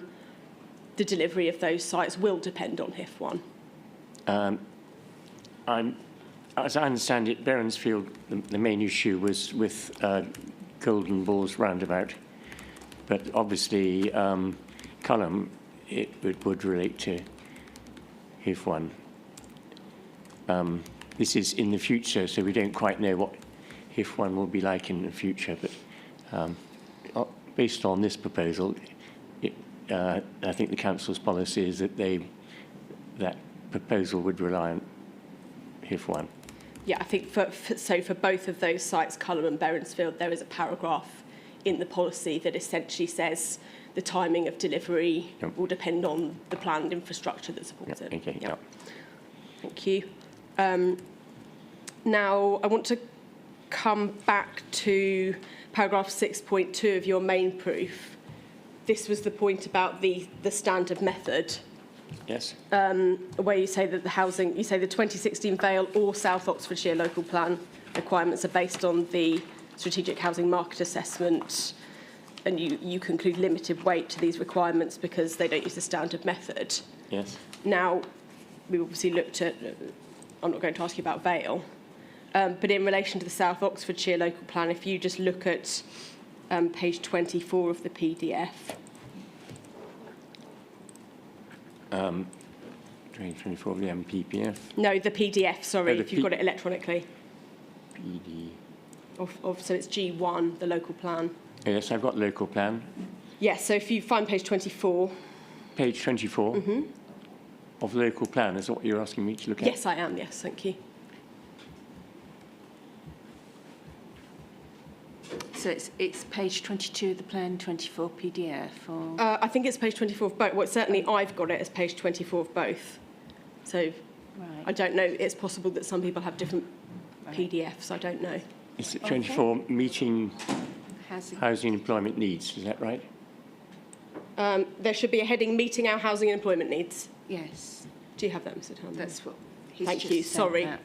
the delivery of those sites will depend on Hif1. As I understand it, Berensfield, the main issue was with Golden Balls roundabout, but obviously Cullen, it would relate to Hif1. This is in the future, so we don't quite know what Hif1 will be like in the future, but based on this proposal, I think the council's policy is that that proposal would rely on Hif1. Yeah, I think for both of those sites, Cullen and Berensfield, there is a paragraph in the policy that essentially says the timing of delivery will depend on the planned infrastructure that supports it. Okay, Thank you. Now, I want to come back to paragraph 6.2 of your main proof. This was the point about the standard method. Yes. Where you say that the 2016 Vale or South Oxfordshire local plan requirements are based on the strategic housing market assessment, and you conclude limited weight to these requirements because they don't use the standard method. Yes. Now, we obviously looked at, I'm not going to ask you about Vale, but in relation to the South Oxfordshire local plan, if you just look at page 24 of the PDF, 2024 of the MPPF, No, the PDF, sorry, Oh, the if you've got it electronically. PD. So it's G1, the local plan. Yes, I've got local plan. Yes, so if you find page 24. Page 24 of local plan is what you're asking me to look at? Yes, I am, yes, thank you. So it's page 22 of the plan, 24 PDF, or... I think it's page 24 of both. Well, certainly I've got it as page 24 of both. So right. I don't know. It's possible that some people have different PDFs. I don't know. Is it 24 meeting Housing. housing and employment needs? Is that right? There should be a heading, meeting our housing and employment needs. Yes, Do you have that, Mr. Turnbull? that's what he's Thank just you, said sorry. that.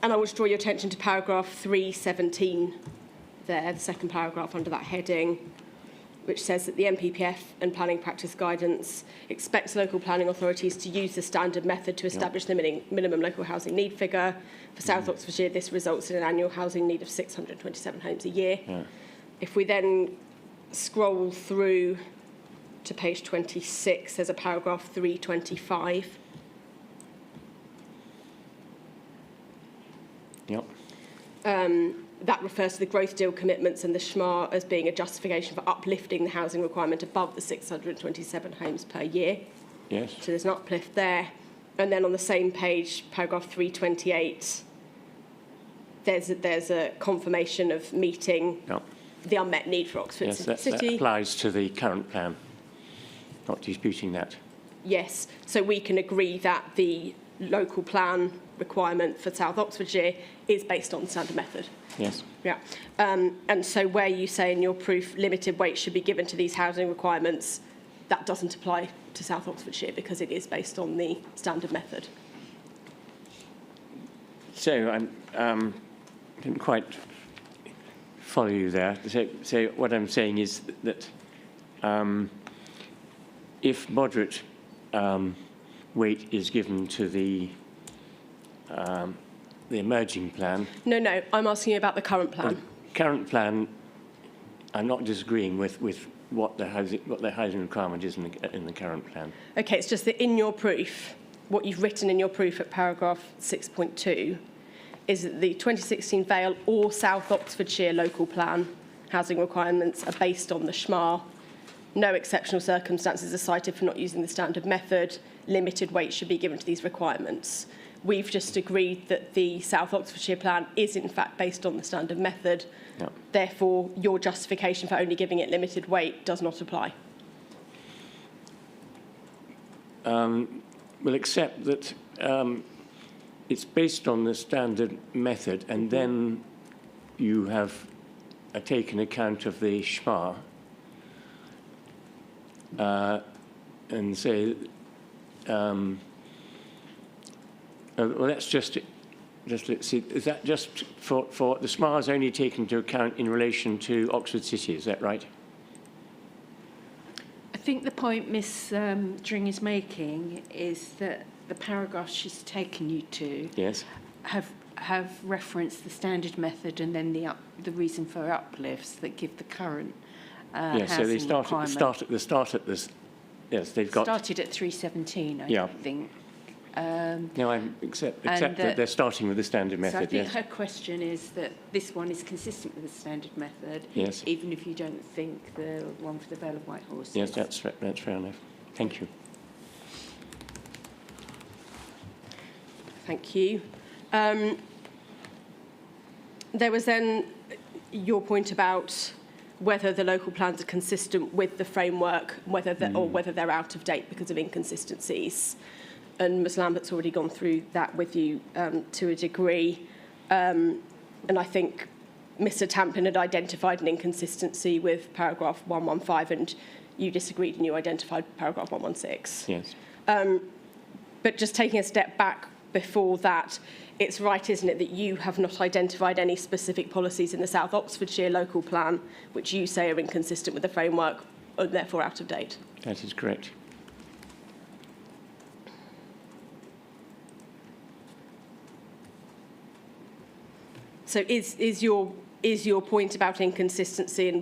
And I will draw your attention to paragraph 317 there, the second paragraph under that heading, which says that the MPPF and planning practice guidance expects local planning authorities to use the standard method to establish the minimum local housing need figure. For South Oxfordshire, this results in an annual housing need of 627 homes a year. Yeah. If we then scroll through to page 26, there's a paragraph 325. Yep. That refers to the growth deal commitments and the SHMA as being a justification for uplifting the housing requirement above the 627 homes per year. Yes. So there's an uplift there. And then on the same page, paragraph 328, there's a confirmation of meeting Yep. the unmet need for Oxford Yes, that City. applies to the current plan. Not disputing that. Yes, so we can agree that the local plan requirement for South Oxfordshire is based on the standard method. Yes. Yeah. And so where you say in your proof limited weight should be given to these housing requirements, that doesn't apply to South Oxfordshire because it is based on the standard method. So I didn't quite follow you there. So what I'm saying is that if moderate weight is given to the emerging plan. No, I'm asking you about the current plan. The current plan, I'm not disagreeing with what the housing requirement is in the current plan. Okay, it's just that in your proof, what you've written in your proof at paragraph 6.2 is that the 2016 Vale or South Oxfordshire local plan housing requirements are based on the SHMA. No exceptional circumstances are cited for not using the standard method. Limited weight should be given to these requirements. We've just agreed that the South Oxfordshire plan is in fact based on the standard method. Yep. Therefore, your justification for only giving it limited weight does not apply. We'll accept that it's based on the standard method, and then you have taken account of the SHMA and say, well, let's let's see, is that just for the SHMA is only taken into account in relation to Oxford City, is that right? I think the point Miss Dring is making is that the paragraphs she's taken you to Yes. have referenced the standard method and then the reason for uplifts that give the current Yes, so they housing start requirement. at this. Yes, they've got. Started at 317, Yeah. I think. No, I accept and that they're starting with the standard So I method. think Yes. her question is that this one is consistent with the standard method, Yes. even if you don't think the one for the Vale of White Horse Yes, is. that's fair enough. Thank you. Thank you. There was then your point about whether the local plans are consistent with the framework, or whether they're out of date because of inconsistencies. And Ms Lambert's already gone through that with you to a degree. And I think Mr Tamplin had identified an inconsistency with paragraph 115, and you disagreed and you identified paragraph 116. Yes. But just taking a step back before that, it's right, isn't it, that you have not identified any specific policies in the South Oxfordshire local plan which you say are inconsistent with the framework and therefore out of date? That is correct. So is your point about inconsistency in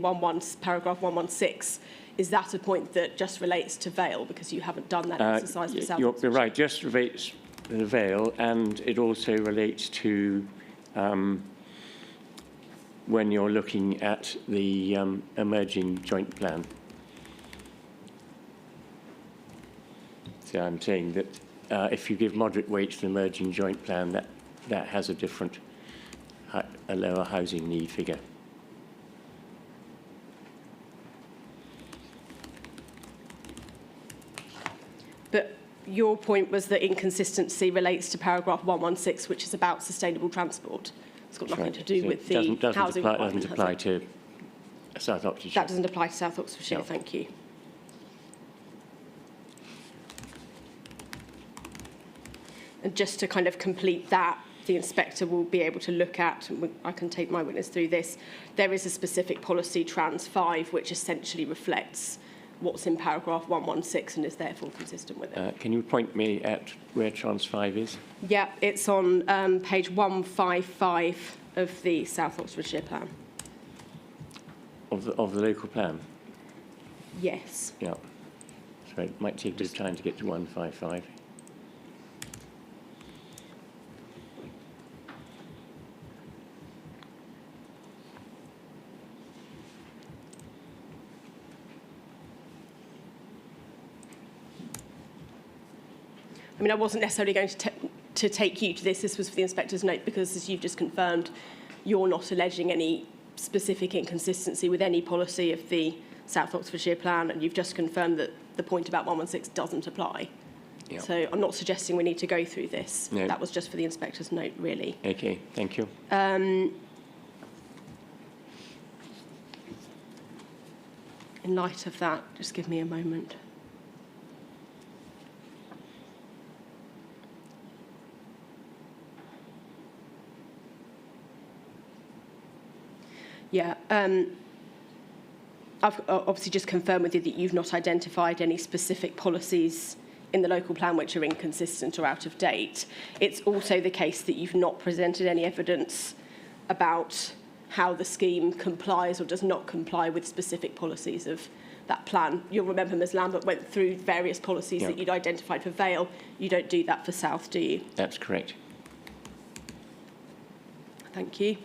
paragraph 116, is that a point that just relates to Vale because you haven't done that exercise for South You're Oxfordshire? right, just relates to the Vale, and it also relates to when you're looking at the emerging joint plan. So I'm saying that if you give moderate weight to the emerging joint plan, that has a different, a lower housing need figure. But your point was that inconsistency relates to paragraph 116, which is about sustainable transport. It's got nothing to do So with it the doesn't housing apply, requirement, doesn't has apply it? to South Oxfordshire. That doesn't apply to South Oxfordshire, No. thank you. And just to kind of complete that, the inspector will be able to look at, and I can take my witness through this, there is a specific policy, Trans 5, which essentially reflects what's in paragraph 116 and is therefore consistent with it. Can you point me at where Trans 5 is? Yeah, it's on page 155 of the South Oxfordshire plan. Of the local plan? Yes. Yeah. So it might take a bit of time to get to 155. I mean, I wasn't necessarily going to take you to this. This was for the inspector's note because, as you've just confirmed, you're not alleging any specific inconsistency with any policy of the South Oxfordshire plan, and you've just confirmed that the point about 116 doesn't apply. Yeah. So I'm not suggesting we need to go through this. No. That was just for the inspector's note, really. Okay, thank you. In light of that, just give me a moment. Yeah, I've obviously just confirmed with you that you've not identified any specific policies in the local plan which are inconsistent or out of date. It's also the case that you've not presented any evidence about how the scheme complies or does not comply with specific policies of that plan. You'll remember Ms Lambert went through various policies that you'd identified for Vale. You don't do that for South, do you? That's correct. Thank you.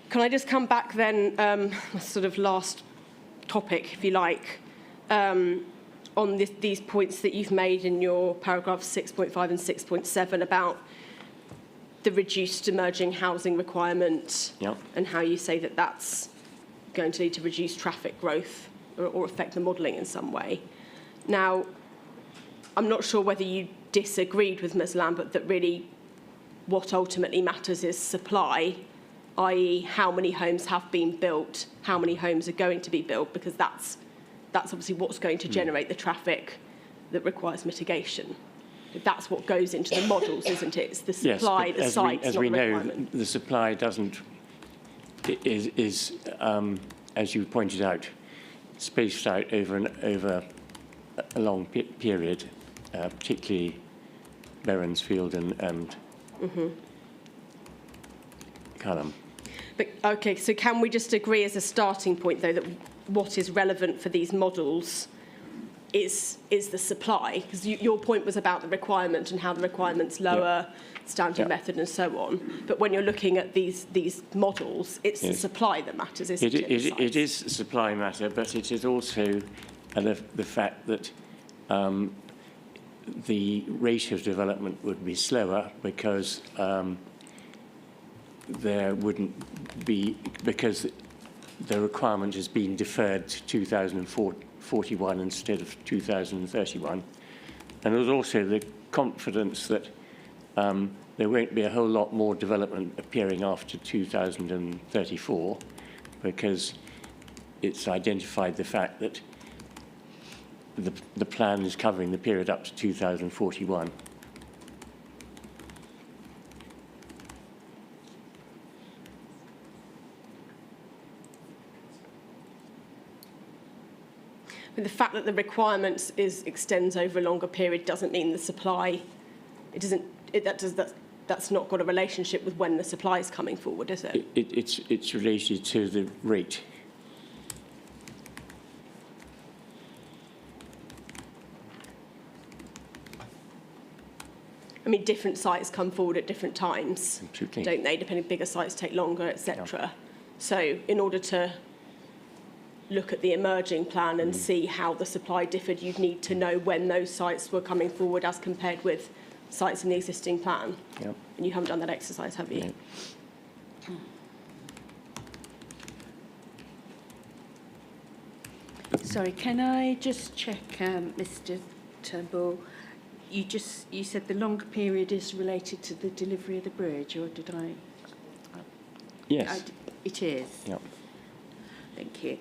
Can I just come back then, sort of last topic, if you like, on these points that you've made in your paragraphs 6.5 and 6.7 about the reduced emerging housing requirement and how you say that that's going to lead to reduced traffic growth or affect the modelling in some way. Now, I'm not sure whether you disagreed with Ms Lambert that really what ultimately matters is supply, i.e. how many homes have been built, how many homes are going to be built, because that's obviously what's going to generate the traffic that requires mitigation. That's what goes into the models, isn't it? It's the supply, yes, the sites, as not we the know, requirement. the supply is as you pointed out, spaced out over a long period, particularly Berensfield and Culham. But okay, so can we just agree as a starting point, though, that what is relevant for these models is the supply? Because your point was about the requirement and how the requirements lower standard method and so on. But when you're looking at these models, it's the supply that matters, isn't it? It is a supply matter, but it is also the fact that the rate of development would be slower because there wouldn't be, because the requirement has been deferred to 2041 instead of 2031. And there's also the confidence that there won't be a whole lot more development appearing after 2034 because it's identified the fact that the plan is covering the period up to 2041. But the fact that the requirements extends over a longer period doesn't mean the supply. That's not got a relationship with when the supply is coming forward, is it? It's related to the rate. I mean, different sites come forward at different times, Absolutely. don't they? Depending, bigger sites take longer, etc. So in order to look at the emerging plan and see how the supply differed, you'd need to know when those sites were coming forward as compared with sites in the existing plan. Yep. And you haven't done that exercise, have you? No. Sorry, can I just check, Mr. Turnbull? You said the longer period is related to the delivery of the bridge, or did I? Yes. It is. Yep. Thank you.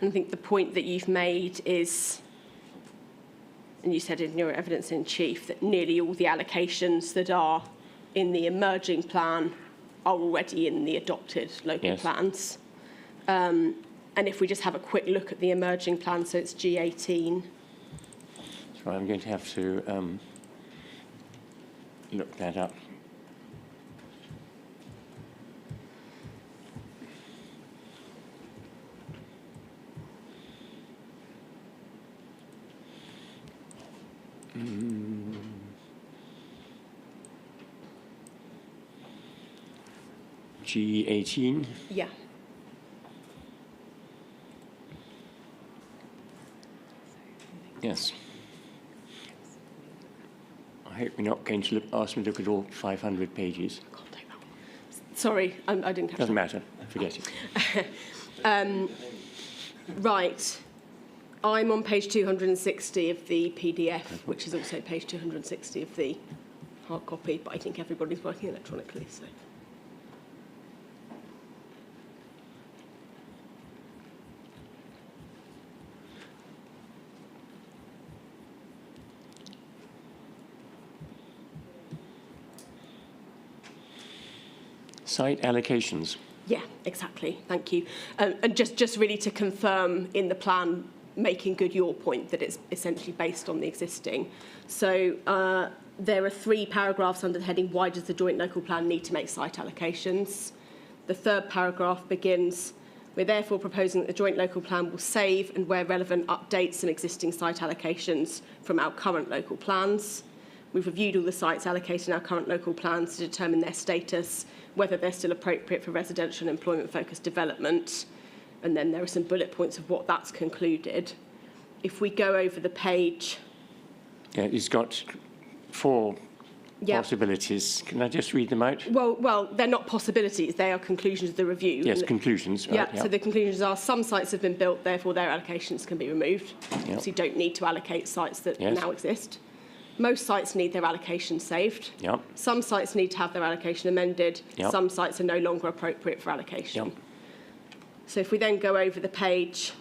And I think the point that you've made is, and you said in your evidence in chief, that nearly all the allocations that are in the emerging plan are already in the adopted local Yes. plans. And if we just have a quick look at the emerging plan, so it's G18. So I'm going to have to look that up. G18. Yeah. Yes. I hope you're not going to ask me to look at all 500 pages. Can't take that one. Sorry, I didn't catch Doesn't that. matter. Forget it. Right. I'm on page 260 of the PDF, which is also page 260 of the hard copy, but I think everybody's working electronically, so. Site allocations. Yeah, exactly. Thank you. And just really to confirm in the plan, making good your point that it's essentially based on the existing. So there are 3 paragraphs under the heading, why does the joint local plan need to make site allocations? The 3rd paragraph begins, we're therefore proposing that the joint local plan will save and where relevant update some existing site allocations from our current local plans. We've reviewed all the sites allocated in our current local plans to determine their status, whether they're still appropriate for residential and employment-focused development. And then there are some bullet points of what that's concluded. If we go over the page... Yeah, it's got 4 Yeah. possibilities. Can I just read them out? Well, they're not possibilities, they are conclusions of the review. Yes, And conclusions. yeah, Right, so the conclusions are some sites have been built, therefore their allocations can be removed. Yeah. So you don't need to allocate sites that Yes. now exist. Most sites need their allocation saved. Yep. Some sites need to have their allocation amended. Yep. Some sites are no longer appropriate for allocation. Yep. So if we then go over the page,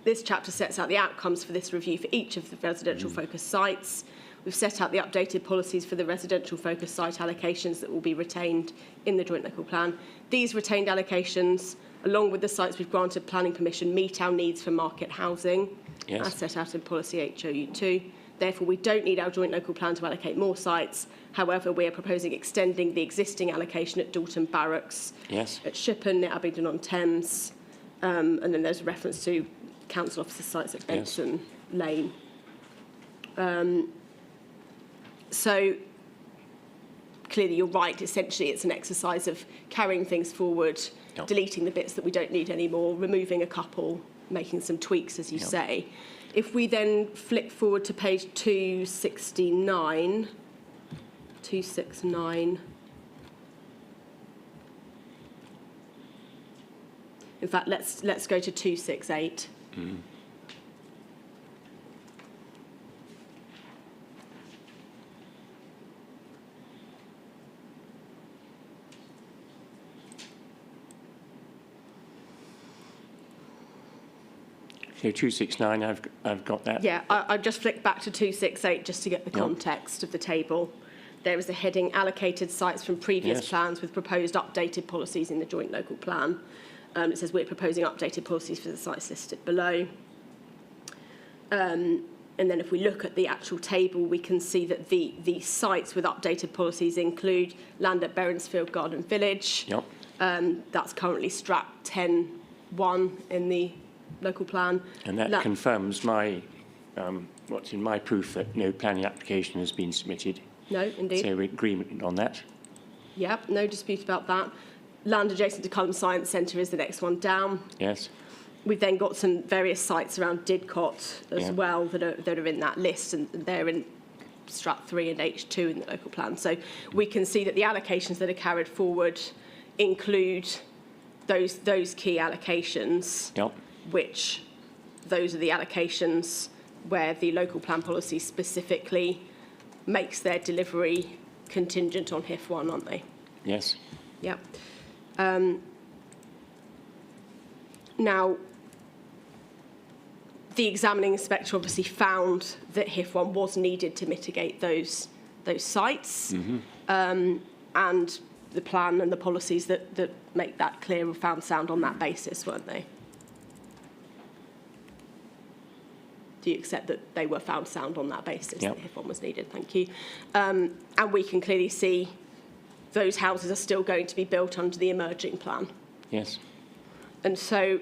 this chapter sets out the outcomes for this review for each of the residential focused sites. We've set out the updated policies for the residential focused site allocations that will be retained in the joint local plan. These retained allocations, along with the sites we've granted planning permission, meet our needs for market housing, Yes. as set out in policy HOU2. Therefore, we don't need our joint local plan to allocate more sites. However, we are proposing extending the existing allocation at Dalton Barracks, Yes. at Shippen, near Abingdon-on-Thames, and then there's a reference to council officer sites at Yes. Benson Lane. So clearly you're right, essentially it's an exercise of carrying things forward, Yep. deleting the bits that we don't need anymore, removing a couple, making some tweaks, as you Yep. say. If we then flick forward to page 269, in fact, let's go to 268. So 269, I've got that. Yeah, I've just flicked back to 268 just to get the Yep. context of the table. There is a heading, allocated sites from previous Yes. plans with proposed updated policies in the joint local plan. It says we're proposing updated policies for the sites listed below. And then if we look at the actual table, we can see that the sites with updated policies include land at Berensfield Garden Village. Yep. That's currently Strat 10.1 in the local plan. And that confirms my, what's in my proof that no planning application has been submitted. No, indeed. So we're in agreement on that. Yep, no dispute about that. Land adjacent to Culham Science Centre is the next one down. Yes. We've then got some various sites around Didcot as well that are in that list, and they're in Strat 3 and H2 in the local plan. So we can see that the allocations that are carried forward include those key allocations, which those are the allocations where the local plan policy specifically makes their delivery contingent on Hif1, aren't they? Yes. Yep. Now, the examining inspector obviously found that Hif1 was needed to mitigate those sites, and the plan and the policies that make that clear were found sound on that basis, weren't they? Do you accept that they were found sound on that basis, that Hif1 was needed? Thank you. And we can clearly see those houses are still going to be built under the emerging plan. Yes. And so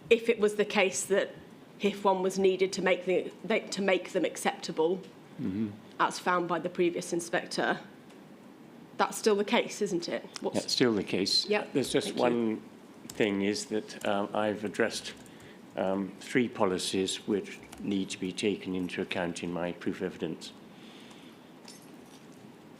if it was the case that Hif1 was needed to make them acceptable, as found by the previous inspector, that's still the case, isn't it? That's still the case. Yep. There's just one thing is that I've addressed 3 policies which need to be taken into account in my proof evidence.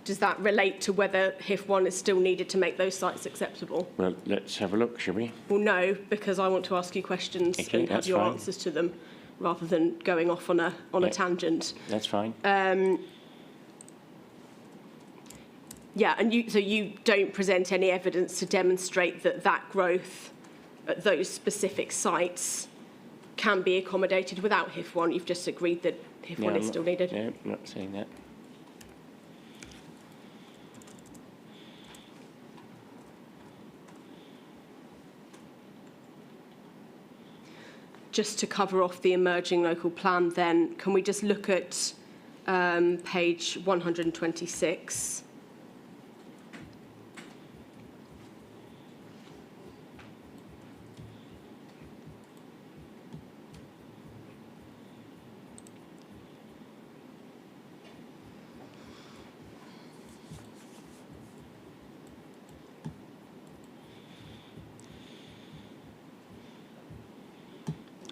Does that relate to whether Hif1 is still needed to make those sites acceptable? Well, let's have a look, shall we? Well, no, because I want to ask you questions and have your answers to them, rather than going off on a tangent. That's fine. Yeah, and you don't present any evidence to demonstrate that growth at those specific sites can be accommodated without Hif1. You've just agreed that Hif1 is still needed. No, I'm not saying that. Just to cover off the emerging local plan then, can we just look at page 126?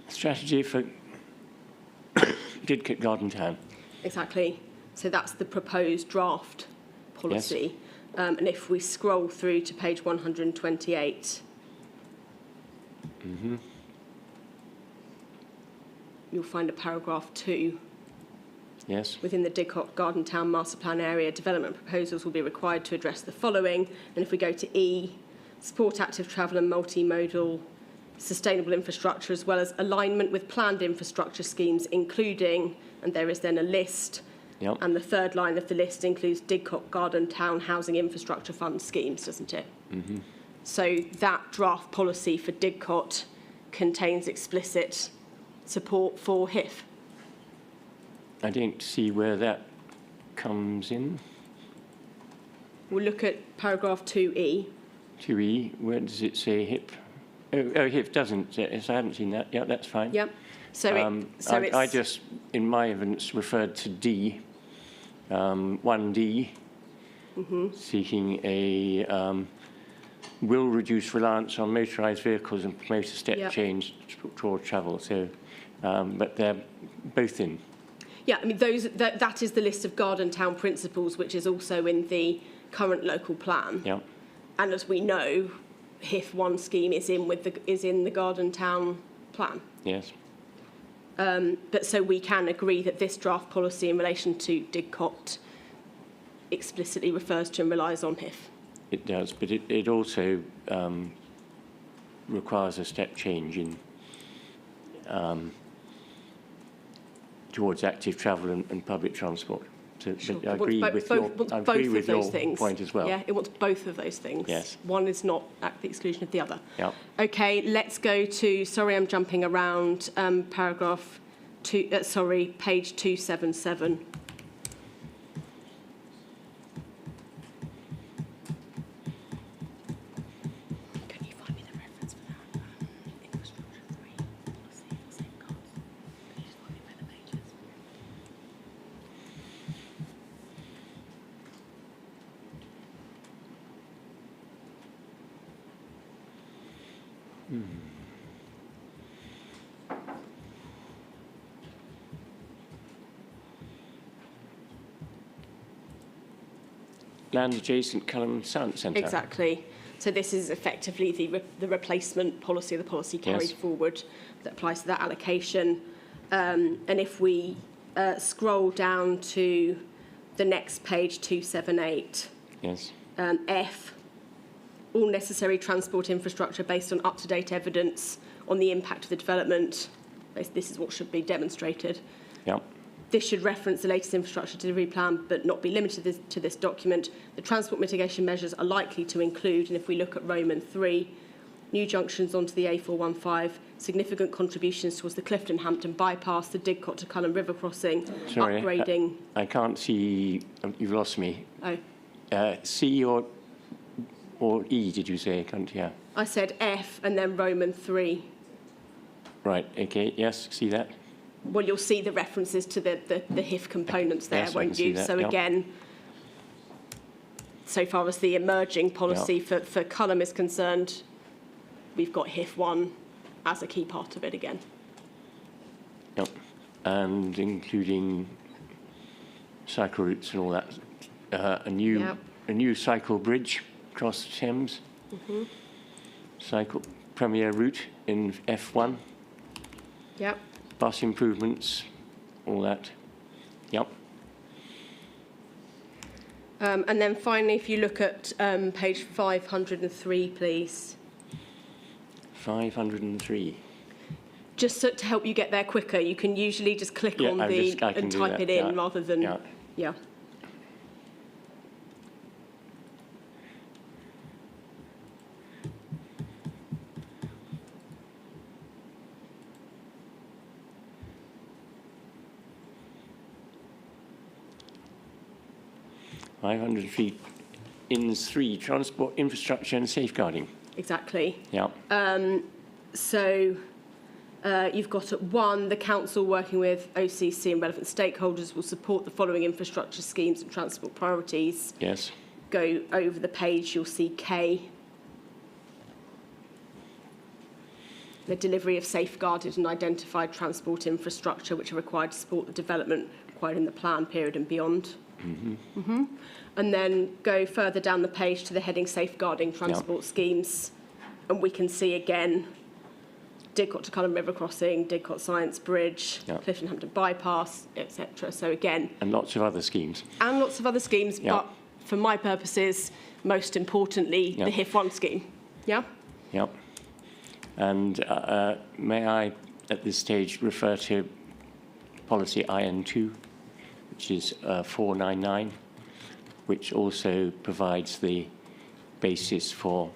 Strategy for Didcot Garden Town. Exactly. So that's the proposed draft policy. Yes. And if we scroll through to page 128, you'll find a paragraph 2. Yes. Within the Didcot Garden Town Master Plan area, development proposals will be required to address the following. And if we go to E, support active travel and multimodal sustainable infrastructure, as well as alignment with planned infrastructure schemes, including, and there is then a list, and the third line of the list includes Didcot Garden Town Housing Infrastructure Fund schemes, doesn't it? So that draft policy for Didcot contains explicit support for HIF. I don't see where that comes in. We'll look at paragraph 2E. 2E, where does it say HIP? Oh, HIF doesn't. Yes, I haven't seen that. Yeah, that's fine. Yep. So, I just, in my evidence, referred to D, 1D, seeking a will reduce reliance on motorised vehicles and promote a step change toward travel. So, but they're both in. Yeah, I mean, that is the list of Garden Town principles, which is also in the current local plan. Yeah. And as we know, Hif1 scheme is in the Garden Town plan. Yes. But so we can agree that this draft policy in relation to Didcot explicitly refers to and relies on HIF. It does, but it also requires a step change in towards active travel and public transport. So Sure. I agree with your point as well. Yeah, it wants both of those things. Yes. One is not at the exclusion of the other. Yeah. Okay, let's go to, sorry, I'm jumping around, paragraph 2, page 277. Can you find me the reference for that? Infrastructure 3 policy. Land adjacent Culham Science Centre. Exactly. So this is effectively the replacement policy, the policy carried Yes. forward that applies to that allocation. And if we scroll down to the next page, 278, Yes. F, all necessary transport infrastructure based on up-to-date evidence on the impact of the development. This is what should be demonstrated. Yep. This should reference the latest infrastructure delivery plan, but not be limited to this document. The transport mitigation measures are likely to include, and if we look at Roman 3, new junctions onto the A415, significant contributions towards the Clifton-Hampton bypass, the Didcot to Culham River crossing, Sorry, upgrading. I can't see. You've lost me. Oh, C or E? Did you say? I can't hear. I said F and then Roman 3. Right. Okay. Yes. See that. Well, you'll see the references to the HIF components there, Yes, I can won't see you? that, So yeah. again, so far as the emerging policy Yeah. for Culham is concerned, we've got HIF1 as a key part of it again. Yep. And including cycle routes and all that. A new cycle bridge across the Thames. Cycle premier route in F1. Yep. Bus improvements, all that. Yep. And then finally, if you look at page 503, please. 503. Just to help you get there quicker, you can usually just click Yeah, on I the can and do type that, it in yeah. rather than, Yeah. yeah. .500 feet in 3, transport infrastructure and safeguarding. Exactly. Yeah. So you've got at 1, the council working with OCC and relevant stakeholders will support the following infrastructure schemes and transport priorities. Yes. Go over the page, you'll see K. The delivery of safeguarded and identified transport infrastructure which are required to support the development required in the plan period and beyond. And then go further down the page to the heading safeguarding transport schemes, and we can see again Didcot to Culham River crossing, Didcot Science Bridge, Clifton-Hampton bypass, etc. So again, And lots of other schemes. and lots of other schemes, Yeah. but for my purposes, most importantly, Yeah. the HIF1 scheme. Yeah. Yep. And may I, at this stage, refer to policy IN2, which is 499, which also provides the basis for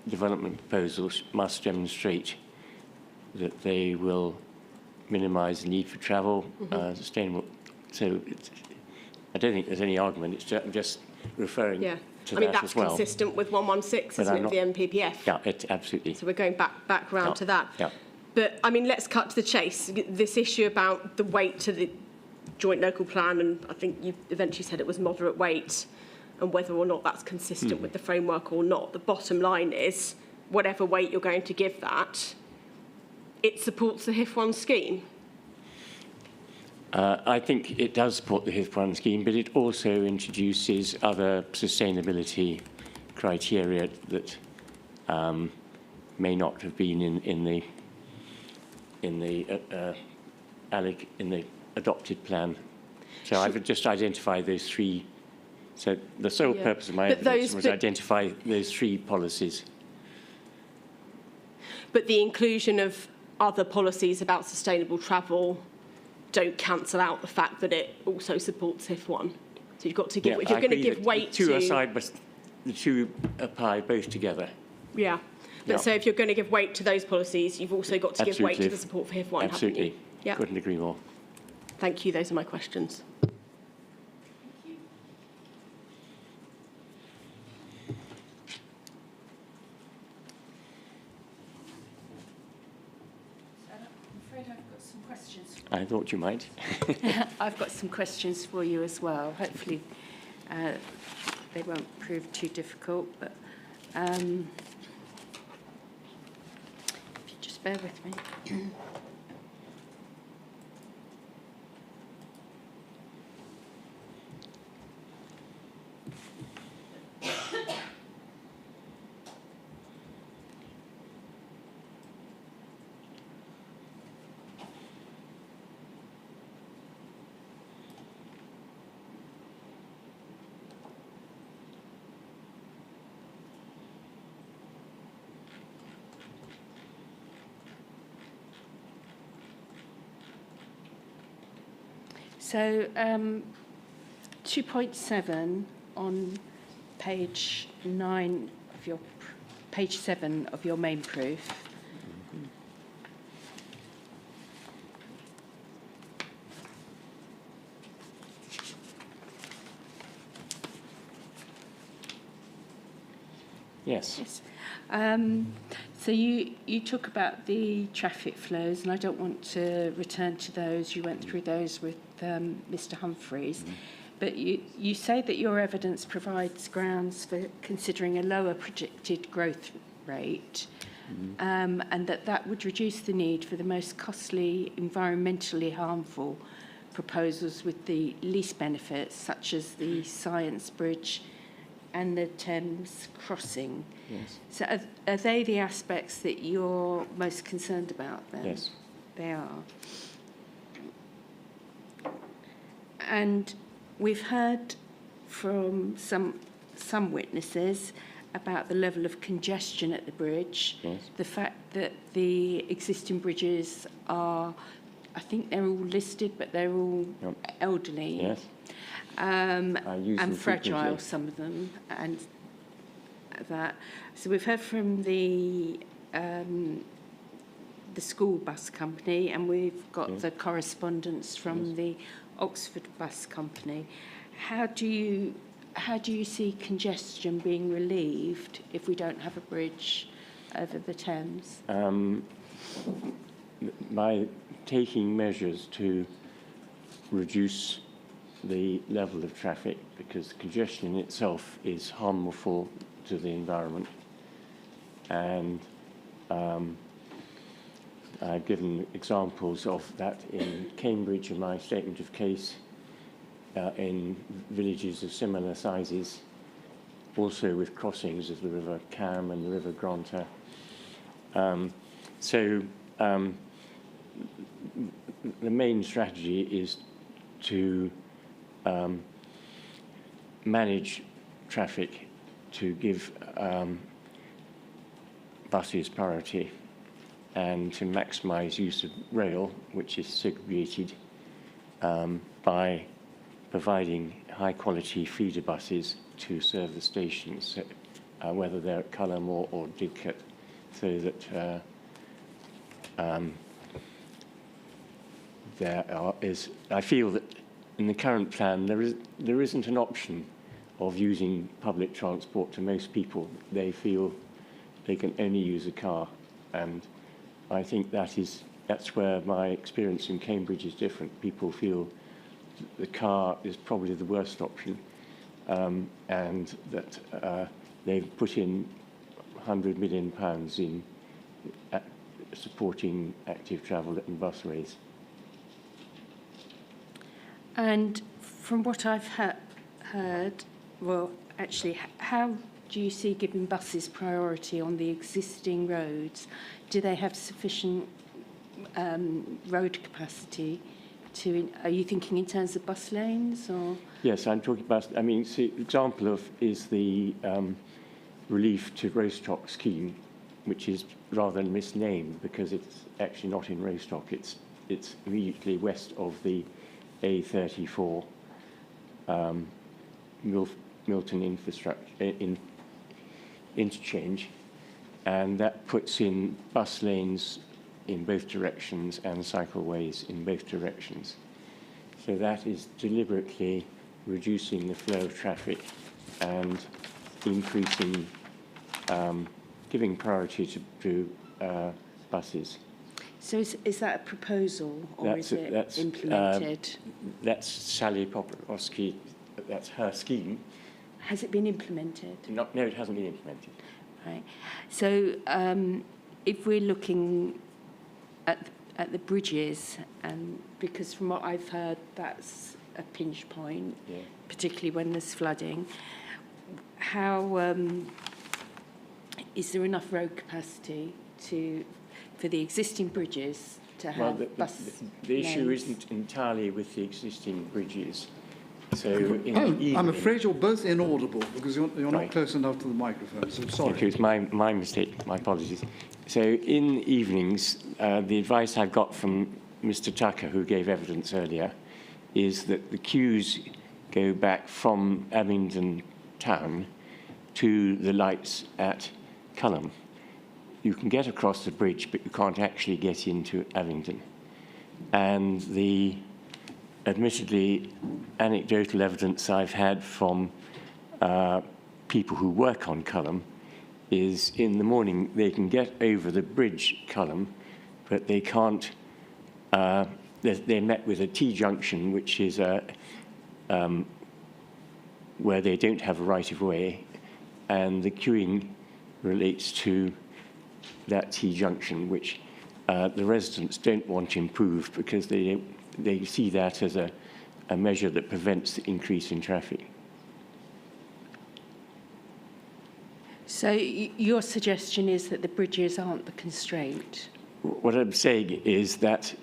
development proposals must demonstrate that they will minimise the need for travel, sustainable. So I don't think there's any argument. It's just referring Yeah. to I mean, that that's as well. consistent with 116, But isn't I'm it, the MPPF? Yeah, absolutely. So we're going back round Yeah. to that. Yeah. But, I mean, let's cut to the chase. This issue about the weight to the joint local plan, and I think you eventually said it was moderate weight, and whether or not that's consistent with the framework or not. The bottom line is, whatever weight you're going to give that, it supports the HIF1 scheme. I think it does support the Hif1 scheme, but it also introduces other sustainability criteria that may not have been in the adopted plan. So I've just identified those 3. So the sole purpose of my But evidence those- was identify those 3 policies. But the inclusion of other policies about sustainable travel don't cancel out the fact that it also supports HIF1. So you've got to give, if you're I going to agree give that weight the 2 to... aside, but the 2 apply both together. Yeah. But Yeah. so if you're going to give weight to those policies, you've also got to give weight to Absolutely. the support for HIF1, haven't Absolutely. you? Yeah. Couldn't agree more. Thank you. Those are my questions. I'm afraid I've got some questions. I thought you might. I've got some questions for you as well. Hopefully they won't prove too difficult. But bear with me. So 2.7 on page 9 of your page 7 of your main proof. Yes. Yes. So you talk about the traffic flows, and I don't want to return to those. You went through those with Mr. Humphreys. But you say that your evidence provides grounds for considering a lower predicted growth rate, and that would reduce the need for the most costly, environmentally harmful proposals with the least benefits, such as the Science Bridge and the Thames crossing. Yes. So are they the aspects that you're most concerned about then? Yes. They are. And we've heard from some witnesses about the level of congestion at the bridge, Yes. the fact that the existing bridges are, I think they're all listed, but they're all elderly. Yes. I use them And fragile, frequently. some of them, and that. So we've heard from the school bus company, and we've got Yes. the correspondence from Yes. the Oxford bus company. How do you see congestion being relieved if we don't have a bridge over the Thames? By taking measures to reduce the level of traffic, because congestion in itself is harmful to the environment. And I've given examples of that in Cambridge in my statement of case, in villages of similar sizes, also with crossings of the River Cam and the River Granta. The main strategy is to manage traffic, to give buses priority, and to maximise use of rail, which is segregated, by providing high-quality feeder buses to serve the stations, whether they're at Cullermore or Didcot, so that I feel that in the current plan there isn't an option of using public transport to most people. They feel they can only use a car, and I think that's where my experience in Cambridge is different. People feel the car is probably the worst option, and that they've put in £100 million in supporting active travel and busways. And from what I've heard, well, actually, how do you see giving buses priority on the existing roads? Do they have sufficient road capacity to? Are you thinking in terms of bus lanes, or? Yes, I'm talking about. I mean, the example of is the relief to Rostock scheme, which is rather misnamed because it's actually not in Rostock. It's immediately west of the A34 Milton infrastructure interchange, and that puts in bus lanes in both directions and cycleways in both directions. So that is deliberately reducing the flow of traffic and increasing, giving priority to buses. So is that a proposal, or is it implemented? That's Sally Popovsky, that's her scheme. Has it been implemented? No, it hasn't been implemented. Right. So if we're looking at the bridges, because from what I've heard, that's a pinch point, Yeah. particularly when there's flooding. How is there enough road capacity for the existing bridges to Well, have bus the issue lanes? isn't entirely with the existing bridges. So in the Oh, evening, I'm afraid you're both inaudible because you're not Right. close enough to the microphone, so Thank sorry. you. It's my mistake. My apologies. So in the evenings, the advice I got from Mr. Tucker, who gave evidence earlier, is that the queues go back from Abingdon town to the lights at Culham. You can get across the bridge, but you can't actually get into Abingdon. And the admittedly anecdotal evidence I've had from people who work on Culham is in the morning they can get over the bridge Culham, but they can't, they're met with a T-junction, which is where they don't have a right-of-way, and the queuing relates to that T-junction, which the residents don't want improved because they see that as a measure that prevents the increase in traffic. So your suggestion is that the bridges aren't the constraint? What I'm saying is that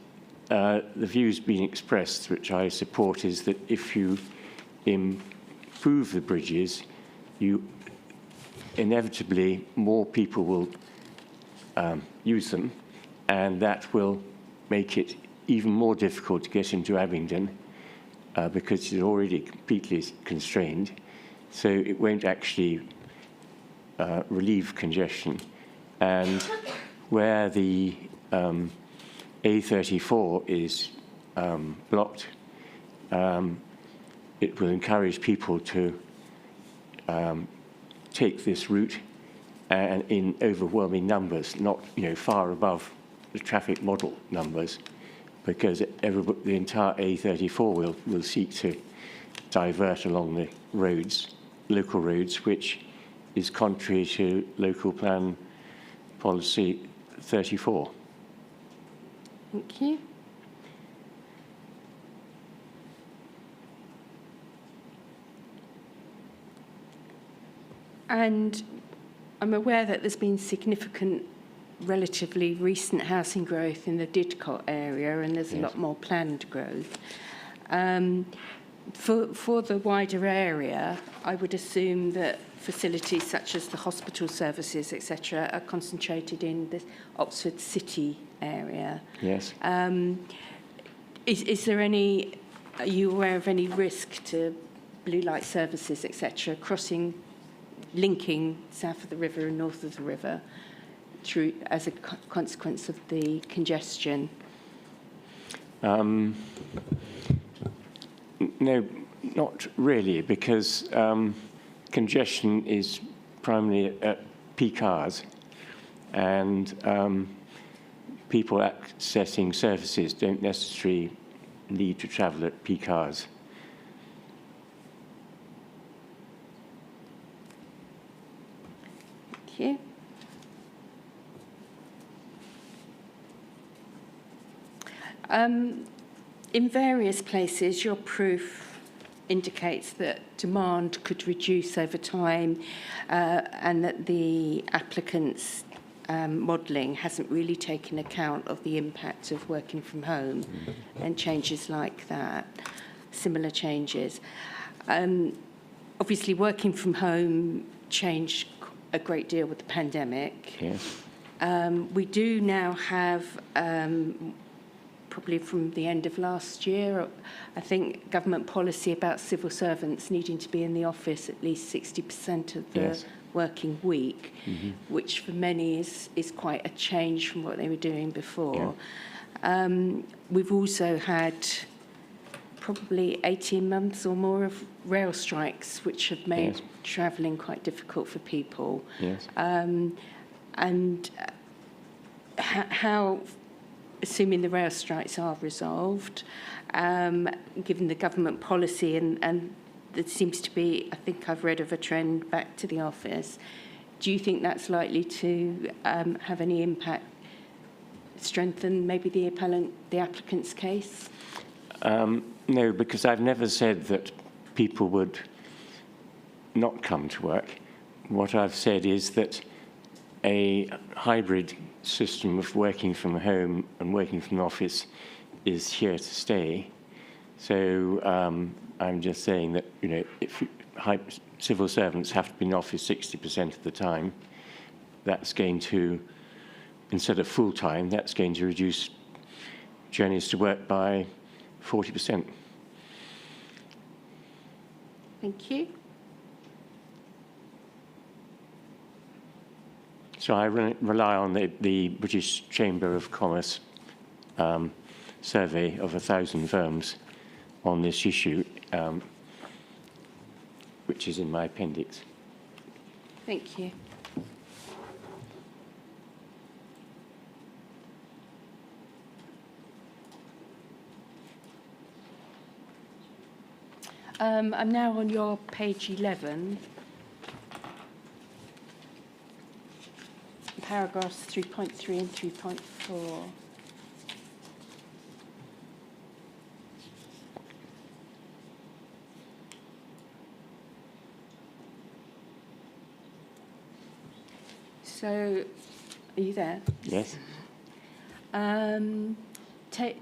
the view's been expressed, which I support, is that if you improve the bridges, you inevitably more people will use them, and that will make it even more difficult to get into Abingdon because it's already completely constrained. So it won't actually relieve congestion. And where the A34 is blocked, it will encourage people to take this route and in overwhelming numbers, not far above the traffic model numbers, because the entire A34 will seek to divert along the roads, local roads, which is contrary to local plan policy 34. Thank you. And I'm aware that there's been significant, relatively recent housing growth in the Didcot area, and there's a lot more planned growth. For the wider area, I would assume that facilities such as the hospital services, etc., are concentrated in the Oxford City area. Yes. Is there any? Are you aware of any risk to blue light services, etc., linking south of the river and north of the river, through as a consequence of the congestion? No, not really, because congestion is primarily at peak hours, and people accessing services don't necessarily need to travel at peak hours. Thank you. In various places, your proof indicates that demand could reduce over time and that the applicant's modelling hasn't really taken account of the impact of working from home and changes like that, similar changes. Obviously, working from home changed a great deal with the pandemic. Yes. We do now have, probably from the end of last year, I think government policy about civil servants needing to be in the office at least 60% of the working week, which for many is quite a change from what they were doing before. We've also had probably 18 months or more of rail strikes, which have made travelling quite difficult for people. Yes. And how, assuming the rail strikes are resolved, given the government policy, and there seems to be, I think I've read of a trend back to the office, do you think that's likely to have any impact strengthen maybe the applicant's case? No, because I've never said that people would not come to work. What I've said is that a hybrid system of working from home and working from the office is here to stay. So I'm just saying that, you know, if civil servants have to be in the office 60% of the time, that's going to, instead of full-time, that's going to reduce journeys to work by 40%. Thank you. So I rely on the British Chamber of Commerce survey of 1,000 firms on this issue, which is in my appendix. Thank you. I'm now on your page 11, paragraphs 3.3 and 3.4. So, are you there? Yes.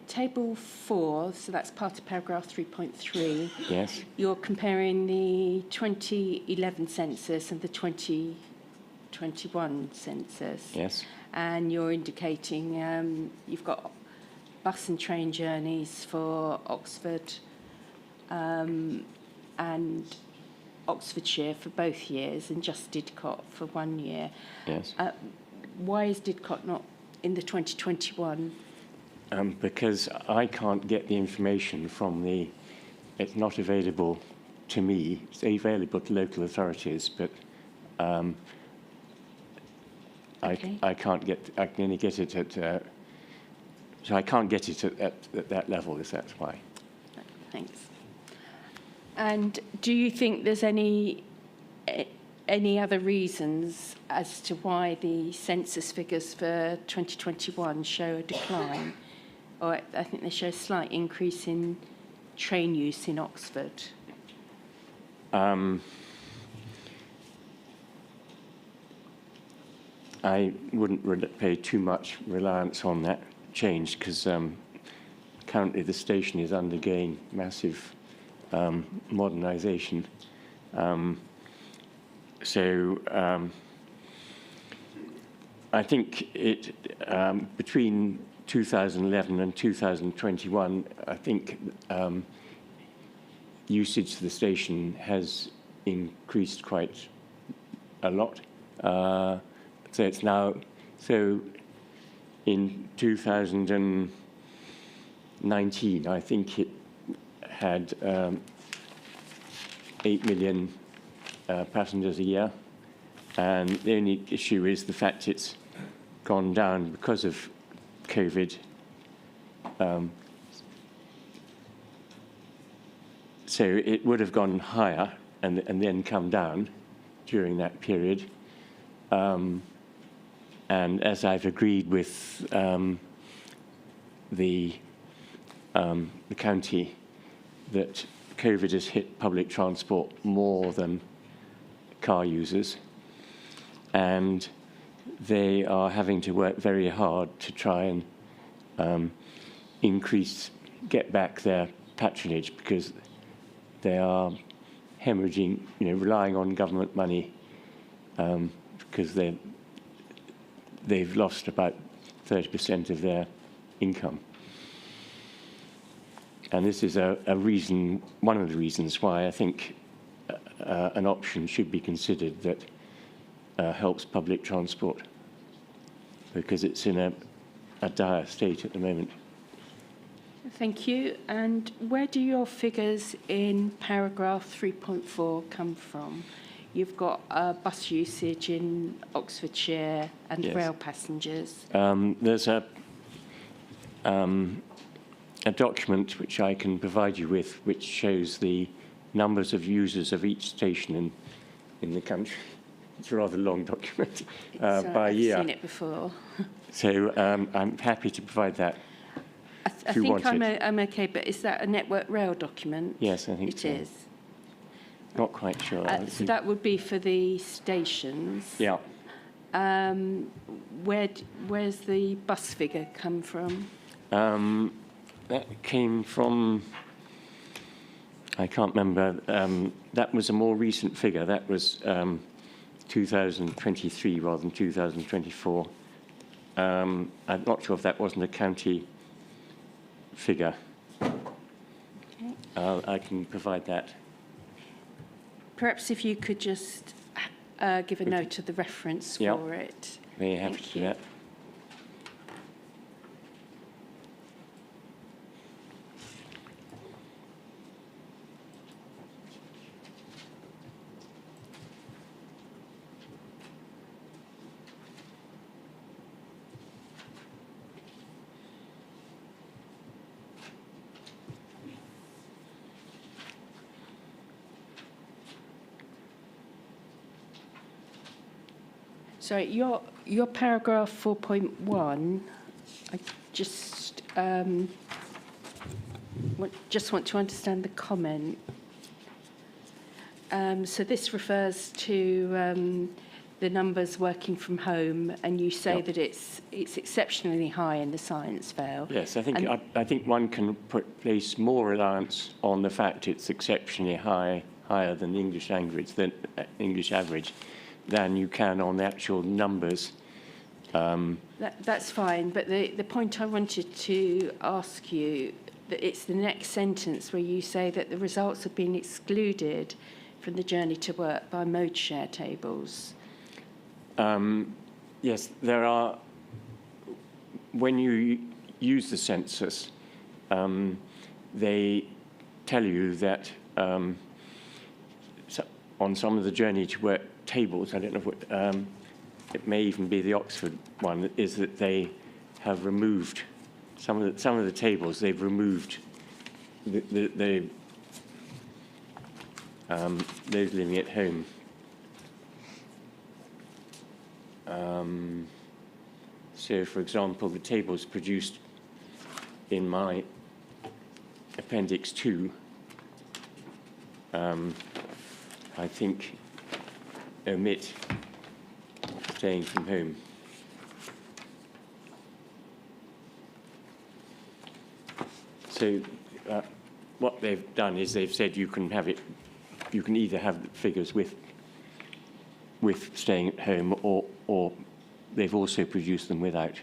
Table 4, so that's part of paragraph 3.3. Yes. You're comparing the 2011 census and the 2021 census. Yes. And you're indicating you've got bus and train journeys for Oxford and Oxfordshire for both years and just Didcot for 1 year. Yes. Why is Didcot not in the 2021? Because I can't get the information from it's not available to me. It's available to local authorities, but Okay. I can't get, I can only get it at, so I can't get it at that level, if that's why. Thanks. And do you think there's any other reasons as to why the census figures for 2021 show a decline? Or I think they show a slight increase in train use in Oxford. I wouldn't pay too much reliance on that change because currently the station is undergoing massive modernisation. I think between 2011 and 2021, I think usage to the station has increased quite a lot. So it's now, so in 2019, I think it had 8 million passengers a year. And the only issue is the fact it's gone down because of COVID. So it would have gone higher and then come down during that period. And as I've agreed with the county, that COVID has hit public transport more than car users, and they are having to work very hard to try and get back their patronage because they are hemorrhaging, relying on government money because they've lost about 30% of their income. And this is one of the reasons why I think an option should be considered that helps public transport, because it's in a dire state at the moment. Thank you. And where do your figures in paragraph 3.4 come from? You've got bus usage in Oxfordshire and Yes. rail passengers. There's a document which I can provide you with, which shows the numbers of users of each station in the country. It's a rather long document by I've year. seen it before. So I'm happy to provide that. I If you think want it. I'm okay, but is that a Network Rail document? Yes, I think it so. is. Not quite sure. So that would be for the stations. Yeah. Where's the bus figure come from? That came from, I can't remember, that was a more recent figure. That was 2023 rather than 2024. I'm not sure if that wasn't a county figure. Okay. I can provide that. Perhaps if you could just give a note of the reference Yeah. for it. Very happy Thank to do you. that. So your paragraph 4.1, I just want to understand the comment. So this refers to the numbers working from home, and you say Yep. that it's exceptionally high in the science fail. Yes, I think And- I think one can place more reliance on the fact it's exceptionally higher than the English language, than English average, than you can on the actual numbers. That's fine, but the point I wanted to ask you, that it's the next sentence where you say that the results have been excluded from the journey to work by mode share tables. Yes, there are. When you use the census, they tell you that on some of the journey to work tables, I don't know what, it may even be the Oxford one, is that they have removed some of the tables. They've removed those living at home. So, for example, the tables produced in my Appendix 2, I think, omit staying from home. So, what they've done is they've said you can have it. You can either have the figures with staying at home, or they've also produced them without.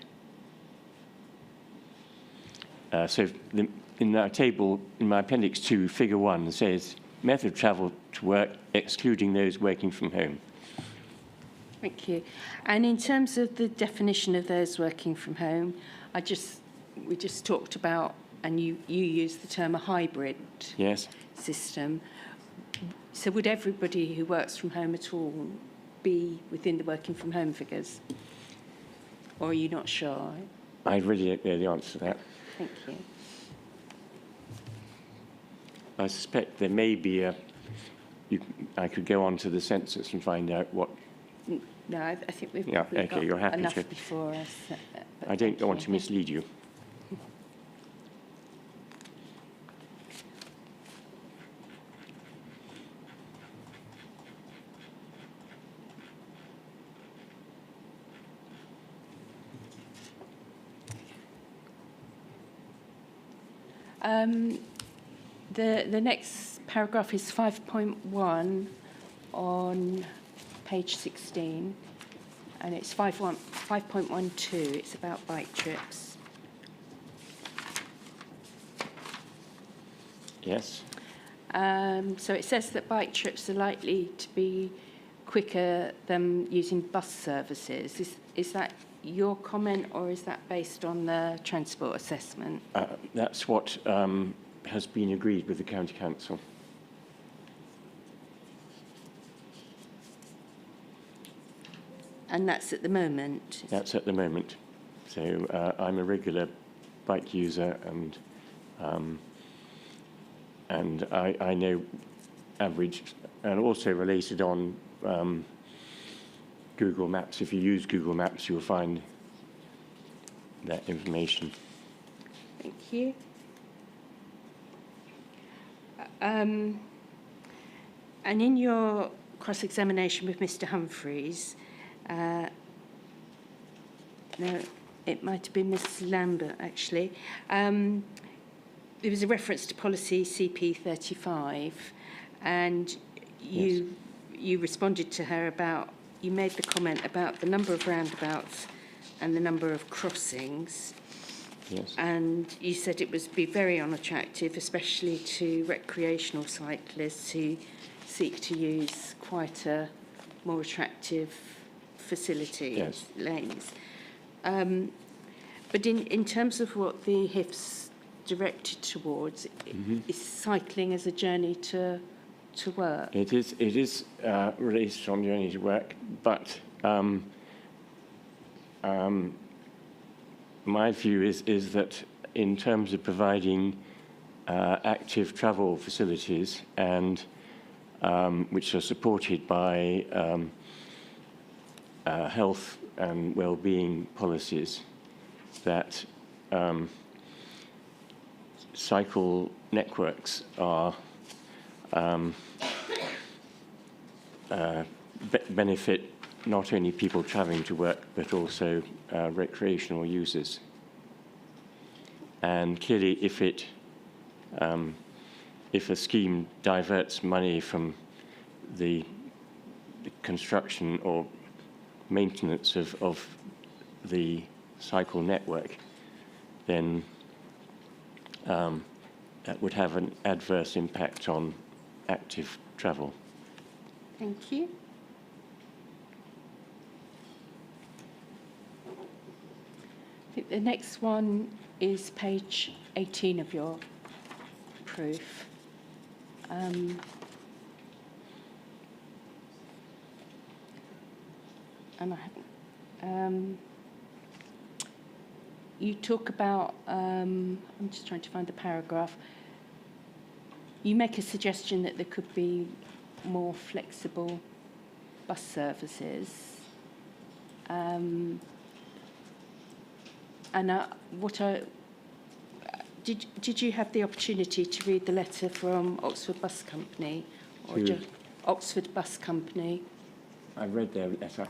So in our table, in my Appendix 2, Figure 1 says, method of travel to work, excluding those working from home. Thank you. And in terms of the definition of those working from home, we just talked about, and you used the term a hybrid Yes? system. So would everybody who works from home at all be within the working from home figures? Or are you not sure? I really don't know the answer to that. Thank you. I suspect there may be I could go on to the census and find out what. No, I think we've Yeah, probably okay, got you're happy enough to. before us. I don't want to mislead you. The next paragraph is 5.1 on page 16, and it's 5.12. It's about bike trips. Yes? So it says that bike trips are likely to be quicker than using bus services. Is that your comment, or is that based on the transport assessment? That's what has been agreed with the County Council. And that's at the moment? That's at the moment. So I'm a regular bike user, and I know average, and also related on Google Maps. If you use Google Maps, you'll find that information. Thank you. And in your cross-examination with Mr. Humphreys, no, it might have been Ms. Lambert, actually. There was a reference to policy CP35, and you responded to her about, you made the comment about the number of roundabouts and the number of crossings. Yes. And you said it would be very unattractive, especially to recreational cyclists who seek to use quite a more attractive facility, Yes. lanes. But in terms of what the Hif's directed towards, is cycling as a journey to work? It is released on journey to work, but my view is that in terms of providing active travel facilities and which are supported by health and well-being policies, that cycle networks are benefit not only people travelling to work, but also recreational users. And clearly, if a scheme diverts money from the construction or maintenance of the cycle network, then that would have an adverse impact on active travel. Thank you. I think the next one is page 18 of your proof. And you talk about, I'm just trying to find the paragraph. You make a suggestion that there could be more flexible bus services. Did you have the opportunity to read the letter from Oxford Bus Company? Or just Oxford Bus Company? I read their letter.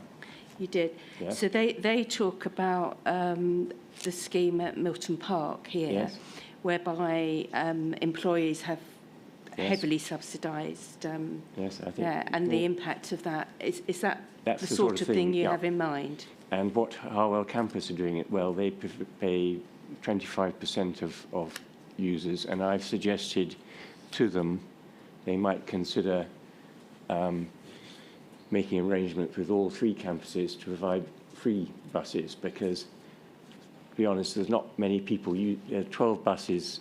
You did? Yes. So they talk about the scheme at Milton Park here, Yes. whereby employees have Yes. heavily subsidised Yes, I think. and the impact of that. Is that That's the sort of thing you yeah. have in mind? And what Harwell Campus are doing it well, they pay 25% of users, and I've suggested to them they might consider making arrangements with all three campuses to provide free buses, because, to be honest, there's not many people. There are 12 buses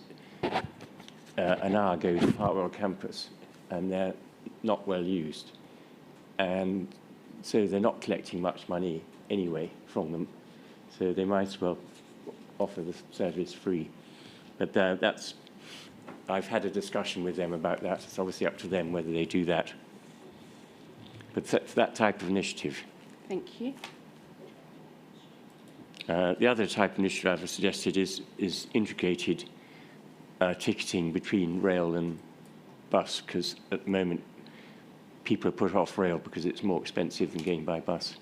an hour go to Harwell Campus, and they're not well used. And so they're not collecting much money anyway from them, so they might as well offer the service free. But I've had a discussion with them about that. It's obviously up to them whether they do that. But that's that type of initiative. Thank you. The other type of initiative I've suggested is integrated ticketing between rail and bus, because at the moment people are put off rail because it's more expensive than going by bus.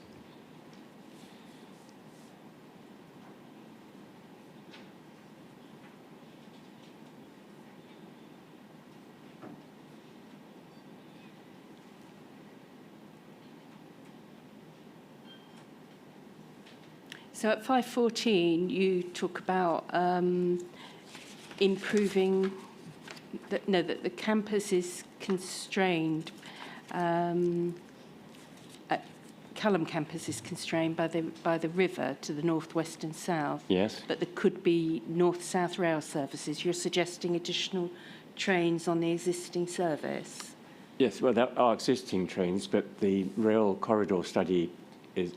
So at 514, you talk about improving, that the campus is constrained, Culham campus is constrained by the river to the northwest and south. Yes. But there could be north-south rail services. You're suggesting additional trains on the existing service? Yes, well, there are existing trains, but the rail corridor study is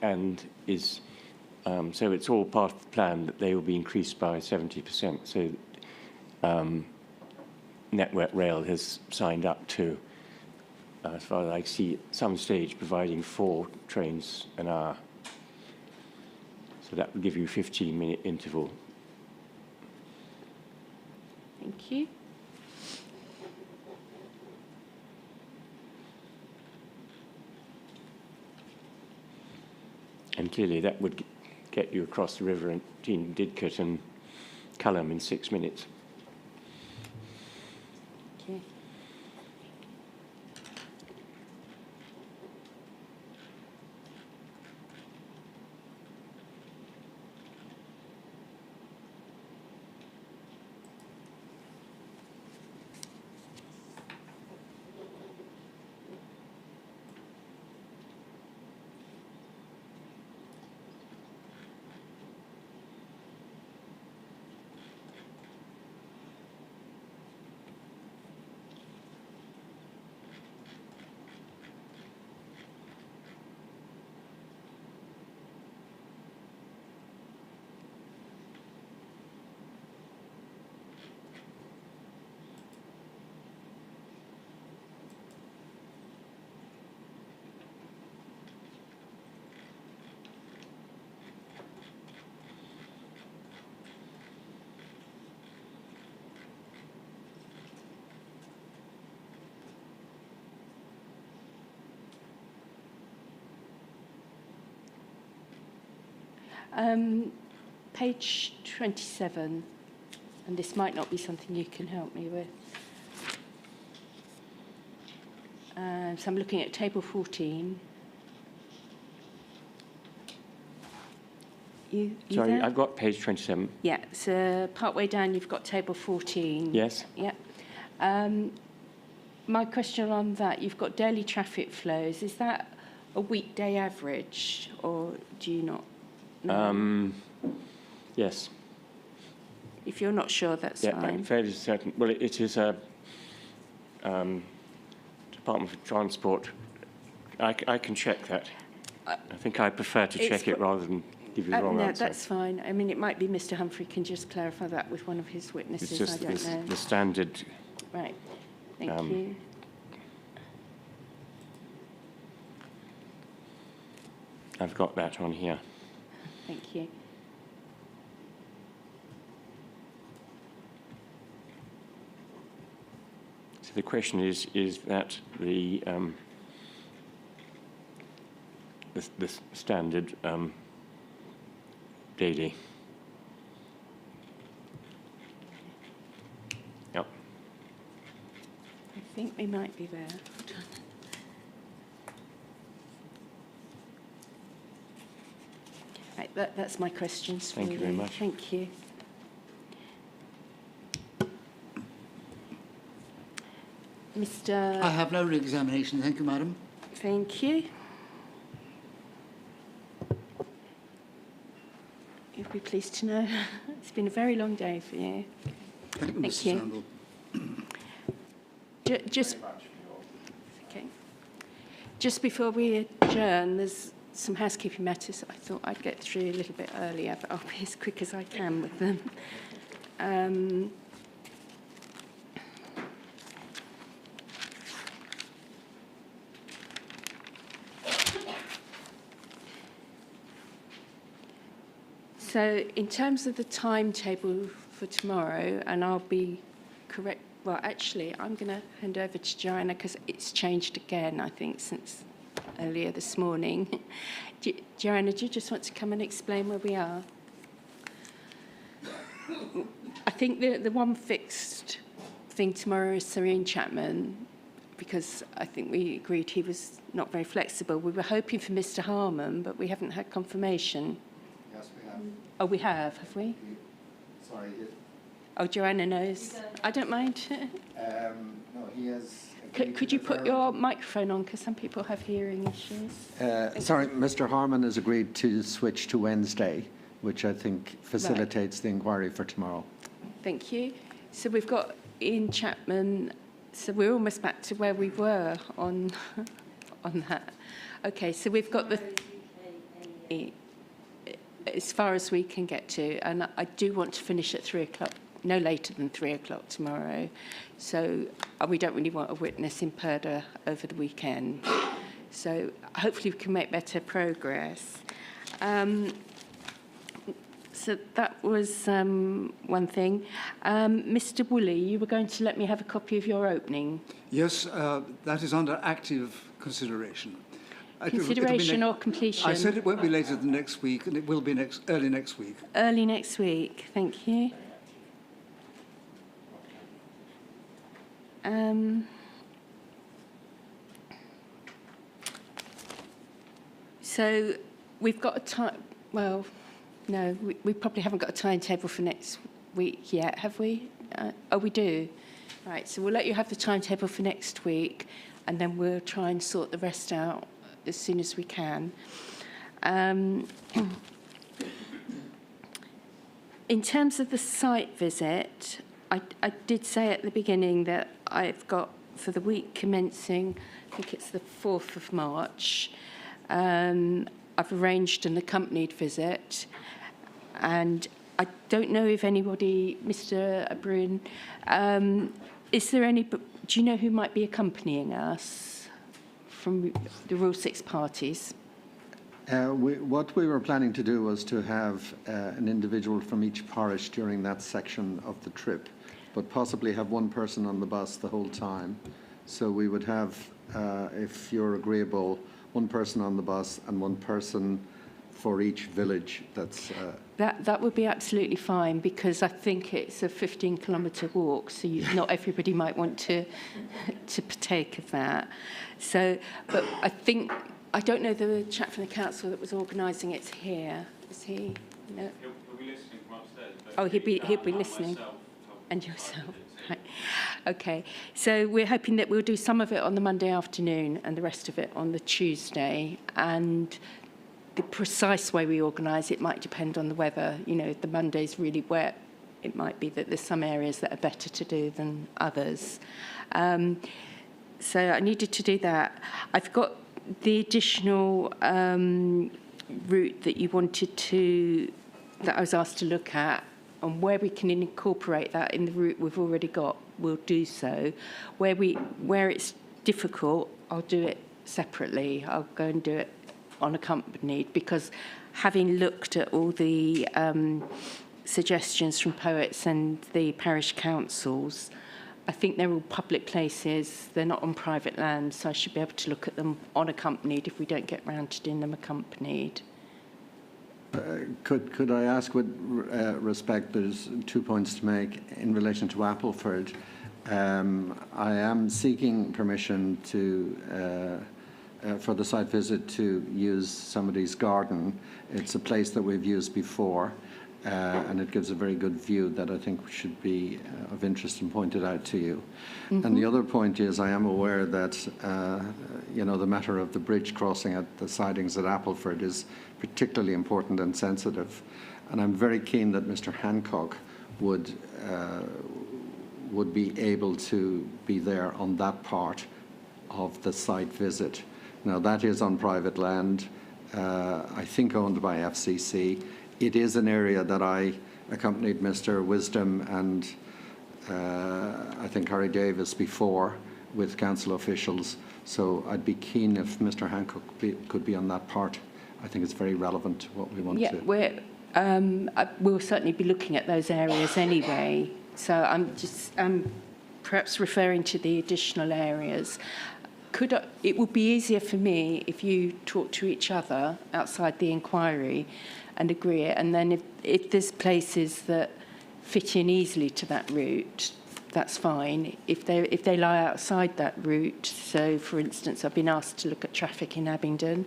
so it's all part of the plan that they will be increased by 70%. So Network Rail has signed up to, as far as I see, at some stage providing 4 trains an hour. So that would give you a 15-minute interval. Thank you. And clearly that would get you across the river in Didcot and Culham in 6 minutes. Okay. Page 27, and this might not be something you can help me with. So I'm looking at table 14. You Sorry, there? I've got page 27. Yeah, so partway down you've got table 14. Yes. Yeah. My question on that, you've got daily traffic flows. Is that a weekday average, or do you not know? Yes. If you're not sure, that's Yeah, fine. I'm fairly certain. Well, it is a Department of Transport. I can check that. I think I prefer to It's check it rather than give you the wrong no, answer. that's fine. I mean, it might be Mr. Humphrey can just clarify that with one of his witnesses. It's just I don't know. the standard. Right. Thank you. I've got that on here. Thank you. So the question is that the standard daily. Yep. I think we might be there. Hold on. Right, that's my questions for you. Thank you very much. Thank you. Mr. I have no re-examination, thank you, madam. Thank you. You'll be pleased to know it's been a very long day for you. Thank you, Thank Mr. you. Turnbull. Just before we adjourn, there's some housekeeping matters I thought I'd get through a little bit earlier, but I'll be as quick as I can with them. So in terms of the timetable for tomorrow, and I'll be correct, well, actually, I'm going to hand over to Joanna because it's changed again, I think, since earlier this morning. Joanna, do you just want to come and explain where we are? I think the one fixed thing tomorrow is Sir Ian Chapman, because I think we agreed he was not very flexible. We were hoping for Mr. Harmon, but we haven't had confirmation. Yes, we have. Oh, we have we? Sorry. Oh, Joanna knows. I don't mind. No, he has. agreed Could to you put defer- your microphone on, because some people have hearing issues. Sorry, Mr. Harmon has agreed to switch to Wednesday, which I think facilitates the inquiry for tomorrow. Thank you. So we've got Ian Chapman. So we're almost back to where we were on that. Okay, so we've got the as far as we can get to, and I do want to finish at 3 o'clock, no later than 3 o'clock tomorrow. So we don't really want a witness in Purda over the weekend. So hopefully we can make better progress. so that was one thing. Mr. Woolley, you were going to let me have a copy of your opening. Yes, that is under active consideration. Consideration or completion? I said it won't be later than next week, and it will be early next week. Early next week, thank you. So we've got a time, well, no, we probably haven't got a timetable for next week yet, have we? Oh, we do. Right, so we'll let you have the timetable for next week, and then we'll try and sort the rest out as soon as we can. In terms of the site visit, I did say at the beginning that I've got, for the week commencing, I think it's the 4th of March, I've arranged an accompanied visit, and I don't know if anybody, Mr. Bruin, is there any, do you know who might be accompanying us from the Rule 6 parties? What we were planning to do was to have an individual from each parish during that section of the trip, but possibly have one person on the bus the whole time. So we would have, if you're agreeable, one person on the bus and one person for each village. That would be absolutely fine, because I think it's a 15-kilometre walk, so not everybody might want to partake of that. So, but I don't know the chap from the council that was organising it's here. Is he? No. He'll be listening from upstairs. Oh, he'll be listening. And yourself. Right. Okay. So we're hoping that we'll do some of it on the Monday afternoon and the rest of it on the Tuesday. And the precise way we organise it might depend on the weather. You know, if the Monday's really wet, it might be that there's some areas that are better to do than others. So I needed to do that. I've got the additional route that you wanted to, that I was asked to look at, and where we can incorporate that in the route we've already got, we'll do so. Where it's difficult, I'll do it separately. I'll go and do it unaccompanied, because having looked at all the suggestions from poets and the parish councils, I think they're all public places. They're not on private land, so I should be able to look at them unaccompanied if we don't get round to doing them accompanied. Could I ask, with respect, there's 2 points to make in relation to Appleford. I am seeking permission for the site visit to use somebody's garden. It's a place that we've used before, and it gives a very good view that I think should be of interest and pointed out to you. Mm-hmm. And the other point is, I am aware that the matter of the bridge crossing at the sidings at Appleford is particularly important and sensitive, and I'm very keen that Mr. Hancock would be able to be there on that part of the site visit. Now, that is on private land, I think owned by FCC. It is an area that I accompanied Mr. Wisdom and I think Harry Davis before with council officials. So I'd be keen if Mr. Hancock could be on that part. I think it's very relevant to what we want to. Yeah, we'll certainly be looking at those areas anyway. So I'm perhaps referring to the additional areas. It would be easier for me if you talk to each other outside the inquiry and agree it, and then if there's places that fit in easily to that route, that's fine. If they lie outside that route, so for instance, I've been asked to look at traffic in Abingdon,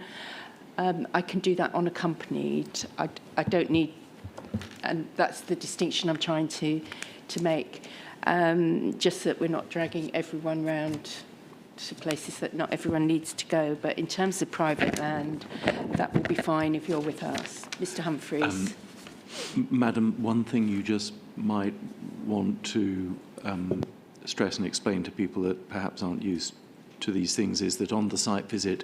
I can do that unaccompanied. I don't need, and that's the distinction I'm trying to make, just that we're not dragging everyone round to places that not everyone needs to go. But in terms of private land, that will be fine if you're with us. Mr. Humphreys. Madam, one thing you just might want to stress and explain to people that perhaps aren't used to these things is that on the site visit,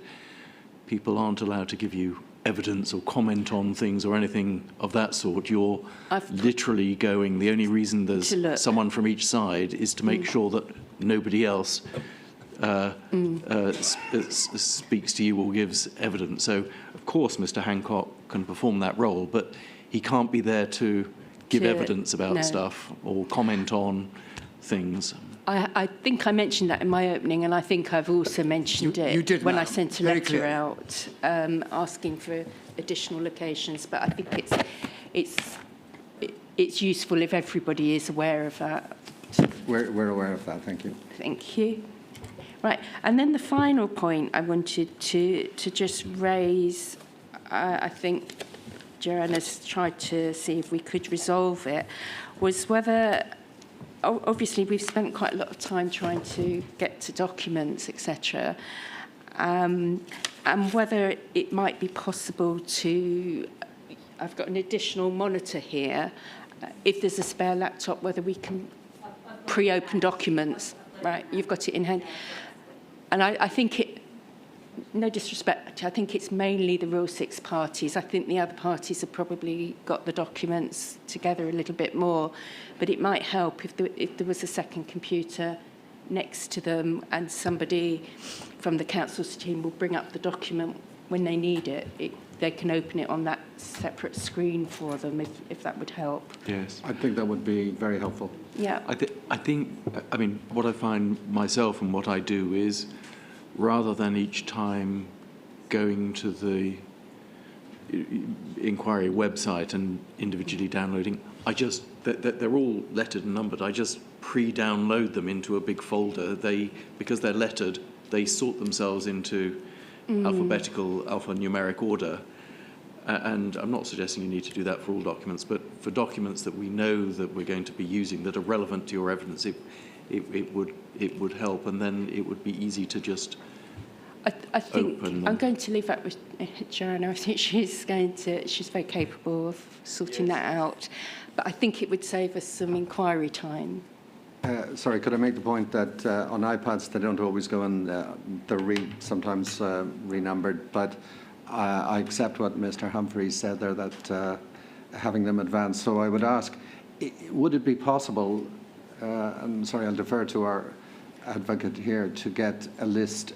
people aren't allowed to give you evidence or comment on things or anything of that sort. You're literally going, the only reason there's someone from each side is to make sure that nobody else speaks to you or gives evidence. So, of course, Mr. Hancock can perform that role, but he can't be there to give To- evidence about no. stuff or comment on things. I think I mentioned that in my opening, and I think I've also mentioned it you did, when I ma'am. sent a Very letter clear. out asking for additional locations. But I think it's useful if everybody is aware of that. We're aware of that, thank you. Thank you. Right, and then the final point I wanted to just raise, I think Joanna's tried to see if we could resolve it, was whether, obviously we've spent quite a lot of time trying to get to documents, etc., and whether it might be possible to, I've got an additional monitor here, if there's a spare laptop, whether we can pre-open documents, right, you've got it in hand. And I think it, no disrespect, I think it's mainly the Rule 6 parties. I think the other parties have probably got the documents together a little bit more, but it might help if there was a second computer next to them and somebody from the council's team will bring up the document when they need it. They can open it on that separate screen for them if that would help. Yes. I think that would be very helpful. Yeah. I think, I mean, what I find myself and what I do is, rather than each time going to the inquiry website and individually downloading, they're all lettered and numbered. I just pre-download them into a big folder. Because they're lettered, they sort themselves into alphanumeric order. And I'm not suggesting you need to do that for all documents, but for documents that we know that we're going to be using that are relevant to your evidence, it would help, and then it would be easy to just I think open I'm going to leave that with Joanna. I think she's very capable of sorting that out. But I think it would save us some inquiry time. Sorry, could I make the point that on iPads they don't always go in, they're sometimes renumbered, but I accept what Mr. Humphreys said there, that having them advanced. So I would ask, would it be possible, I'm sorry, I'll defer to our advocate here, to get a list,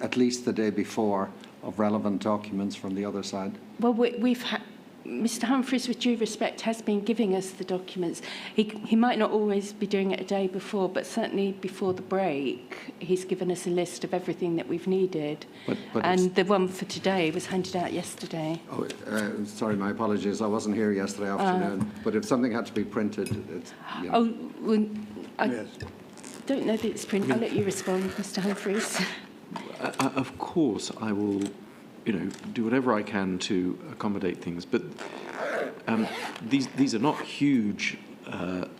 at least the day before, of relevant documents from the other side? Well, we've had Mr. Humphreys, with due respect, has been giving us the documents. He might not always be doing it a day before, but certainly before the break, he's given us a list of everything that we've needed. But and the one for today was handed out yesterday. Oh, sorry, my apologies. I wasn't here yesterday afternoon. But if something had to be printed, it's... You know. Oh, well, I Yes. don't know that it's printed. I'll let you respond, Mr. Humphreys. Of course, I will, do whatever I can to accommodate things. But these are not huge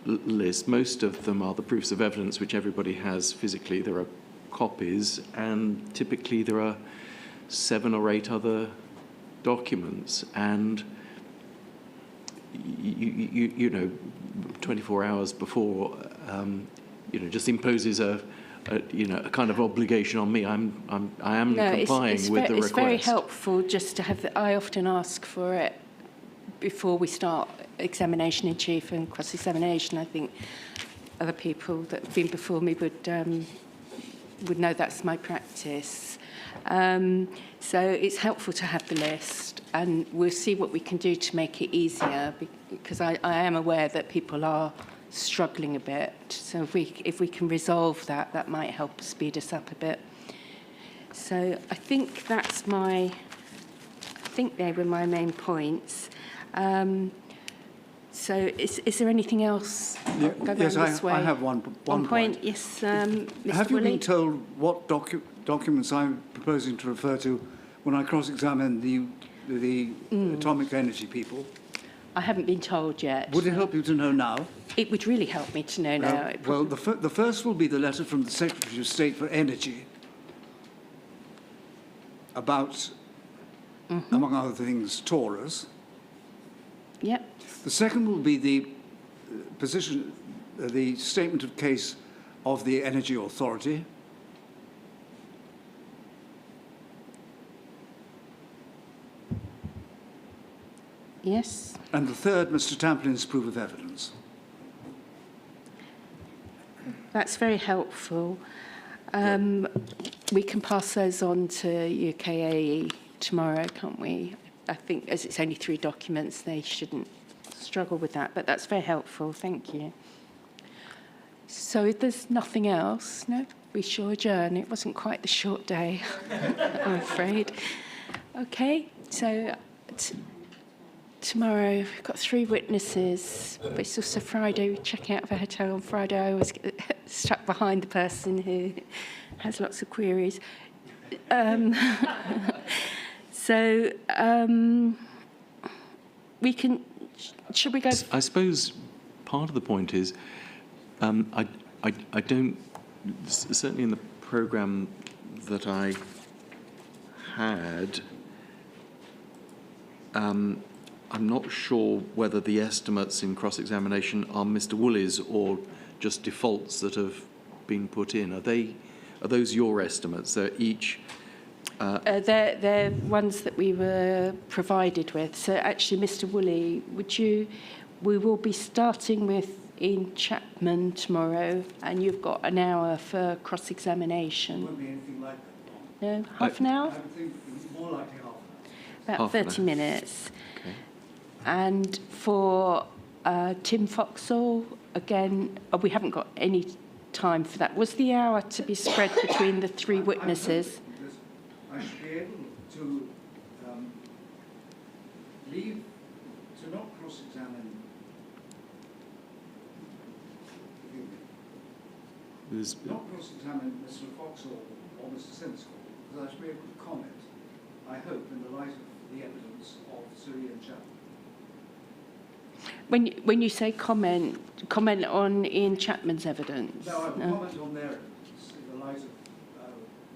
lists. Most of them are the proofs of evidence which everybody has physically. There are copies, and typically there are 7 or 8 other documents. And 24 hours before, just imposes a kind of obligation on me. I am complying with the request. It's very helpful just to have I often ask for it before we start examination in chief and cross-examination. I think other people that have been before me would know that's my practice. So it's helpful to have the list, and we'll see what we can do to make it easier, because I am aware that people are struggling a bit. So if we can resolve that, that might help speed us up a bit. So I think they were my main points. So is there anything else? Yes, I have one point. Yes, Mr. Have you Woolley? been told what documents I'm proposing to refer to when I cross-examine the atomic energy people? I haven't been told yet. Would it help you to know now? It would really help me to know now. Well, the first will be the letter from the Secretary of State for Energy about, among other things, Taurus. Yep. The second will be the position, the statement of case of the Energy Authority. Yes. And the third, Mr. Tamplin's proof of evidence. That's very helpful. We can pass those on to UKAE tomorrow, can't we? I think as it's only 3 documents, they shouldn't struggle with that. But that's very helpful. Thank you. So if there's nothing else, no, we shall adjourn. It wasn't quite the short day, I'm afraid. Okay, so tomorrow we've got 3 witnesses, but it's also Friday. We're checking out of a hotel on Friday. I always get stuck behind the person who has lots of queries. We can. Should we go? I suppose part of the point is, I don't, certainly in the programme that I had, I'm not sure whether the estimates in cross-examination are Mr. Woolley's or just defaults that have been put in. Are those your estimates? They're each... They're ones that we were provided with. So actually, Mr. Woolley, we will be starting with Ian Chapman tomorrow, and you've got an hour for cross-examination. It won't be anything like that. No, half an hour? I would think more likely half an hour. About 30 minutes. Okay. And for Tim Foxall, again, we haven't got any time for that. Was the hour to be spread between the 3 witnesses? I should be able to leave, to not cross-examine. Not cross-examine Mr. Foxall or Mr. Simscott, because I should be able to comment, I hope, in the light of the evidence of Sir Ian Chapman. When you say comment on Ian Chapman's evidence? No, I will comment on their evidence in the light of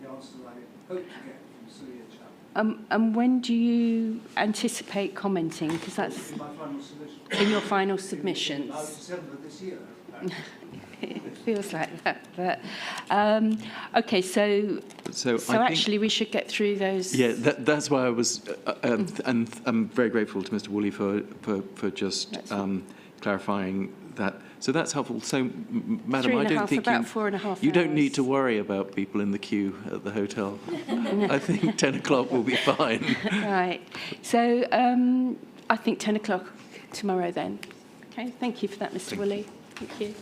the answers I hope to get from Sir Ian Chapman. And when do you anticipate commenting? Because that's in my final submission. in your final submissions. In December this year. It feels like that, but okay. So I think, actually, we should get through those. Yeah, that's why I was, and I'm very grateful to Mr. Woolley for just clarifying that. So that's helpful. So, Madam, I don't think about 4.5 you don't need hours. to worry about people in the queue at the hotel. I think 10 o'clock will be fine. Right. So I think 10 o'clock tomorrow then. Okay. Thank you for that, Mr. Woolley. Thank you.